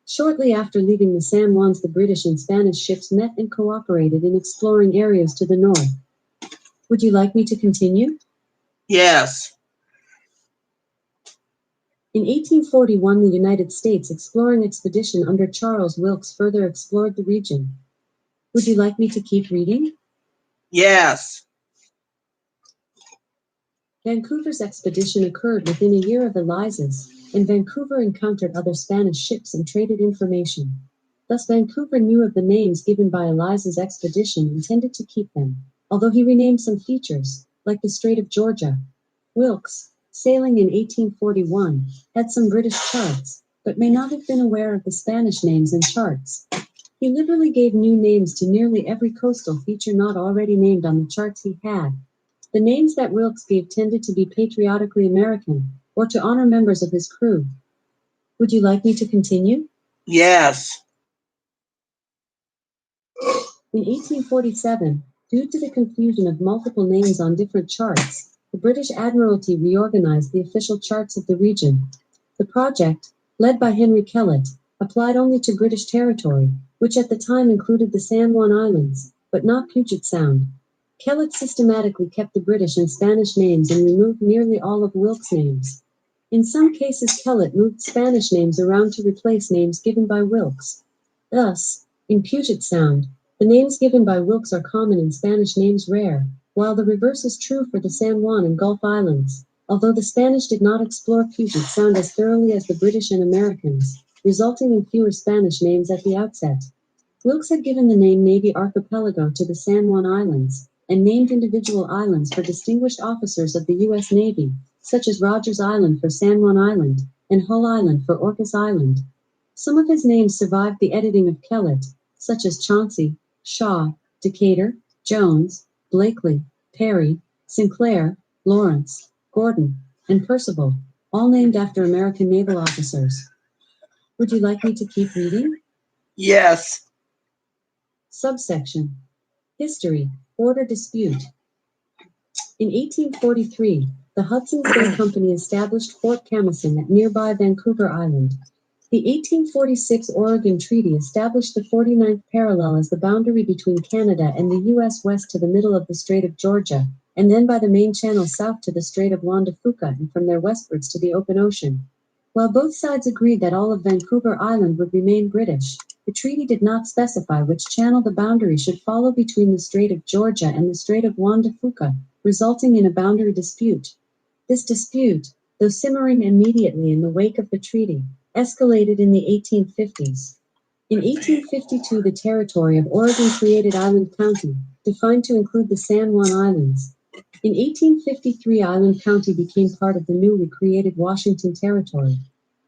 D: Shortly after leaving the San Juans, the British and Spanish ships met and cooperated in exploring areas to the north. Would you like me to continue?
A: Yes.
D: In 1841, the United States exploring expedition under Charles Wilkes further explored the region. Would you like me to keep reading?
A: Yes.
D: Vancouver's expedition occurred within a year of Eliza's, and Vancouver encountered other Spanish ships and traded information. Thus Vancouver knew of the names given by Eliza's expedition and intended to keep them, although he renamed some features, like the Strait of Georgia. Wilkes, sailing in 1841, had some British charts, but may not have been aware of the Spanish names and charts. He liberally gave new names to nearly every coastal feature not already named on the charts he had. The names that Wilkes gave tended to be patriotically American, or to honor members of his crew. Would you like me to continue?
A: Yes.
D: In 1847, due to the confusion of multiple names on different charts, the British Admiralty reorganized the official charts of the region. The project, led by Henry Kellett, applied only to British territory, which at the time included the San Juan Islands, but not Puget Sound. Kellett systematically kept the British and Spanish names and removed nearly all of Wilkes' names. In some cases, Kellett moved Spanish names around to replace names given by Wilkes. Thus, in Puget Sound, the names given by Wilkes are common and Spanish names rare, while the reverse is true for the San Juan and Gulf Islands, although the Spanish did not explore Puget Sound as thoroughly as the British and Americans, resulting in fewer Spanish names at the outset. Wilkes had given the name Navy Archipelago to the San Juan Islands, and named individual islands for distinguished officers of the U.S. Navy, such as Rogers Island for San Juan Island, and Hull Island for Orcas Island. Some of his names survived the editing of Kellett, such as Chauncey, Shaw, Decatur, Jones, Blakely, Perry, Sinclair, Lawrence, Gordon, and Percival, all named after American naval officers. Would you like me to keep reading?
A: Yes.
D: Subsection. History, Border Dispute. In 1843, the Hudson's Bay Company established Fort Camosun at nearby Vancouver Island. The 1846 Oregon Treaty established the 49th parallel as the boundary between Canada and the U.S. west to the middle of the Strait of Georgia, and then by the main channel south to the Strait of Juan de Fuca and from there westwards to the open ocean. While both sides agreed that all of Vancouver Island would remain British, the treaty did not specify which channel the boundary should follow between the Strait of Georgia and the Strait of Juan de Fuca, resulting in a boundary dispute. This dispute, though simmering immediately in the wake of the treaty, escalated in the 1850s. In 1852, the territory of Oregon created Island County, defined to include the San Juan Islands. In 1853, Island County became part of the newly created Washington Territory.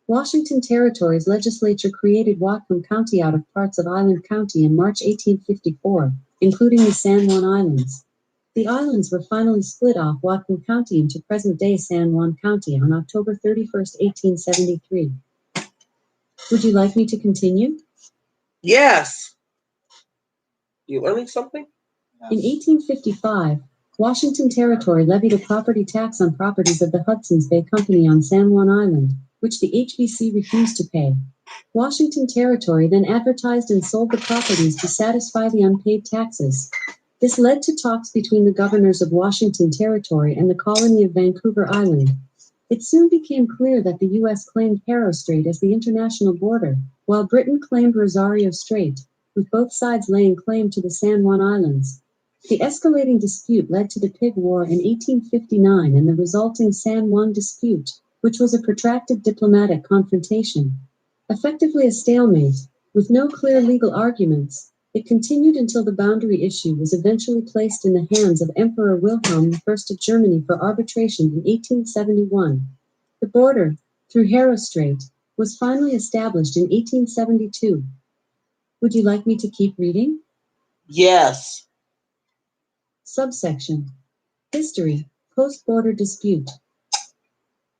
D: Washington Territory's legislature created Whatcom County out of parts of Island County in March 1854, including the San Juan Islands. The islands were finally split off Whatcom County into present-day San Juan County on October 31, 1873. Would you like me to continue?
A: Yes. You learning something?
D: In 1855, Washington Territory levied a property tax on properties of the Hudson's Bay Company on San Juan Island, which the HBC refused to pay. Washington Territory then advertised and sold the properties to satisfy the unpaid taxes. This led to talks between the governors of Washington Territory and the colony of Vancouver Island. It soon became clear that the U.S. claimed Haro Strait as the international border, while Britain claimed Rosario Strait, with both sides laying claim to the San Juan Islands. The escalating dispute led to the Pig War in 1859 and the resulting San Juan dispute, which was a protracted diplomatic confrontation. Effectively a stalemate, with no clear legal arguments, it continued until the boundary issue was eventually placed in the hands of Emperor Wilhelm I of Germany for arbitration in 1871. The border, through Haro Strait, was finally established in 1872. Would you like me to keep reading?
A: Yes.
D: Subsection. History, Post-Border Dispute.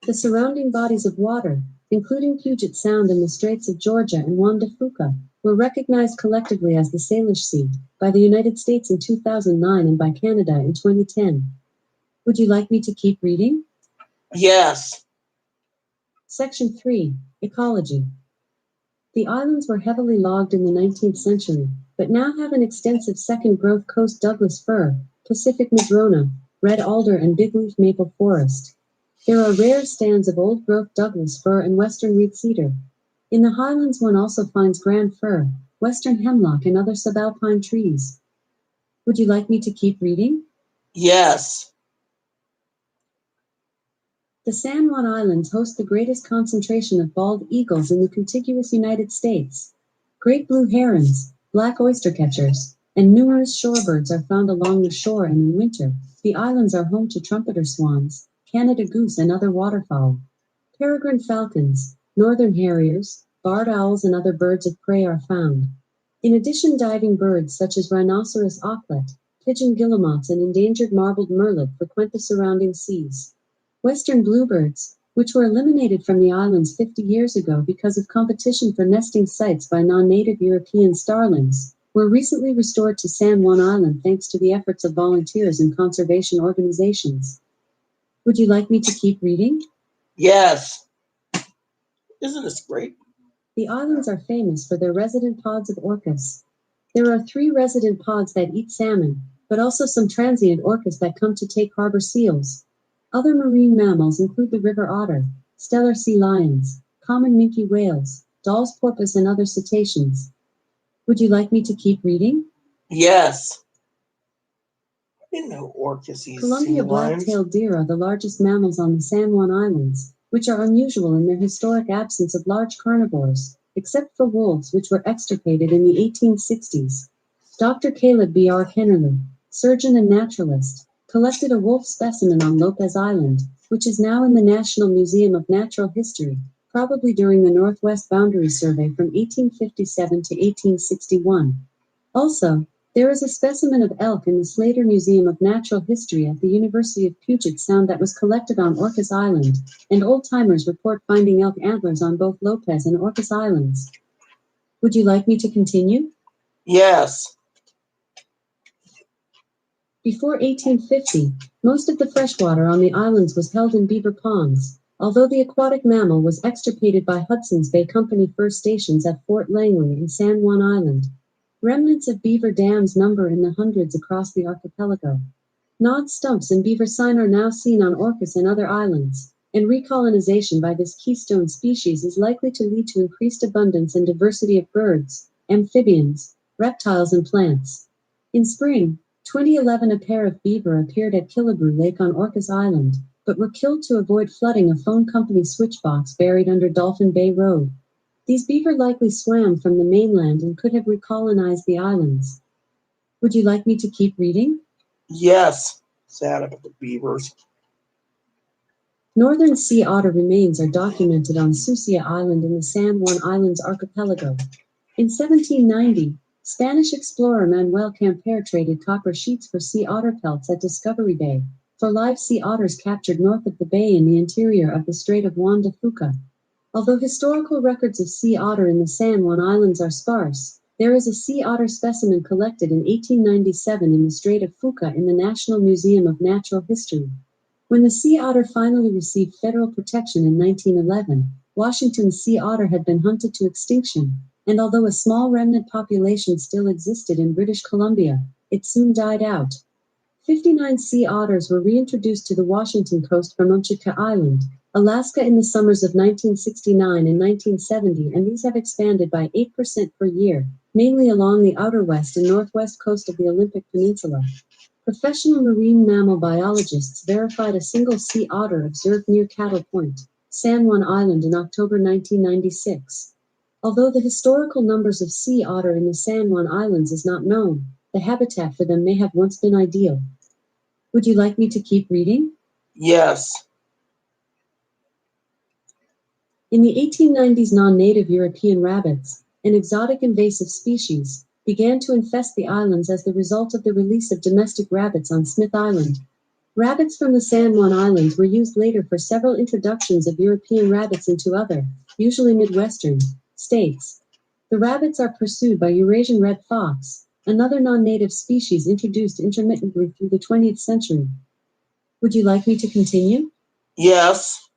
D: The surrounding bodies of water, including Puget Sound and the Straits of Georgia and Juan de Fuca, were recognized collectively as the Salish Sea by the United States in 2009 and by Canada in 2010. Would you like me to keep reading?
A: Yes.
D: Section 3, Ecology. The islands were heavily logged in the 19th century, but now have an extensive second-growth coast Douglas fir, Pacific madrona, red alder and bigleaf maple forest. There are rare stands of old-growth Douglas fir and western reed cedar. In the highlands one also finds grand fir, western hemlock and other subalpine trees. Would you like me to keep reading?
A: Yes.
D: The San Juan Islands host the greatest concentration of bald eagles in the contiguous United States. Great blue herons, black oystercatchers, and numerous shorebirds are found along the shore, and in winter, the islands are home to trumpeter swans, Canada goose and other waterfowl. Peregrine falcons, northern harriers, barred owls and other birds of prey are found. In addition, diving birds such as rhinoceros auklet, pigeon guillemots and endangered marbled murrelet frequent the surrounding seas. Western bluebirds, which were eliminated from the islands 50 years ago because of competition for nesting sites by non-native European starlings, were recently restored to San Juan Island thanks to the efforts of volunteers and conservation organizations. Would you like me to keep reading?
A: Yes. Isn't this great?
D: The islands are famous for their resident pods of orcas. There are 3 resident pods that eat salmon, but also some transient orcas that come to take harbor seals. Other marine mammals include the river otter, stellar sea lions, common minke whales, Dall's porpoise, and other cetaceans. Would you like me to keep reading?
A: Yes. I didn't know orcas eat
D: Columbia
A: sea lions.
D: black-tailed deer are the largest mammals on the San Juan Islands, which are unusual in their historic absence of large carnivores, except for wolves, which were extirpated in the 1860s. Dr. Caleb B. R. Kennerly, surgeon and naturalist, collected a wolf specimen on Lopez Island, which is now in the National Museum of Natural History, probably during the Northwest Boundary Survey from 1857 to 1861. Also, there is a specimen of elk in the Slater Museum of Natural History at the University of Puget Sound that was collected on Orcas Island, and old-timers report finding elk antlers on both Lopez and Orcas Islands. Would you like me to continue?
A: Yes.
D: Before 1850, most of the freshwater on the islands was held in beaver ponds, although the aquatic mammal was extirpated by Hudson's Bay Company First Stations at Fort Langley and San Juan Island. Remnants of beaver dams number in the hundreds across the archipelago. Gnawed stumps and beaver sign are now seen on Orcas and other islands, and recolonization by this keystone species is likely to lead to increased abundance and diversity of birds, amphibians, reptiles, and plants. In spring 2011, a pair of beaver appeared at Killabrew Lake on Orcas Island, but were killed to avoid flooding a phone company switchbox buried under Dolphin Bay Road. These beaver likely swam from the mainland and could have recolonized the islands. Would you like me to keep reading?
A: Yes. Sad about the beavers.
D: Northern sea otter remains are documented on Sucia Island in the San Juan Islands archipelago. In 1790, Spanish explorer Manuel Camper traded copper sheets for sea otter pelts at Discovery Bay for live sea otters captured north of the bay in the interior of the Strait of Juan de Fuca. Although historical records of sea otter in the San Juan Islands are sparse, there is a sea otter specimen collected in 1897 in the Strait of Fuca in the National Museum of Natural History. When the sea otter finally received federal protection in 1911, Washington's sea otter had been hunted to extinction, and although a small remnant population still existed in British Columbia, it soon died out. 59 sea otters were reintroduced to the Washington coast from Onchika Island, Alaska in the summers of 1969 and 1970, and these have expanded by 8% per year, mainly along the outer west and northwest coast of the Olympic Peninsula. Professional marine mammal biologists verified a single sea otter observed near Cattle Point, San Juan Island in October 1996. Although the historical numbers of sea otter in the San Juan Islands is not known, the habitat for them may have once been ideal. Would you like me to keep reading?
A: Yes.
D: In the 1890s, non-native European rabbits, an exotic invasive species, began to infest the islands as the result of the release of domestic rabbits on Smith Island. Rabbits from the San Juan Islands were used later for several introductions of European rabbits into other, usually Midwestern, states. The rabbits are pursued by Eurasian red fox, another non-native species introduced intermittently through the 20th century. Would you like me to continue?
A: Yes.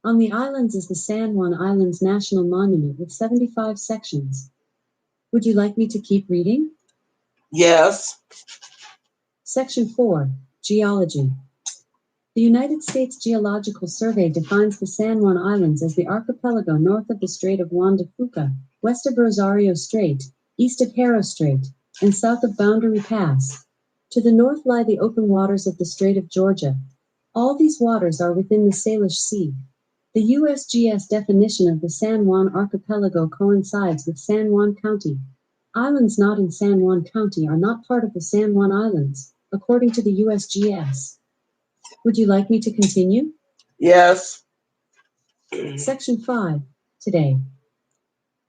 D: On the islands is the San Juan Islands National Monument with 75 sections. Would you like me to keep reading?
A: Yes.
D: Section 4, Geology. The United States Geological Survey defines the San Juan Islands as the archipelago north of the Strait of Juan de Fuca, west of Rosario Strait, east of Haro Strait, and south of Boundary Pass. To the north lie the open waters of the Strait of Georgia. All these waters are within the Salish Sea. The USGS definition of the San Juan archipelago coincides with San Juan County. Islands not in San Juan County are not part of the San Juan Islands, according to the USGS. Would you like me to continue?
A: Yes.
D: Section 5. Today.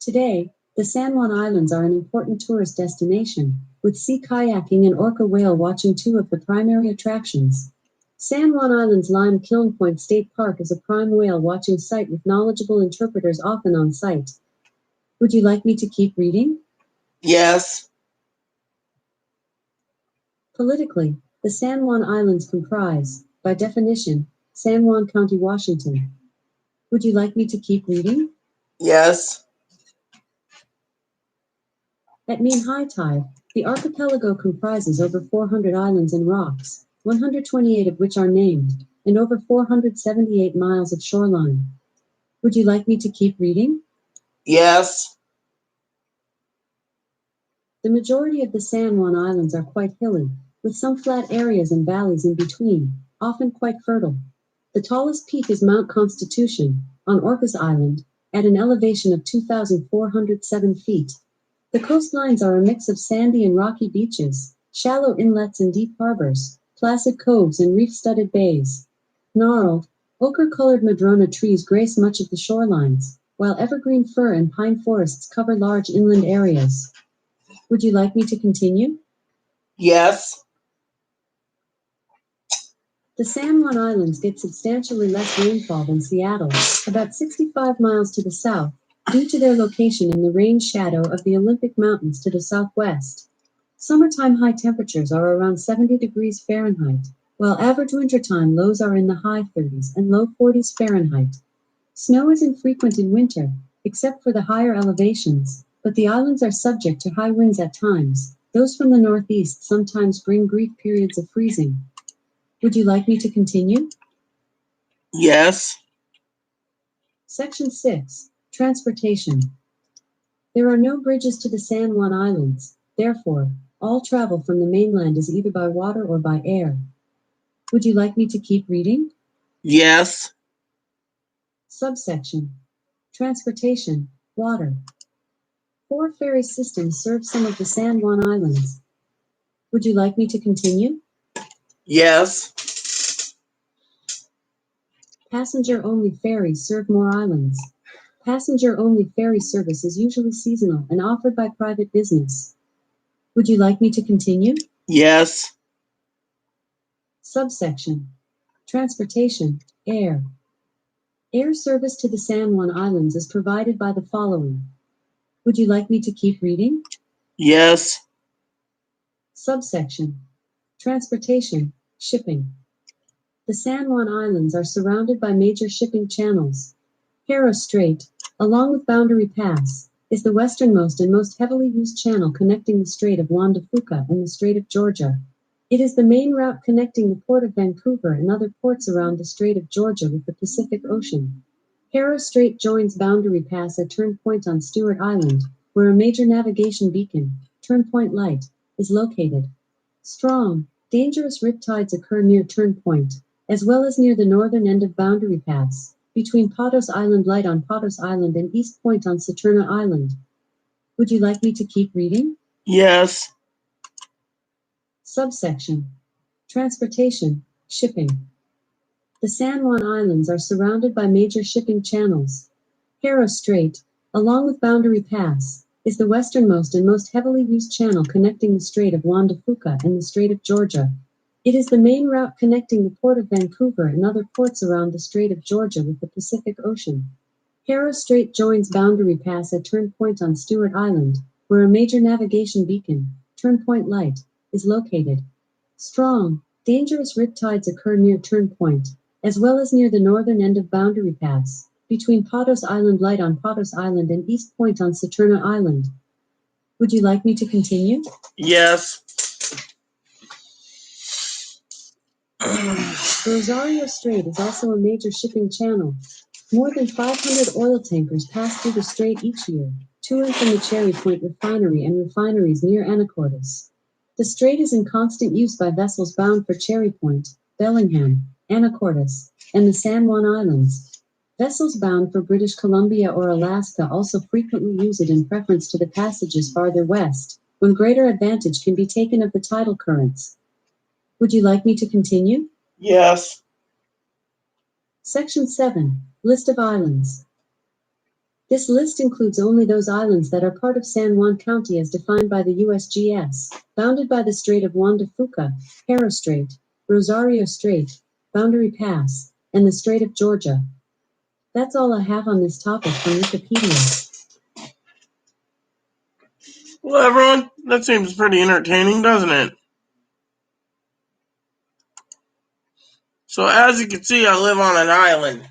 D: Today, the San Juan Islands are an important tourist destination, with sea kayaking and orca whale watching two of the primary attractions. San Juan Island's Lime Kiln Point State Park is a prime whale watching site with knowledgeable interpreters often on site. Would you like me to keep reading?
A: Yes.
D: Politically, the San Juan Islands comprise, by definition, San Juan County, Washington. Would you like me to keep reading?
A: Yes.
D: At mean high tide, the archipelago comprises over 400 islands and rocks, 128 of which are named, and over 478 miles of shoreline. Would you like me to keep reading?
A: Yes.
D: The majority of the San Juan Islands are quite hilly, with some flat areas and valleys in between, often quite fertile. The tallest peak is Mount Constitution, on Orcas Island, at an elevation of 2,407 feet. The coastlines are a mix of sandy and rocky beaches, shallow inlets and deep harbors, placid coves and reef-studded bays. Gnarled, ochre-colored madrona trees grace much of the shorelines, while evergreen fir and pine forests cover large inland areas. Would you like me to continue?
A: Yes.
D: The San Juan Islands get substantially less rainfall than Seattle, about 65 miles to the south, due to their location in the rain shadow of the Olympic Mountains to the southwest. Summertime high temperatures are around 70 degrees Fahrenheit, while average wintertime lows are in the high 30s and low 40s Fahrenheit. Snow is infrequent in winter, except for the higher elevations, but the islands are subject to high winds at times. Those from the northeast sometimes bring brief periods of freezing. Would you like me to continue?
A: Yes.
D: Section 6. Transportation. There are no bridges to the San Juan Islands, therefore, all travel from the mainland is either by water or by air. Would you like me to keep reading?
A: Yes.
D: Subsection. Transportation. Water. 4 ferry systems serve some of the San Juan Islands. Would you like me to continue?
A: Yes.
D: Passenger-only ferries serve more islands. Passenger-only ferry service is usually seasonal and offered by private business. Would you like me to continue?
A: Yes.
D: Subsection. Transportation. Air. Air service to the San Juan Islands is provided by the following. Would you like me to keep reading?
A: Yes.
D: Subsection. Transportation. Shipping. The San Juan Islands are surrounded by major shipping channels. Haro Strait, along with Boundary Pass, is the westernmost and most heavily used channel connecting the Strait of Juan de Fuca and the Strait of Georgia. It is the main route connecting the Port of Vancouver and other ports around the Strait of Georgia with the Pacific Ocean. Haro Strait joins Boundary Pass at Turn Point on Stewart Island, where a major navigation beacon, Turn Point Light, is located. Strong, dangerous riptides occur near Turn Point, as well as near the northern end of Boundary Pass, between Patos Island Light on Patos Island and East Point on Saturna Island. Would you like me to keep reading?
A: Yes.
D: Subsection. Transportation. Shipping. The San Juan Islands are surrounded by major shipping channels. Haro Strait, along with Boundary Pass, is the westernmost and most heavily used channel connecting the Strait of Juan de Fuca and the Strait of Georgia. It is the main route connecting the Port of Vancouver and other ports around the Strait of Georgia with the Pacific Ocean. Haro Strait joins Boundary Pass at Turn Point on Stewart Island, where a major navigation beacon, Turn Point Light, is located. Strong, dangerous riptides occur near Turn Point, as well as near the northern end of Boundary Pass, between Patos Island Light on Patos Island and East Point on Saturna Island. Would you like me to continue?
A: Yes.
D: Rosario Strait is also a major shipping channel. More than 500 oil tankers pass through the strait each year, to and from the Cherry Point refinery and refineries near Anacortes. The strait is in constant use by vessels bound for Cherry Point, Bellingham, Anacortes, and the San Juan Islands. Vessels bound for British Columbia or Alaska also frequently use it in preference to the passages farther west, when greater advantage can be taken of the tidal currents. Would you like me to continue?
A: Yes.
D: Section 7. List of islands. This list includes only those islands that are part of San Juan County as defined by the USGS, bounded by the Strait of Juan de Fuca, Haro Strait, Rosario Strait, Boundary Pass, and the Strait of Georgia. That's all I have on this topic from Wikipedia.
A: Well, everyone, that seems pretty entertaining, doesn't it? So, as you can see, I live on an island.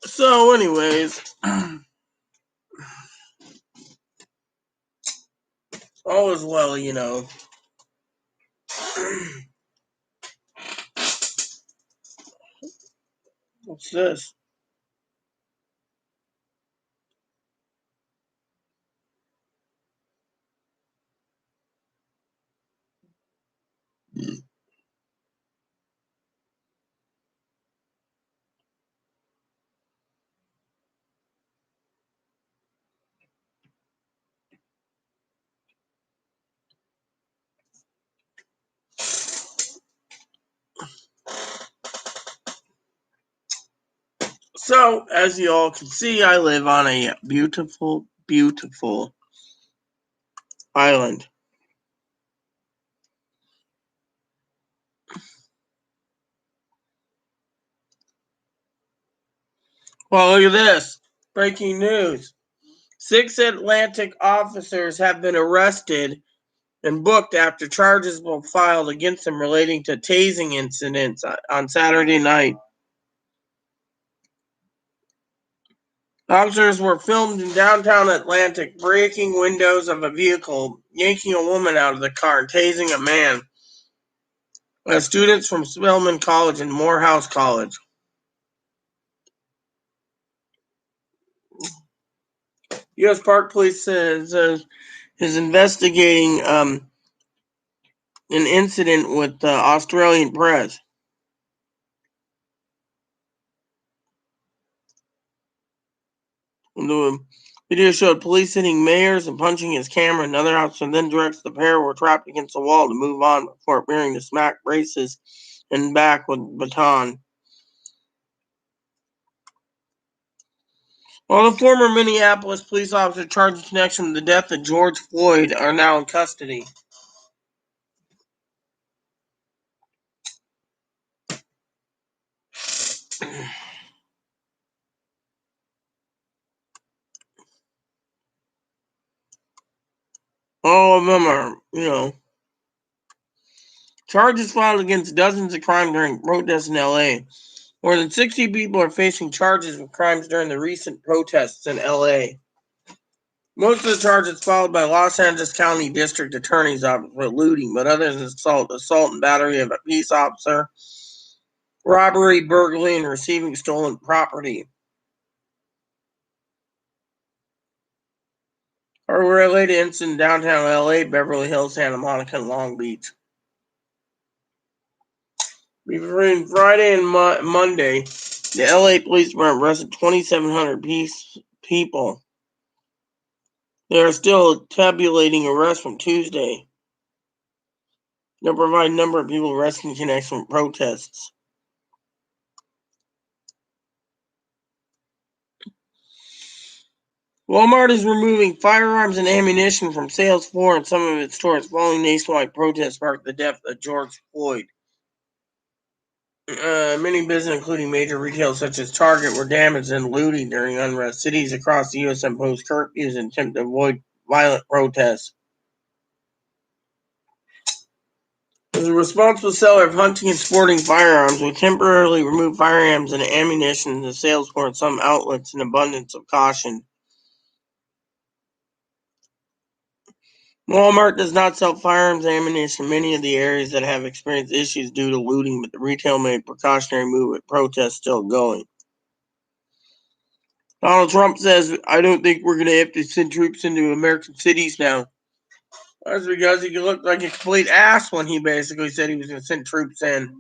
A: So, anyways, all is well, you know. What's this? So, as you all can see, I live on a beautiful, beautiful island. Well, look at this. Breaking news. 6 Atlantic officers have been arrested and booked after charges were filed against them relating to tasing incidents on Saturday night. Officers were filmed in downtown Atlantic breaking windows of a vehicle, yanking a woman out of the car, and tasing a man. As students from Spelman College and Morehouse College. U.S. Park Police says is investigating an incident with the Australian press. The video showed police hitting Mayers and punching his camera. Another officer then directs the pair who were trapped against the wall to move on before appearing to smack braces and back with baton. While the former Minneapolis police officer charged in connection with the death of George Floyd are now in custody. All of them are, Charges filed against dozens of crimes during protests in LA. More than 60 people are facing charges of crimes during the recent protests in LA. Most of the charges filed by Los Angeles County District Attorney's Office were looting, but others assault and battery of a peace officer, robbery, burglary, and receiving stolen property. Are related incidents in downtown LA, Beverly Hills, Santa Monica, and Long Beach. Between Friday and Monday, the LA Police Department arrested 2,700 people. They are still tabulating arrests from Tuesday. They'll provide a number of people arrested in connection with protests. Walmart is removing firearms and ammunition from sales floor in some of its stores following nationwide protests sparked the death of George Floyd. Many businesses, including major retailers such as Target, were damaged and looted during unrest. Cities across the U.S. imposed curfews in attempt to avoid violent protests. As a responsible seller of hunting and sporting firearms, we temporarily removed firearms and ammunition from the sales floor in some outlets in abundance of caution. Walmart does not sell firearms and ammunition in many of the areas that have experienced issues due to looting, but the retail made a precautionary move with protests still going. Donald Trump says, I don't think we're going to have to send troops into American cities now. That's because he looked like a complete ass when he basically said he was going to send troops in.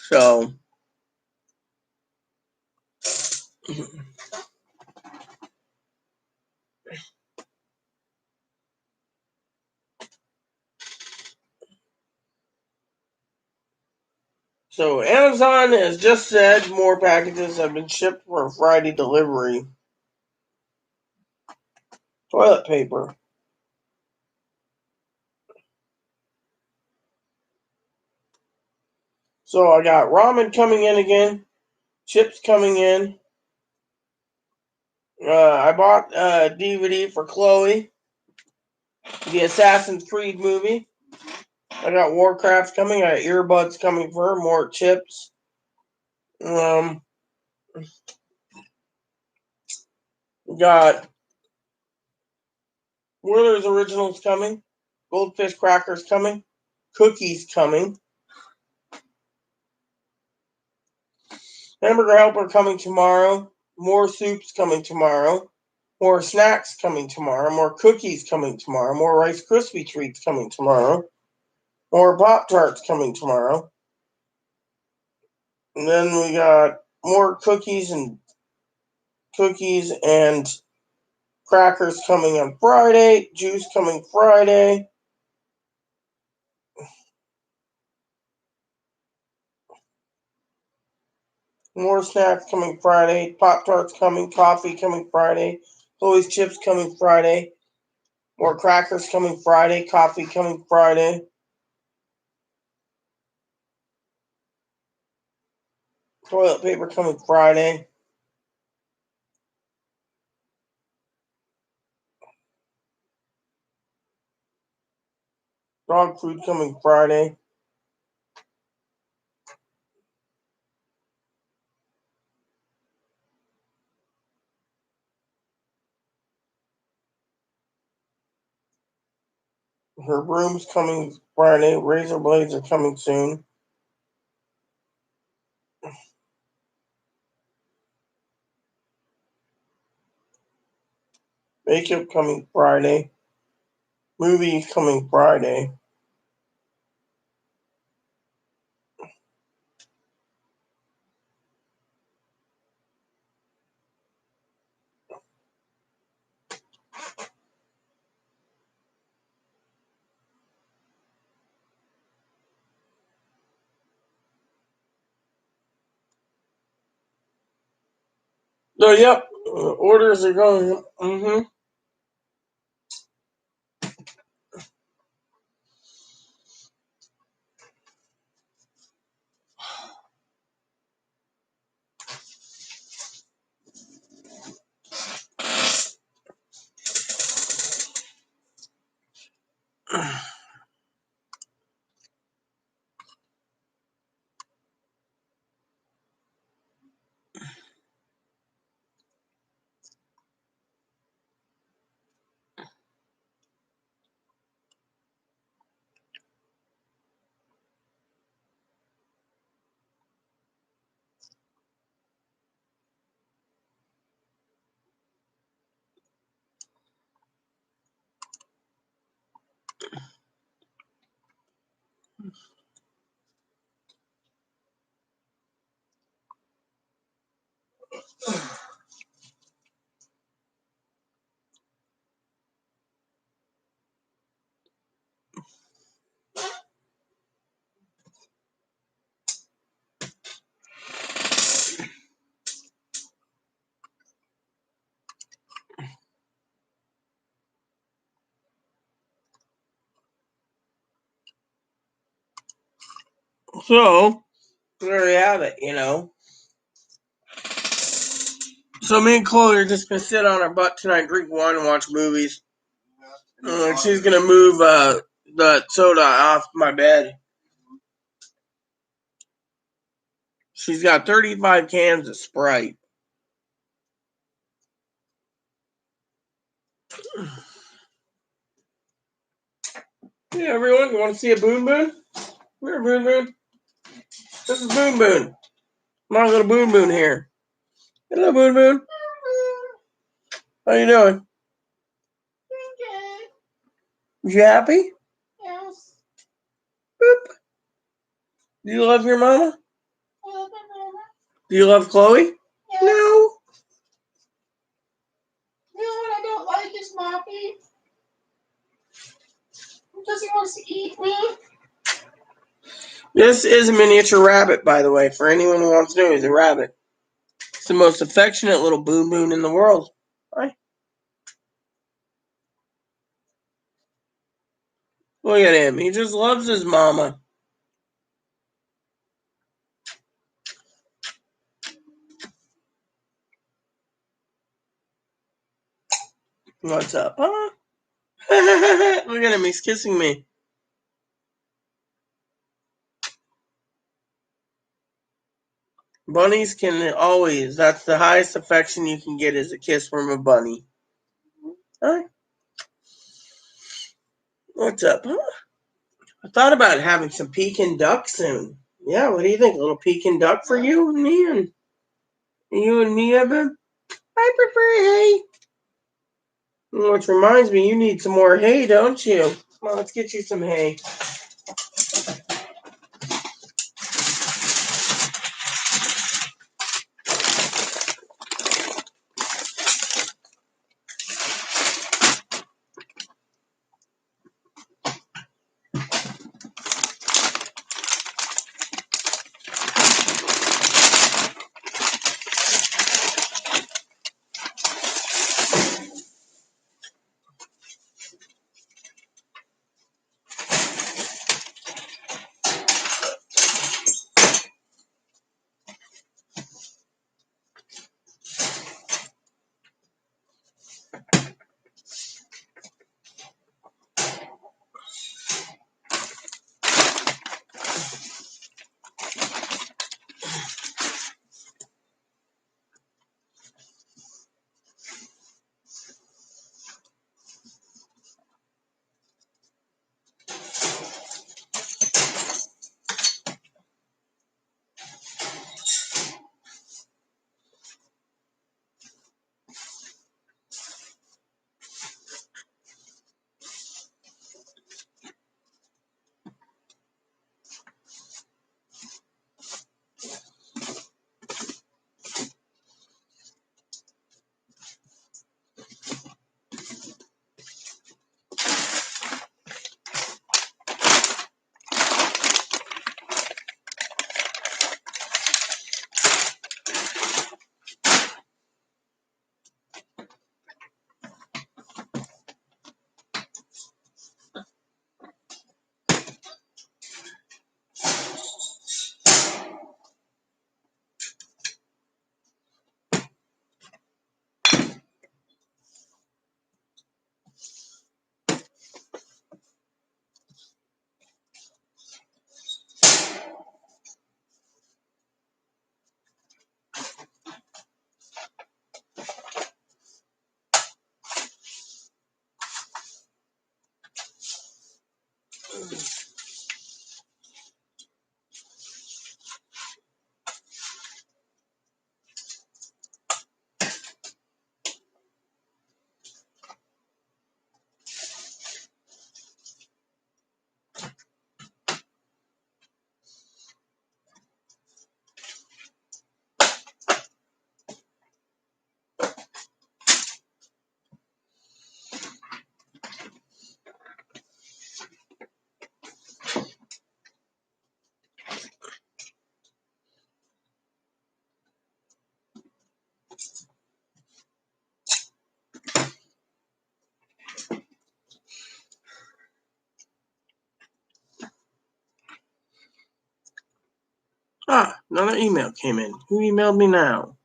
A: So. So Amazon has just said more packages have been shipped for Friday delivery. Toilet paper. So I got ramen coming in again, chips coming in. I bought a DVD for Chloe, the Assassin's Creed movie. I got Warcraft coming. I got earbuds coming for her. More chips. Got Werther's Originals coming. Goldfish crackers coming. Cookies coming. Hamburger Helper coming tomorrow. More soups coming tomorrow. More snacks coming tomorrow. More cookies coming tomorrow. More Rice Krispie treats coming tomorrow. More Pop-Tarts coming tomorrow. And then we got more cookies and crackers coming on Friday. Juice coming Friday. More snacks coming Friday. Pop-Tarts coming. Coffee coming Friday. Chloe's chips coming Friday. More crackers coming Friday. Coffee coming Friday. Toilet paper coming Friday. Dog food coming Friday. Her broom's coming Friday. Razor blades are coming soon. Makeup coming Friday. Movie coming Friday. So, yep, orders are going. So there you have it, So me and Chloe are just gonna sit on our butt tonight, drink wine, and watch movies. She's gonna move the soda off my bed. She's got 35 cans of Sprite. Hey everyone, you want to see a Boon Boon? Come here, Boon Boon. This is Boon Boon. My little Boon Boon here. Hello, Boon Boon. How you doing? You happy?
E: Yes.
A: Boop. Do you love your mama?
E: I love my mama.
A: Do you love Chloe?
E: Yes.
A: No.
E: You know what I don't like is Moppy. Because he wants to eat me.
A: This is a miniature rabbit, by the way. For anyone who wants to know, he's a rabbit. It's the most affectionate little Boon Boon in the world. Hi. Look at him. He just loves his mama. What's up, huh? Look at him. He's kissing me. Bunnies can always, that's the highest affection you can get is a kiss from a bunny. Hi. What's up, huh? I thought about having some Pekin duck soon. Yeah, what do you think? A little Pekin duck for you and me and you and me, Evan? I prefer hay. Which reminds me, you need some more hay, don't you? Come on, let's get you some hay. Ah, another email came in. Who emailed me now?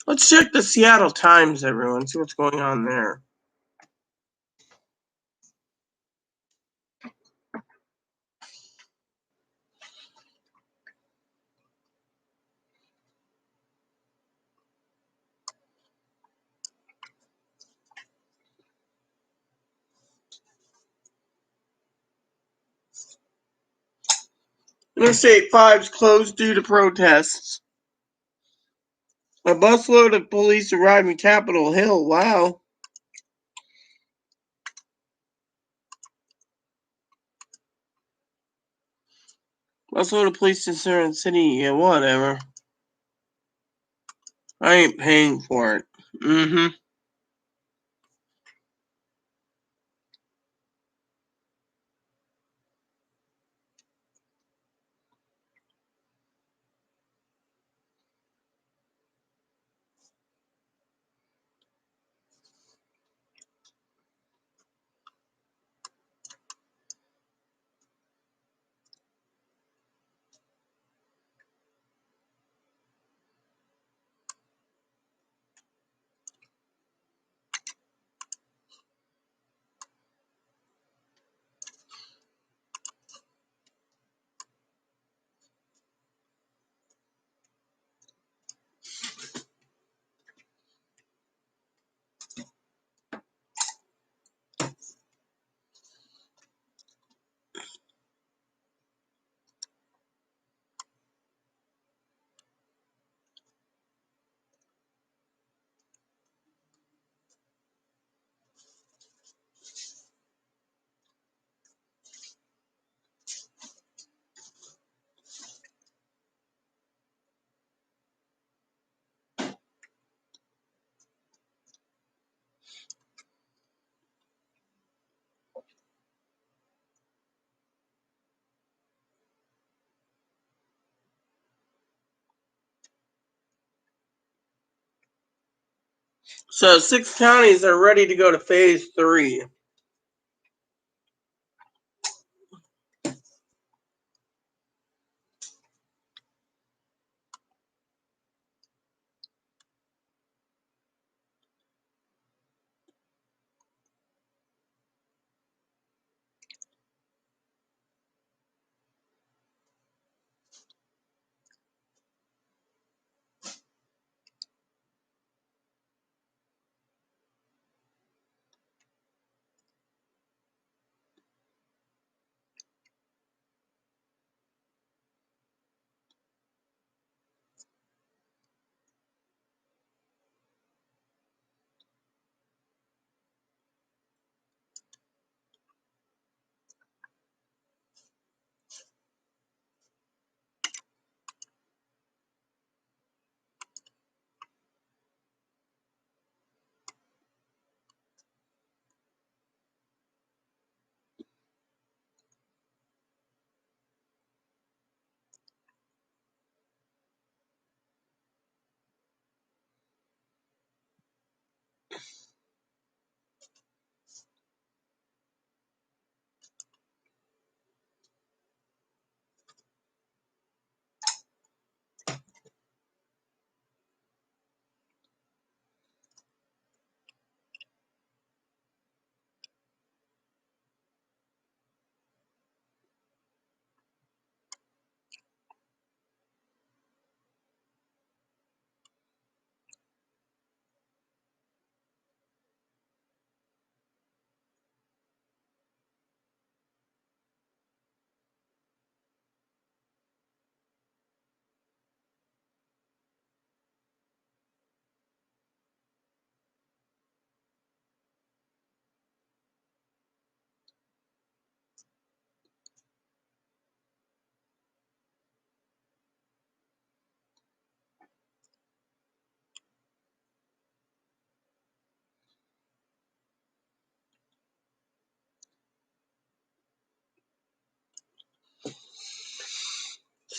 A: Let's check the Seattle Times, everyone. See what's going on there. Interstate 5's closed due to protests. A busload of police arrived in Capitol Hill. Wow. Busload of police in Center City. Yeah, whatever. I ain't paying for it. Mm-hmm. So 6 counties are ready to go to phase 3.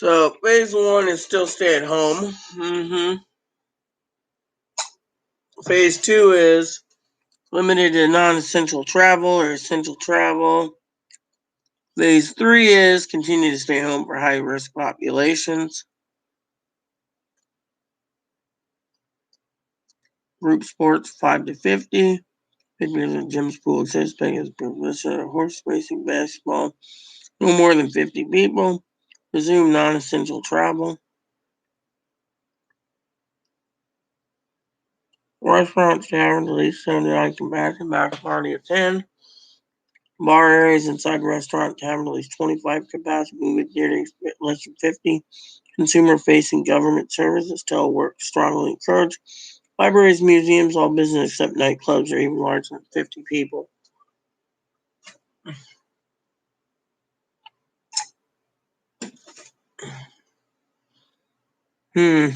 A: So phase one is still stay at home. Phase two is limited to non-essential travel or essential travel. Phase three is continue to stay home for high-risk populations. Group sports 5 to 50. Fitness, gym, pool, exercise, horse racing, basketball. No more than 50 people. Resume non-essential travel. Restaurants, taverns, at least 79 capacity, max party of 10. Bar areas inside restaurant, tavern, at least 25 capacity, movie theater, less than 50. Consumer-facing government services, telework strongly encouraged. Libraries, museums, all business except nightclubs are even larger than 50 people. Hmm.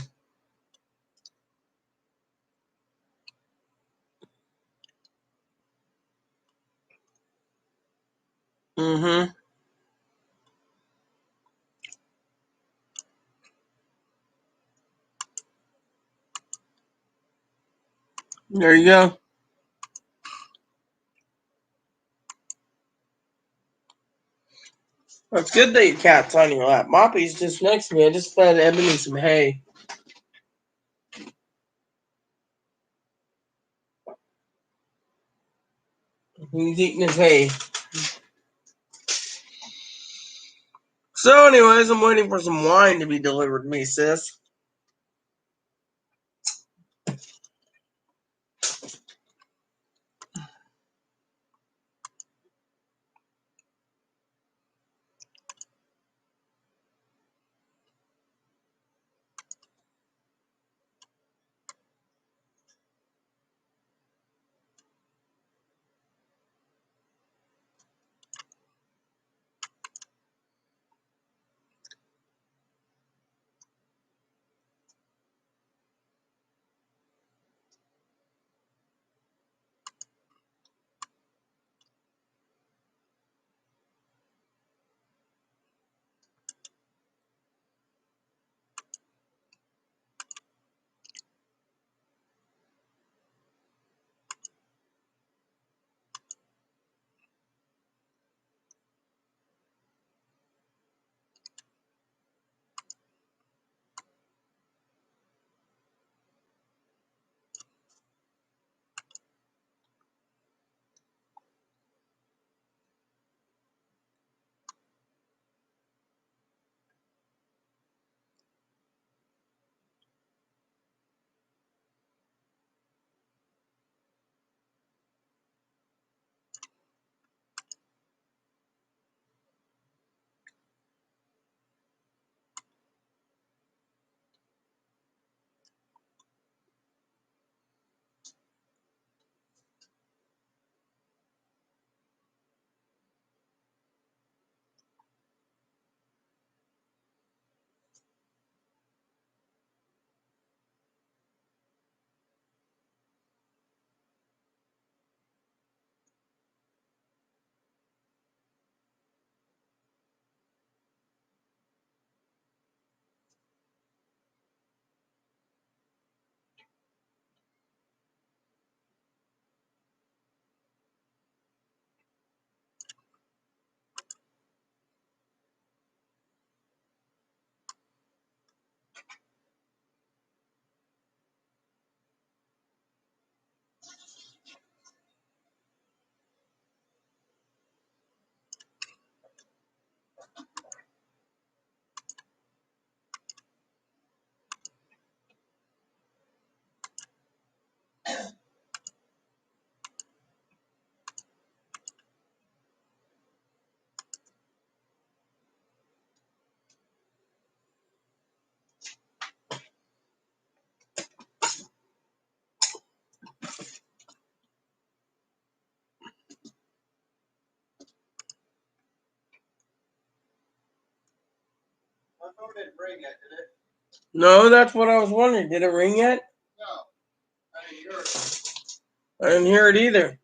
A: Mm-hmm. There you go. It's good that your cat's on your lap. Moppy's just next to me. I just fed Ebony some hay. He's eating his hay. So, anyways, I'm waiting for some wine to be delivered to me, sis.
C: My phone didn't ring yet, did it?
A: No, that's what I was wondering. Did it ring yet?
C: No. I didn't hear it.
A: I didn't hear it either.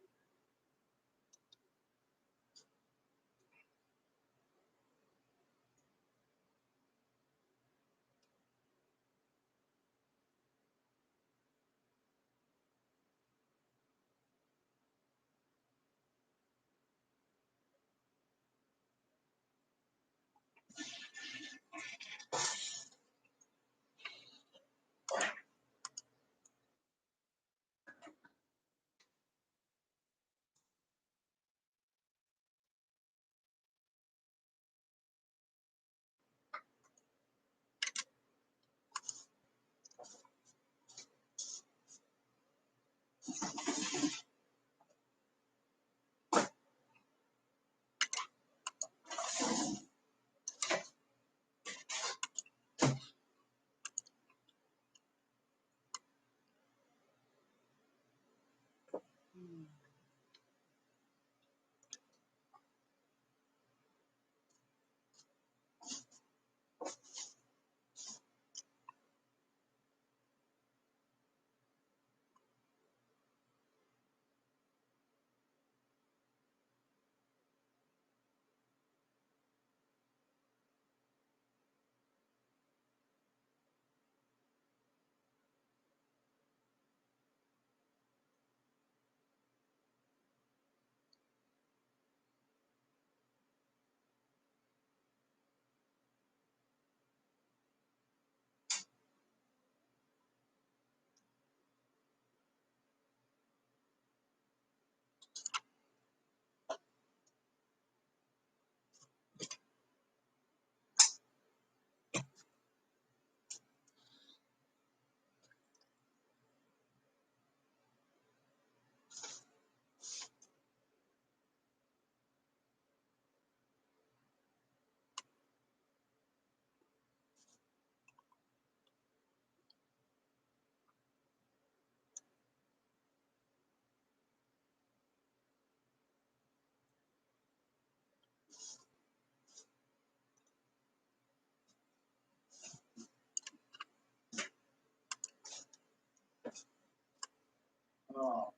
C: Oh.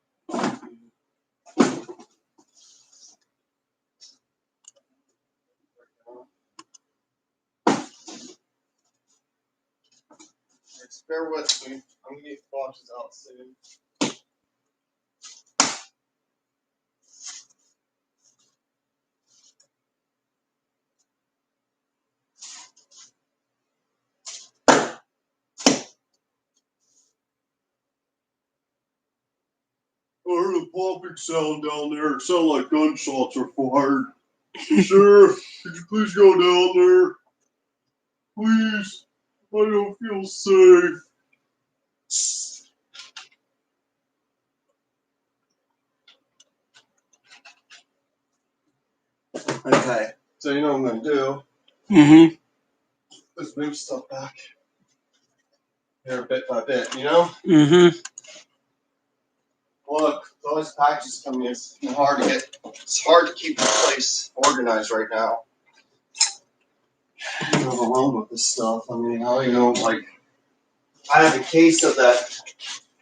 C: Just bear with me. I'm gonna get boxes out soon. I heard a popping sound down there. It sounded like gunshots are fired. Sheriff, could you please go down there? Please. I don't feel safe. Okay, so you know what I'm gonna do?
A: Mm-hmm.
C: Just move stuff back here bit by bit, you know?
A: Mm-hmm.
C: Look, all these packages coming in, it's hard to get. It's hard to keep the place organized right now. I'm overwhelmed with this stuff. I mean, how do you know? Like, I have a case of that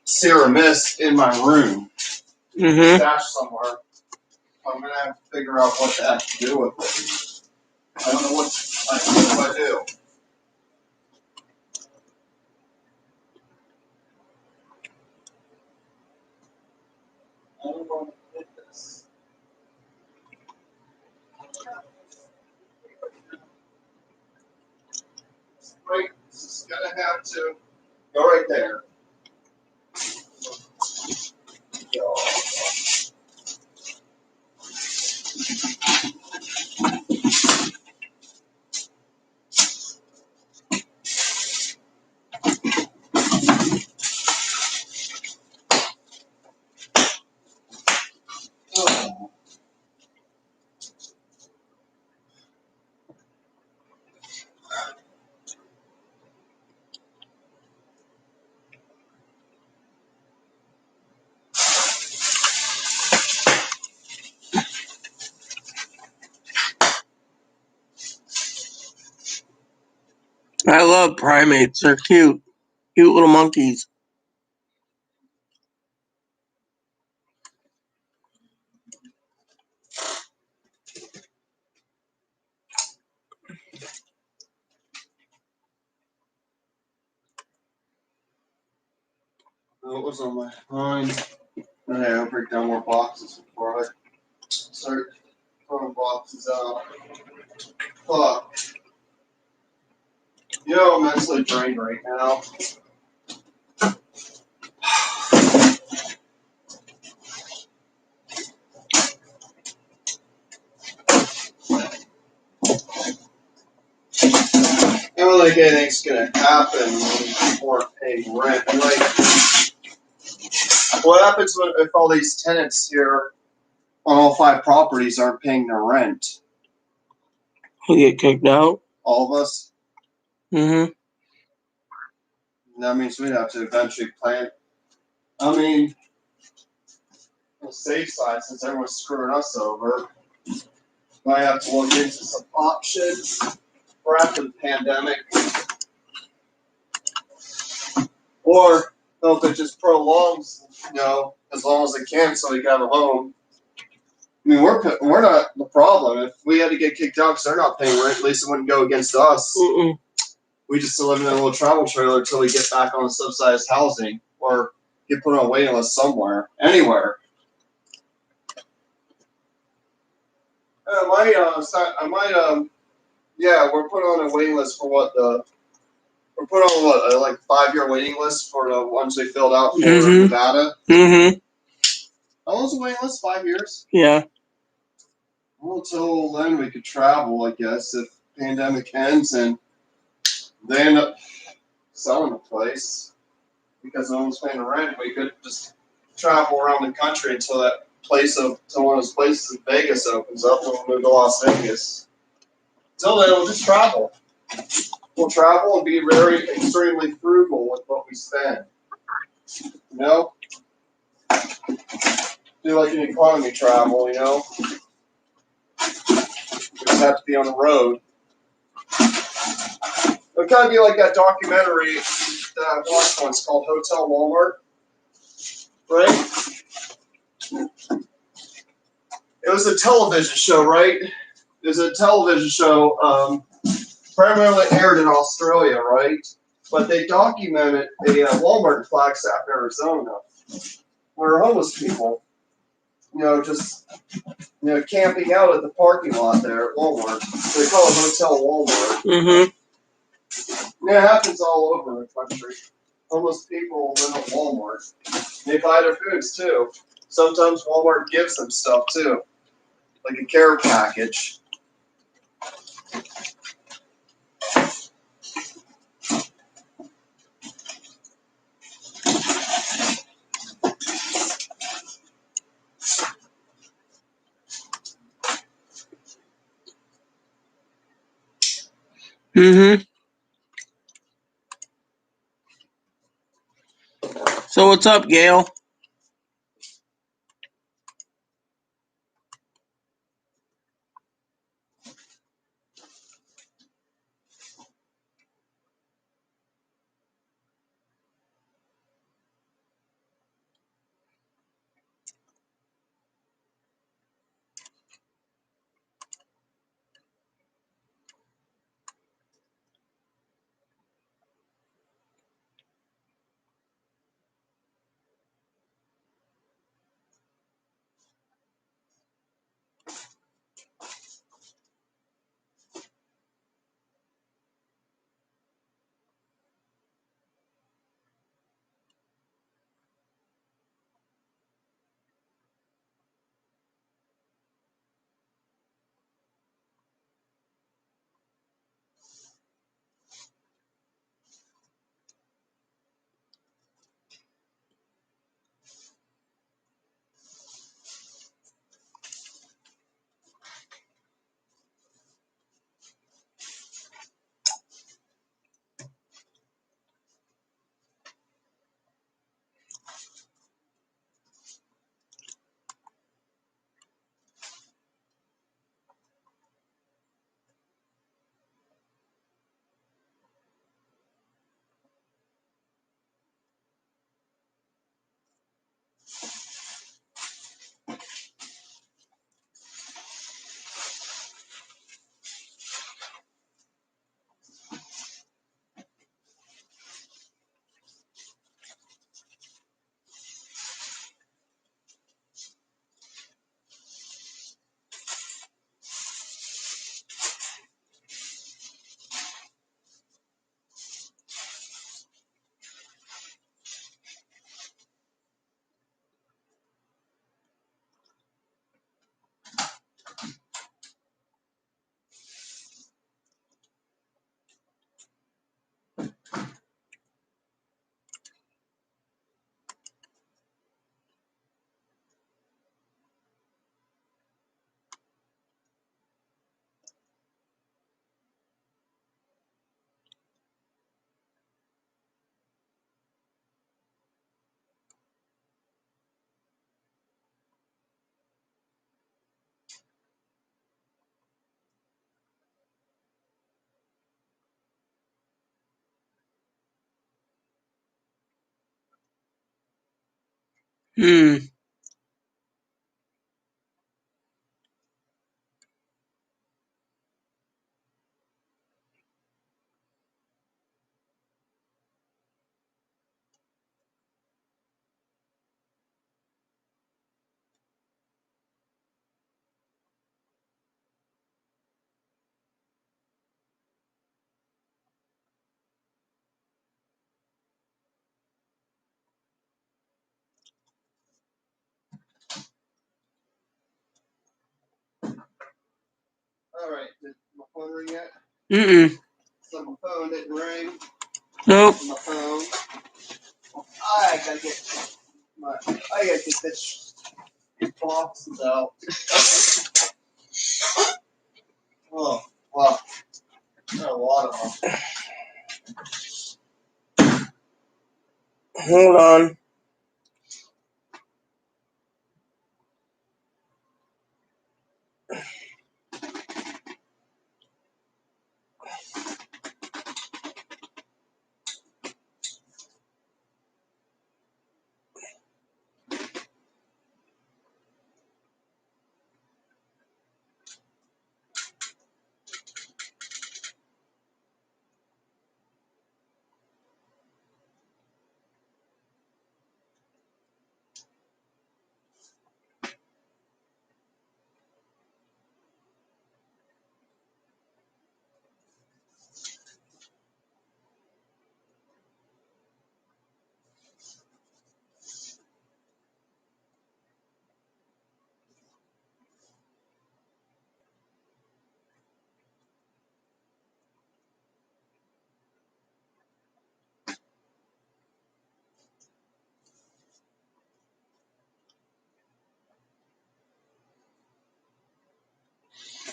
C: Sarah Mist in my room,
A: Mm-hmm.
C: stashed somewhere. I'm gonna have to figure out what to have to do with it. I don't know what do I do. I don't know what to do this. Right, this is gonna have to go right there. Go. Oh.
A: I love primates. They're cute. Cute little monkeys.
C: What was on my mind? Okay, I'll break down more boxes before I start throwing boxes out. Fuck. You know, I'm mentally drained right now. I don't think anything's gonna happen when people aren't paying rent. And like, what happens if all these tenants here on all 5 properties aren't paying their rent?
A: He'll get kicked out.
C: All of us?
A: Mm-hmm.
C: That means we'd have to eventually plan. I mean, the safe side since everyone's screwing us over. Might have to look into some options for after the pandemic. Or if it just prolongs, as long as it can so we can have a home. I mean, we're not the problem. If we had to get kicked out because they're not paying rent, at least it wouldn't go against us.
A: Mm-mm.
C: We just live in a little travel trailer until we get back on subsidized housing or get put on a waiting list somewhere, anywhere. We're put on a waiting list for we're put on like 5-year waiting list for the ones they filled out for Nevada.
A: Mm-hmm.
C: How long's the waiting list? 5 years?
A: Yeah.
C: Well, until then we could travel, I guess, if the pandemic ends and they end up selling the place because no one's paying the rent. We could just travel around the country until one of those places in Vegas opens up and we'll move to Las Vegas. Until then, we'll just travel. We'll travel and be very extremely frugal with what we spend. Do like an economy travel, We just have to be on the road. It'll kind of be like that documentary that I watched once called Hotel Walmart, right? It was a television show, right? It was a television show, primarily aired in Australia, right? But they documented a Walmart in Flagstaff, Arizona, where homeless people, camping out at the parking lot there at Walmart. They call it Hotel Walmart.
A: Mm-hmm.
C: Yeah, it happens all over the country. Homeless people live at Walmart. They buy their foods too. Sometimes Walmart gives them stuff too, like a care package.
A: Mm-hmm. So what's up, Gail? Hmm.
C: Alright, did my phone ring yet?
A: Mm-mm.
C: So my phone didn't ring.
A: Nope.
C: My phone. I gotta get this boxes out. Oh, wow. There are a lot of them.
A: Hold on.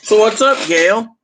A: So what's up, Gail?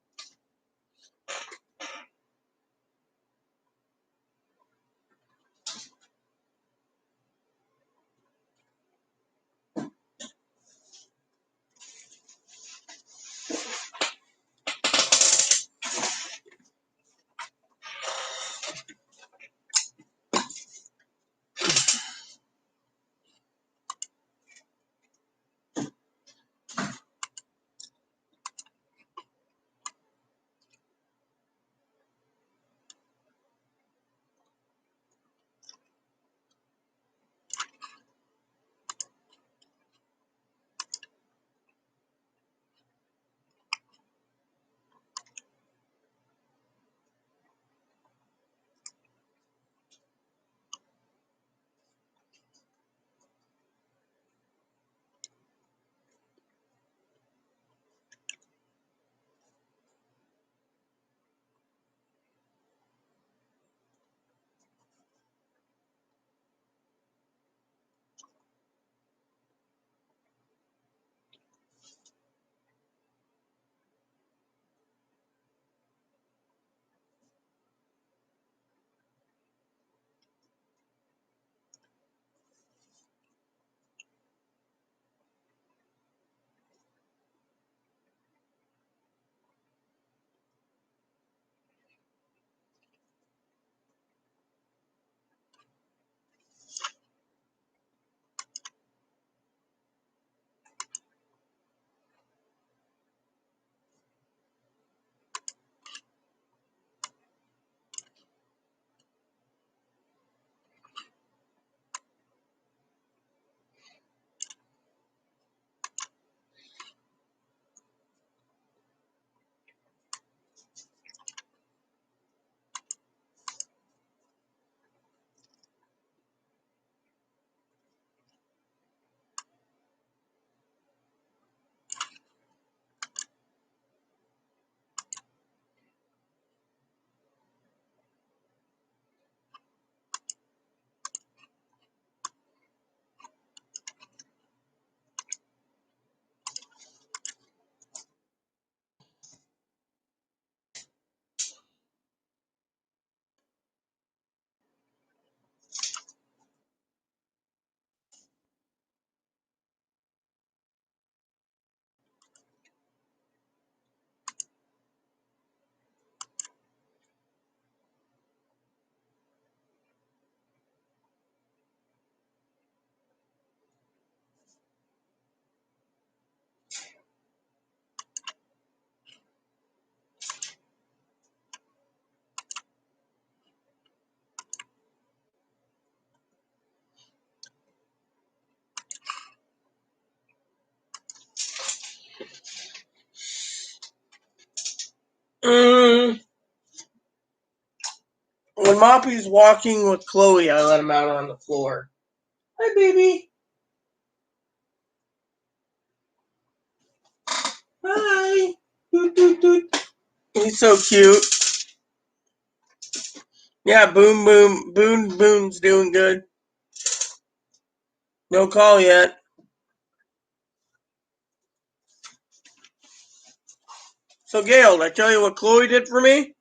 A: Moppy's walking with Chloe, I let him out on the floor. Hi, baby. Hi. Doot, doot, doot. He's so cute. Yeah, Boon's doing good. No call yet. So, Gail, did I tell you what Chloe did for me?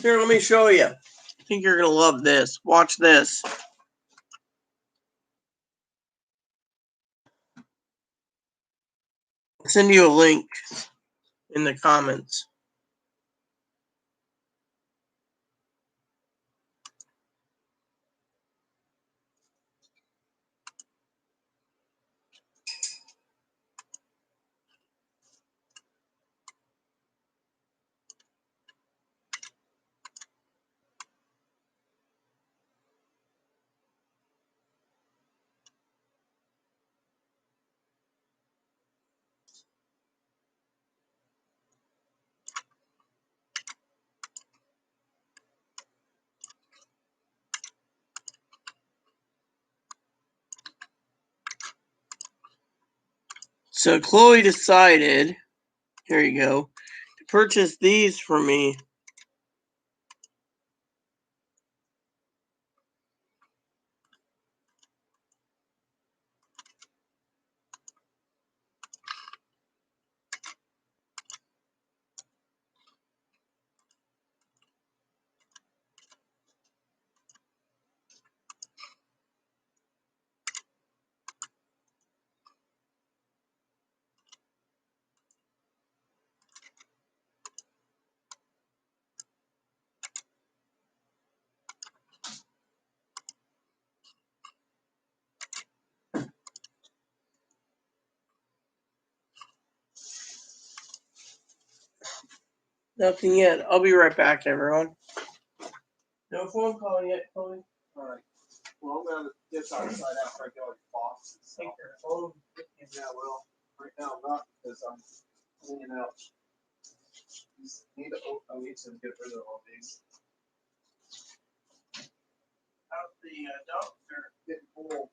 A: Here, let me show you. I think you're going to love this. Watch this. I'll send you a link in the comments. So Chloe decided, here you go, to purchase these for me. Nothing yet. I'll be right back, everyone. No phone call yet, Chloe.
C: All right. Well, I'm gonna get outside after I get all your boxes. So.
A: Take your phone.
C: Yeah, well, right now I'm not because I'm cleaning out. I need to get rid of all these.
A: How's the dumpster?
C: Getting full.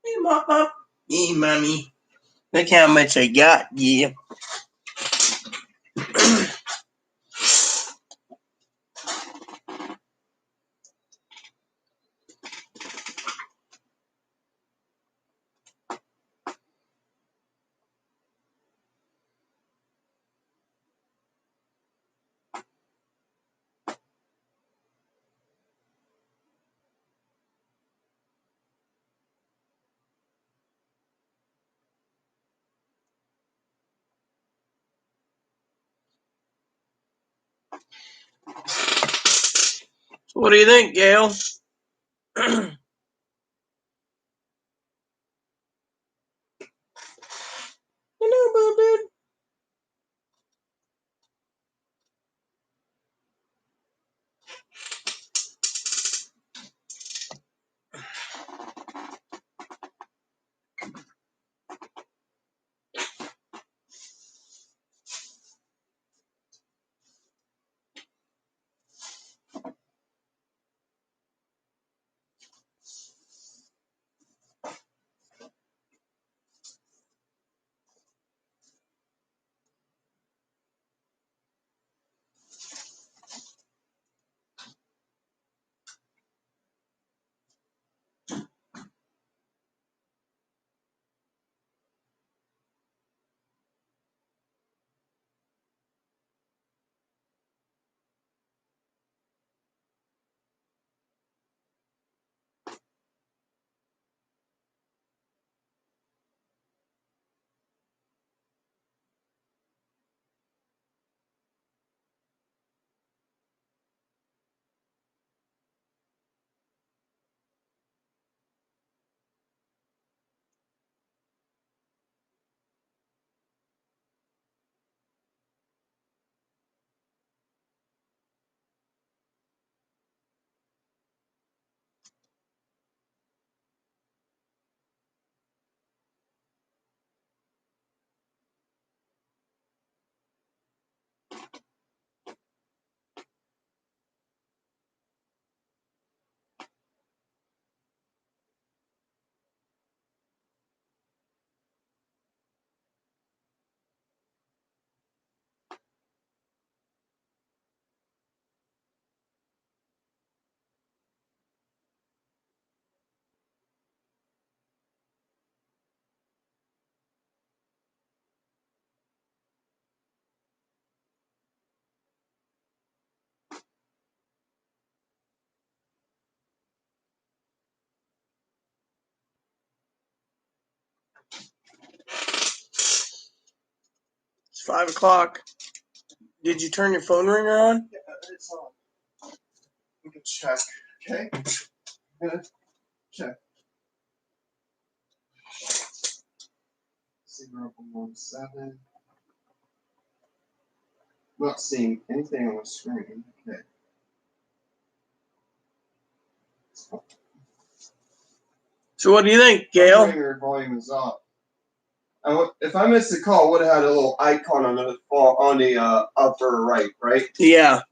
A: Hey, Mama. Hey, Mommy. Look how much I got, yeah. So what do you think, Gail? Hello, dude. 5 o'clock. Did you turn your phone ringer on?
C: Yeah, it's on. We can check. Okay. I'm gonna check. 017. Not seeing anything on the screen. Okay.
A: So what do you think, Gail?
C: Ringer volume is up. If I missed the call, it would have had a little icon on the upper right, right?
A: Yeah.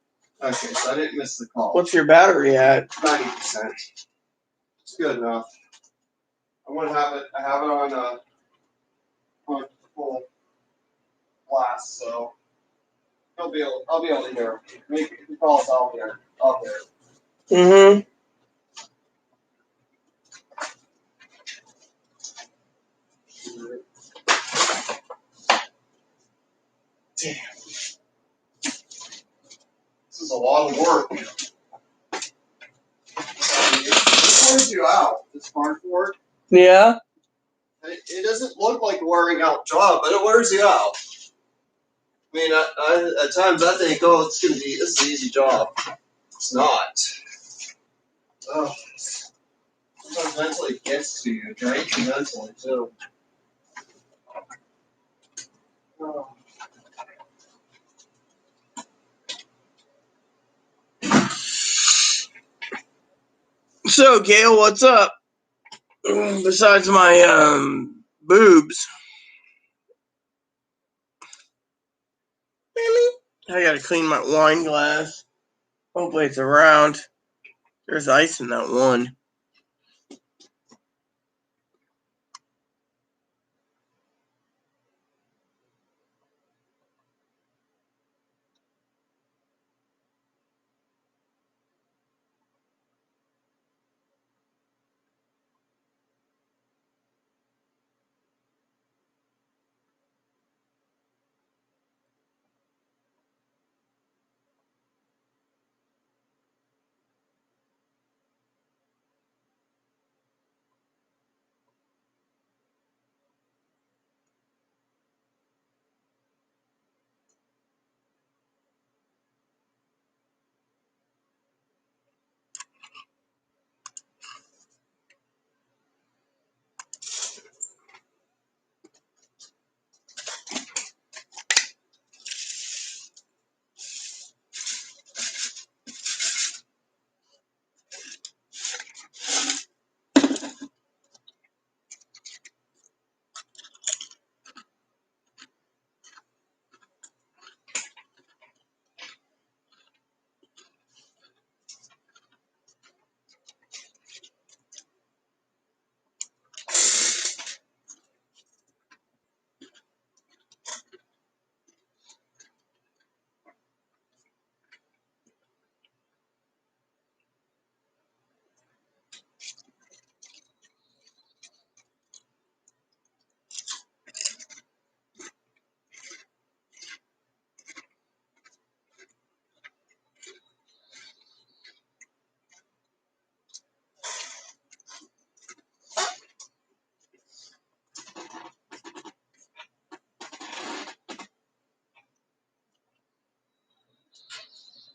C: Okay, so I didn't miss the call.
A: What's your battery at?
C: 90%. It's good enough. I want to have it. I have it on full blast, so I'll be able to hear. Make the calls out here. Out there.
A: Mm-hmm.
C: Damn. This is a lot of work. It wears you out. This cardboard.
A: Yeah.
C: It doesn't look like a wearing out job, but it wears you out. I mean, at times I think, oh, this is an easy job. It's not. Oh, sometimes mentally it gets to you, it drains you mentally too. Oh.
A: So, Gail, what's up? Besides my boobs. I gotta clean my wine glass. Hopefully it's around. There's ice in that one.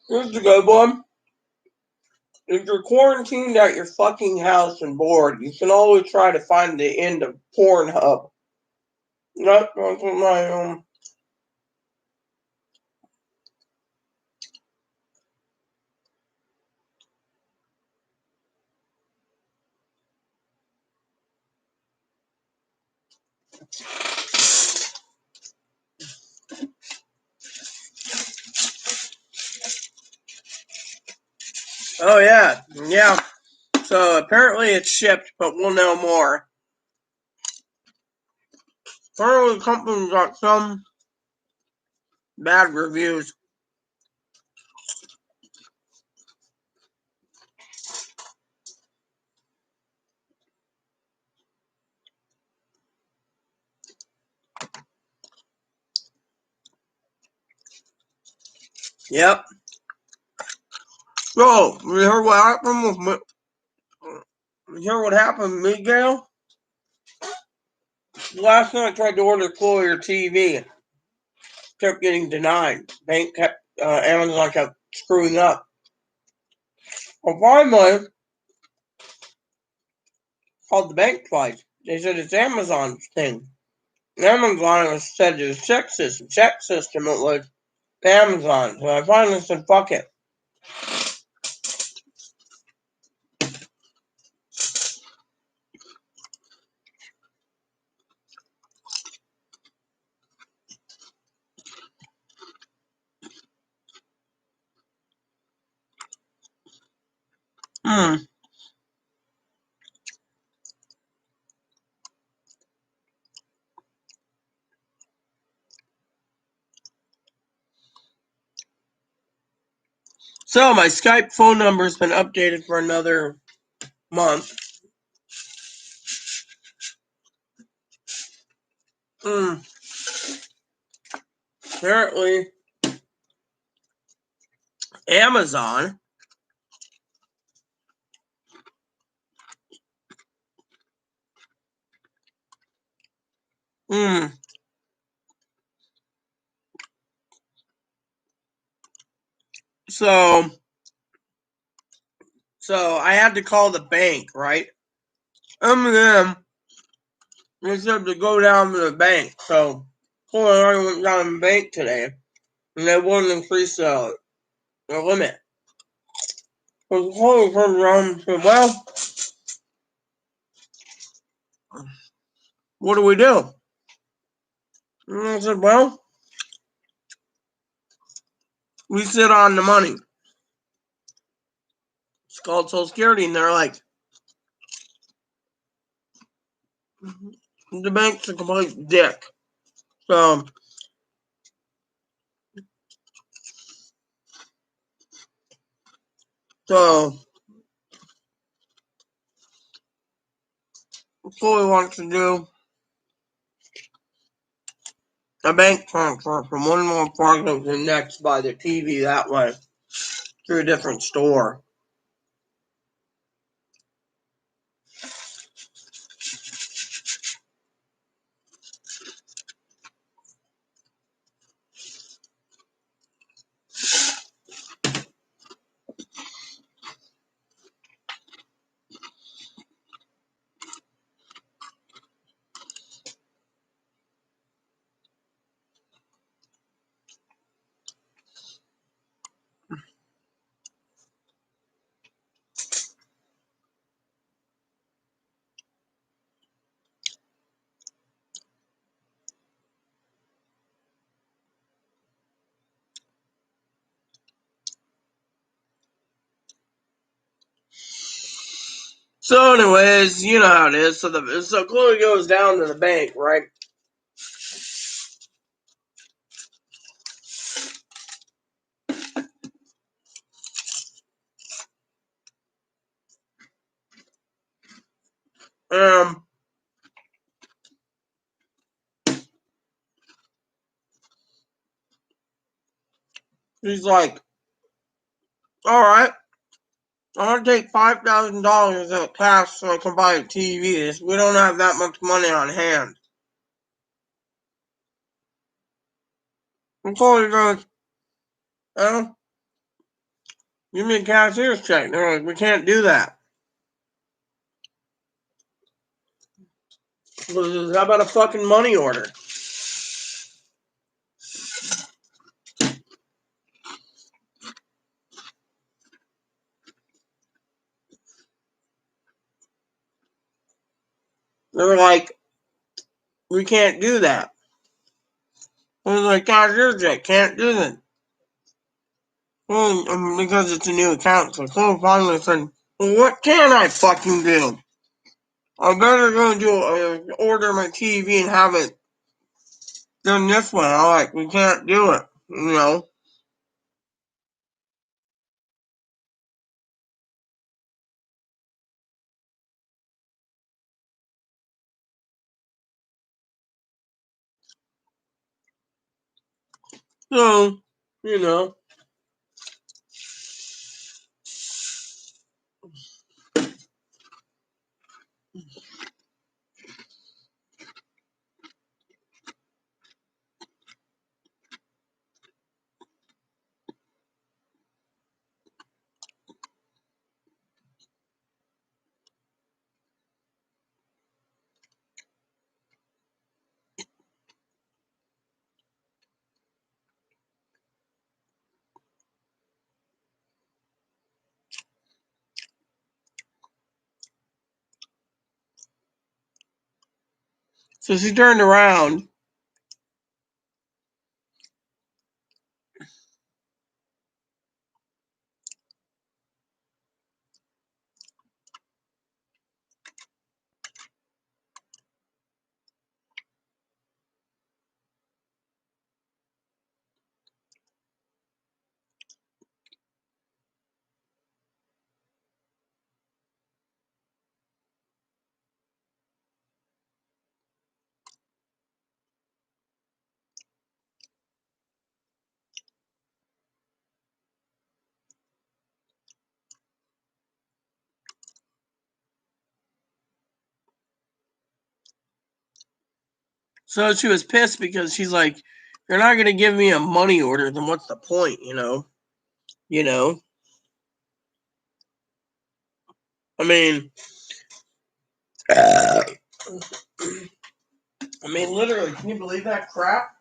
A: Here's the good one. If you're quarantined at your fucking house and bored, you can always try to find the end of Pornhub. That's what my Oh yeah. So apparently it's shipped, but we'll know more. Apparently the company got some bad reviews. Yep. So, you heard what happened with me? You hear what happened with me, Gail? Last night I tried to order Chloe her TV. kept getting denied. Amazon kept screwing up. Well, finally, called the bank twice. They said it's Amazon's thing. Amazon was said it was check system. It was Amazon. So I finally said, fuck it. Hmm. So my Skype phone number's been updated for another month. Apparently, Amazon Hmm. So I had to call the bank, right? Then they said to go down to the bank. So I already went down to the bank today, and they wouldn't increase the limit. So Chloe turned around and said, "Well, what do we do?" And I said, "Well, we sit on the money. It's called Social Security," and they're like, "The bank's a complete dick." So Chloe wants to do a bank transfer from one more apartment to the next by the TV that way to a different store. So, anyways, you know how it is. So Chloe goes down to the bank, right? Um, she's like, "All right, I'm gonna take $5,000 out cash so I can buy a TV. We don't have that much money on hand." And Chloe goes, "Oh, give me a cashier's check." They're like, "We can't do that." How about a fucking money order? They're like, "We can't do that." I was like, "Cashier's check, can't do that." Well, because it's a new account, so Chloe finally said, "Well, what can I fucking do? I better go order my TV and have it done this way." I'm like, "We can't do it, you know." So, you know, So she turned around. So she was pissed because she's like, "You're not gonna give me a money order, then what's the point?" You know. I mean, I mean, literally, can you believe that crap?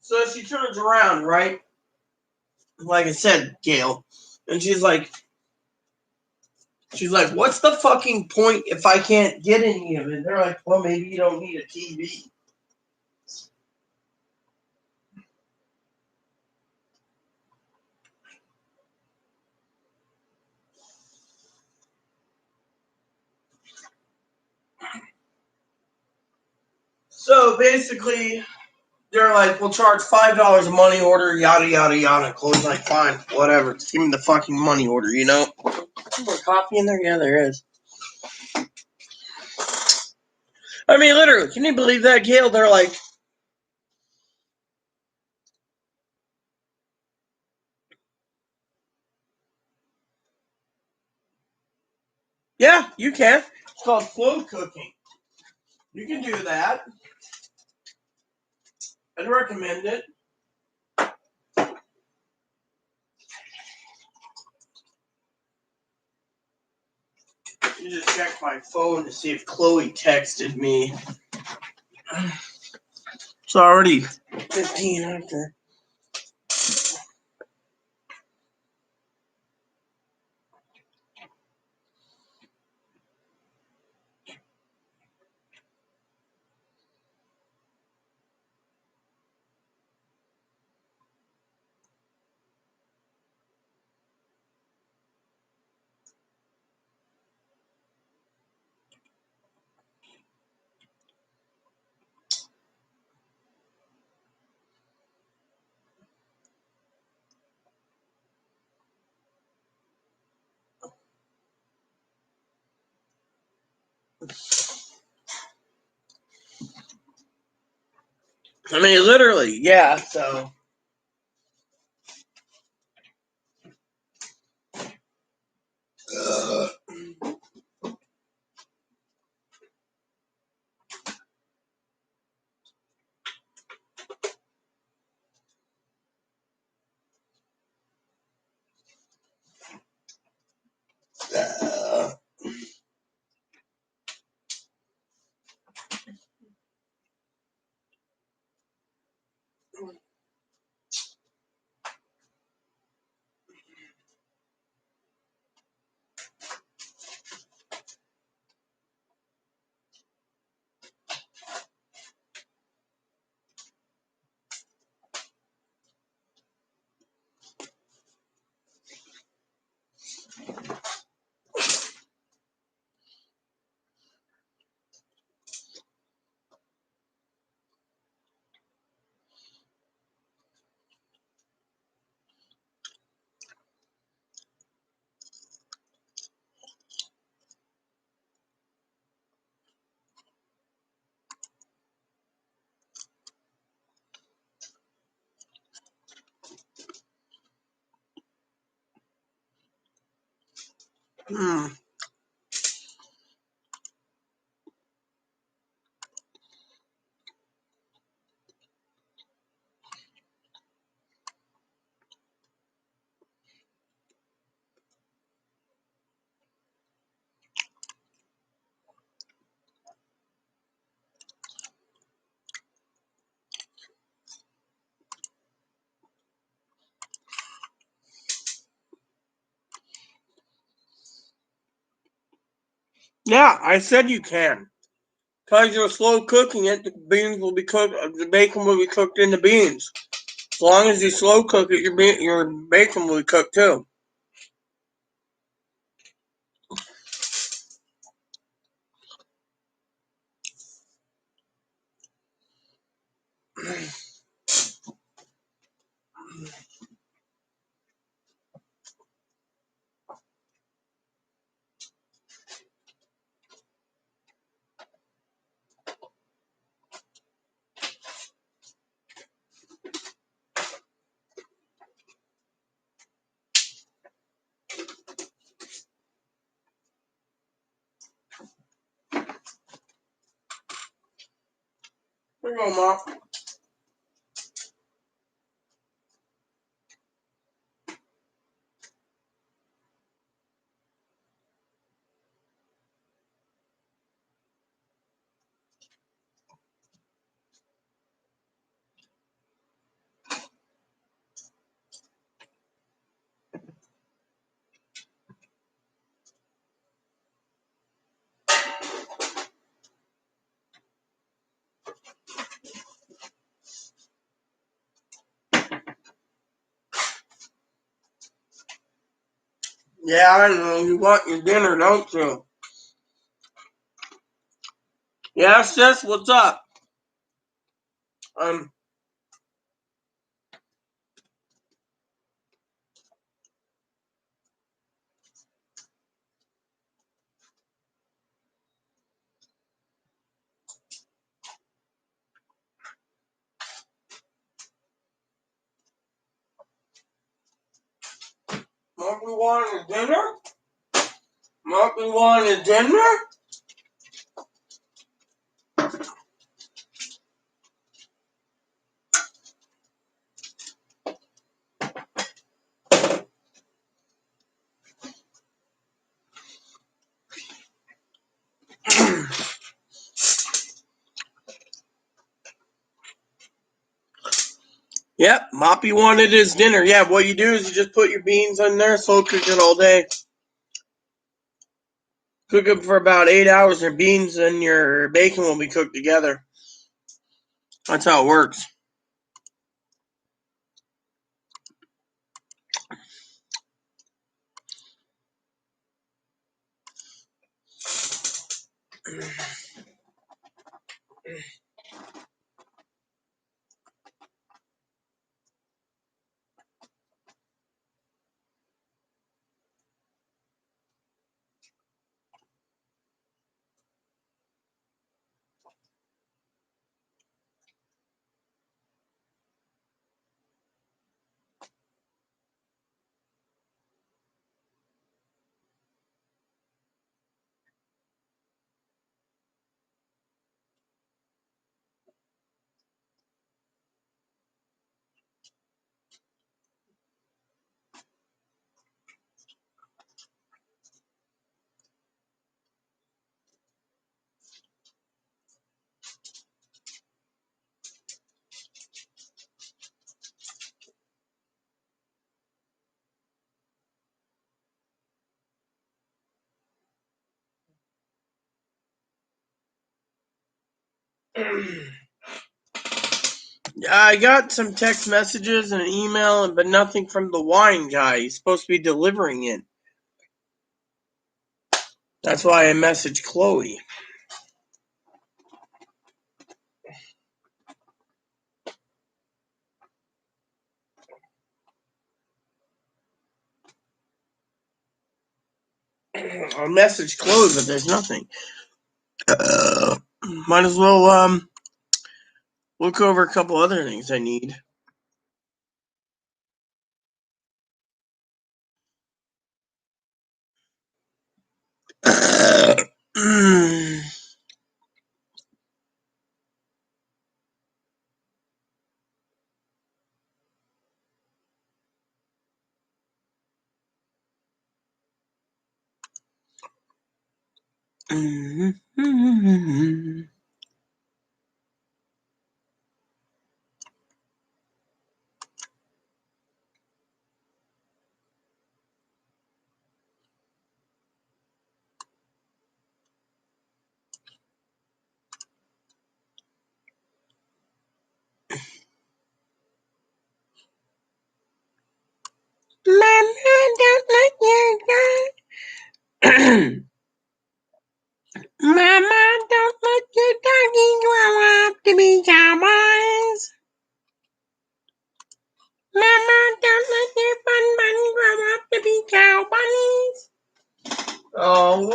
A: So she turns around, right? Like I said, Gail, and she's like, "What's the fucking point if I can't get any of it?" They're like, "Well, maybe you don't need a TV." So basically, they're like, "We'll charge $5 a money order, yada yada yada." Chloe's like, "Fine, whatever. Just give me the fucking money order, you know." Is there coffee in there? Yeah, there is. I mean, literally, can you believe that, Gail? They're like, "Yeah, you can. It's called flow cooking. You can do that. I'd recommend it." You just check my phone to see if Chloe texted me. It's already 15 after. I mean, literally, yeah, so. Yeah, I said you can. Because you're slow cooking it, the beans will be cooked. The bacon will be cooked in the beans. As long as you slow cook it, your bacon will be cooked too. Here you go, Mom. Yeah, I know. You want your dinner, don't you? Yeah, sis, what's up? Um, Mom, we want a dinner? Mom, we want a dinner? Yep, Moppy wanted his dinner. Yeah, what you do is you just put your beans in there, slow cook it all day. Cook them for about 8 hours. Your beans and your bacon will be cooked together. That's how it works. I got some text messages and an email, but nothing from the wine guy. He's supposed to be delivering it. That's why I messaged Chloe. I messaged Chloe, but there's nothing. Might as well look over a couple other things I need.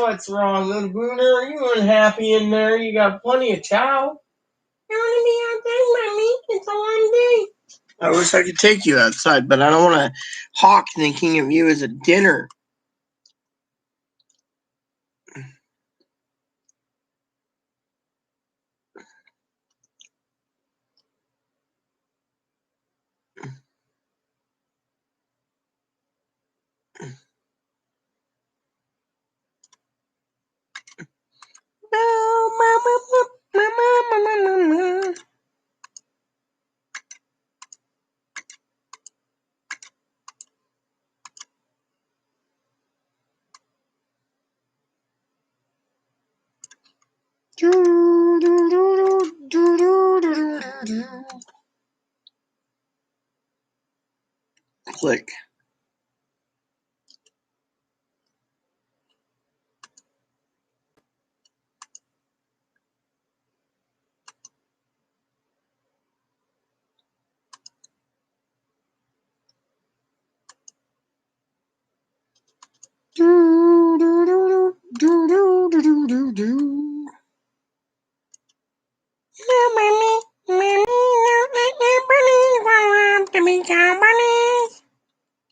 A: what's wrong, little Booner? Are you unhappy in there? You got plenty of chow. I want to be outside, Mommy. It's a warm day. I wish I could take you outside, but I don't want to hawk thinking of you as a dinner. Click.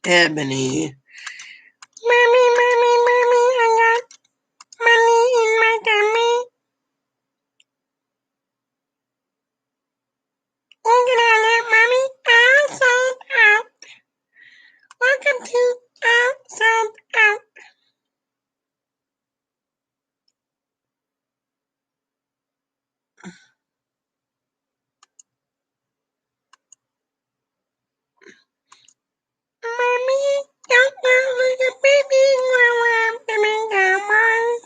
A: Ebony. Mommy, mommy, mommy, I got money in my tummy. Look at that, mommy. I'm sold out. Welcome to Sold Out. Mommy, don't look like a baby grow up to become one.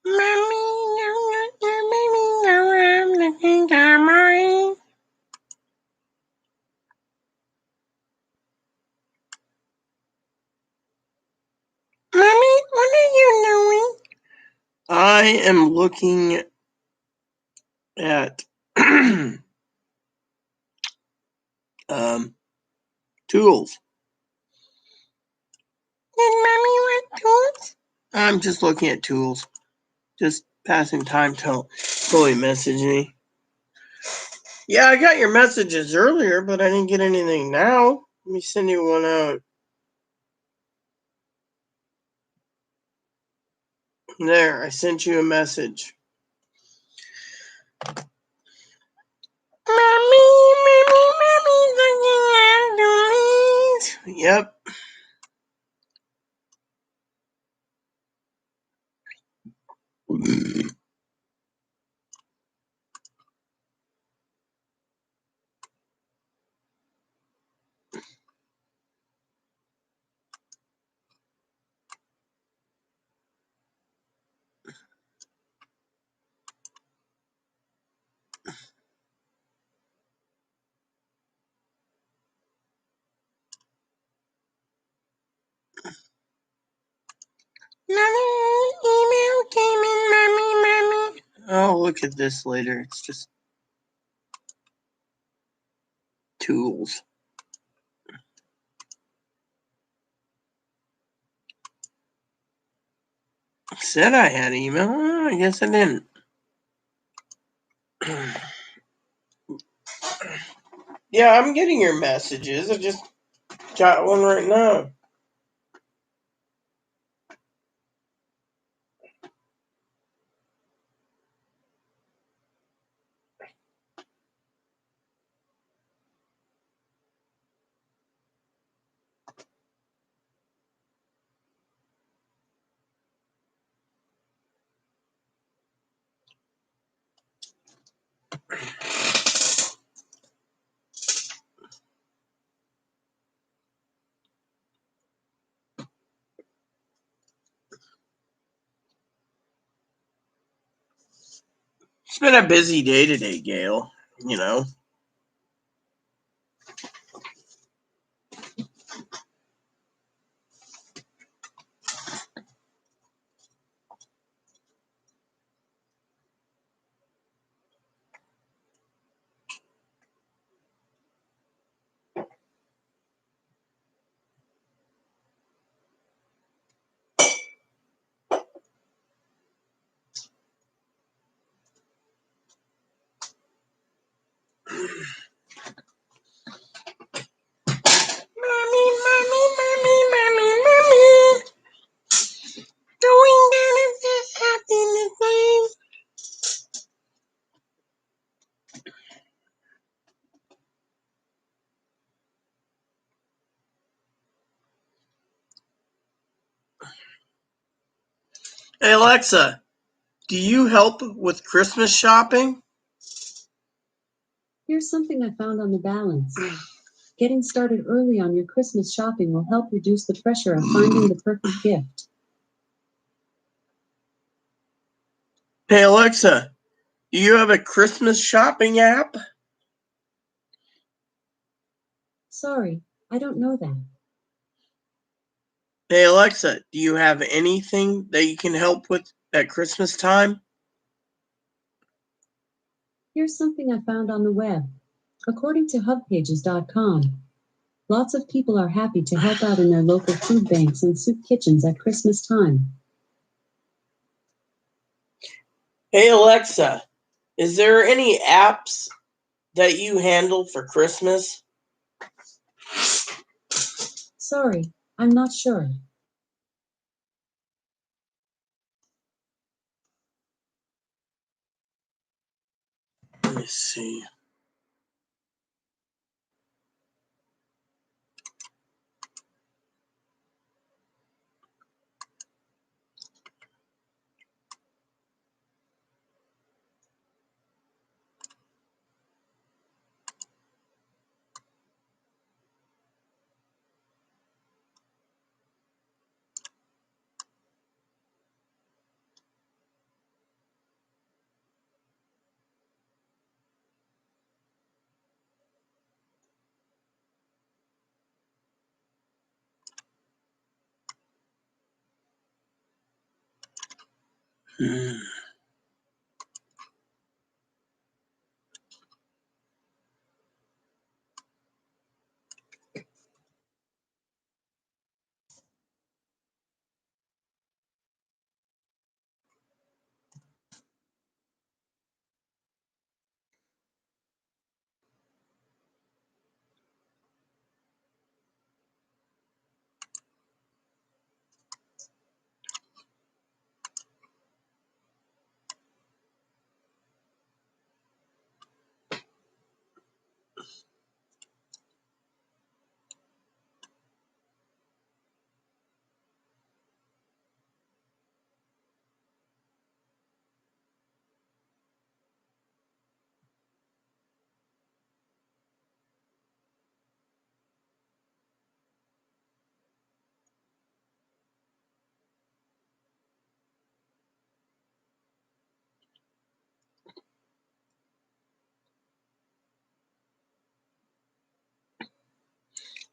A: Mommy, don't let your baby grow up to become one. Mommy, what are you doing? I am looking at tools. Did Mommy want tools? I'm just looking at tools. Just passing time till Chloe messaged me. Yeah, I got your messages earlier, but I didn't get anything now. Let me send you one out. There, I sent you a message. Mommy, mommy, mommy's looking at toys. Yep. look at this later. It's just tools. I said I had email. I guess I didn't. Yeah, I'm getting your messages. I just got one right now. It's been a busy day today, Gail. You know. Mommy, mommy, mommy, mommy, mommy. Going down in this happiness lane. Hey Alexa, do you help with Christmas shopping?
D: Here's something I found on the balance. Getting started early on your Christmas shopping will help reduce the pressure of finding the perfect gift.
A: Hey Alexa, do you have a Christmas shopping app?
D: Sorry, I don't know that.
A: Hey Alexa, do you have anything that you can help with at Christmas time?
D: Here's something I found on the web. According to hubpages.com, lots of people are happy to help out in their local food banks and soup kitchens at Christmas time.
A: Hey Alexa, is there any apps that you handle for Christmas?
D: Sorry, I'm not sure.
A: Let me see.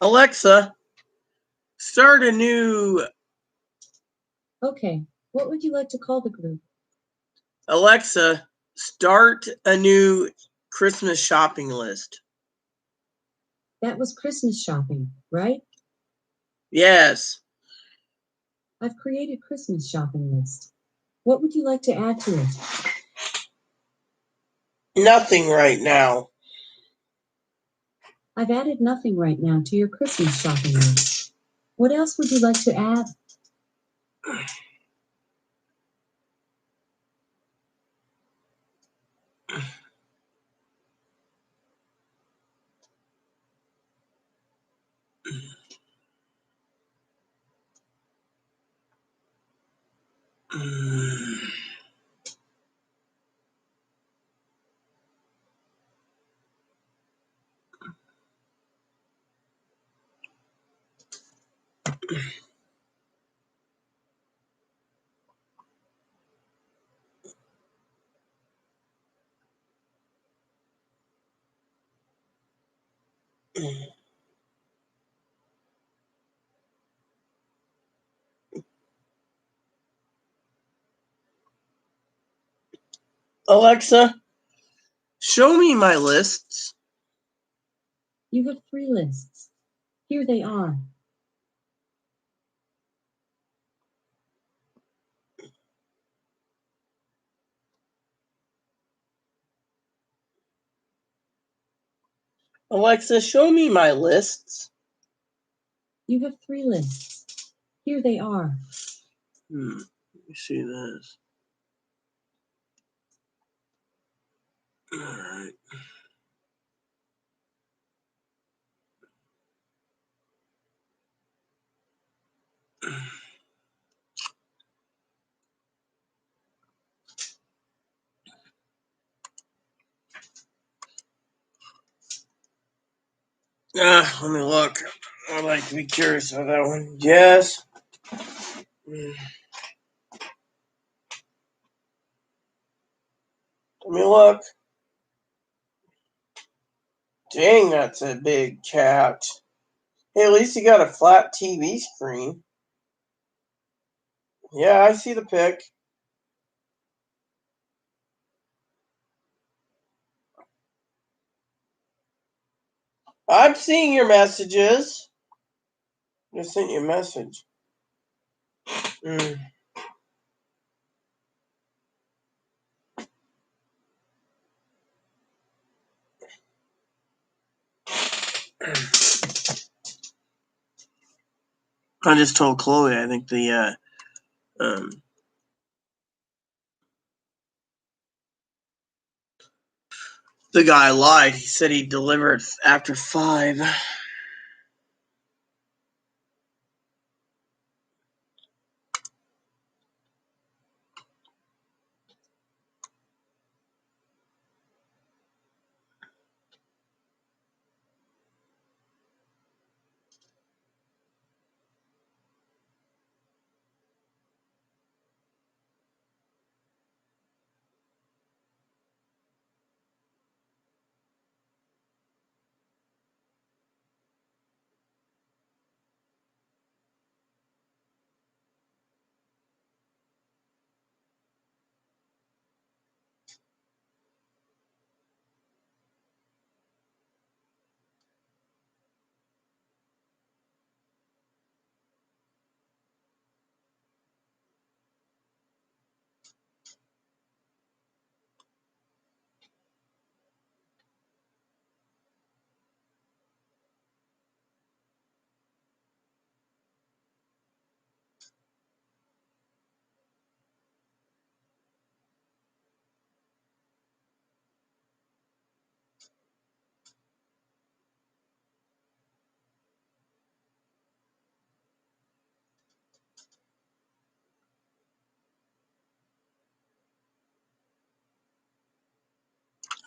A: Alexa, start a new.
D: Okay, what would you like to call the group?
A: Alexa, Start a new Christmas shopping list.
D: That was Christmas shopping, right?
A: Yes.
D: I've created Christmas shopping list. What would you like to add to it?
A: Nothing right now.
D: I've added nothing right now to your Christmas shopping list. What else would you like to add?
A: Alexa, show me my lists.
D: You have 3 lists. Here they are.
A: Alexa, show me my lists.
D: You have 3 lists. Here they are.
A: Let me see this. All right. Let me look. I'd like to be curious about that one. Yes. Let me look. Dang, that's a big cat. Hey, at least you got a flat TV screen. Yeah, I see the pic. I'm seeing your messages. I sent you a message. I just told Chloe I think the guy lied. He said he delivered after 5.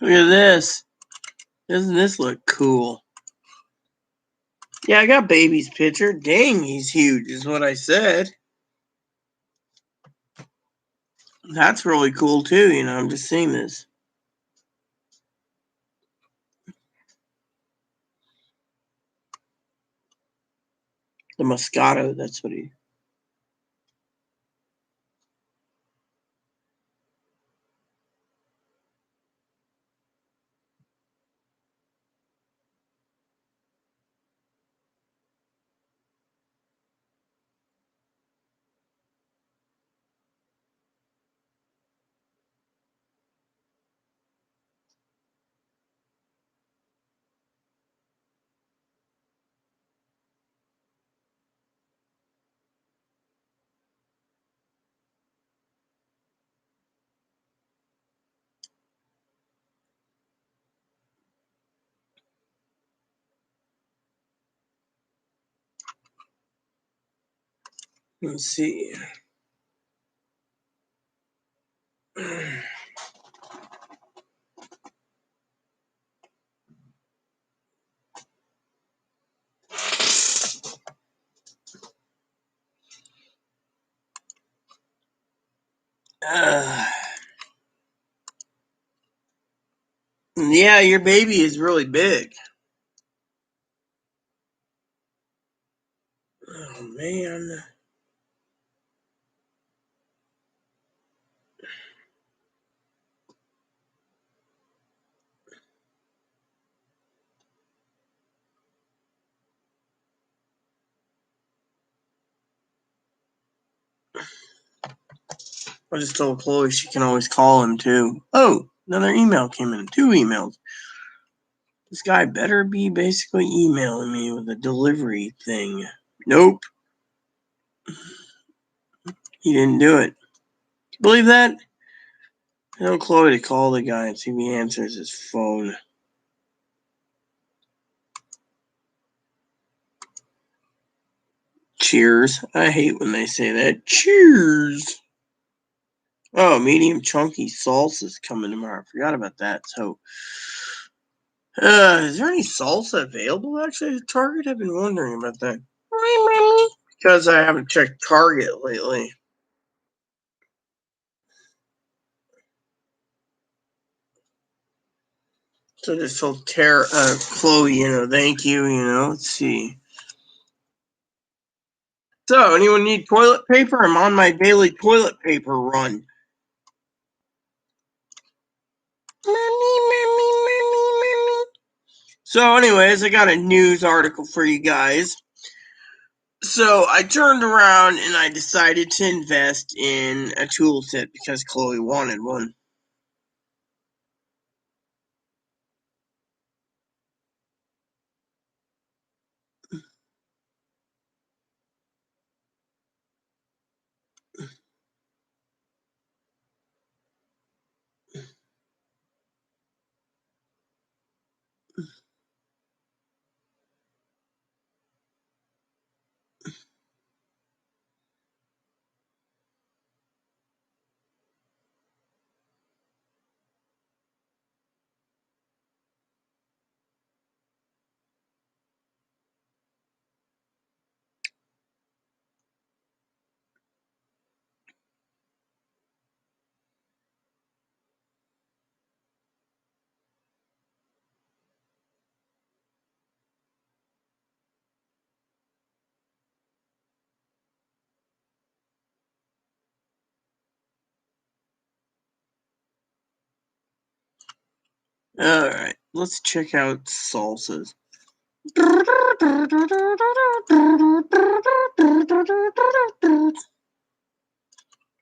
A: Look at this. Doesn't this look cool? Yeah, I got baby's picture. Dang, he's huge, is what I said. That's really cool too, I'm just seeing this. The Moscato, that's what he. Let's see. Yeah, your baby is really big. Oh, man. I just told Chloe she can always call him, too. Oh, another email came in. 2 emails. This guy better be basically emailing me with a delivery thing. Nope. He didn't do it. Believe that? I told Chloe to call the guy and see if he answers his phone. Cheers. I hate when they say that. Cheers. Oh, medium chunky salsa's coming tomorrow. I forgot about that. So, is there any salsa available actually at Target? I've been wondering about that. Because I haven't checked Target lately. So I just told Chloe, thank you, let's see. So, anyone need toilet paper? I'm on my daily toilet paper run. Mommy. So, anyways, I got a news article for you guys. So, I turned around and I decided to invest in a tool set because Chloe wanted one. Alright, let's check out salsas.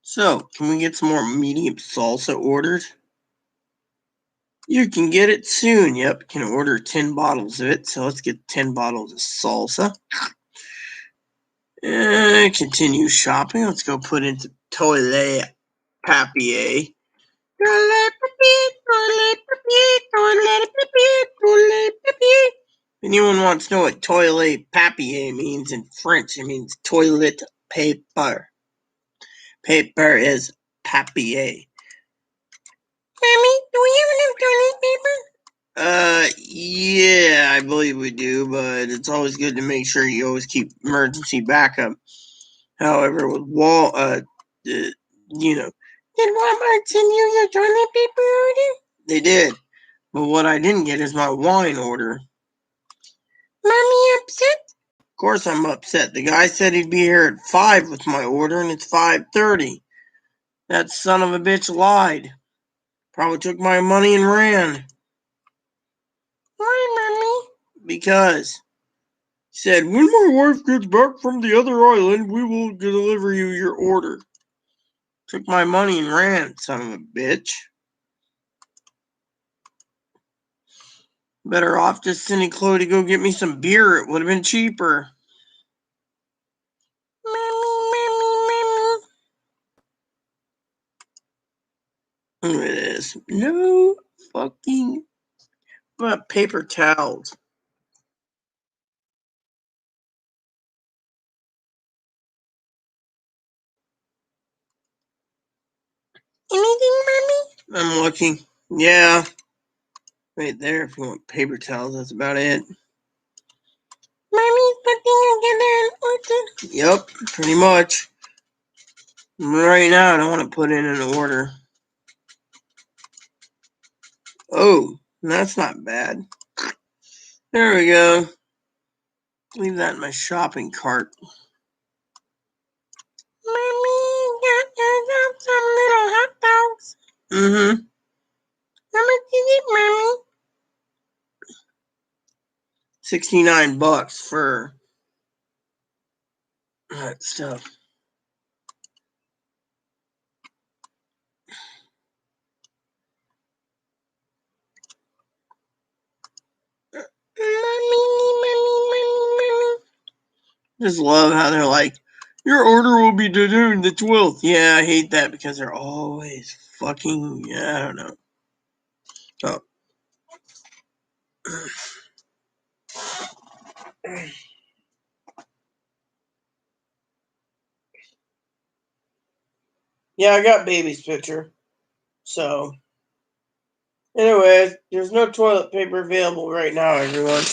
A: So, can we get some more medium salsa orders? You can get it soon. Yep, can order 10 bottles of it. So let's get 10 bottles of salsa. Continue shopping. Let's go put into toilet papier. Anyone wants to know what toilet papier means in French? It means toilet paper. Paper is papier. Mommy, do we have enough toilet paper? Yeah, I believe we do, but it's always good to make sure you always keep emergency backup. However, with did Walmart send you your toilet paper order? They did, but what I didn't get is my wine order. Mommy upset? Of course I'm upset. The guy said he'd be here at 5 with my order, and it's 5:30. That son of a bitch lied. Probably took my money and ran. Why, Mommy? Because he said, when my wife gets back from the other island, we will deliver you your order. Took my money and ran, son of a bitch. Better off just sending Chloe to go get me some beer. It would have been cheaper. Mommy. Look at this. No fucking. What about paper towels? Anything, Mommy? I'm looking. Yeah. Right there, if you want paper towels, that's about it. Mommy's putting together an order. Yep, pretty much. Right now, I don't want to put in an order. Oh, that's not bad. There we go. Leave that in my shopping cart. Mommy got us some little hot dogs. Mm-hmm. How much is it, Mommy? $69 for that stuff. Mommy. Just love how they're like, your order will be delivered the 12th. Yeah, I hate that because they're always fucking, I don't know. Oh. Yeah, I got baby's picture. So, anyways, there's no toilet paper available right now, everyone.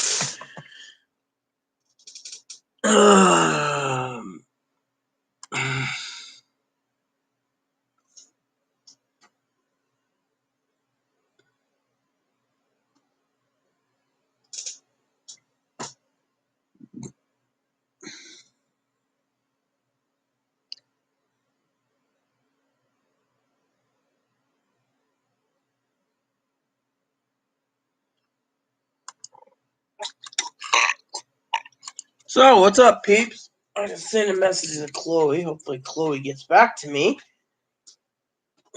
A: So, what's up, peeps? I just sent a message to Chloe. Hopefully, Chloe gets back to me.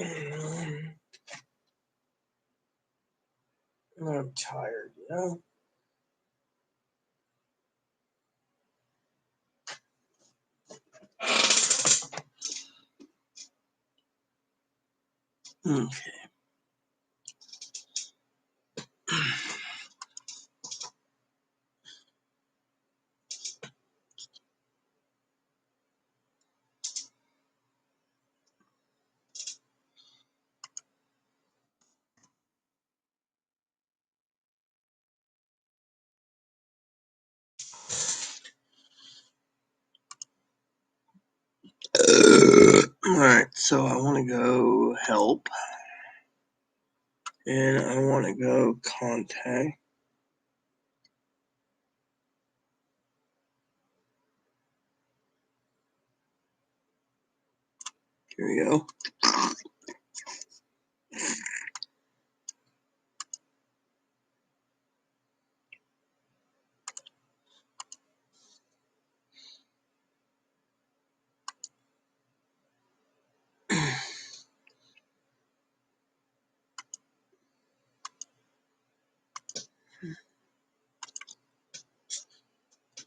A: I'm tired, you know? Okay. Alright, so I want to go help. And I want to go contact. Here we go.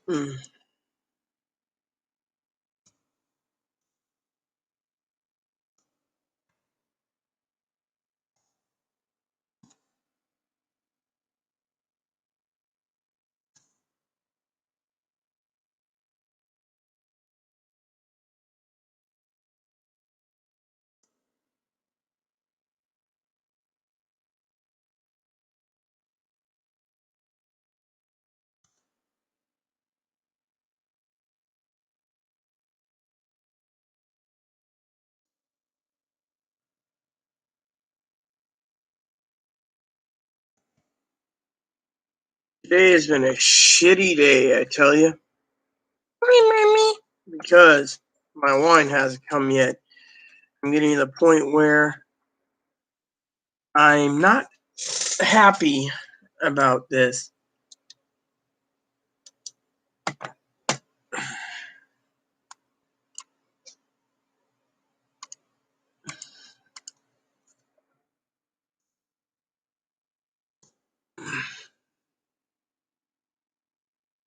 A: Hmm. Today has been a shitty day, I tell you. Hi, Mommy. Because my wine hasn't come yet. I'm getting to the point where I'm not happy about this.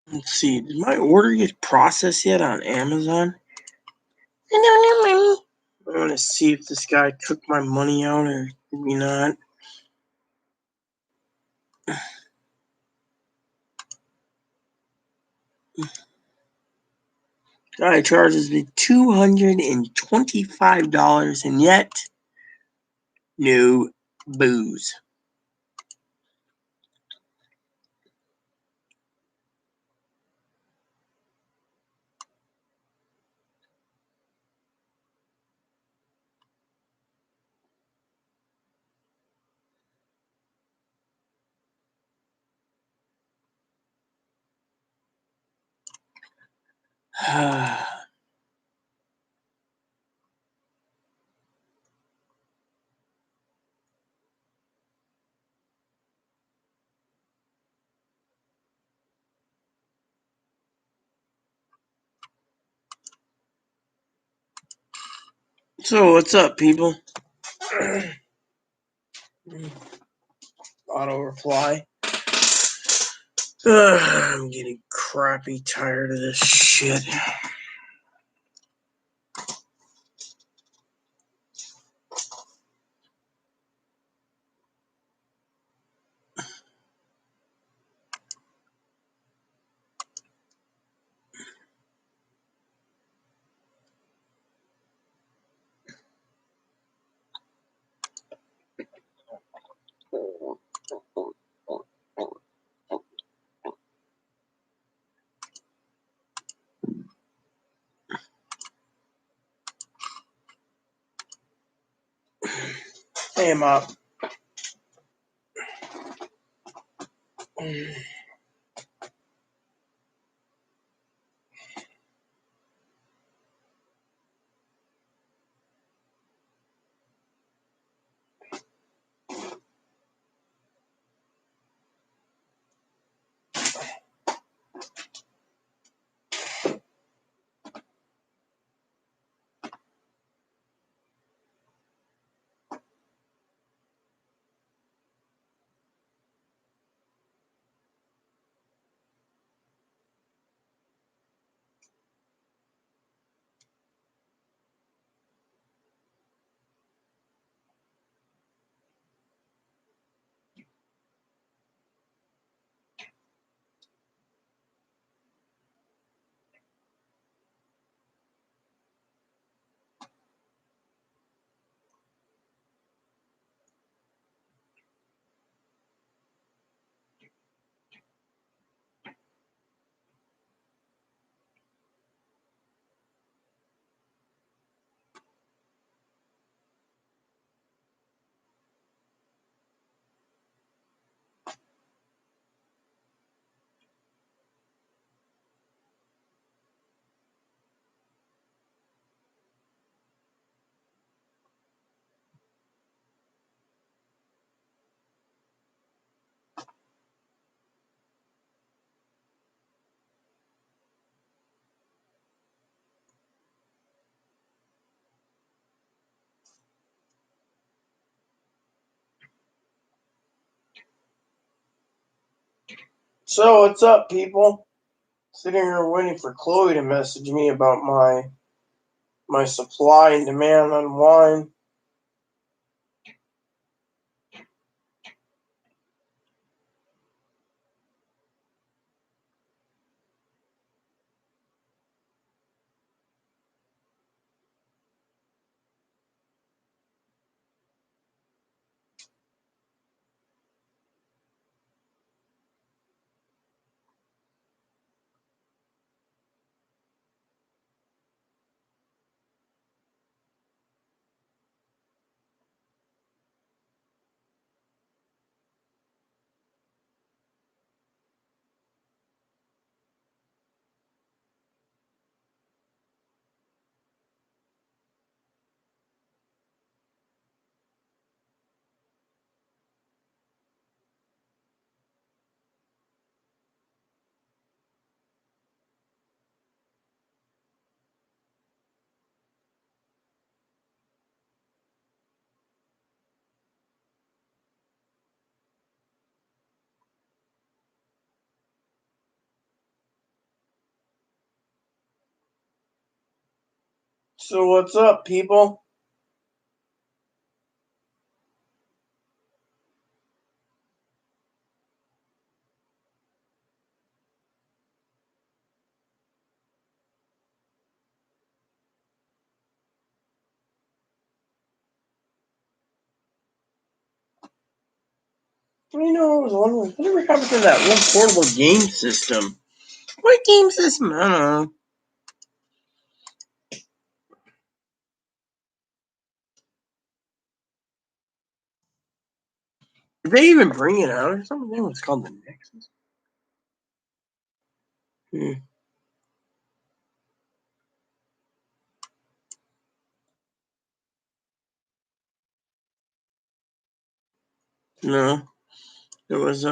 A: Let's see, did my order get processed yet on Amazon? I don't know, Mommy. I want to see if this guy took my money out or maybe not. Guy charges me $225, and yet no booze. So what's up, people? Auto reply. I'm getting crappy tired of this shit. Hey, Mop. So what's up, people? Sitting here waiting for Chloe to message me about my supply and demand on wine. So what's up, people? You know, I was wondering, whatever happened to that one portable game system? What game system? I don't know. Did they even bring it out or something? It's called the Nexus. No, it was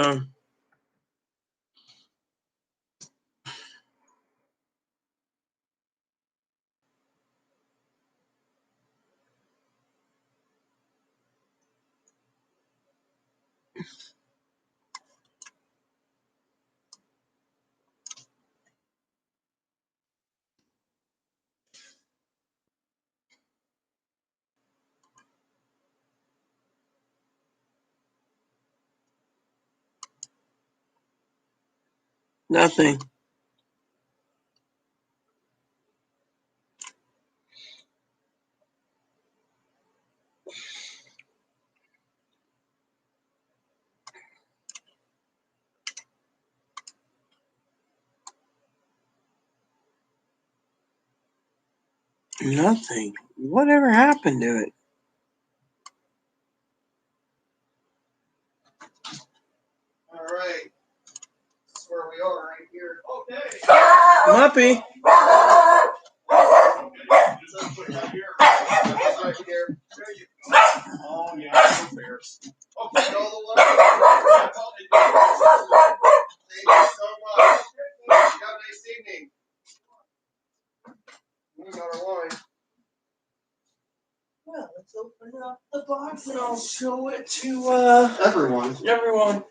A: nothing. Nothing. Whatever happened to it?
C: All right. That's where we are right here. Okay.
A: Muppy.
C: Just put that here. Right here. There you go. Oh yeah, no bears. Okay, all the way. Thank you so much. Have a nice evening. We got our wine. Well, let's open up the box and I'll show it to everyone.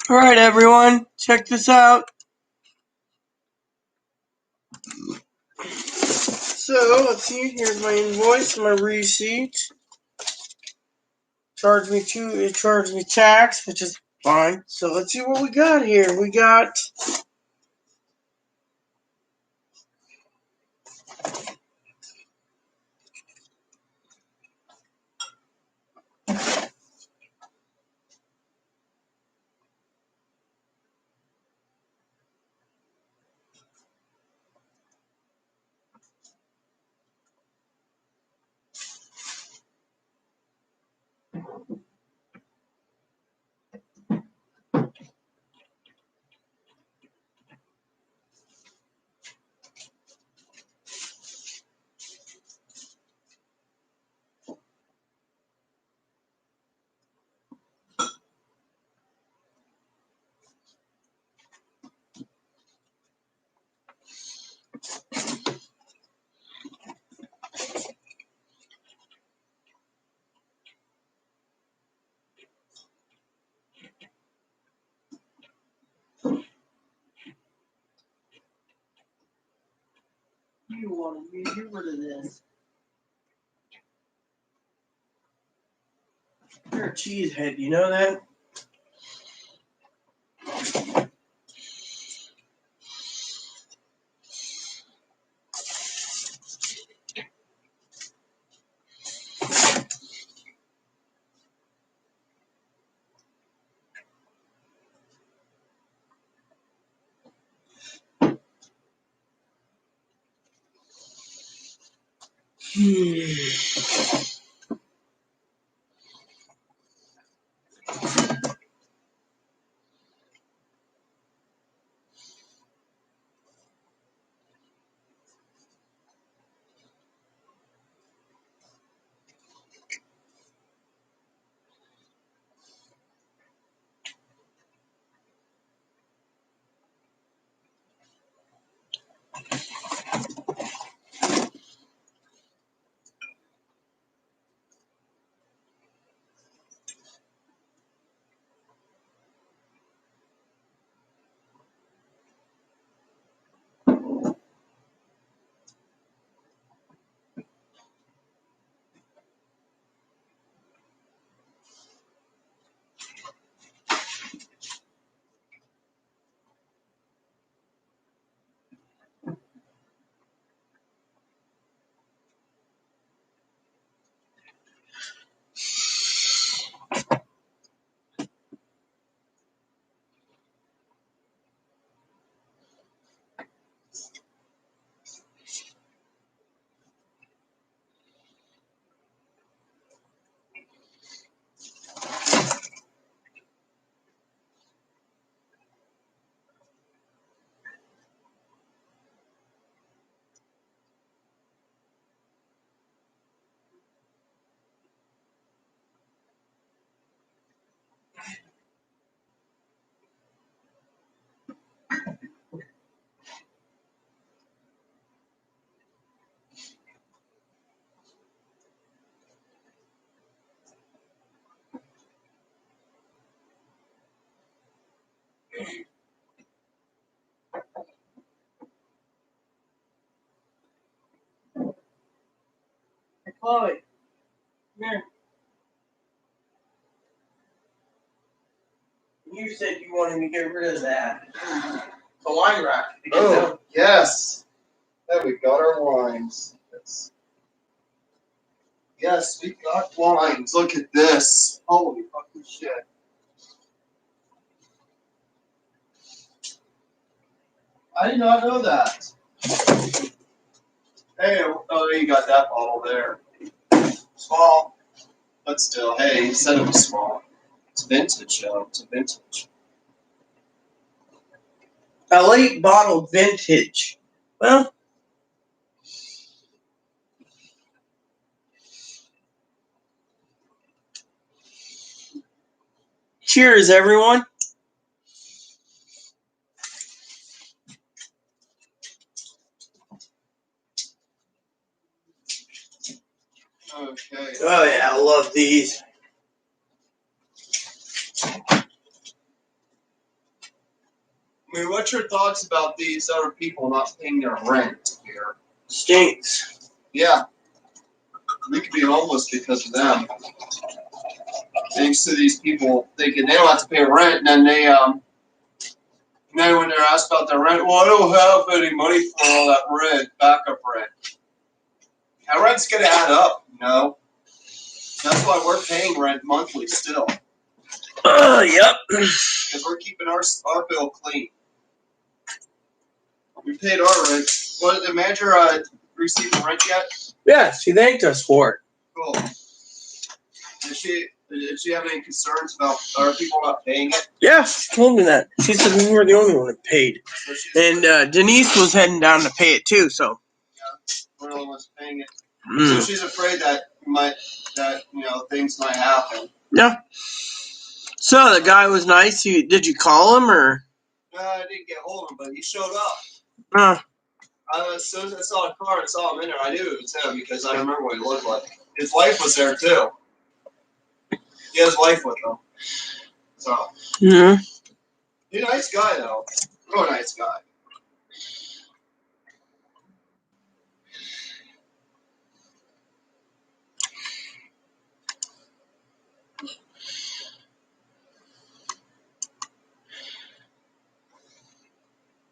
A: All right, everyone, check this out. So let's see. Here's my invoice, my receipt. It charged me tax, which is fine. So let's see what we got here. We got you wanted me to get rid of this. You're a cheesehead, you know that? Chloe, come here. You said you wanted to get rid of that. The wine rack.
C: Oh, yes. Yeah, we got our wines. Yes, we got wines. Look at this. Holy fucking shit. I did not know that. Hey, oh, you got that bottle there. Small. But still, hey, you said it was small. It's vintage, yo. It's a vintage.
A: A late bottle vintage. Well, cheers, everyone.
C: Okay.
A: Oh, yeah, I love these.
C: I mean, what's your thoughts about these other people not paying their rent here?
A: Stinks.
C: Yeah. We could be homeless because of them. Thanks to these people thinking they don't have to pay rent, and then then when they're asked about their rent, well, I don't have any money for all that rent, backup rent. That rent's gonna add up, you know? That's why we're paying rent monthly still.
A: Yep.
C: Because we're keeping our bill clean. We paid our rent. What, did the manager receive the rent yet?
A: Yeah, she thanked us for it.
C: Cool. Did she have any concerns about other people not paying it?
A: Yeah, she told me that. She said we were the only one that paid.
C: So she's
A: And Denise was heading down to pay it too, so.
C: we're the only ones paying it. So
A: Mm.
C: she's afraid that things might happen.
A: Yeah. So the guy was nice. Did you call him or?
C: I didn't get hold of him, but he showed up.
A: Uh,
C: As soon as I saw the car and saw him in there, I knew it was him because I remember what he looked like. His wife was there too. He has his wife with him. So
A: yeah.
C: he's a nice guy though. Real nice guy.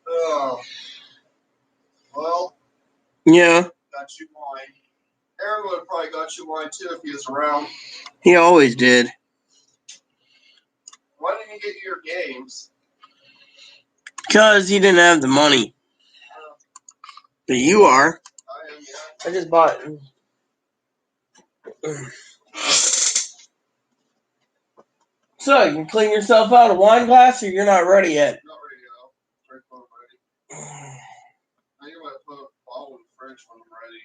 C: Oh. Well,
A: Yeah.
C: got you wine. Aaron would have probably got you wine too if he was around.
A: He always did.
C: Why didn't you get your games?
A: Because he didn't have the money. But you are.
C: I am, yeah.
A: I just bought it. So, you can clean yourself out a wine glass or you're not ready yet?
C: Not ready though. Very close ready. I think I'm gonna put a bottle in the fridge when I'm ready.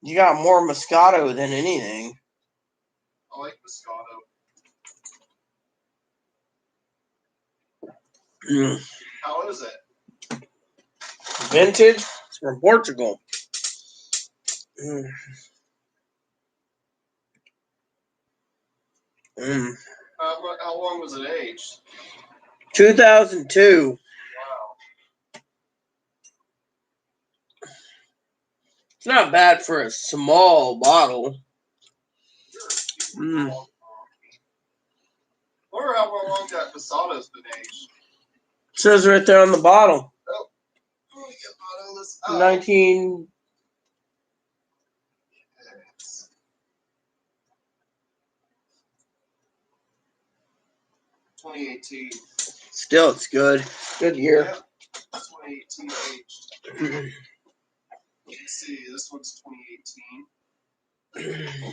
A: You got more Moscato than anything.
C: I like Moscato.
A: Mm.
C: How is it?
A: Vintage? It's from Portugal. Mm. Mm.
C: How long was it aged?
A: 2002.
C: Wow.
A: It's not bad for a small bottle.
C: Mm. I wonder how long that Posada's been aged.
A: It says right there on the bottle.
C: Oh. Let me get a bottle of this. Oh.
A: 19.
C: 2018.
A: Still, it's good. Good year.
C: Yeah. 2018 aged. Let's see. This one's 2018.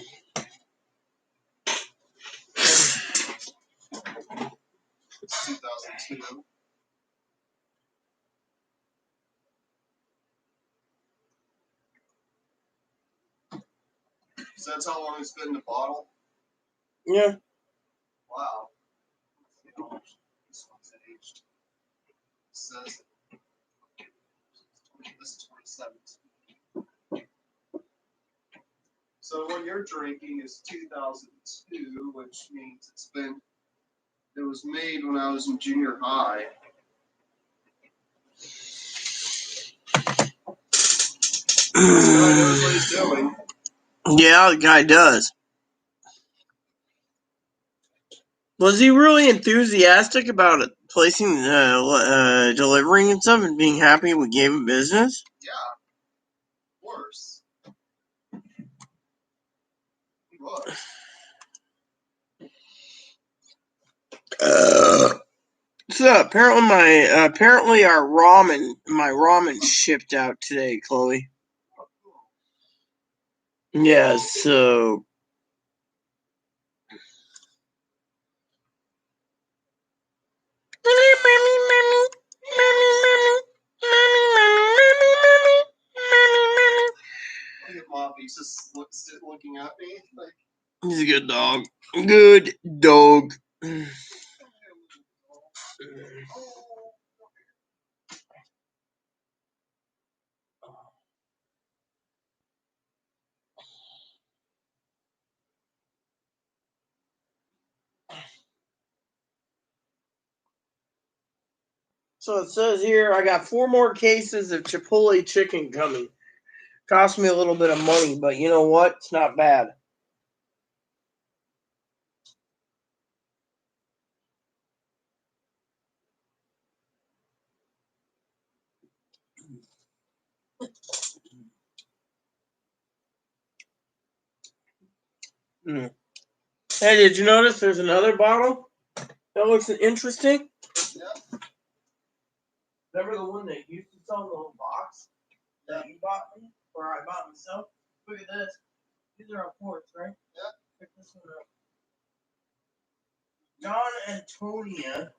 C: It's 2002. So that's how long it's been in the bottle?
A: Yeah.
C: Wow. Let's see how much this one's aged. It says this is 2017. So what you're drinking is 2002, which means it was made when I was in junior high. So I knows what he's doing.
A: Yeah, the guy does. Was he really enthusiastic about it, placing, delivering and stuff, and being happy we gave him business?
C: Yeah, of course. He was.
A: So apparently our ramen shipped out today, Chloe. Yeah, so
C: Look at Moppy. He's just looking at me. Like,
A: he's a good dog. Good dog. So it says here I got 4 more cases of Chipotle chicken coming. Cost me a little bit of money, but you know what? It's not bad. Mm. Hey, did you notice there's another bottle? That looks interesting.
C: yeah.
A: Remember the one that used to sell in the little box that you bought me, or I bought myself? Look at this. These are our ports, right?
C: Yeah.
A: Pick this one up. Don Antonia.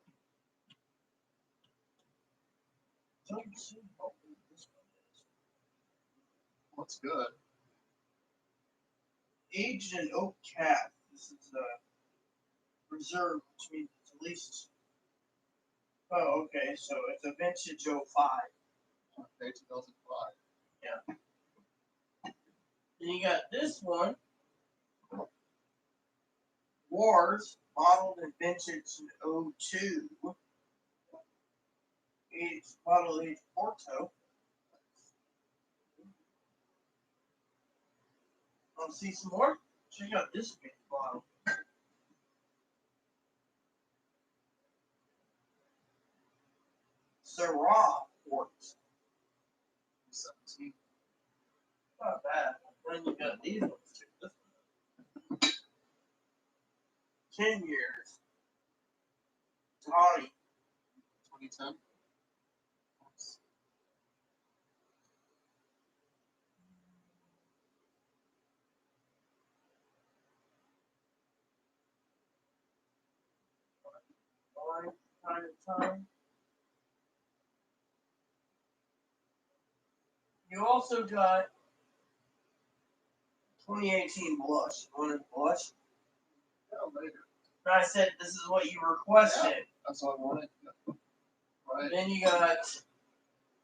A: Don't see how big this one is.
C: Looks good.
A: Aged in oak calf. This is a reserve, which means it's at least. Oh, okay. So it's a vintage 05.
C: Okay, 2005.
A: Yeah. Then you got this one. Wars, modeled and vintage in '02. Model age Porto. Want to see some more? Check out this big bottle. Syrah port.
C: 17.
A: Not bad. Then you got these ones too. This one. 10 years. Toddy.
C: 2010.
A: Time to time. You also got 2018 blush. You wanted blush?
C: Yeah, later.
A: And I said this is what you requested.
C: Yeah, that's what I wanted. Right.
A: Then you got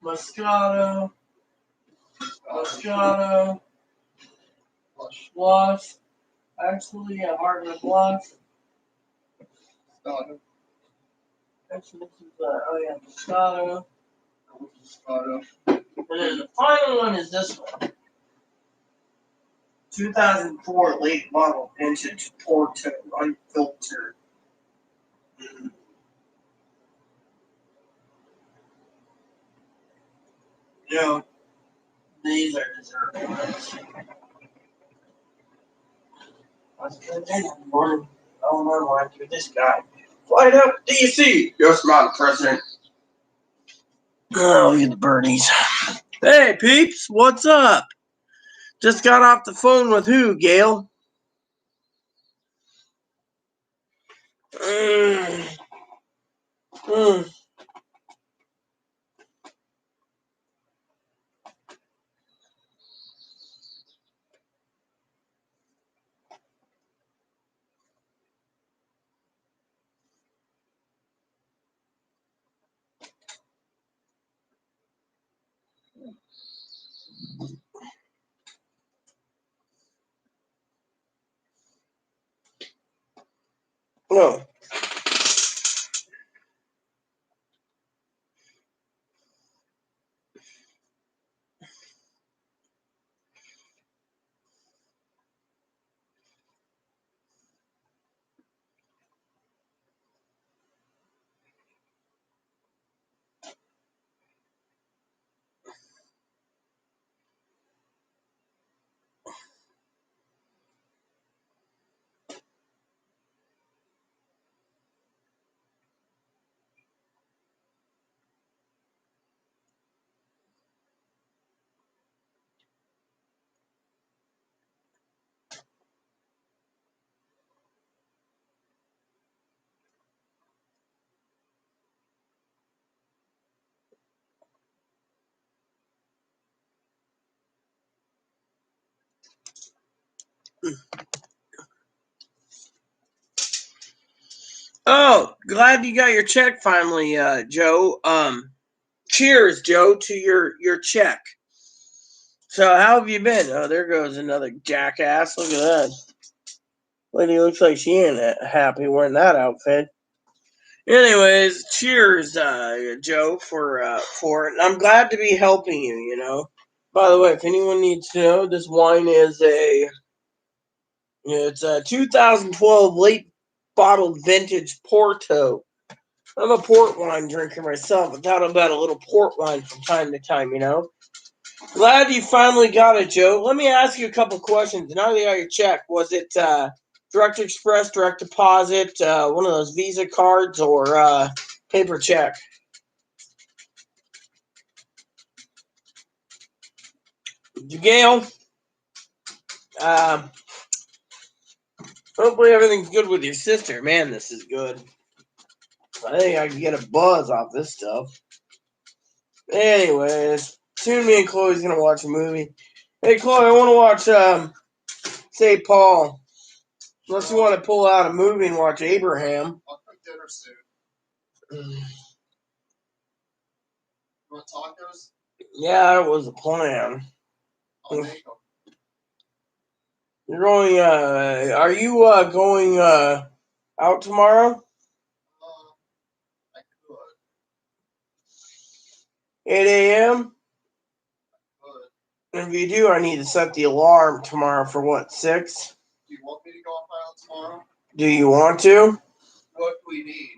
A: Moscato, Moscato,
C: Blush.
A: blush. Actually, a Harvard blush.
C: Moscato.
A: Actually, this is Moscato.
C: Moscato.
A: And then the final one is this one. 2004 late model vintage Porto unfiltered. You know, these are dessert ones. Let's go in the morning. Oh no, why do this guy? Flight up DC. Yes, Madam President. Oh, look at the birdies. Hey, peeps, what's up? Just got off the phone with who, Gail? Mm. Mm. No. Oh, glad you got your check finally, Joe. Cheers, Joe, to your check. So how have you been? Oh, there goes another jackass. Look at that. Lady looks like she ain't happy wearing that outfit. Anyways, cheers, Joe, for it. And I'm glad to be helping you. You know. By the way, if anyone needs to know, this wine is it's a 2012 late bottled vintage Porto. I'm a port wine drinker myself. I thought about a little port wine from time to time. You know. Glad you finally got it, Joe. Let me ask you a couple questions. Now that you got your check, was it direct express, direct deposit, one of those Visa cards, or paper check? Gail, um, hopefully everything's good with your sister. Man, this is good. I think I can get a buzz off this stuff. Anyways, soon me and Chloe's gonna watch a movie. Hey, Chloe, I want to watch St. Paul. Unless you want to pull out a movie and watch Abraham.
C: I'll cook dinner soon.
A: Mm.
C: You want tacos?
A: Yeah, that was the plan.
C: I'll make them.
A: You're going, are you, going, out tomorrow?
C: I could.
A: 8 a.m.?
C: Could.
A: If you do, I need to set the alarm tomorrow for what, 6?
C: Do you want me to go off island tomorrow?
A: Do you want to?
C: What do we need?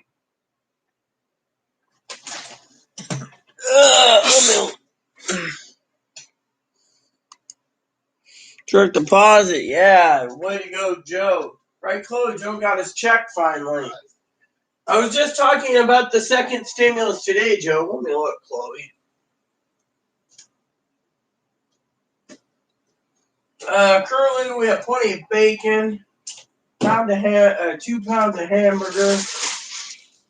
A: Direct deposit, yeah. Way to go, Joe. Right, Chloe? Joe got his check finally. I was just talking about the second stimulus today, Joe. Let me look, Chloe. Currently, we have plenty of bacon, 2 pounds of hamburger,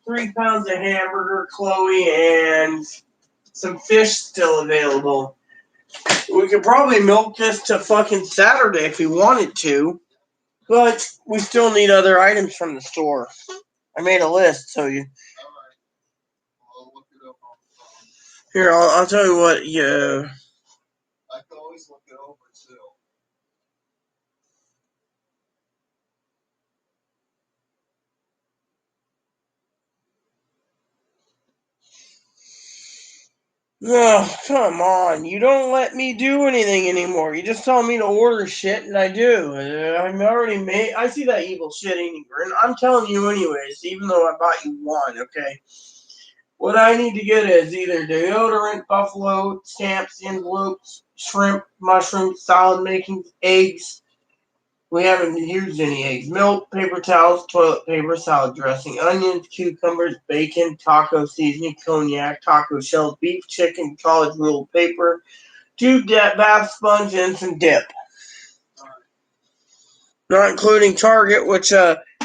A: 3 pounds of hamburger, Chloe, and some fish still available. We could probably milk this to fucking Saturday if we wanted to, but we still need other items from the store. I made a list, so you.
C: Alright. I'll look it up on the phone.
A: Here, I'll tell you what. Yeah.
C: I can always look it over too.
A: Oh, come on. You don't let me do anything anymore. You just tell me to order shit, and I do. I'm already made. I see that evil shit anywhere, and I'm telling you anyways, even though I bought you one, okay? What I need to get is either deodorant, buffalo, stamps, envelopes, shrimp, mushrooms, salad making, eggs. We haven't used any eggs. Milk, paper towels, toilet paper, salad dressing, onions, cucumbers, bacon, taco seasoning, cognac, taco shells, beef, chicken, college ruled paper, 2 bath sponge, and some dip. Not including Target, which,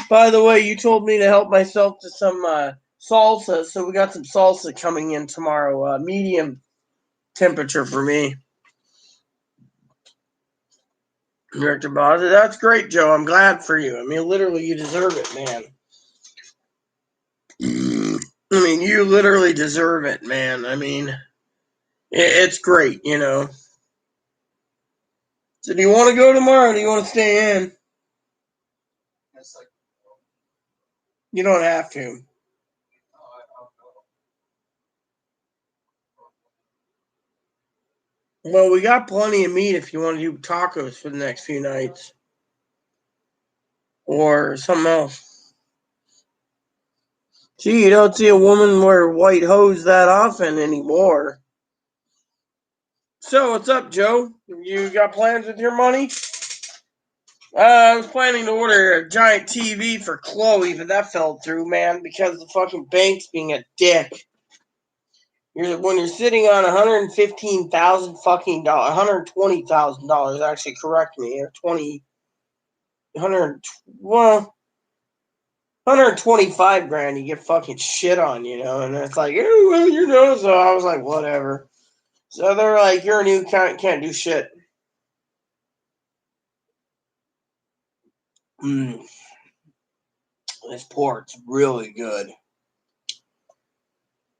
A: by the way, you told me to help myself to some salsa, so we got some salsa coming in tomorrow. Medium temperature for me. Director Boz, that's great, Joe. I'm glad for you. I mean, literally, you deserve it, man. I mean, you literally deserve it, man. I mean, it's great, you know. So, do you want to go tomorrow or do you want to stay in?
C: Yes, I can go.
A: You don't have to.
C: I'll go.
A: Well, we got plenty of meat if you want to do tacos for the next few nights. Or something else. Gee, you don't see a woman wear white hose that often anymore. So, what's up, Joe? You got plans with your money? I was planning to order a giant TV for Chloe, but that fell through, man, because the fucking bank's being a dick. When you're sitting on $115,000 fucking $120,000, actually, correct me, or 125 grand, you get fucking shit on, you know, and it's like, oh, well, you know, so I was like, whatever. So they're like, you're a new can't do shit. Mmm. This pork's really good.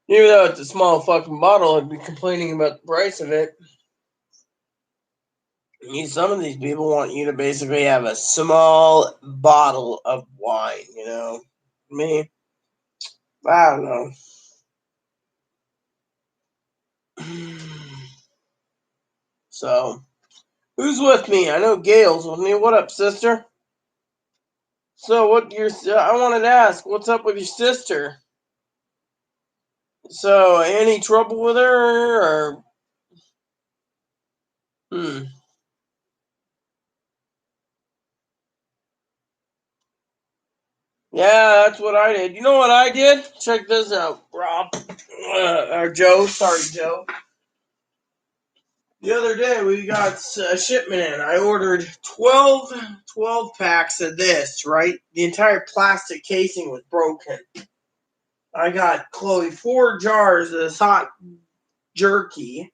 A: Even though it's a small fucking bottle, I'd be complaining about the price of it. Some of these people want you to basically have a small bottle of wine, you know. Me, I don't know. So, who's with me? I know Gail's with me. What up, sister? So, I wanted to ask, what's up with your sister? So, any trouble with her, or? Yeah, that's what I did. You know what I did? Check this out, Rob. Or Joe. Sorry, Joe. The other day, we got a shipment in. I ordered 12 packs of this, right? The entire plastic casing was broken. I got Chloe 4 jars of this hot jerky,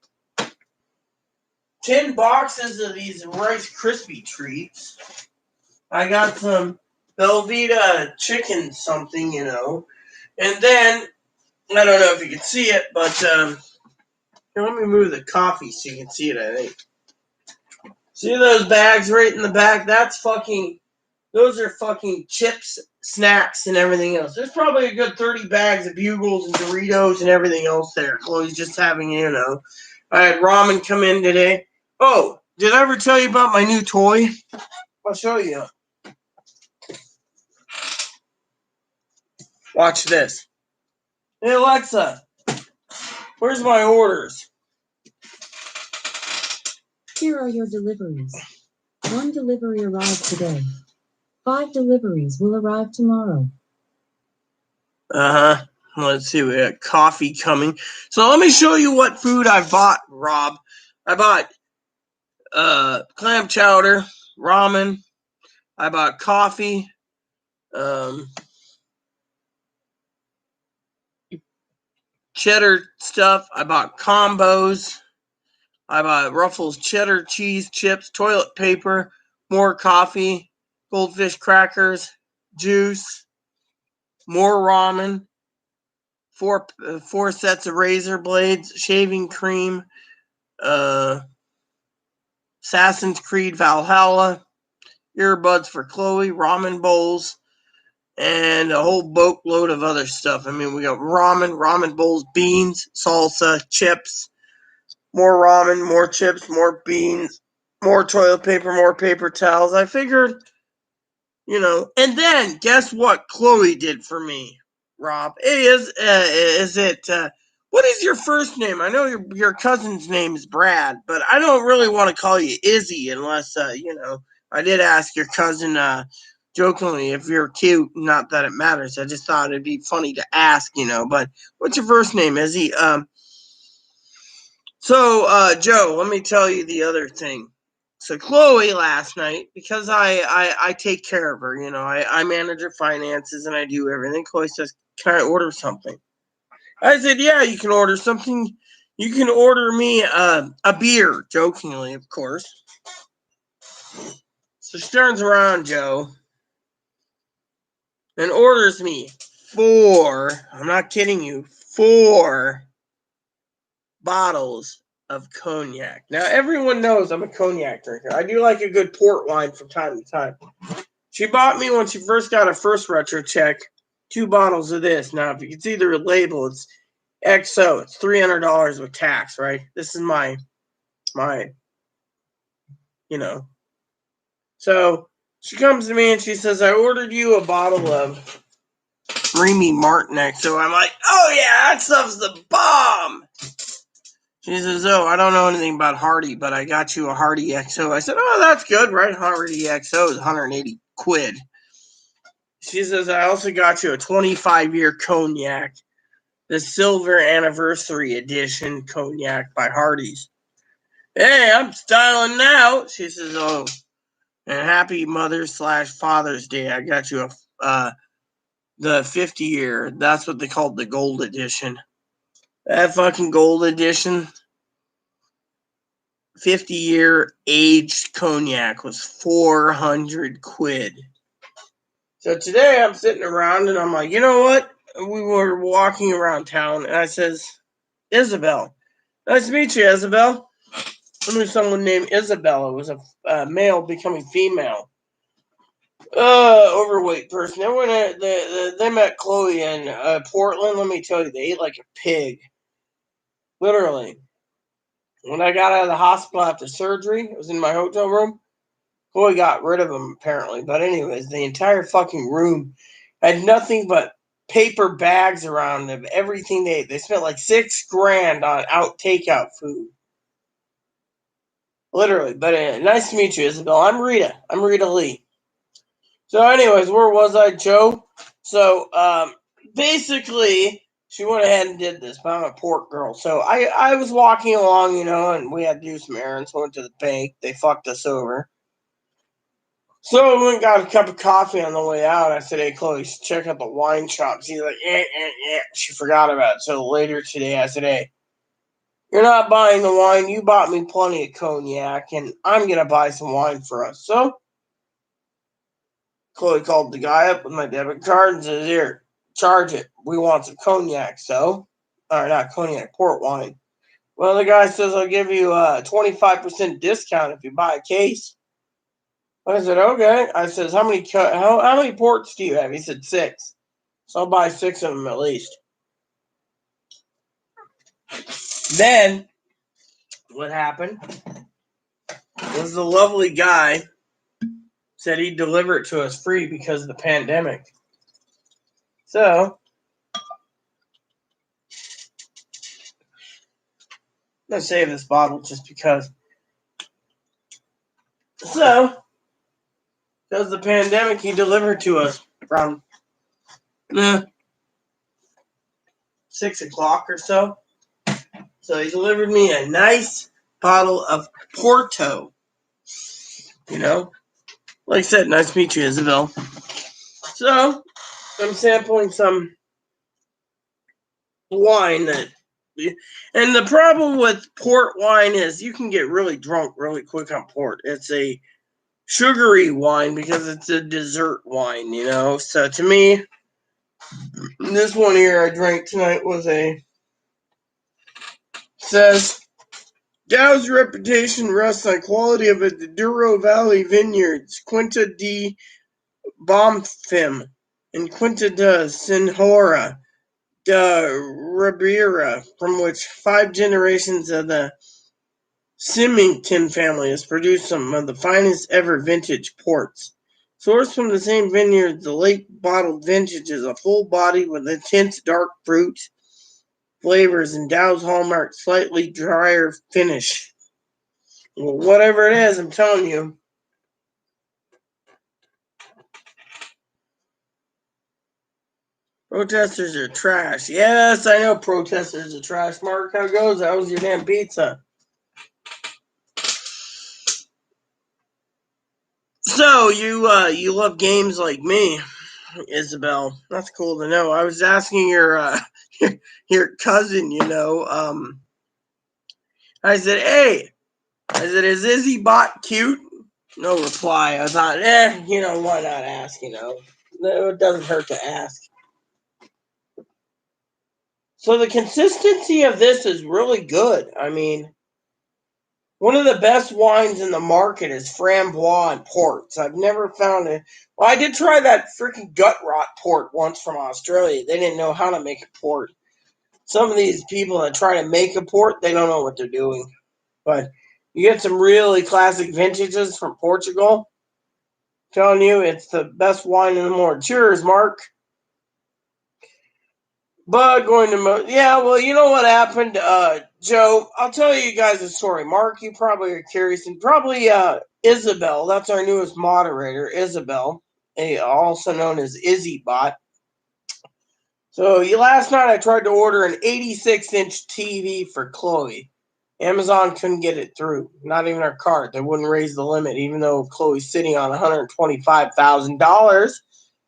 A: 10 boxes of these Rice Krispie treats. I got some Velveeta chicken something, you know. And then, I don't know if you can see it, but here, let me move the coffee so you can see it, I think. See those bags right in the back? Those are fucking chips, snacks, and everything else. There's probably a good 30 bags of Bugles and Doritos and everything else there. Chloe's just having, you know. I had ramen come in today. Oh, did I ever tell you about my new toy? I'll show you. Watch this. Hey, Alexa, where's my orders?
D: Here are your deliveries. 1 delivery arrived today. 5 deliveries will arrive tomorrow.
A: Uh-huh. Let's see, we got coffee coming. So let me show you what food I bought, Rob. I bought clam chowder, ramen. I bought coffee, cheddar stuff. I bought combos. I bought Ruffles cheddar cheese chips, toilet paper, more coffee, goldfish crackers, juice, more ramen, four sets of razor blades, shaving cream, Assassin's Creed Valhalla, earbuds for Chloe, ramen bowls, and a whole boatload of other stuff. I mean, we got ramen bowls, beans, salsa, chips, more ramen, more chips, more beans, more toilet paper, more paper towels. I figured, you know, and then guess what Chloe did for me, Rob? What is your first name? I know your cousin's name is Brad, but I don't really want to call you Izzy unless, you know, I did ask your cousin, jokingly if you're cute. Not that it matters. I just thought it'd be funny to ask, you know, but what's your first name, Izzy? Joe, let me tell you the other thing. So Chloe last night, because I take care of her, you know, I manage her finances and I do everything. Chloe says, "Can I order something?" I said, "Yeah, you can order something. You can order me a beer," jokingly, of course. So she turns around, Joe, and orders me 4, I'm not kidding you, 4 bottles of cognac. Now, everyone knows I'm a cognac drinker. I do like a good port wine from time to time. She bought me, when she first got her first retro check, 2 bottles of this. Now, if you can see the label, it's XO. It's $300 with tax, right? This is my, you know. So she comes to me and she says, "I ordered you a bottle of Remy Martin XO." I'm like, "Oh yeah, that stuff's the bomb." She says, "Oh, I don't know anything about Hardy, but I got you a Hardy XO." I said, "Oh, that's good, right? Hardy XO is 180 quid. She says, "I also got you a 25-year cognac, the Silver Anniversary Edition cognac by Hardy's." "Hey, I'm styling now." She says, "Oh, and happy Mother's/Father's Day. I got you the 50-year. That's what they called the Gold Edition. That fucking Gold Edition 50-year aged cognac was 400 quid. So today I'm sitting around and I'm like, you know what? We were walking around town and I says, Isabel, nice to meet you, Isabel. I knew someone named Isabel. It was a male becoming female. Overweight person. They met Chloe in Portland. Let me tell you, they ate like a pig. Literally. When I got out of the hospital after surgery, I was in my hotel room. Chloe got rid of them apparently. But anyways, the entire fucking room had nothing but paper bags around them. Everything they ate. They spent like $6,000 on takeout food. Literally. But nice to meet you, Isabel. I'm Rita. I'm Rita Lee. So, anyways, where was I, Joe? So, basically, she went ahead and did this, but I'm a pork girl. So, I was walking along, and we had to do some errands. Went to the bank. They fucked us over. So, we went and got a cup of coffee on the way out. I said, hey, Chloe, check out the wine shop. She's like, She forgot about it. So, later today, I said, hey, you're not buying the wine. You bought me plenty of cognac, and I'm going to buy some wine for us. So, Chloe called the guy up with my debit card and says, here, charge it. We want some cognac, or not cognac, port wine. Well, the guy says, I'll give you a 25% discount if you buy a case. I said, okay. I says, how many ports do you have? He said, 6. So I'll buy 6 of them at least. Then, what happened was the lovely guy said he'd deliver it to us free because of the pandemic. So, I'm going to save this bottle just because. So, because the pandemic, he delivered to us around 6 o'clock or so. So he delivered me a nice bottle of Porto. Like I said, nice to meet you, Isabel. So I'm sampling some wine and the problem with port wine is you can get really drunk really quick on port. It's a sugary wine because it's a dessert wine, So to me, this one here I drank tonight says Dow's reputation rests on quality of its Douro Valley vineyards, Quinta di Bomfim and Quinta da Senhora da Ribeira, from which 5 generations of the Symington family has produced some of the finest ever vintage ports. Sourced from the same vineyards, the late bottled vintage is a full body with intense dark fruit flavors and Dow's hallmark slightly drier finish. Well, whatever it is, I'm telling you. Protesters are trash. Yes, I know protesters are trash. Mark, how goes? How was your damn pizza? So you love games like me, Isabel. That's cool to know. I was asking your your cousin. I said, hey, is Izzy Bot cute? No reply. I thought, why not ask? It doesn't hurt to ask. So the consistency of this is really good. I mean, one of the best wines in the market is Framboise and ports. I've never found it. Well, I did try that freaking gut rot port once from Australia. They didn't know how to make a port. Some of these people that try to make a port, they don't know what they're doing. But you get some really classic vintages from Portugal. I'm telling you, it's the best wine in the world. Cheers, Mark. But going to well, you know what happened, Joe? I'll tell you guys a story. Mark, you probably are curious, and probably Isabel. That's our newest moderator, Isabel, also known as IzzyBot. So last night I tried to order an 86-inch TV for Chloe. Amazon couldn't get it through. Not even her cart. They wouldn't raise the limit, even though Chloe's sitting on $125,000.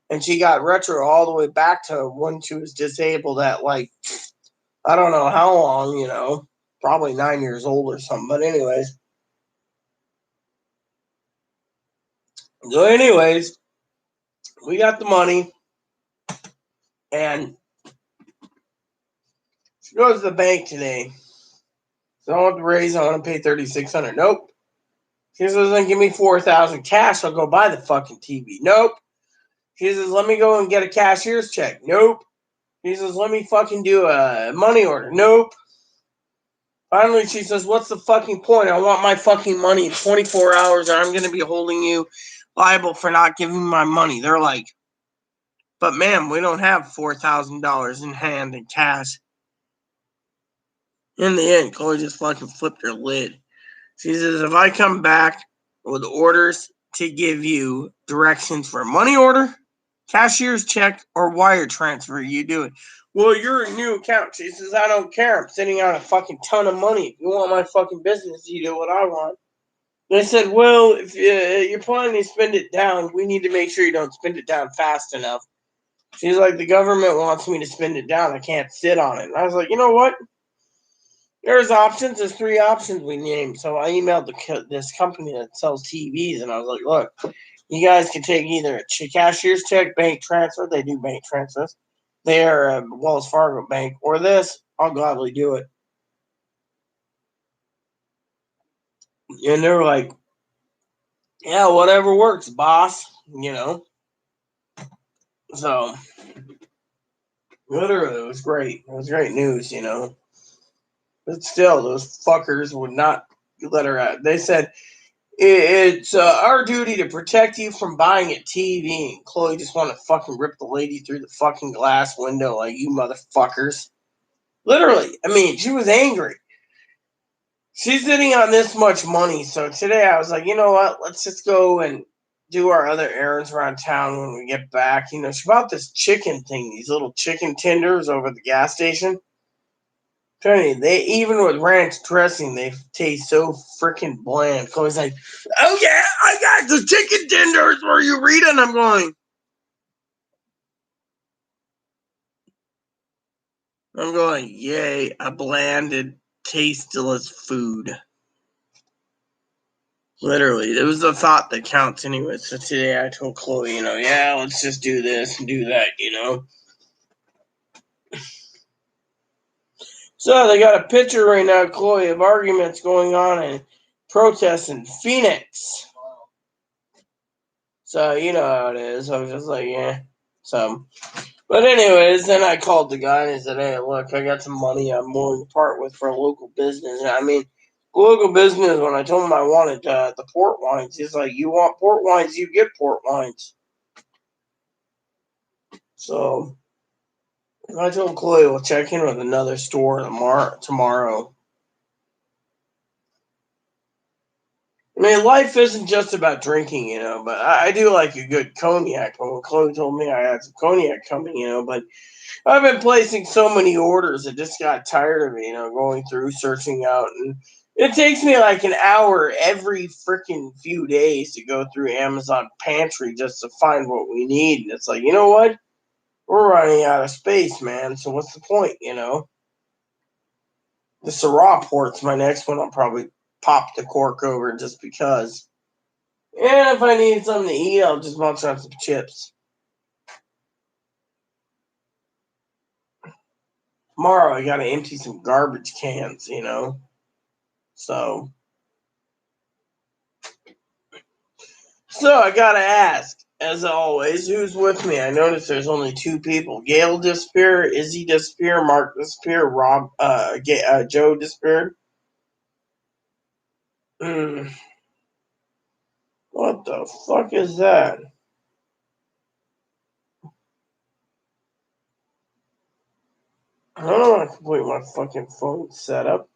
A: And she got retro all the way back to when she was disabled at I don't know how long, probably 9 years old or something. But anyways, We got the money, and she goes to the bank today. So I want the raise. I want to pay $3,600. Nope. She says, "Then give me $4,000 cash. I'll go buy the fucking TV." Nope. She says, "Let me go and get a cashier's check." Nope. She says, "Let me fucking do a money order." Nope. Finally, she says, "What's the fucking point? I want my fucking money in 24 hours, and I'm going to be holding you liable for not giving me my money." They're like, "But ma'am, we don't have $4,000 in hand in cash." In the end, Chloe just fucking flipped her lid. She says, "If I come back with orders to give you directions for a money order, cashier's check, or wire transfer, you do it." "Well, you're a new account." She says, "I don't care. I'm sitting on a fucking ton of money. If you want my fucking business, you do what I want." They said, "Well, if you're planning to spend it down, we need to make sure you don't spend it down fast enough." She's like, "The government wants me to spend it down. I can't sit on it." And I was like, "You know what? There's options. There's 3 options we named." So I emailed this company that sells TVs, and I was like, "Look, you guys can take either a cashier's check, bank transfer. They do bank transfers. They're a Wells Fargo bank, or this. I'll gladly do it." And they're like, "Yeah, whatever works, boss." So literally, it was great. It was great news, But still, those fuckers would not let her out. They said, "It's our duty to protect you from buying a TV." And Chloe just wanted to fucking rip the lady through the fucking glass window, like, "You motherfuckers." Literally. I mean, she was angry. She's sitting on this much money. So today I was like, "You know what? Let's just go and do our other errands around town when we get back." She bought this chicken thing, these little chicken tenders over at the gas station. Tony, they even with ranch dressing, they taste so freaking bland. Chloe's like, "Oh yeah, I got the chicken tenders. Where you reading?" I'm going, yay, a blanded, tasteless food. Literally, it was the thought that counts anyway. So today I told Chloe, "Yeah, let's just do this and do that. So they got a picture right now, Chloe, of arguments going on and protests in Phoenix. So you know how it is. I was just like, yeah. So, but anyways, then I called the guy and he said, "Hey, look, I got some money I'm willing to part with for a local business." And I mean, local business. When I told him I wanted the port wines, he's like, "You want port wines? You get port wines." So I told Chloe we'll check in with another store tomorrow. I mean, life isn't just about drinking, but I do like a good cognac. When Chloe told me I had some cognac coming, but I've been placing so many orders, I just got tired of it, going through, searching out. And it takes me like an hour every freaking few days to go through Amazon Pantry just to find what we need. And it's like, you know what? We're running out of space, man. So what's the point? The Syrah port's my next one. I'll probably pop the cork over just because. And if I need something to eat, I'll just munch on some chips. Tomorrow, I gotta empty some garbage cans. So I gotta ask, as always, who's with me? I notice there's only 2 people: Gail disappeared, Izzy disappeared, Mark disappeared, Joe disappeared. What the fuck is that? I don't want to complete my fucking phone setup.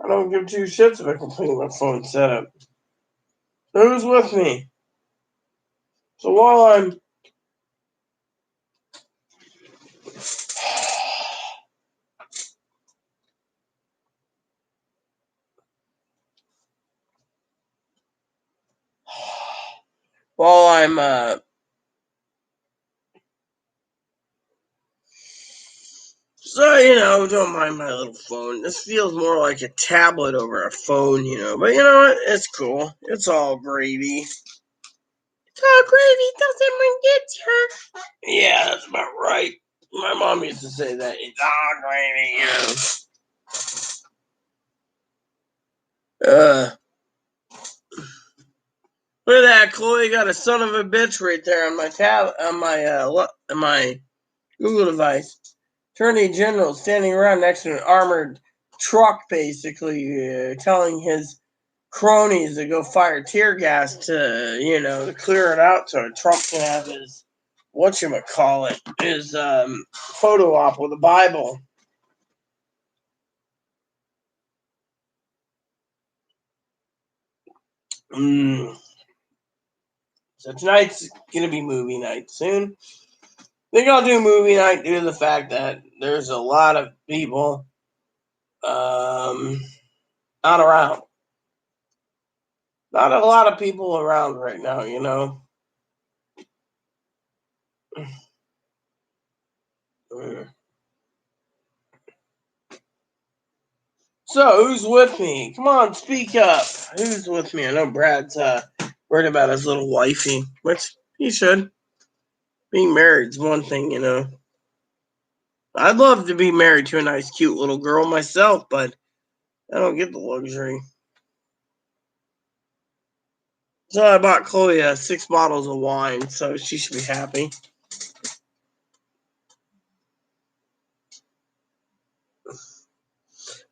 A: I don't give 2 shits if I complete my phone setup. Who's with me? So while I'm don't mind my little phone. This feels more like a tablet over a phone, but you know what? It's cool. It's all gravy. So gravy doesn't when gets her. Yeah, that's about right. My mom used to say that. It's all gravy, Look at that, Chloe got a son of a bitch right there on my on my Google device. Attorney General standing around next to an armored truck, basically telling his cronies to go fire tear gas to, to clear it out so Trump can have his whatchamacallit, his photo op with the Bible. So tonight's gonna be movie night soon. I think I'll do movie night due to the fact that there's a lot of people not around. Not a lot of people around right now, So, who's with me? Come on, speak up. Who's with me? I know Brad's worried about his little wifey, which he should. Being married's one thing, I'd love to be married to a nice, cute little girl myself, but I don't get the luxury. So I bought Chloe 6 bottles of wine, so she should be happy.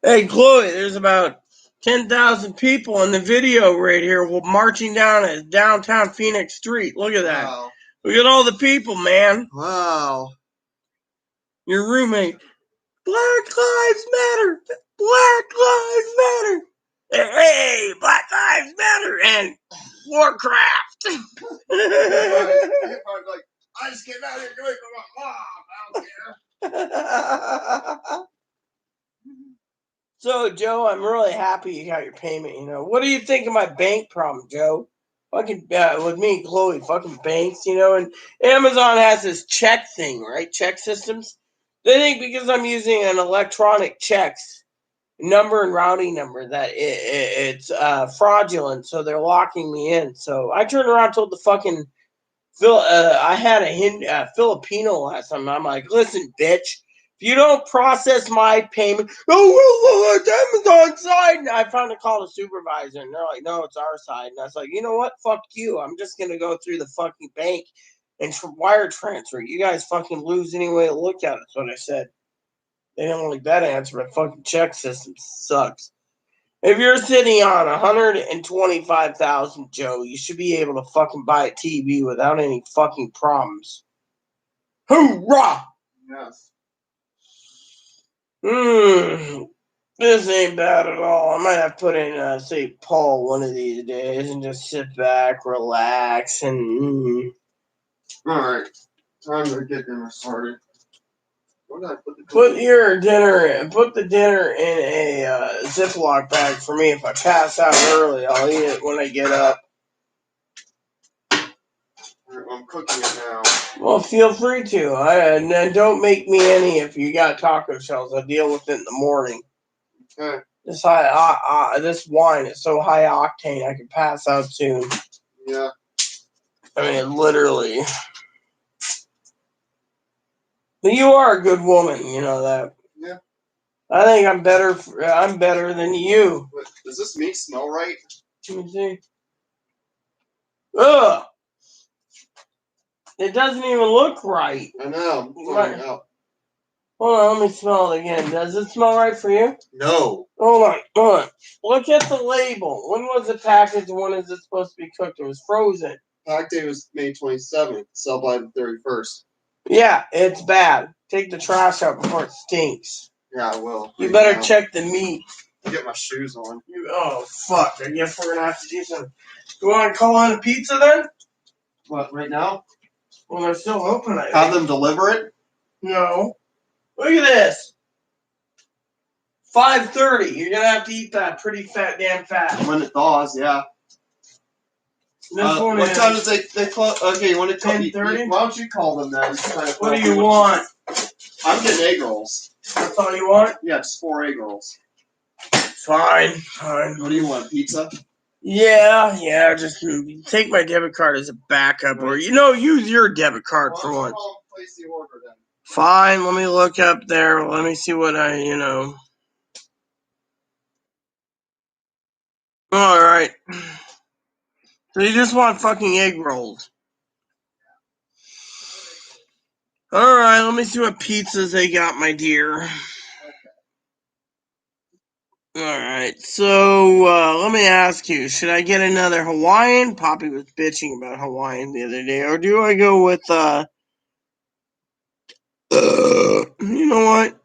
A: Hey, Chloe, there's about 10,000 people in the video right here marching down a downtown Phoenix street. Look at that.
C: Wow.
A: Look at all the people, man.
C: Wow.
A: Your roommate. Black Lives Matter. Black Lives Matter. Hey, Black Lives Matter. And Warcraft.
C: Everybody's like, I just came out here going for my mom. I don't care.
A: So, Joe, I'm really happy you got your payment. What do you think of my bank problem, Joe? Fucking with me and Chloe, fucking banks, and Amazon has this check thing, right? Check systems. They think because I'm using an electronic checks number and routing number that it's fraudulent, so they're locking me in. So I turned around and told the fucking I had a Filipino last time. I'm like, listen, bitch. If you don't process my payment, it's Amazon side. And I finally called a supervisor, and they're like, no, it's our side. And I was like, you know what? Fuck you. I'm just gonna go through the fucking bank and wire transfer. You guys fucking lose any way to look at it. That's what I said. They didn't like that answer, but fucking check system sucks. If you're sitting on 125,000, Joe, you should be able to fucking buy a TV without any fucking problems. Hoorah!
C: Yes.
A: This ain't bad at all. I might have to put in St. Paul one of these days and just sit back, relax, and
C: All right. Time to get dinner started. Where did I put the
A: put the dinner in a Ziploc bag for me. If I pass out early, I'll eat it when I get up.
C: I'm cooking it now.
A: Well, feel free to. And then don't make me any if you got taco shells. I'll deal with it in the morning.
C: Okay.
A: This this wine is so high octane, I could pass out soon.
C: Yeah.
A: I mean, literally. But you are a good woman, you know that.
C: Yeah.
A: I think I'm better. I'm better than you.
C: Wait, does this meat smell right?
A: Let me see. Ugh. It doesn't even look right.
C: I know. I'm finding out.
A: Hold on, let me smell it again. Does it smell right for you?
C: No.
A: Hold on. Look at the label. When was it packaged and when is it supposed to be cooked? It was frozen.
C: Pack day was May 27th. Sell by the 31st.
A: Yeah, it's bad. Take the trash out before it stinks.
C: Yeah, I will.
A: You better check the meat.
C: Get my shoes on.
A: Oh, fuck. I guess we're going to have to do some. You want to call in a pizza then?
C: What, right now?
A: Well, they're still open, I think.
C: Have them deliver it?
A: No. Look at this. 5:30. You're gonna have to eat that pretty damn fast.
C: When it thaws, yeah.
A: This one
C: what
A: is
C: time does they close? Okay, you want to tell me?
A: 10:30?
C: Why don't you call them then?
A: What do you want?
C: I'm getting egg rolls.
A: That's all you want?
C: Yeah, just 4 egg rolls.
A: Fine.
C: What do you want? Pizza?
A: Yeah, just take my debit card as a backup, or use your debit card for once.
C: Place the order then.
A: Fine, let me look up there. Let me see what I. All right. So you just want fucking egg rolls. All right, let me see what pizzas they got, my dear. All right, so let me ask you, should I get another Hawaiian? Poppy was bitching about Hawaiian the other day, or do I go with you know what?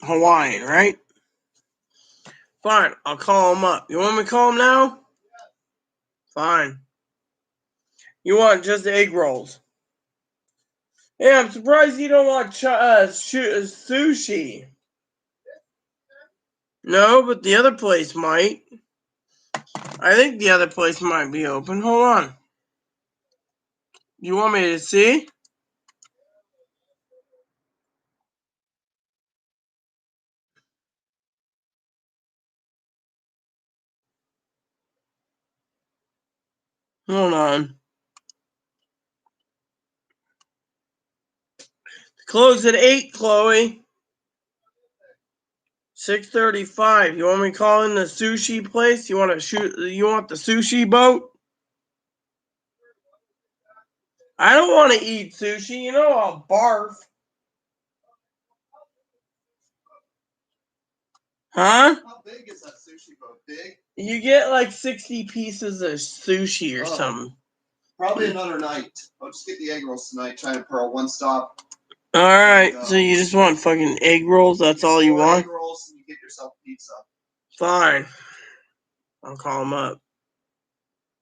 A: Hawaiian, right? Fine, I'll call him up. You want me to call him now? Fine. You want just egg rolls? Yeah, I'm surprised you don't want sushi. No, but the other place might. I think the other place might be open. Hold on. You want me to see? Hold on. Close at 8, Chloe. 6:35. You want me to call in the sushi place? You want the sushi boat? I don't want to eat sushi. I'll barf. Huh?
C: How big is that sushi boat? Big?
A: You get like 60 pieces of sushi or something.
C: Probably another night. I'll just get the egg rolls tonight. China Pearl, one stop.
A: All right. So you just want fucking egg rolls? That's all you want?
C: Egg rolls and you get yourself pizza.
A: Fine. I'll call him up.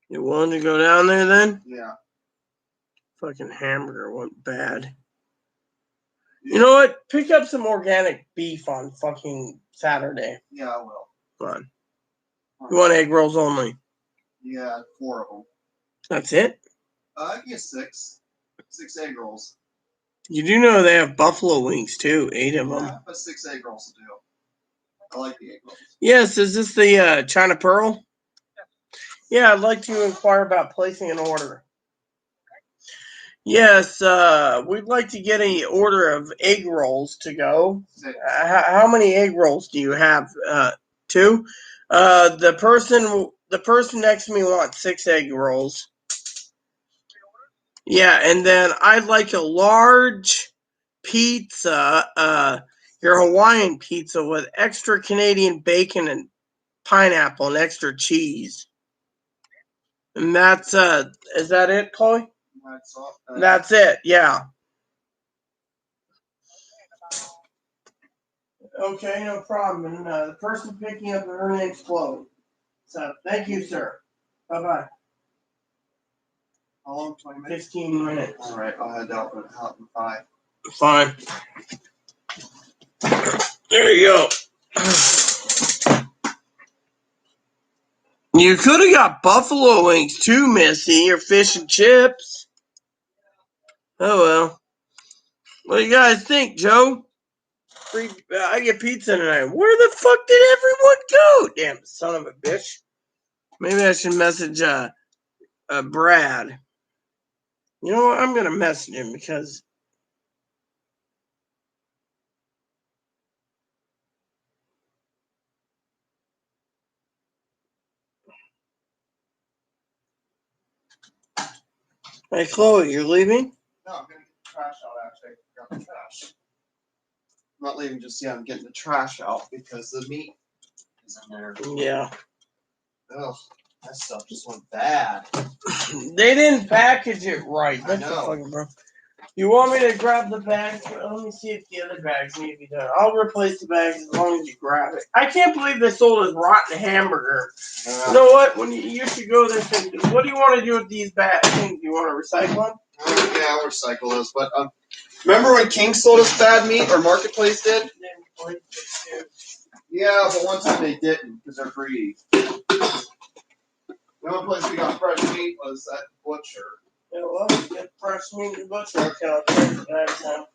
A: You willing to go down there then?
C: Yeah.
A: Fucking hamburger went bad. You know what? Pick up some organic beef on fucking Saturday.
C: Yeah, I will.
A: Fine. You want egg rolls only?
C: Yeah, 4 of them.
A: That's it?
C: I can get 6. 6 egg rolls.
A: You do know they have buffalo wings too, 8 of them.
C: Yeah, but 6 egg rolls will do. I like the egg rolls.
A: Yes, is this the China Pearl? Yeah, I'd like to inquire about placing an order. Yes, we'd like to get an order of egg rolls to go. How many egg rolls do you have? 2. The person next to me wants 6 egg rolls. Yeah, and then I'd like a large pizza, your Hawaiian pizza with extra Canadian bacon and pineapple and extra cheese. And that's is that it, Chloe? That's it, yeah. Okay, no problem. And the person picking up her name's Chloe. So thank you, sir. Bye-bye.
C: How long? 20 minutes?
A: 15 minutes.
C: All right, I'll head out with help in 5.
A: Fine. There you go. You could have got buffalo wings too, Missy, or fish and chips. Oh well. What do you guys think, Joe? I get pizza tonight. Where the fuck did everyone go? Damn son of a bitch. Maybe I should message Brad. You know what? I'm gonna message him because hey Chloe, you're leaving?
C: No, I'm gonna get the trash out actually. Grab the trash. I'm not leaving just yet. I'm getting the trash out because the meat is in there.
A: Yeah.
C: Ugh, that stuff just went bad.
A: They didn't package it right.
C: I
A: That's
C: know.
A: the fucking bro. You want me to grab the bags? Let me see if the other bags need to be done. I'll replace the bags as long as you grab it. I can't believe they sold us rotten hamburger. You know what? When you should go there, think, what do you want to do with these bags? Do you want to recycle them?
C: Yeah, I'll recycle those. But remember when King sold us bad meat, or Marketplace did? Yeah, but one time they didn't because they're greedy. The only place we got fresh meat was at the butcher.
A: Yeah, well, you get fresh meat in the butcher. Okay, I'll take the bags now.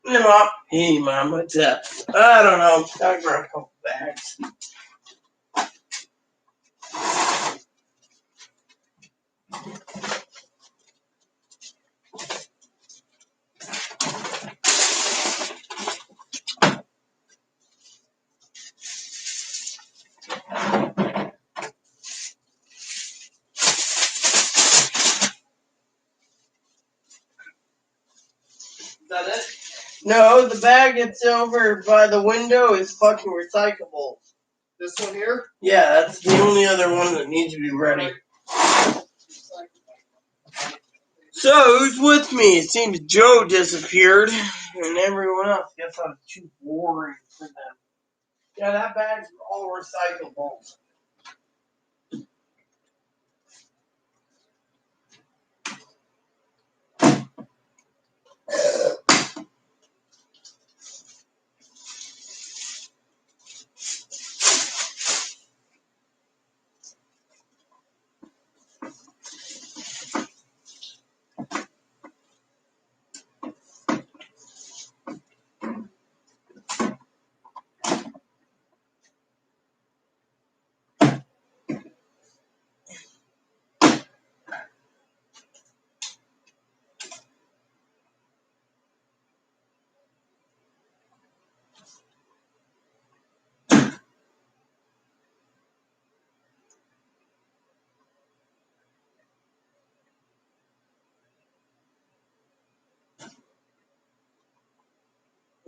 A: Mom. Hey, Mom, what's up? I don't know. Gotta grab a couple bags. Is that it? No, the bag that's over by the window is fucking recyclable.
C: This one here?
A: Yeah, that's the only other one that needs to be ready. So, who's with me? It seems Joe disappeared, and everyone else. Guess I was too boring for them. Yeah, that bag's all recyclable.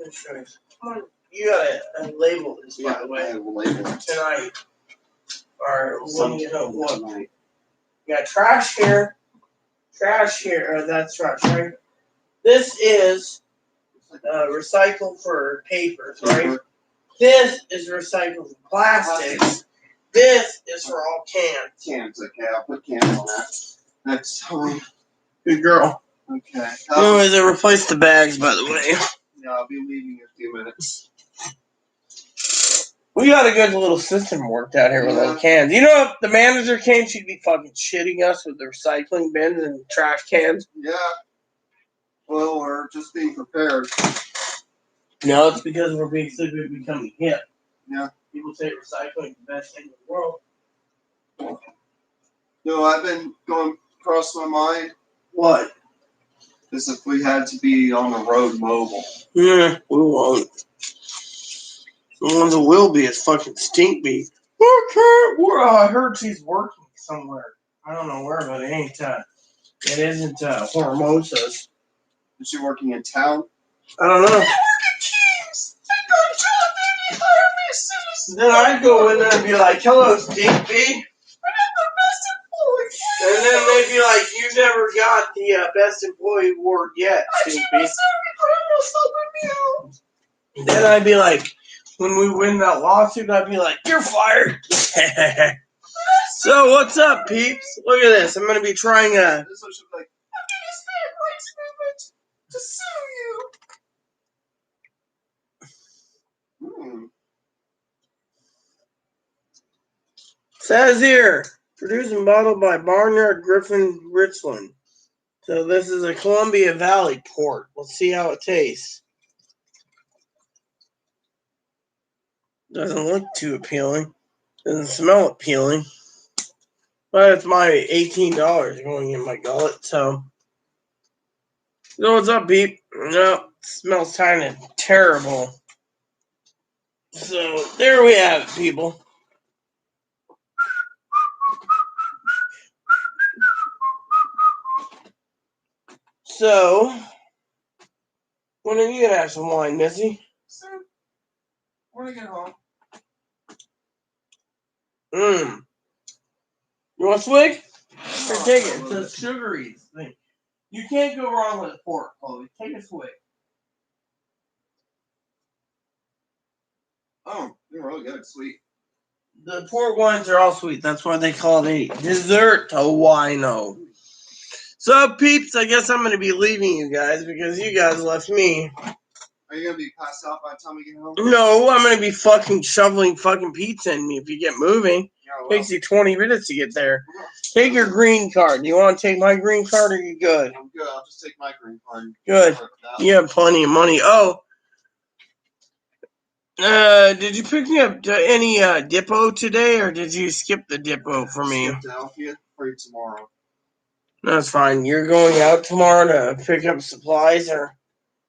A: Let's show you. Come on, you gotta label this, by the way,
C: will label it.
A: tonight. Or when you know what.
C: Tonight.
A: You got trash here, or that's trash, right? This is recycled for papers, right? This is recycled for plastics. This is for all cans.
C: Cans, okay, I'll put cans on that. Next time.
A: Good girl.
C: Okay.
A: Anyways, I replaced the bags, by the way.
C: Yeah, I'll be leaving in a few minutes.
A: We got a good little system worked out here with little cans. You know, if the manager came, she'd be fucking shitting us with the recycling bins and trash cans.
C: Yeah. Well, we're just being prepared.
A: No, it's because we're being simply becoming hip.
C: Yeah.
A: People say recycling is the best thing in the world.
C: No, I've been going across my mind
A: What?
C: is if we had to be on the road mobile.
A: Yeah, we won't. The ones that will be is fucking stink beef. Okay, I heard she's working somewhere. I don't know where, but it ain't. It isn't Formosa's.
C: Is she working in town?
A: I don't know. Then I'd go in there and be like, "Hello, stink beef." And then they'd be like, "You never got the best employee award yet, stink beef." Then I'd be like, when we win that lawsuit, I'd be like, "You're fired." So what's up, peeps? Look at this. I'm gonna be trying a.
C: This one should be like, I'm gonna spend rights movement to sue you.
A: Says here, produced and bottled by Barnyard Griffin Richland. So this is a Columbia Valley port. Let's see how it tastes. Doesn't look too appealing. Doesn't smell appealing. But it's my $18 going in my gullet, so what's up, Beep? No, it smells kind of terrible. So there we have it, people. So when are you gonna have some wine, Missy?
C: Soon. When I get home.
A: You want a swig? Here, take it. It's a sugary thing. You can't go wrong with pork, Chloe. Take a swig.
C: Oh, you're really good. Sweet.
A: The port wines are all sweet. That's why they call it a dessert wino. So, peeps, I guess I'm going to be leaving you guys because you guys left me.
C: Are you going to be passed out by the time we get home?
A: No, I'm going to be fucking shoveling fucking pizza in me if you get moving.
C: well,
A: Takes you 20 minutes to get there. Take your green card. You want to take my green card, or are you good?
C: I'm good. I'll just take my green card.
A: Good. You have plenty of money. Oh, did you pick me up any Dippo today, or did you skip the Dippo for me?
C: Skipped it. I'll get it for you tomorrow.
A: That's fine. You're going out tomorrow to pick up supplies, or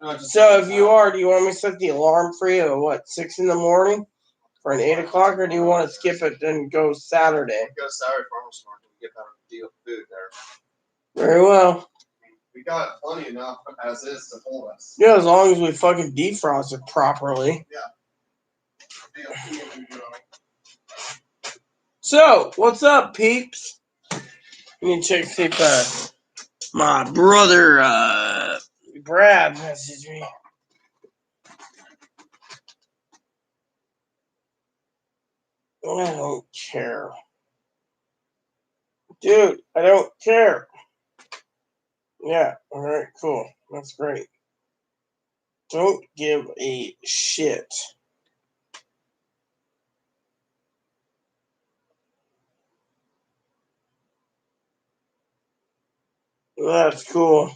C: No, just
A: so if you are, do you want me to set the alarm for you at what, 6 in the morning for an 8 o'clock, or do you want to skip it and go Saturday?
C: Go Saturday farmers market and get better deal food there.
A: Very well.
C: We got plenty enough as is to hold us.
A: Yeah, as long as we fucking defrost it properly. So, what's up, peeps? Let me check see if my brother Brad messaged me. I don't care. Dude, I don't care. Yeah, alright, cool. That's great. Don't give a shit. That's cool.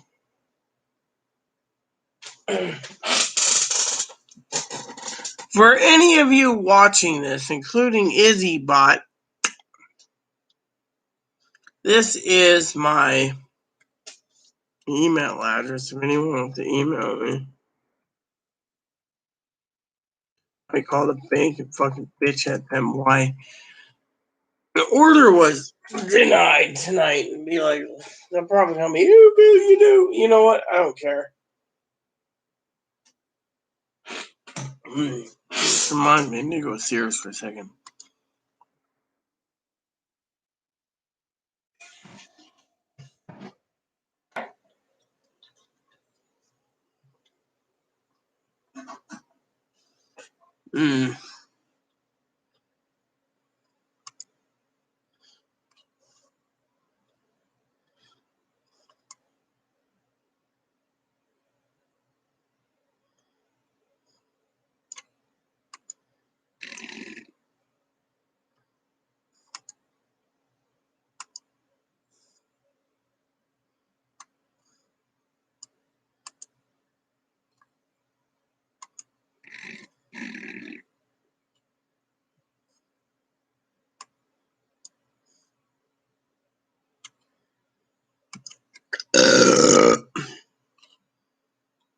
A: For any of you watching this, including IzzyBot, this is my email address if anyone wants to email me. I call the bank and fucking bitch at them why the order was denied tonight and be like, they'll probably tell me, you Bill, you do. You know what? I don't care. Come on, man. Let me go serious for a second.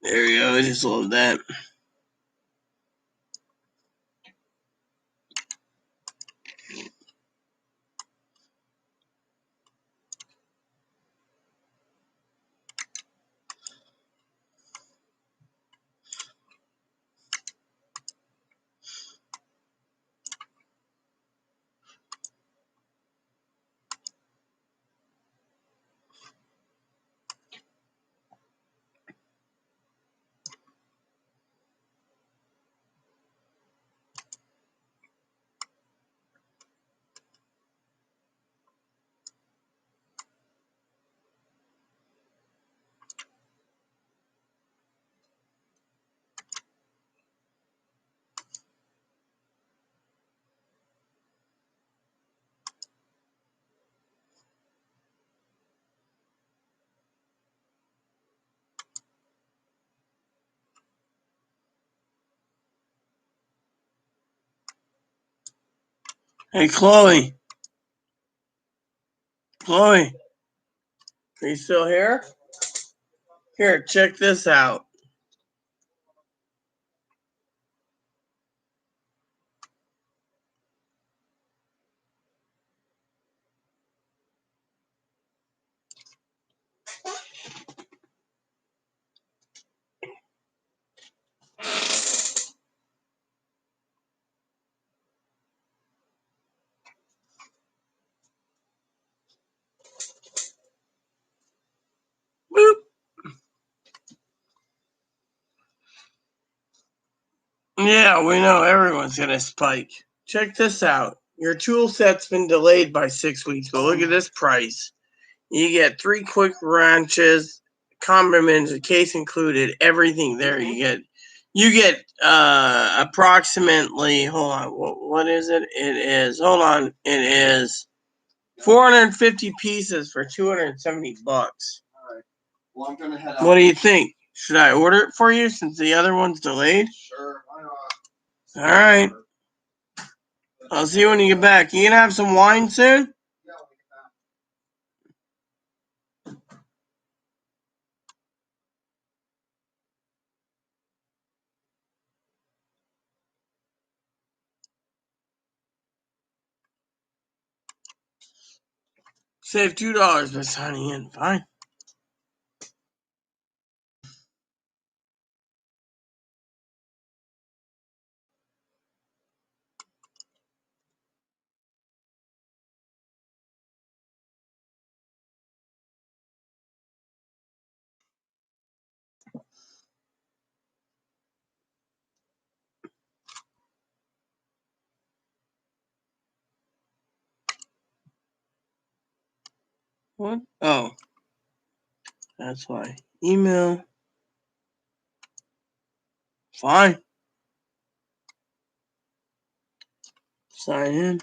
A: There you go. I just love that. Hey, Chloe. Chloe. Are you still here? Here, check this out. Boop. Yeah, we know everyone's gonna spike. Check this out. Your tool set's been delayed by 6 weeks, but look at this price. You get 3 quick wrenches, condiments, a case included, everything there. You you get approximately, hold on, what is it? It is, hold on, it is 450 pieces for $270.
C: Alright. Well, I'm gonna head out.
A: What do you think? Should I order it for you since the other one's delayed?
C: Sure, why not?
A: All right. I'll see you when you get back. You gonna have some wine soon?
C: Yeah, I'll get back.
A: Save $2 by signing in. Fine. What? Oh, that's why. Email. Fine. Sign in.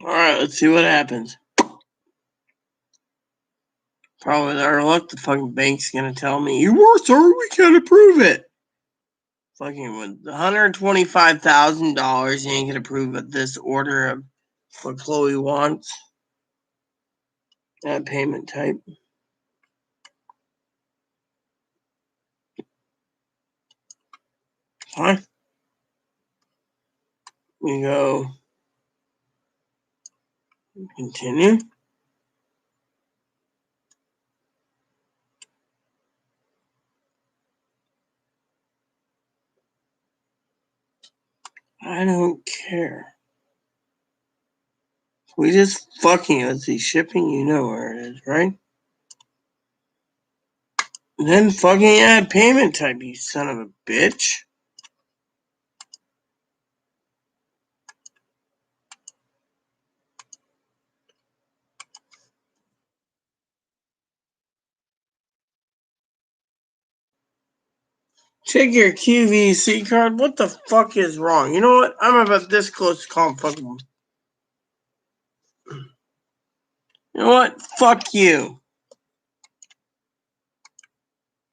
A: All right, let's see what happens. Probably with our luck, the fucking bank's gonna tell me, you were, sir, we can't approve it. Fucking with $125,000, you ain't gonna approve this order of what Chloe wants. That payment type. Fine. We go continue. I don't care. We just fucking, let's see, shipping, you know where it is, right? Then fucking add payment type, you son of a bitch. Check your QVC card. What the fuck is wrong? You know what? I'm about this close to calling fucking. You know what? Fuck you.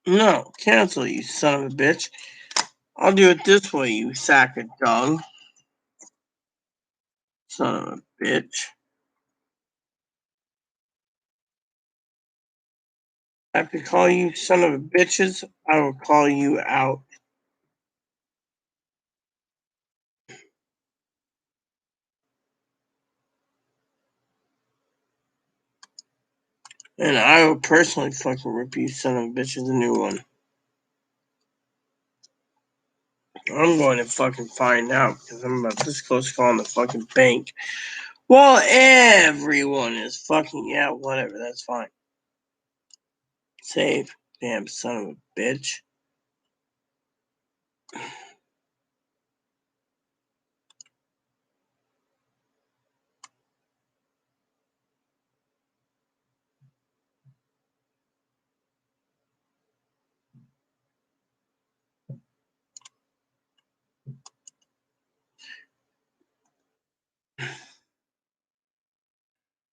A: No, cancel, you son of a bitch. I'll do it this way, you sack of dung. Son of a bitch. I have to call you son of a bitches. I will call you out. And I will personally fucking rip you son of a bitches a new one. I'm going to fucking find out because I'm about this close to calling the fucking bank. Well, everyone is fucking, yeah, whatever, that's fine. Save. Damn son of a bitch.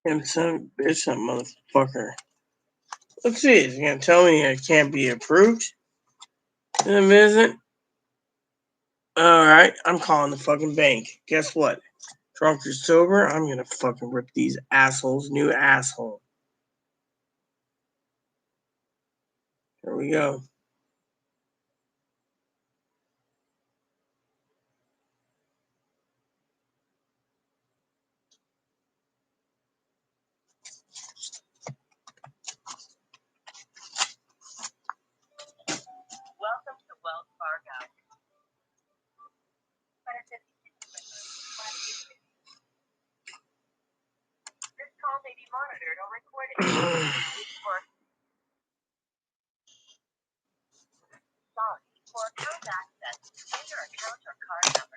A: Damn son of a bitch, that motherfucker. Let's see, is he gonna tell me it can't be approved in a visit? Alright, I'm calling the fucking bank. Guess what? Drunk or sober, I'm gonna fucking rip these assholes new asshole. Here we go.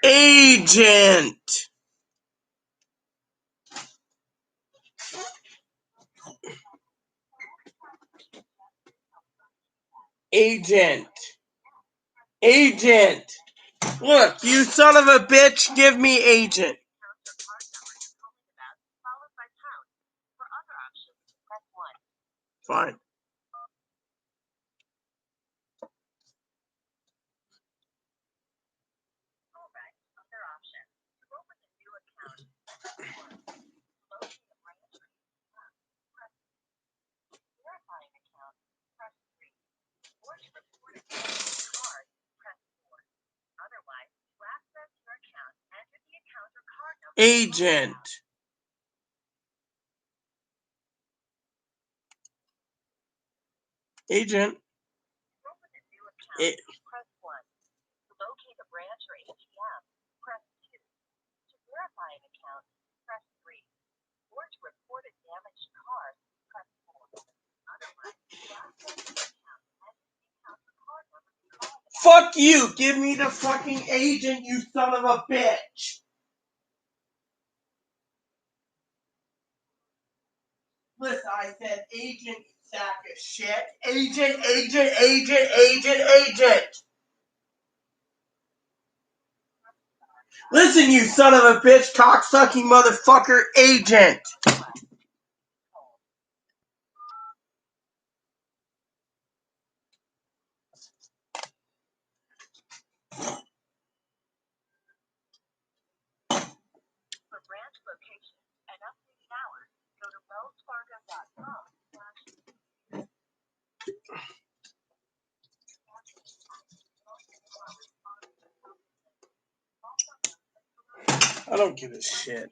A: Agent. Agent. Agent. Look, you son of a bitch, give me agent. Fine. Agent. Agent. Fuck you! Give me the fucking agent, you son of a bitch! Listen, I said agent, you sack of shit. Agent, agent, agent, agent, agent! Listen, you son of a bitch, cocksucking motherfucker, agent! I don't give a shit.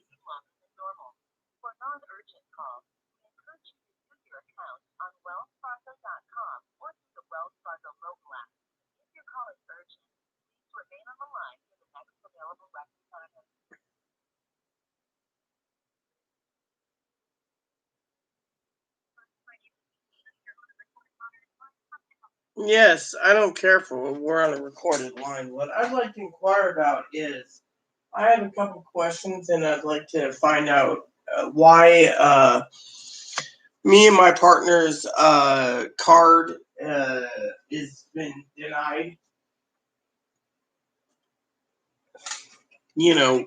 A: Yes, I don't care for we're on a recorded line. What I'd like to inquire about is I have a couple questions and I'd like to find out why me and my partner's card is been denied. You know,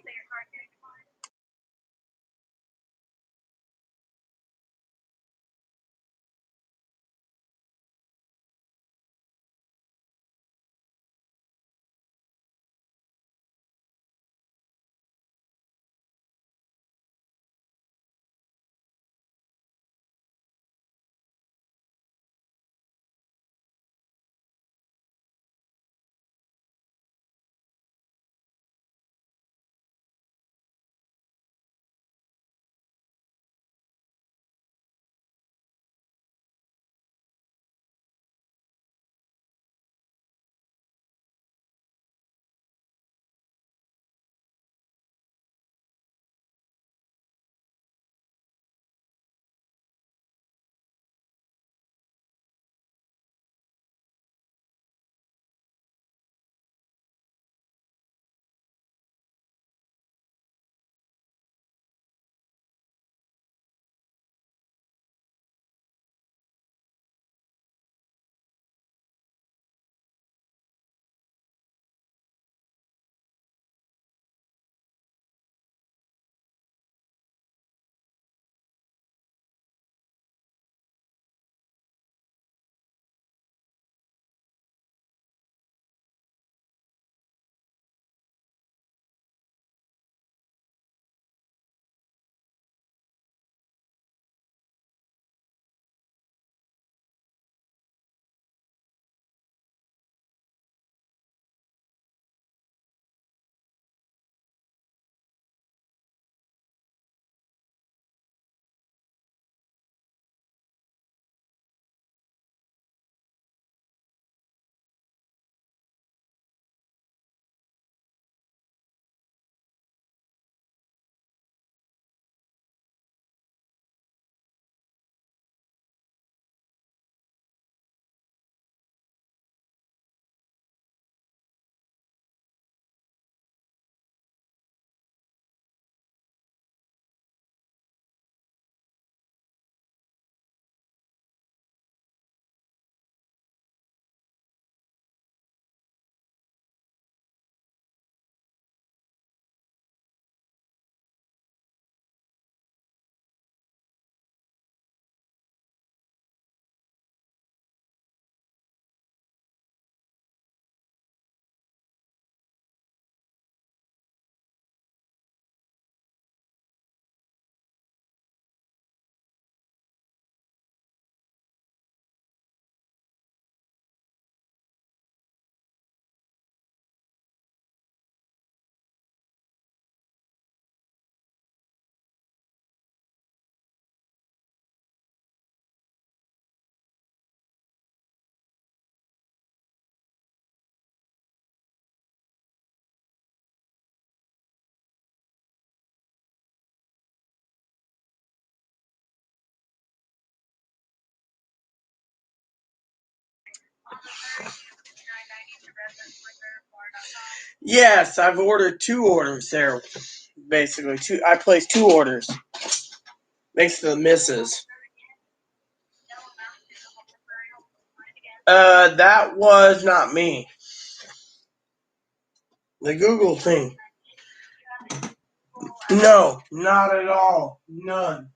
A: Yes, I've ordered 2 orders there. Basically, I placed 2 orders. Thanks to the missus. That was not me. The Google thing. No, not at all. None.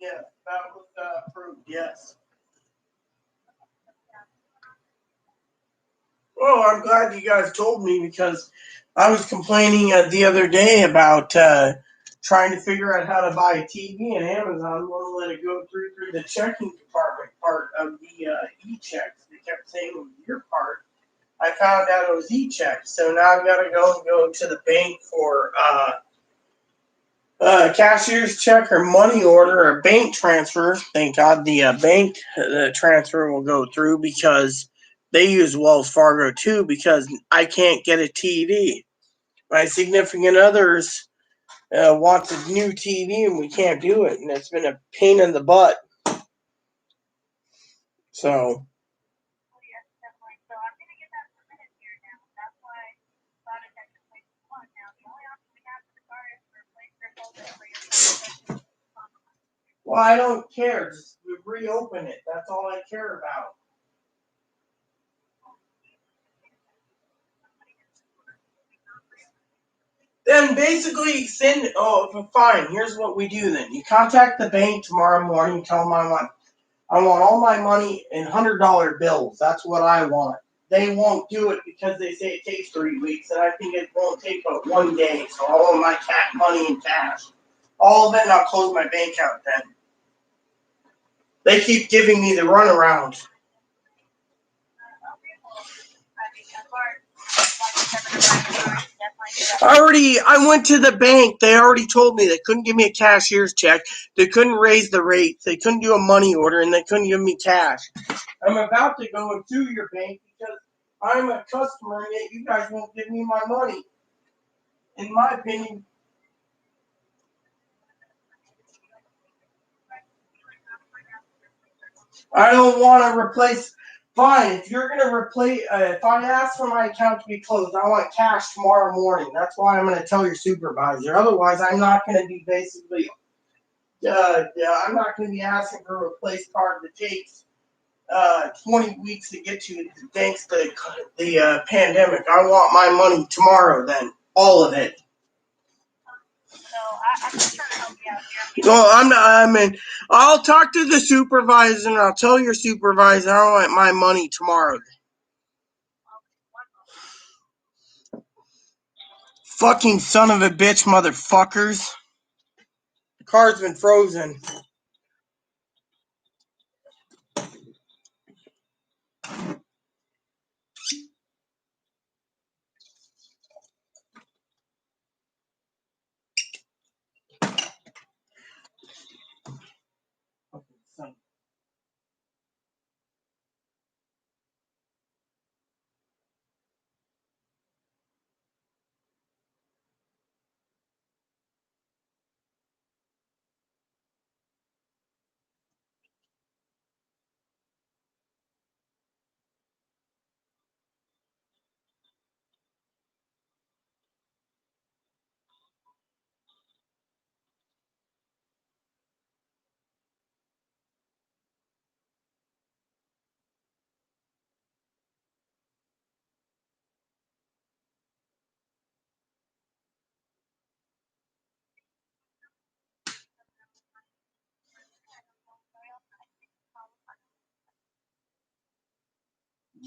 A: Yes, that was approved. Yes. Well, I'm glad you guys told me because I was complaining the other day about trying to figure out how to buy a TV, and Amazon won't let it go through the checking department part of the e-checks. They kept saying it was your part. I found out it was e-checks, so now I've got to go to the bank for cashier's check or money order or bank transfer. Thank God the bank transfer will go through because they use Wells Fargo too because I can't get a TV. My significant others wants a new TV and we can't do it, and it's been a pain in the butt. So. Well, I don't care. Just reopen it. That's all I care about. Then basically send. Oh, fine. Here's what we do then. You contact the bank tomorrow morning. Tell them I want all my money in $100 bills. That's what I want. They won't do it because they say it takes 3 weeks, and I think it won't take but 1 day. So all of my money in cash, all of it, and I'll close my bank account then. They keep giving me the runaround. I went to the bank. They already told me they couldn't give me a cashier's check. They couldn't raise the rates. They couldn't do a money order, and they couldn't give me cash. I'm about to go and sue your bank because I'm a customer, and yet you guys won't give me my money. In my opinion, I don't want to replace. Fine, if you're going to replace, if I ask for my account to be closed, I want cash tomorrow morning. That's why I'm going to tell your supervisor. Otherwise, I'm not going to be basically, I'm not going to be asking for a replace card that takes 20 weeks to get to thanks to the pandemic. I want my money tomorrow then. All of it.
F: I'm just trying to help you out here.
A: Well, I'm not. I mean, I'll talk to the supervisor and I'll tell your supervisor I want my money tomorrow. Fucking son of a bitch, motherfuckers. The car's been frozen. Fucking son.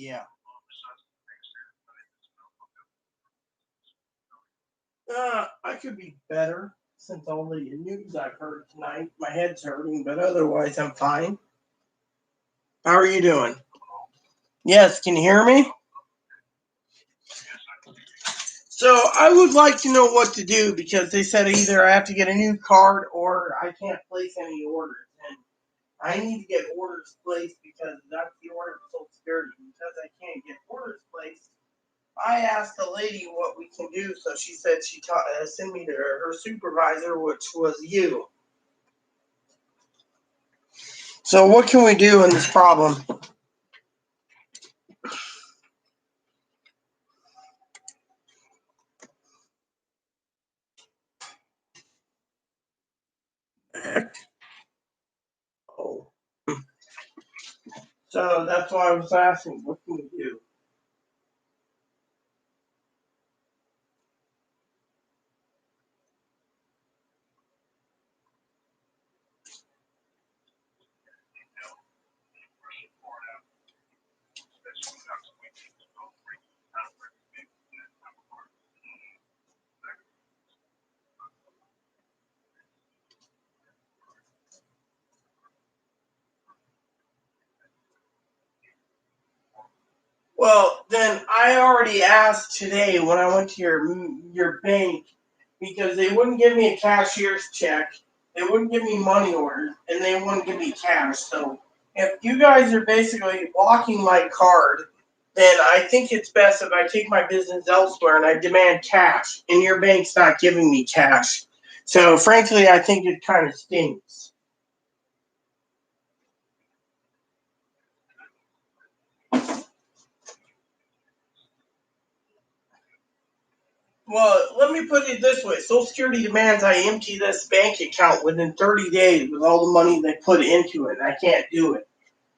A: Yeah. I could be better since all the news I've heard tonight. My head's hurting, but otherwise I'm fine. How are you doing? Yes, can you hear me? So I would like to know what to do because they said either I have to get a new card or I can't place any orders. And I need to get orders placed because that's the order of Social Security. Because I can't get orders placed, I asked the lady what we we can do. So she said she sent me to her supervisor, which was you. So what can we do in this problem? Oh. So that's why I was asking, what can we do? Well, then I already asked today when I went to your bank because they wouldn't give me a cashier's check, they wouldn't give me money order, and they wouldn't give me cash. So if you guys are basically blocking my card, then I think it's best if I take my business elsewhere and I demand cash, and your bank's not giving me cash. So frankly, I think it kind of stinks. Well, let me put it this way. Social Security demands I empty this bank account within 30 days with all the money they put into it, and I can't do it.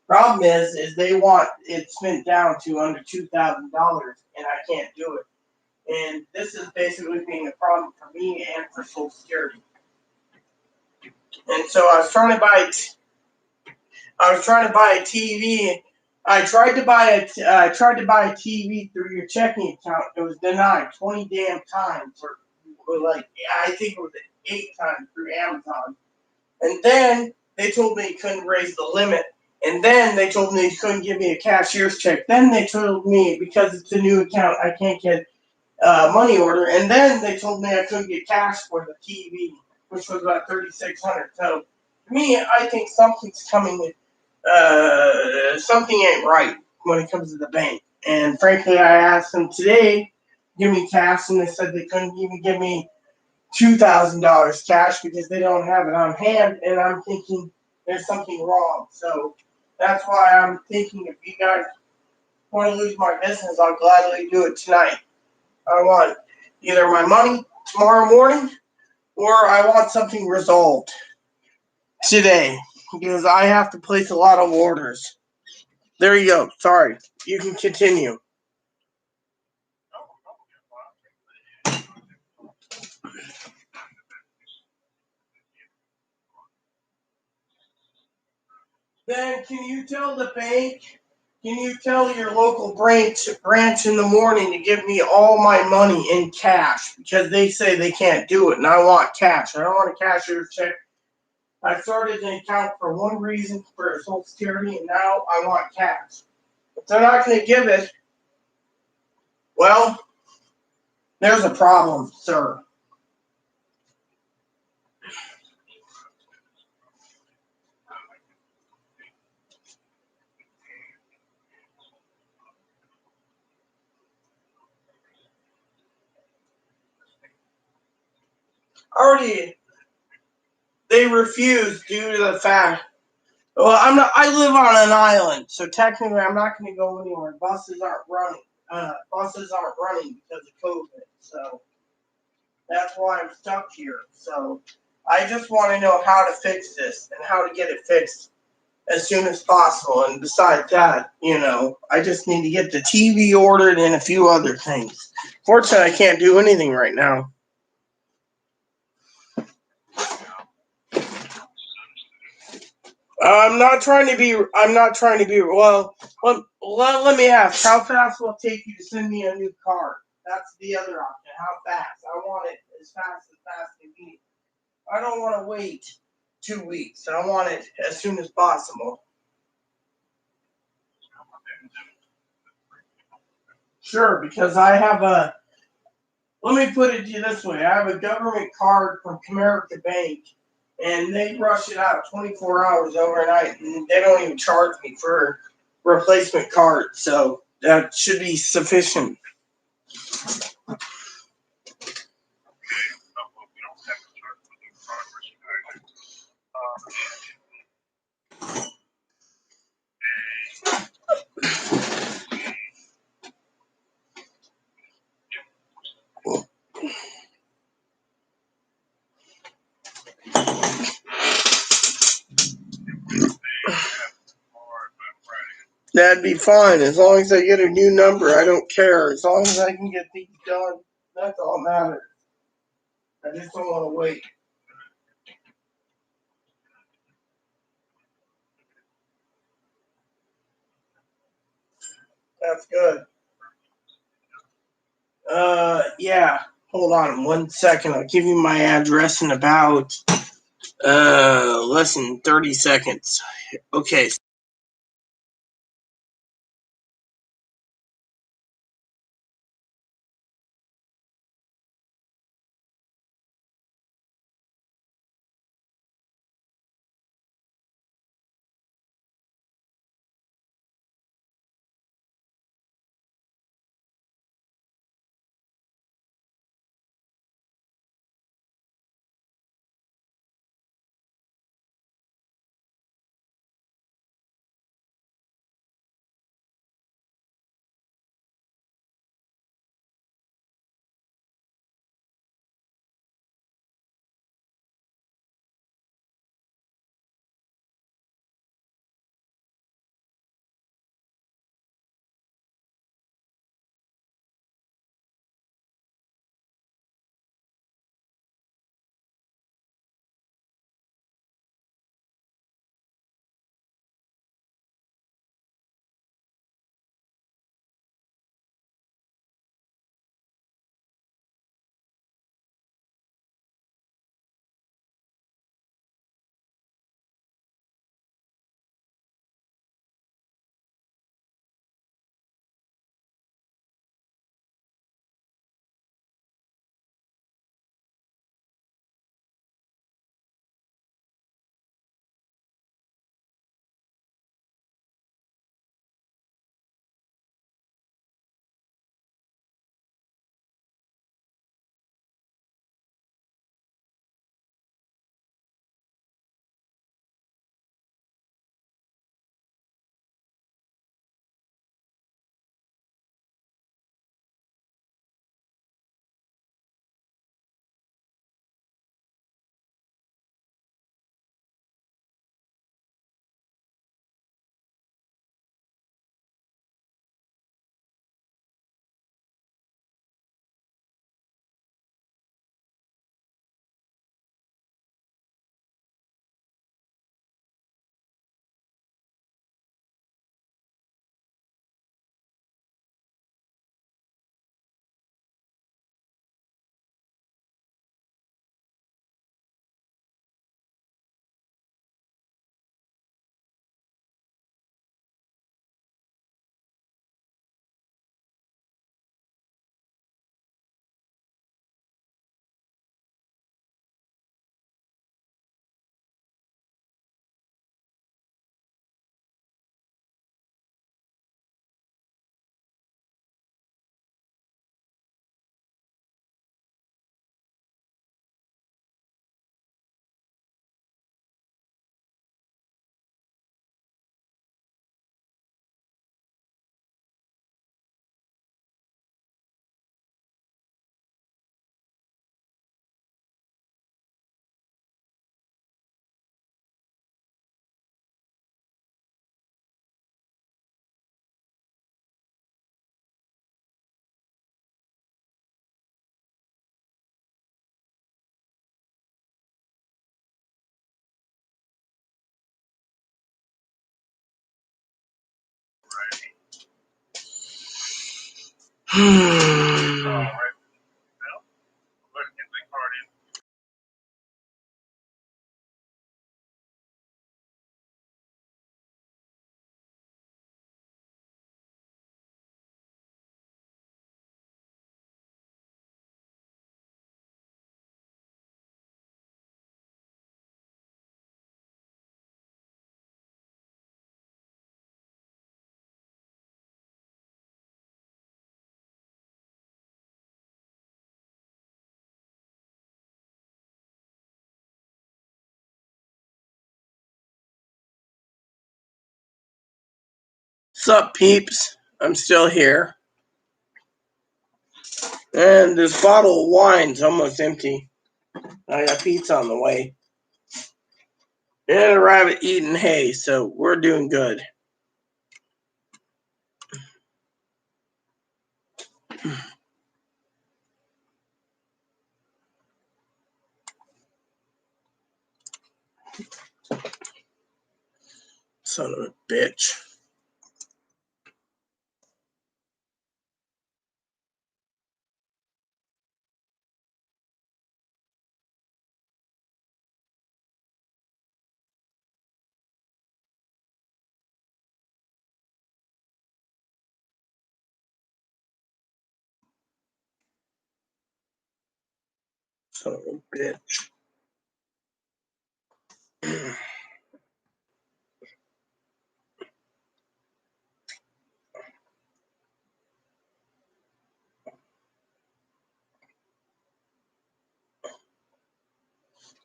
A: Problem is they want it spent down to under $2,000, and I can't do it. And this is basically being a problem for me and for Social Security. And so I was trying to buy a TV. I tried to buy a TV through your checking account. It was denied 20 damn times, or like I think it was 8 times through Amazon. And then they told me they couldn't raise the limit. And then they told me they couldn't give me a cashier's check. Then they told me because it's a new account, I can't get money order. And then they told me I couldn't get cash for the TV, which was about $3,600. So to me, I think something's coming. Something ain't right when it comes to the bank. And frankly, I asked them today, give me cash, and they said they couldn't even give me $2,000 cash because they don't have it on hand. And I'm thinking there's something wrong. So that's why I'm thinking if you guys want to lose my business, I'll gladly do it tonight. I want either my money tomorrow morning or I want something resolved today because I have to place a lot of orders. There you go. Sorry. You can continue. Then can you tell the bank, can you tell your local branch in the morning to give me all my money in cash because they say they can't do it and I want cash. I don't want a cashier's check. I started an account for one reason for Social Security and now I want cash. If they're not going to give it, well, there's a problem, sir. Already, they refuse due to the fact. Well, I'm not. I live on an island, so technically, I'm not going to go anywhere. Buses aren't running. Buses aren't running because of COVID. So that's why I'm stuck here. So I just want to know how to fix this and how to get it fixed as soon as possible. And besides that, I just need to get the TV ordered and a few other things. Fortunately, I can't do anything right now. I'm not trying to be. I'm not trying to be. Well, let me ask. How fast will it take you to send me a new card? That's the other option. How fast? I want it as fast can be. I don't want to wait 2 weeks. I want it as soon as possible. Sure, because I have a. Let me put it to you this way: I have a government card from Comerica Bank, and they rush it out 24 hours overnight, and they don't even charge me for replacement cards. So that should be sufficient. That'd be fine. As long as I get a new number, I don't care. As long as I can get these done, that's all that matters. I just don't want to wait. That's good. Yeah. Hold on 1 second. I'll give you my address in about less than 30 seconds. Okay. Sup, peeps? I'm still here. And this bottle of wine's almost empty. I got pizza on the way. And a rabbit eating hay, so we're doing good. Son of a bitch. Son of a bitch.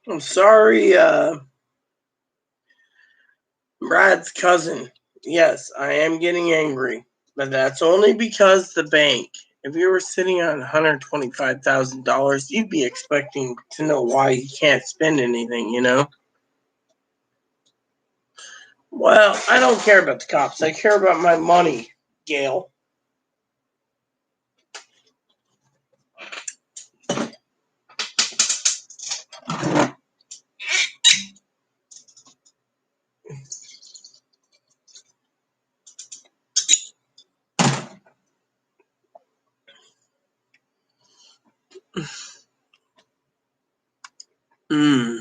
A: I'm sorry, Brad's cousin. Yes, I am getting angry, but that's only because the bank. If you were sitting on $125,000, you'd be expecting to know why you can't spend anything, you know? Well, I don't care about the cops. I care about my money, Gail. Hmm.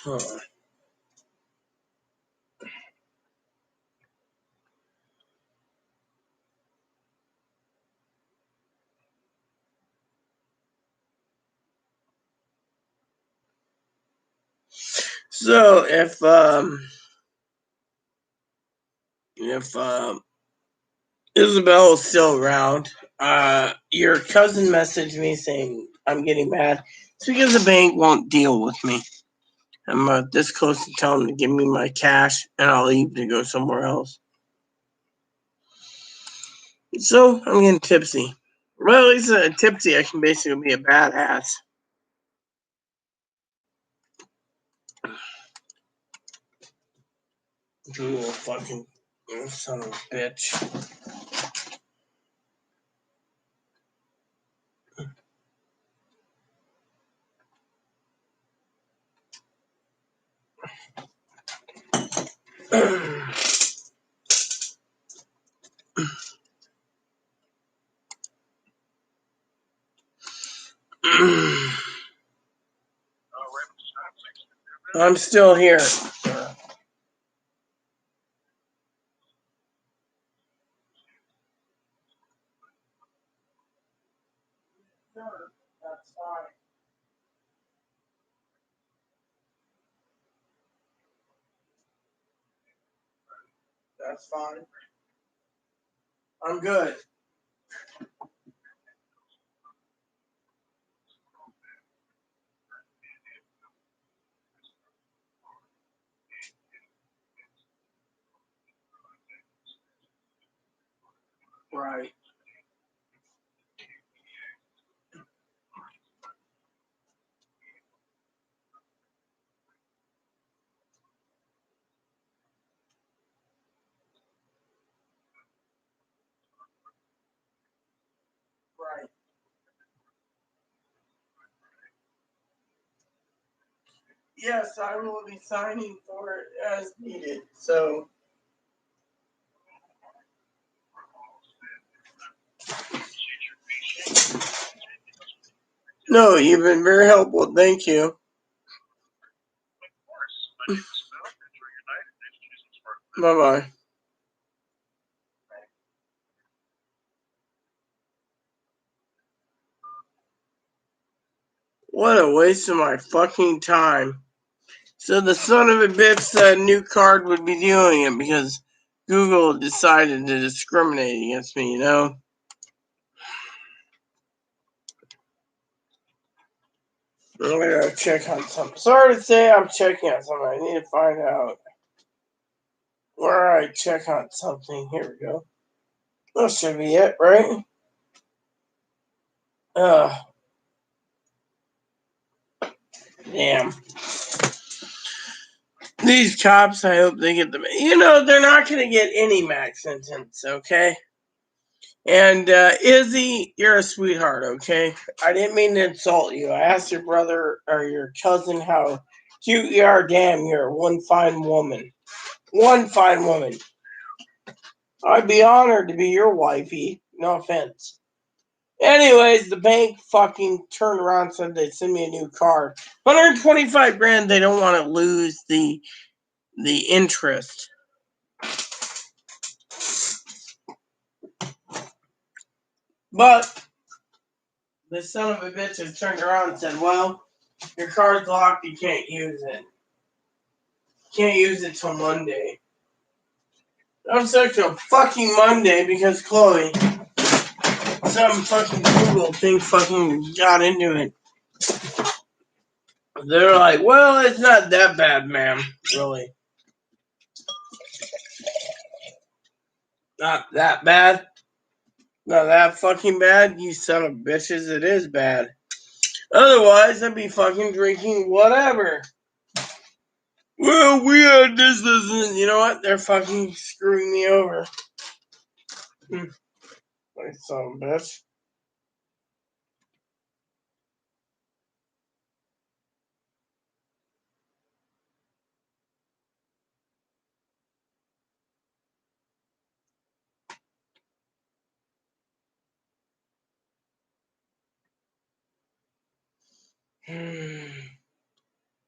A: Hold on. So if Isabel is still around, your cousin messaged me saying I'm getting mad. It's because the bank won't deal with me. I'm this close to telling them to give me my cash and I'll leave to go somewhere else. So I'm getting tipsy. Well, at least tipsy, I can basically be a badass. You little fucking son of a bitch. I'm still here. That's fine. That's fine. I'm good. Right. Right. Yes, I will be signing for it as needed. So, no, you've been very helpful. Thank you. Bye bye. What a waste of my fucking time. So the son of a bitch said a new card would be doing it because Google decided to discriminate against me, you know? I'm gonna check on something. Sorry to say I'm checking on something. I need to find out. Alright, check on something. Here we go. That should be it, right? Damn. These cops, I hope they get them. You know, they're not going to get any max sentence, okay? And Izzy, you're a sweetheart, okay? I didn't mean to insult you. I asked your brother or your cousin how cute you are. Damn, you're one fine woman. One fine woman. I'd be honored to be your wifey. No offense. Anyways, the bank fucking turned around and said they'd send me a new car. 125 grand, they don't want to lose the interest. But the son of a bitch has turned around and said, well, your car's locked, you can't use it. Can't use it till Monday. I'm such a fucking Monday because Chloe, some fucking Google thing fucking got into it. They're like, well, it's not that bad, ma'am. Really. Not that bad. Not that fucking bad. You son of bitches, it is bad. Otherwise, I'd be fucking drinking whatever. Well, we had this, and you know what? They're fucking screwing me over. Like son of a bitch.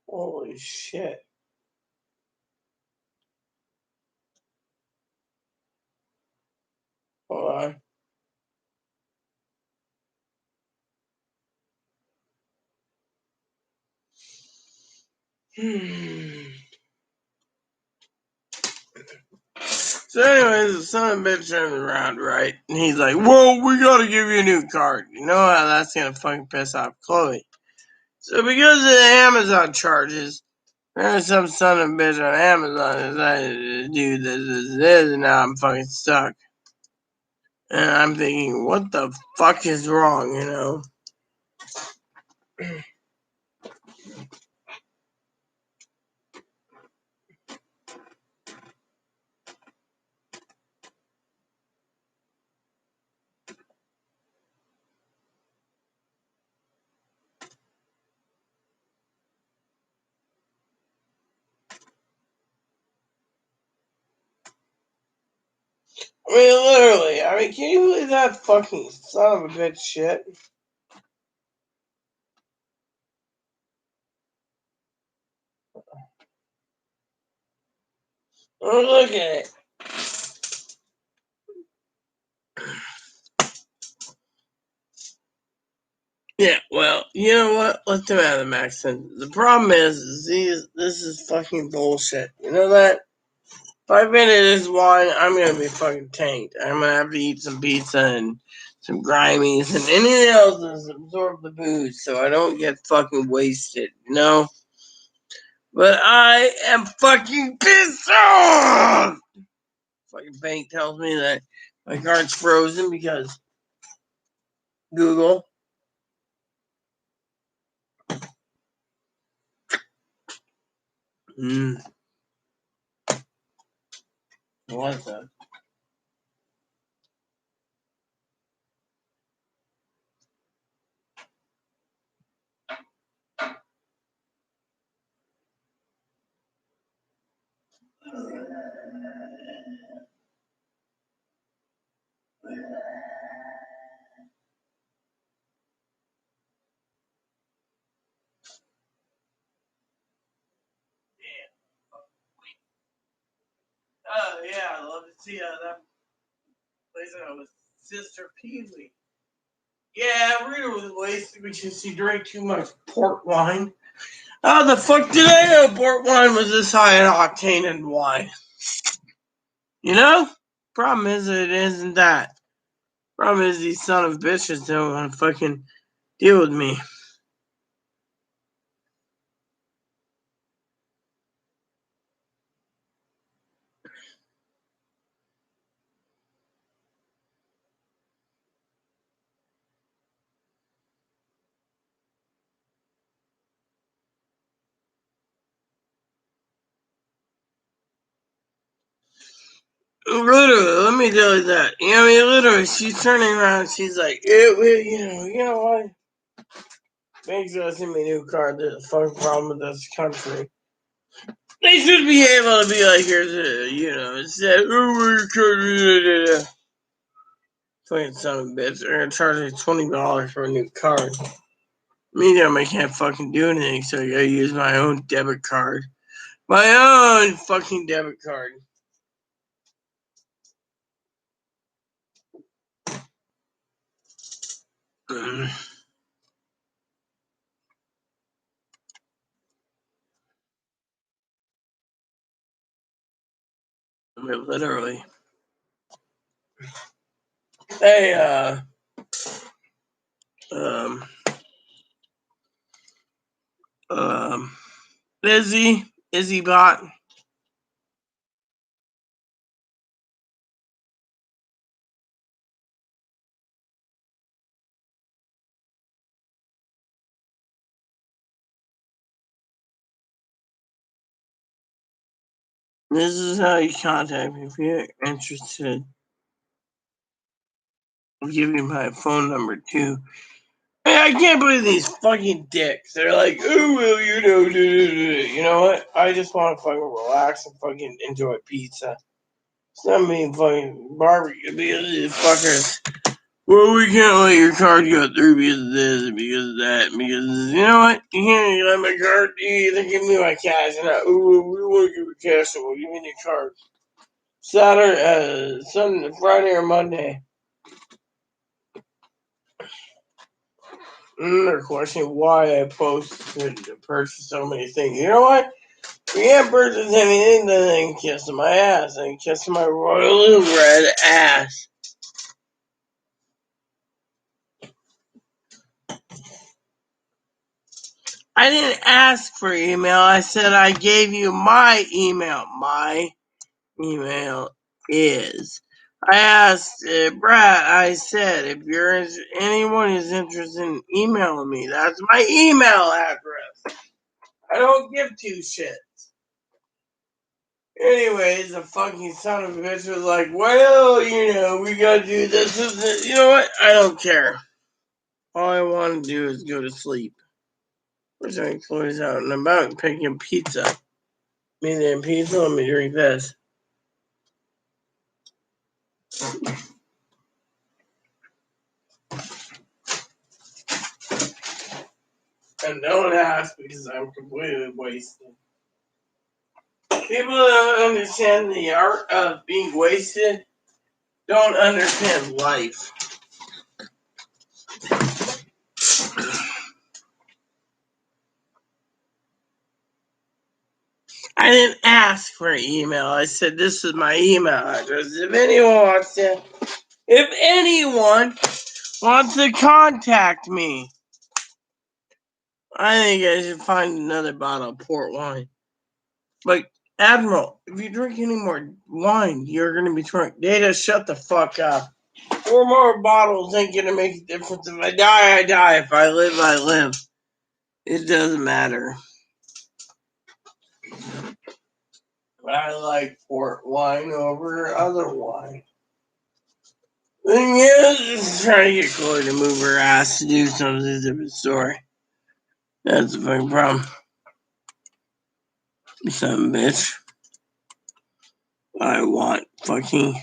A: Holy shit. Hold on. So anyways, the son of a bitch turns around, right? And he's like, whoa, we gotta give you a new card. You know how that's gonna fucking piss off Chloe. So because of the Amazon charges, there's some son of a bitch on Amazon decided to do this, and now I'm fucking stuck. And I'm thinking, what the fuck is wrong, you know? I mean, literally. I mean, can you believe that fucking son of a bitch shit? Oh, look at it. Yeah, well, you know what? Let them have the max sentence. The problem is this is fucking bullshit. You know that? If I finish this wine, I'm gonna be fucking tanked. I'm gonna have to eat some pizza and some grimies and anything else to absorb the booze so I don't get fucking wasted, you know? But I am fucking pissed off! Fucking bank tells me that my card's frozen because Google. What's that? Oh, yeah, I love to see that place out with Sister Peely. Yeah, Rita was wasted because she drank too much port wine. How the fuck did I know port wine was this high in octane and wine? You know? Problem is, it isn't that. Problem is, these son of bitches don't want to fucking deal with me. Literally, let me tell you that. You know, I mean, literally, she's turning around. She's like, you know what? Makes us in my new car. There's a fucking problem with this country. They should be able to be like, here's a, it's that, fucking son of a bitch. They're gonna charge me $20 for a new card. Meantime, I can't fucking do anything, so I gotta use my own debit card. My own fucking debit card. I mean, literally. Hey, um, um, Izzy Bot. This is how you contact me if you're interested. I'll give you my phone number too. I can't believe these fucking dicks. They're like, oh, well, you know what? I just want to fucking relax and fucking enjoy pizza. It's not me fucking barbecue because these fuckers. Well, we can't let your card go through because of this and because of that. Because, you know what? You can't let my card. You either give me my cash and we want to give you cash, so we'll give me your card. Saturday, Sunday, Friday, or Monday. They're questioning why I posted to purchase so many things. You know what? You can't purchase anything than kiss my ass and kiss my royal red ass. I didn't ask for email. I said I gave you my email. My email is. I asked Brad. I said if anyone is interested in emailing me, that's my email address. I don't give two shits. Anyways, the fucking son of a bitch was like, well, we gotta do this and this. You know what? I don't care. All I want to do is go to sleep. Which I close out and I'm about picking pizza. Me and pizza, let me drink this. And don't ask because I'm completely wasted. People that don't understand the art of being wasted don't understand life. I didn't ask for an email. I said this is my email address. If anyone wants to contact me, I think I should find another bottle of port wine. Like, Admiral, if you drink any more wine, you're going to be drunk. Data, shut the fuck up. 4 more bottles ain't going to make a difference. If I die, I die. If I live, I live. It doesn't matter. I like port wine over other wine. Thing is, just trying to get Chloe to move her ass to do something different story. That's the fucking problem. Some bitch. I want fucking.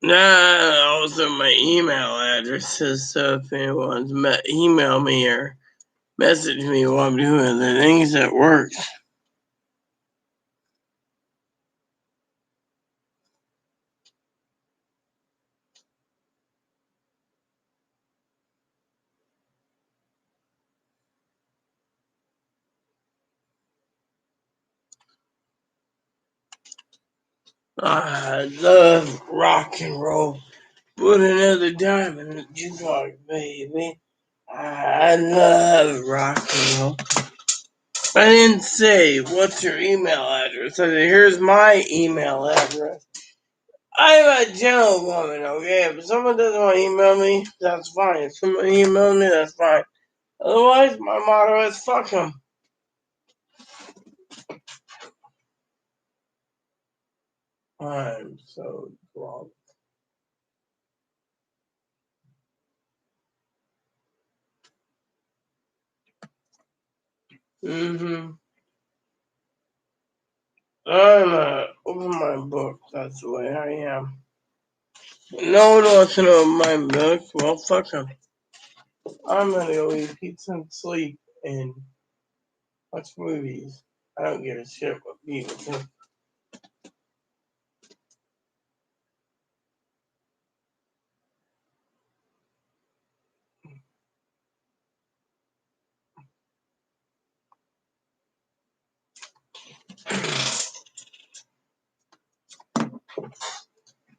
A: Also my email address is so if anyone's email me or message me while I'm doing the things that works. I love rock and roll. Put another diamond in the jukebox, baby. I love rock and roll. I didn't say what's your email address. I said here's my email address. I'm a gentlewoman, okay? If someone doesn't want to email me, that's fine. If someone emails me, that's fine. Otherwise, my motto is fuck them. I'm so drunk. Mm-hmm. I'm open my book. That's the way I am. No one wants to know my book. Well, fuck them. I'm gonna go eat pizza and sleep and watch movies. I don't give a shit what people think.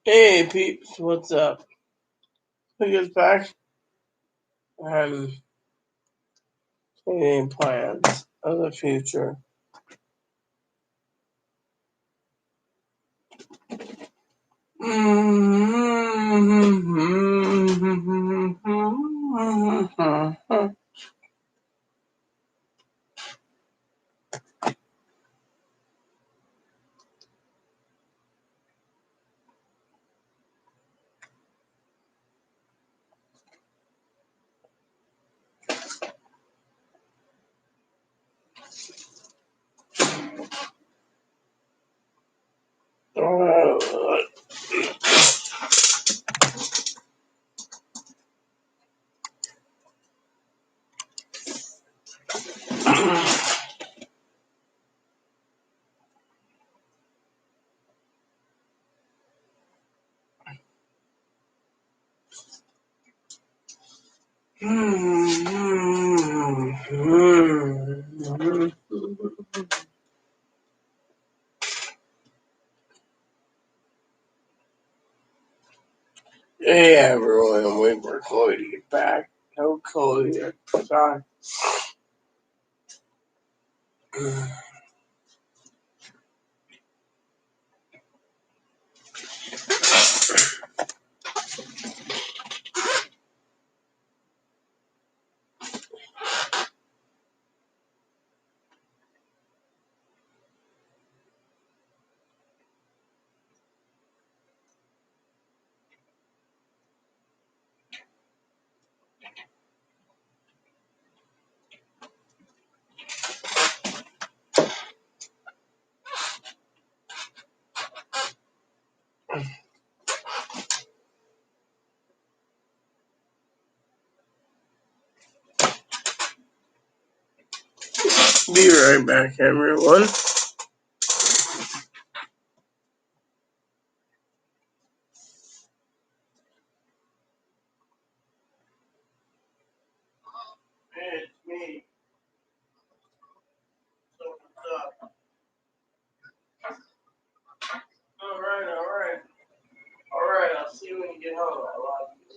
A: Hey peeps, what's up? Who gets back? I'm making plans of the future. Hey everyone, I'm waiting for Chloe to get back. No Chloe yet. Sorry. Be right back, everyone. Hey, it's me. So what's up? Alright, I'll see you when you get home. I love you.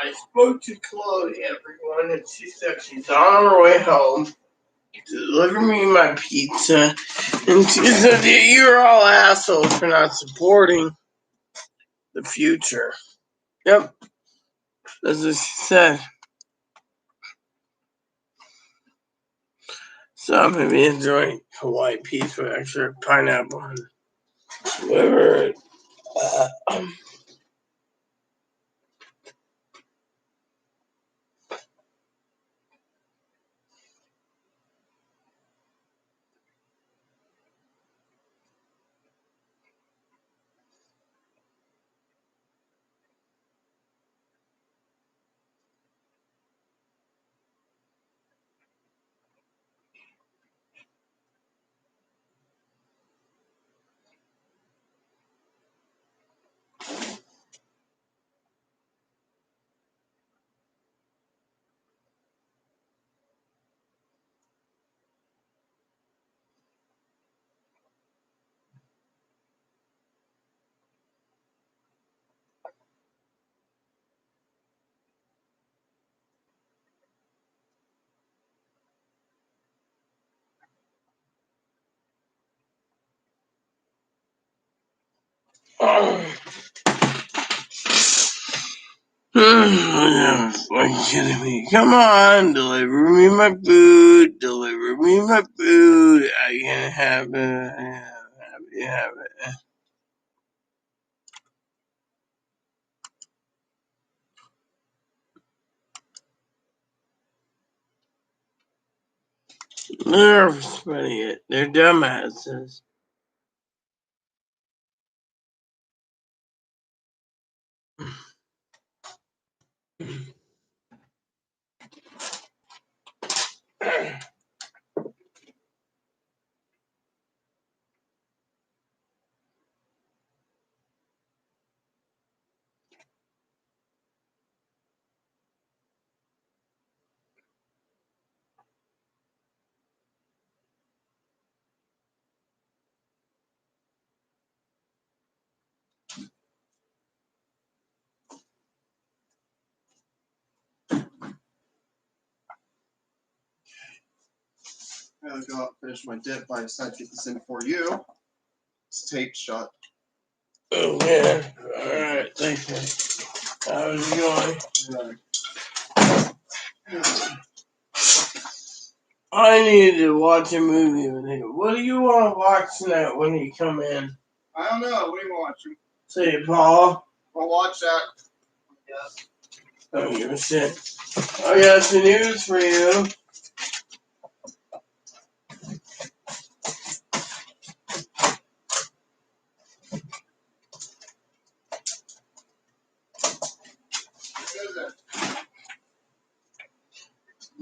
A: I spoke to Chloe, everyone, and she said she's on her way home to deliver me my pizza. And she said that you're all assholes for not supporting the future. Yep, that's what she said. So I'm gonna be enjoying Hawaii pizza with extra pineapple and whatever. Are you kidding me? Come on, deliver me my food. Deliver me my food. I can have it. Have it. They're spreading it. They're dumbasses.
C: I gotta go out and finish my dip, but I decided to get this in for you. It's taped shut.
A: Oh, yeah. Alright, thank you. How's it going? I need to watch a movie with you. What do you want to watch tonight when you come in?
C: I don't know. What do you want to watch?
A: Say, Paul.
C: I'll watch that.
A: I don't give a shit. I got some news for you.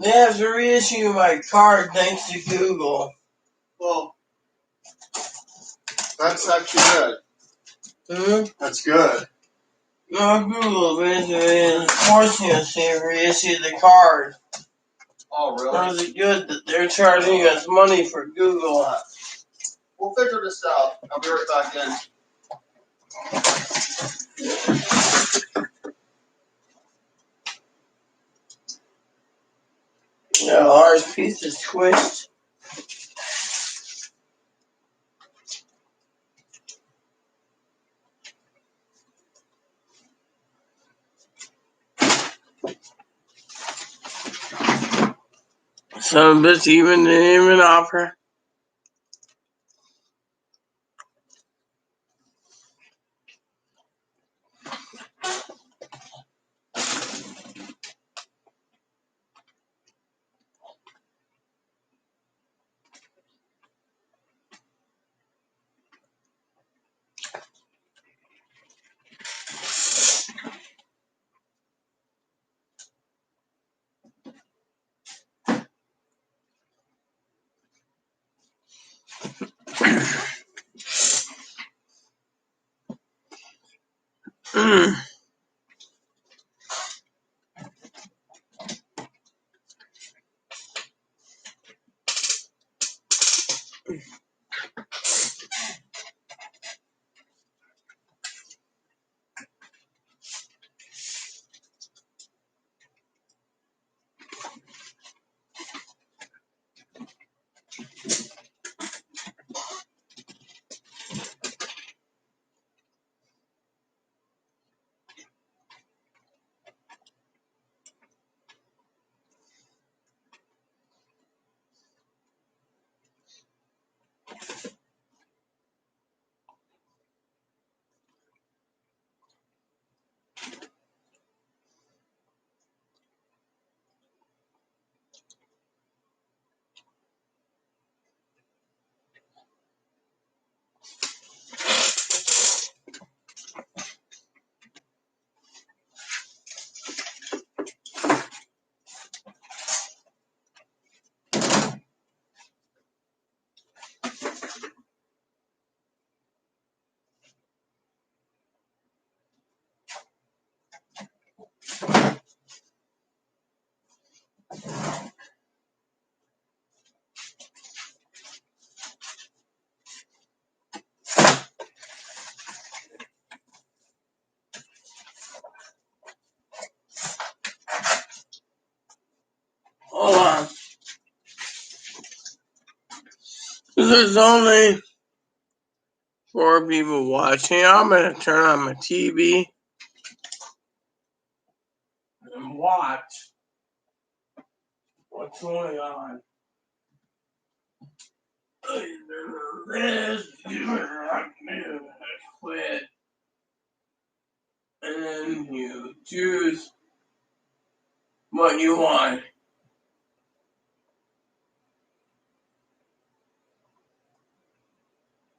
A: They have to reissue my card thanks to Google.
C: Well, that's actually good. That's good.
A: No, Google basically is forcing us to reissue the card.
C: Oh, really?
A: How is it good that they're charging us money for Google?
C: We'll figure this out. I'll be right back in.
A: No, ours piece is squished. Some of it's even didn't even offer. Hold on. There's only 4 people watching. I'm gonna turn on my TV and watch what's going on. This quit, and then you choose what you want.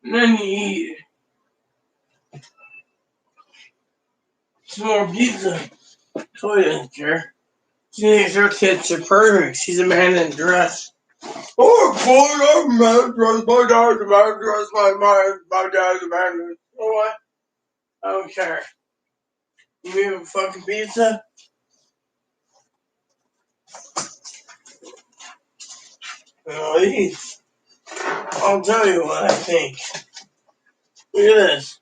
A: And then you eat some more pizza. Toy doesn't care. She thinks her kids are perfect. She's a man in a dress. Oh, boy, I'm a man in a dress. My dad's a man in a dress. My dad's a man in a dress. You know what? I don't care. You need a fucking pizza? Well, I'll tell you what I think. Look at this.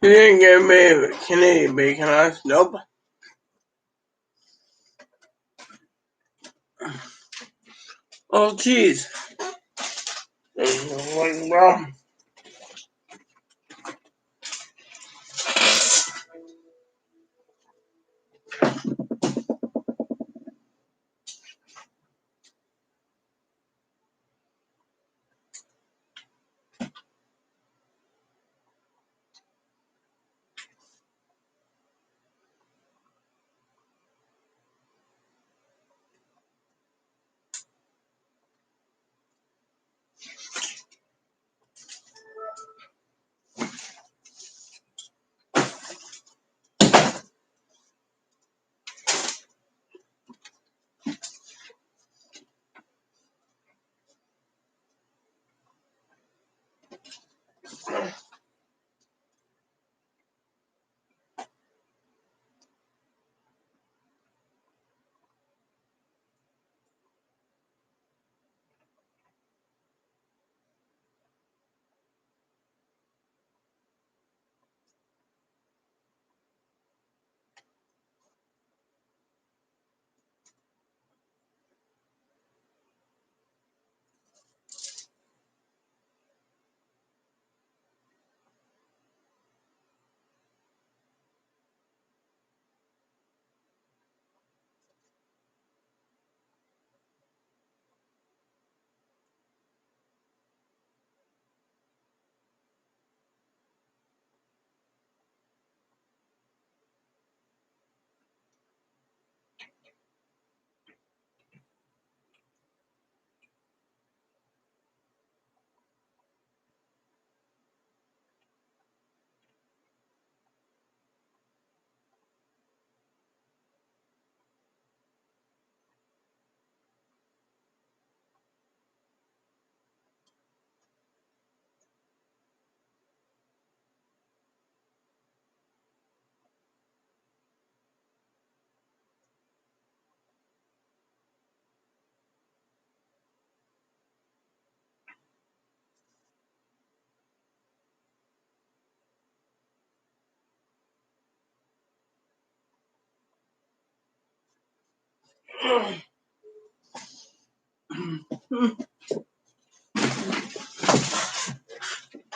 A: You didn't give me Canadian bacon on it. Nope. Oh, cheese.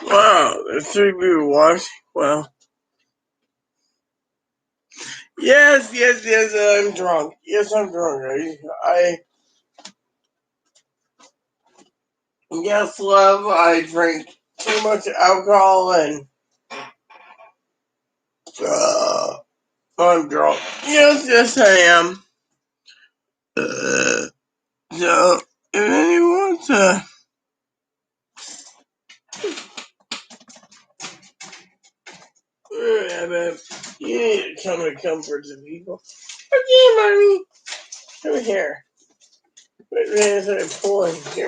A: Wow, there's 3 people watching. Well, yes, I'm drunk. Yes, I'm drunk. Yes, love, I drink too much alcohol and I'm drunk. Yes, I am. So, if anyone you need to come and comfort some people. Okay, mommy, come here. Wait, I'm pulling. Come here.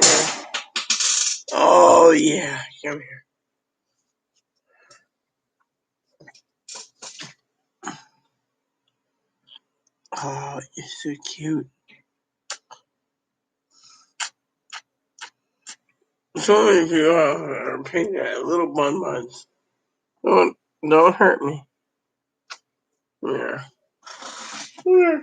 A: Oh yeah, come here. Oh, you're so cute. So many people out there are paying that little buns. Don't hurt me. Yeah. Yeah.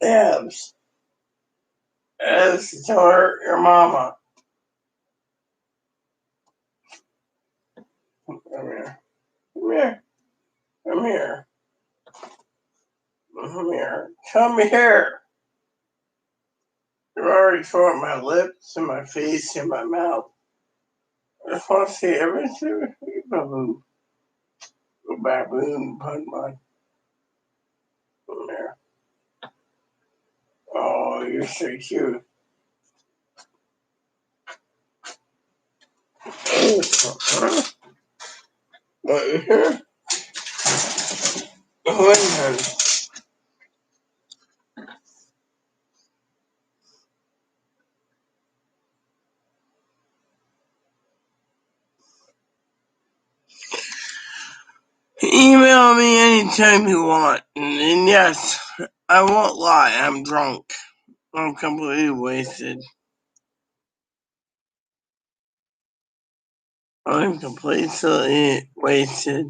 A: Abs. As to tell her your mama. Come here. Come here. Come here. Come here. Come here. You're already showing my lips and my face and my mouth. I just want to see everything. Baboon. Baboon. Pun. Come here. Oh, you're so cute. What you here? When? Email me anytime you want. And yes, I won't lie, I'm drunk. I'm completely wasted. I'm completely wasted.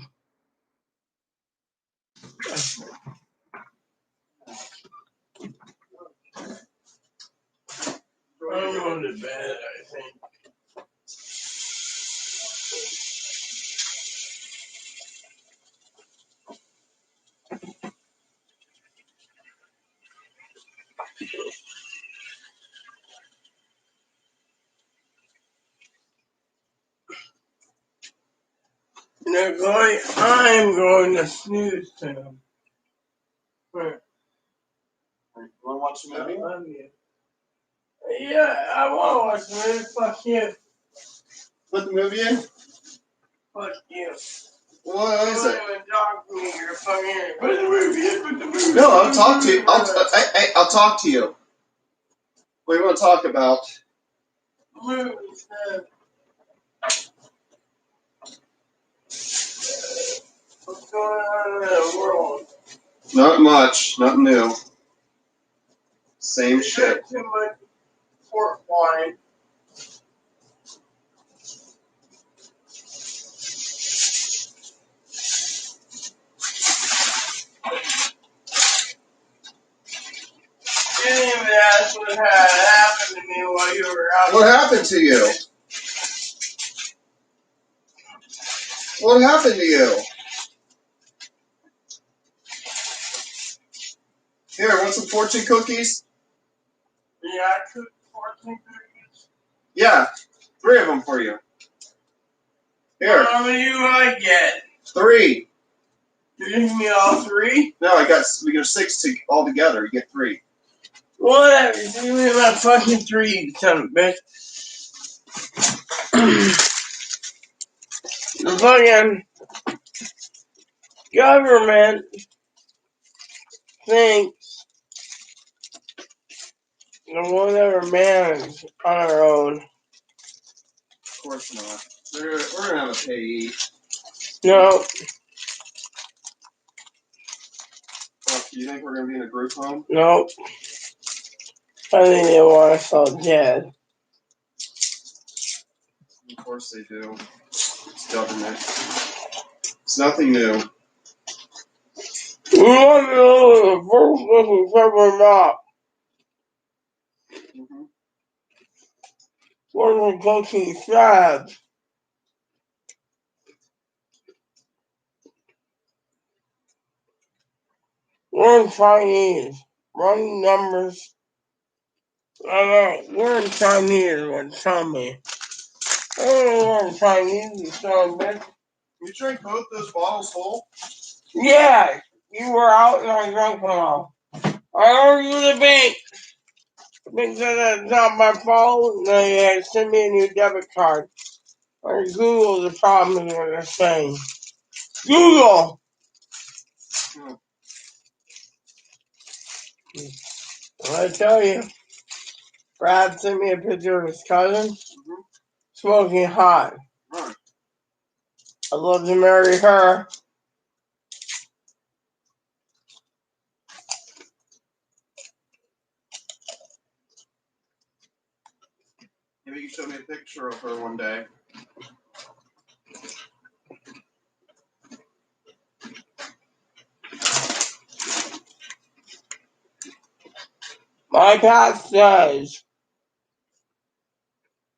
A: I'm going to bed, I think. Nicole, I'm going to snooze too.
C: You wanna watch the movie?
A: I love you. Yeah, I want to watch the movie. Fuck you.
C: Put the movie in?
A: Fuck you.
C: What is
A: Don't
C: it?
A: even talk to me. You're fucking. Put the movie in. Put the movie in.
C: No, I'll talk to you. I'll talk to you. What do you want to talk about?
A: Movie, what's going on in the world?
C: Not much. Nothing new. Same shit.
A: Too much pork wine. You didn't even ask what had happened to me while you were out.
C: What happened to you? What happened to you? Here, want some fortune cookies?
A: Yeah, I cooked 14 cookies.
C: Yeah, 3 of them for you. Here,
A: How many do I get?
C: 3.
A: You're giving me all 3?
C: No, we got 6 all together. You get 3.
A: Whatever. Give me my fucking 3, you son of a bitch. The fucking government thinks that we'll never manage on our own.
C: Of course not. We're gonna have a payee.
A: No.
C: Do you think we're gonna be in a group home?
A: Nope. I think they want us all dead.
C: Of course they do. It's government. It's nothing new.
A: We want to know the first person ever not.
C: Mm-hmm.
A: We're coaching sad. We're in Chinese. Running numbers. We're in Chinese. What tell me? I don't know we're in Chinese, you son of a bitch.
C: You drank both those bottles whole?
A: Yeah, you were out and I drank them all. I owe you the bank. The bank said that's not my fault. And they send me a new debit card. Or Google the problem is what they're saying. Google!
C: Hmm.
A: What I tell you. Brad sent me a picture of his cousin smoking hot.
C: Right.
A: I'd love to marry her.
C: Maybe you can show me a picture of her one day.
A: My cat says,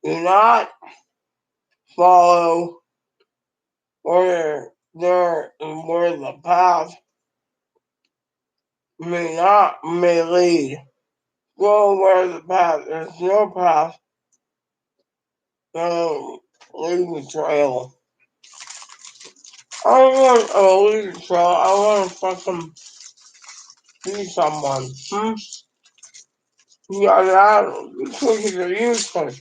A: do not follow where the path may lead. Go where the path, there's no path, leave the trail. I don't want to leave the trail, I want to fucking be someone. Yeah, that cookies are useless.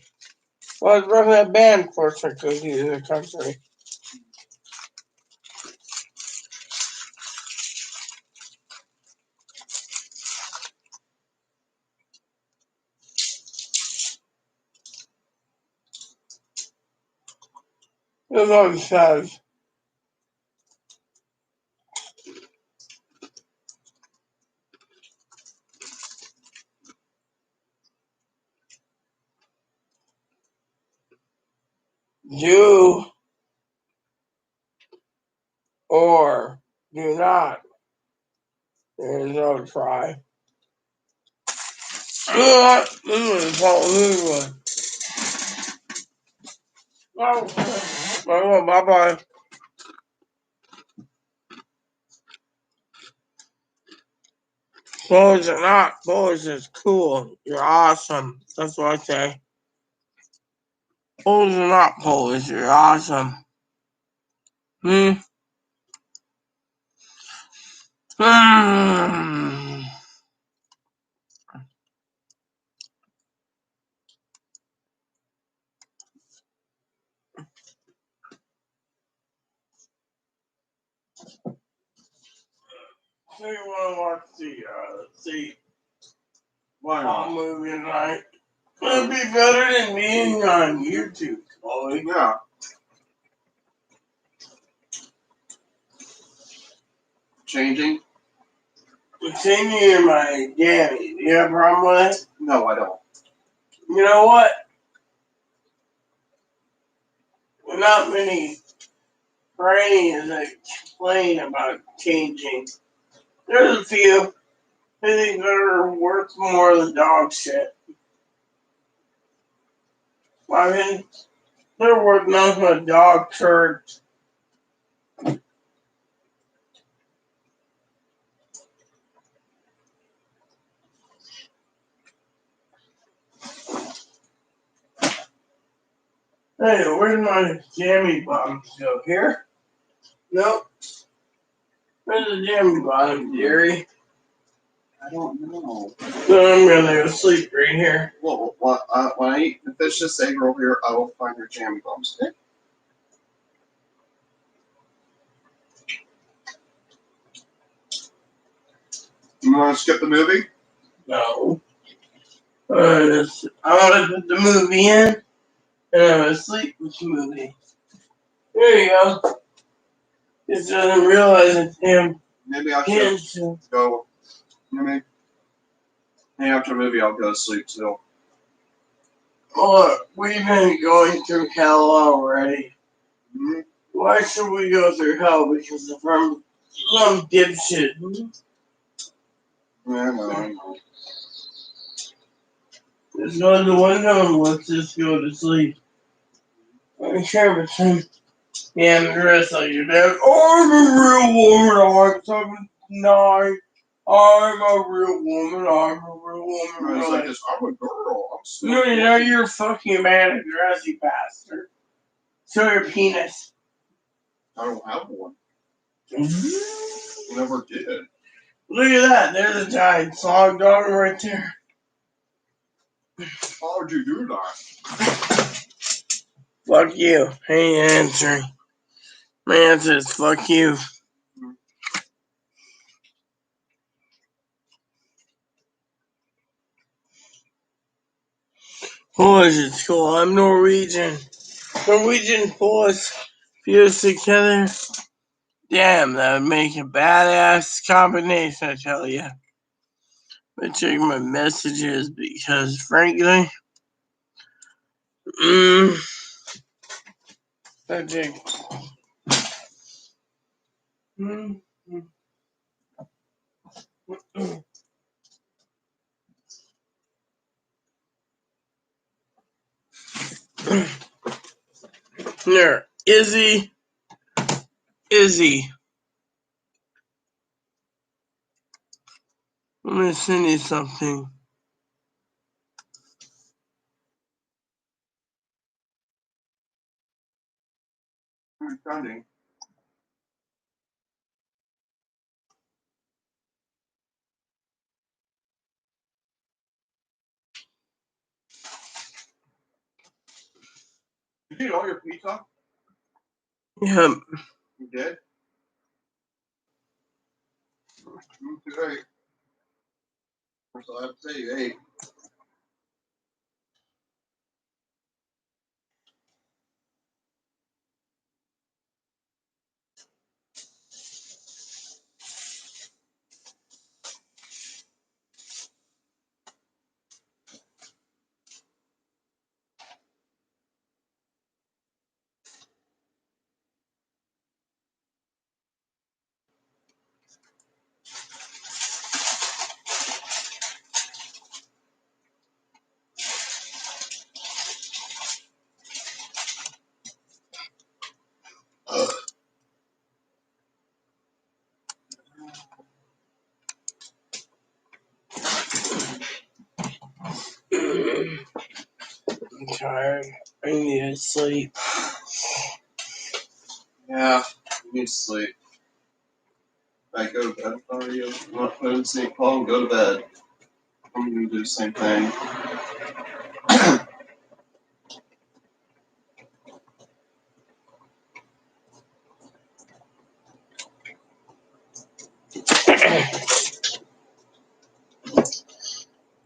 A: Well, it's roughly a ban for cookies in the country. That's what it says. Do or do not. There is no try. This one. Oh, bye-bye. Boys are not. Boys is cool. You're awesome. That's what I say. Boys are not boys. You're awesome. Hmm. Hmm. So you want to watch the
C: Why not?
A: movie tonight? It'd be better than being on YouTube, Chloe.
C: Yeah. Changing?
A: Continue my Danny. Do you have a problem with it?
C: No, I don't.
A: You know what? Not many brains that complain about changing. There's a few. I think they're worth more than dog shit. I mean, they're worth nothing but dog turds. Hey, where's my jammy bottom go? Here? Nope. Where's the jammy bottom, dearie?
C: I don't know.
A: So I'm gonna go sleep right here.
C: Well, when I eat the fish this egg roll here, I will find your jammy bumps. Okay? You want to skip the movie?
A: No. I want to put the movie in, and I'm gonna sleep with the movie. There you go. Just doesn't realize it's him.
C: Maybe I
A: Him.
C: should go. Maybe after the movie, I'll go to sleep too.
A: Look, we've been going through hell already.
C: Mm-hmm.
A: Why should we go through hell? Because of some dipshit.
C: Yeah, I know.
A: Let's go to the window and let's just go to sleep. I'm sure it's him. Yeah, I'm dressed like your dad. I'm a real woman. I'm 79. I'm a real woman. I'm a real woman.
C: I was
A: Really.
C: like, this, I'm a girl. I'm
A: No,
C: smart.
A: you know you're a fucking man, a dressy bastard. Show your penis.
C: I don't have one.
A: Look
C: Never did.
A: at that. There's a giant slog dog right there.
C: How would you do that?
A: Fuck you. Ain't answering. My answer is fuck you. Polish at school. I'm Norwegian. Norwegian Polish fused together. Damn, that would make a badass combination, I tell you. Let me check my messages because, frankly, subject. There, Izzy. Let me send you something.
C: Trending. Did you eat all your pizza?
A: Yeah,
C: You did? You ate. That's all I have to say. You ate.
A: I'm tired. I need to sleep.
C: Yeah, you need to sleep. I go to bed for you. I'm not putting sleep. Paul, go to bed. I'm gonna do the same thing.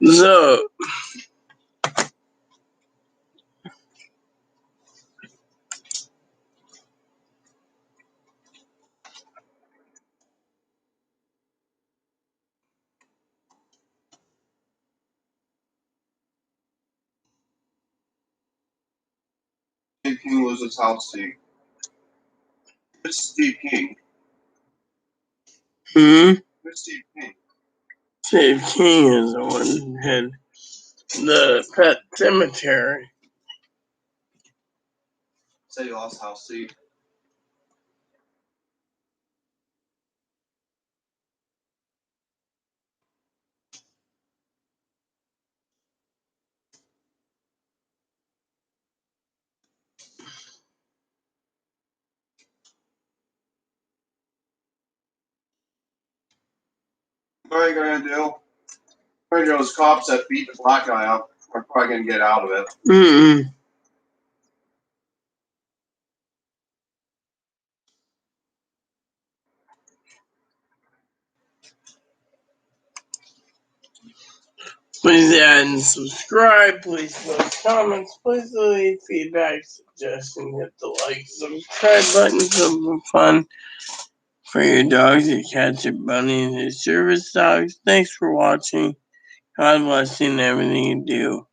A: So,
C: Steve King loses house seat. It's Steve King. It's Steve King.
A: Steve King is the one who had the pet cemetery.
C: Said he lost house seat. What are you gonna do? Those cops that beat the black guy up are probably gonna get out of it.
A: Please add and subscribe. Please post comments. Please leave feedback, suggestions. Hit the like, subscribe button. Something fun for your dogs, your cats, your bunnies, your service dogs. Thanks for watching. God bless you in everything you do.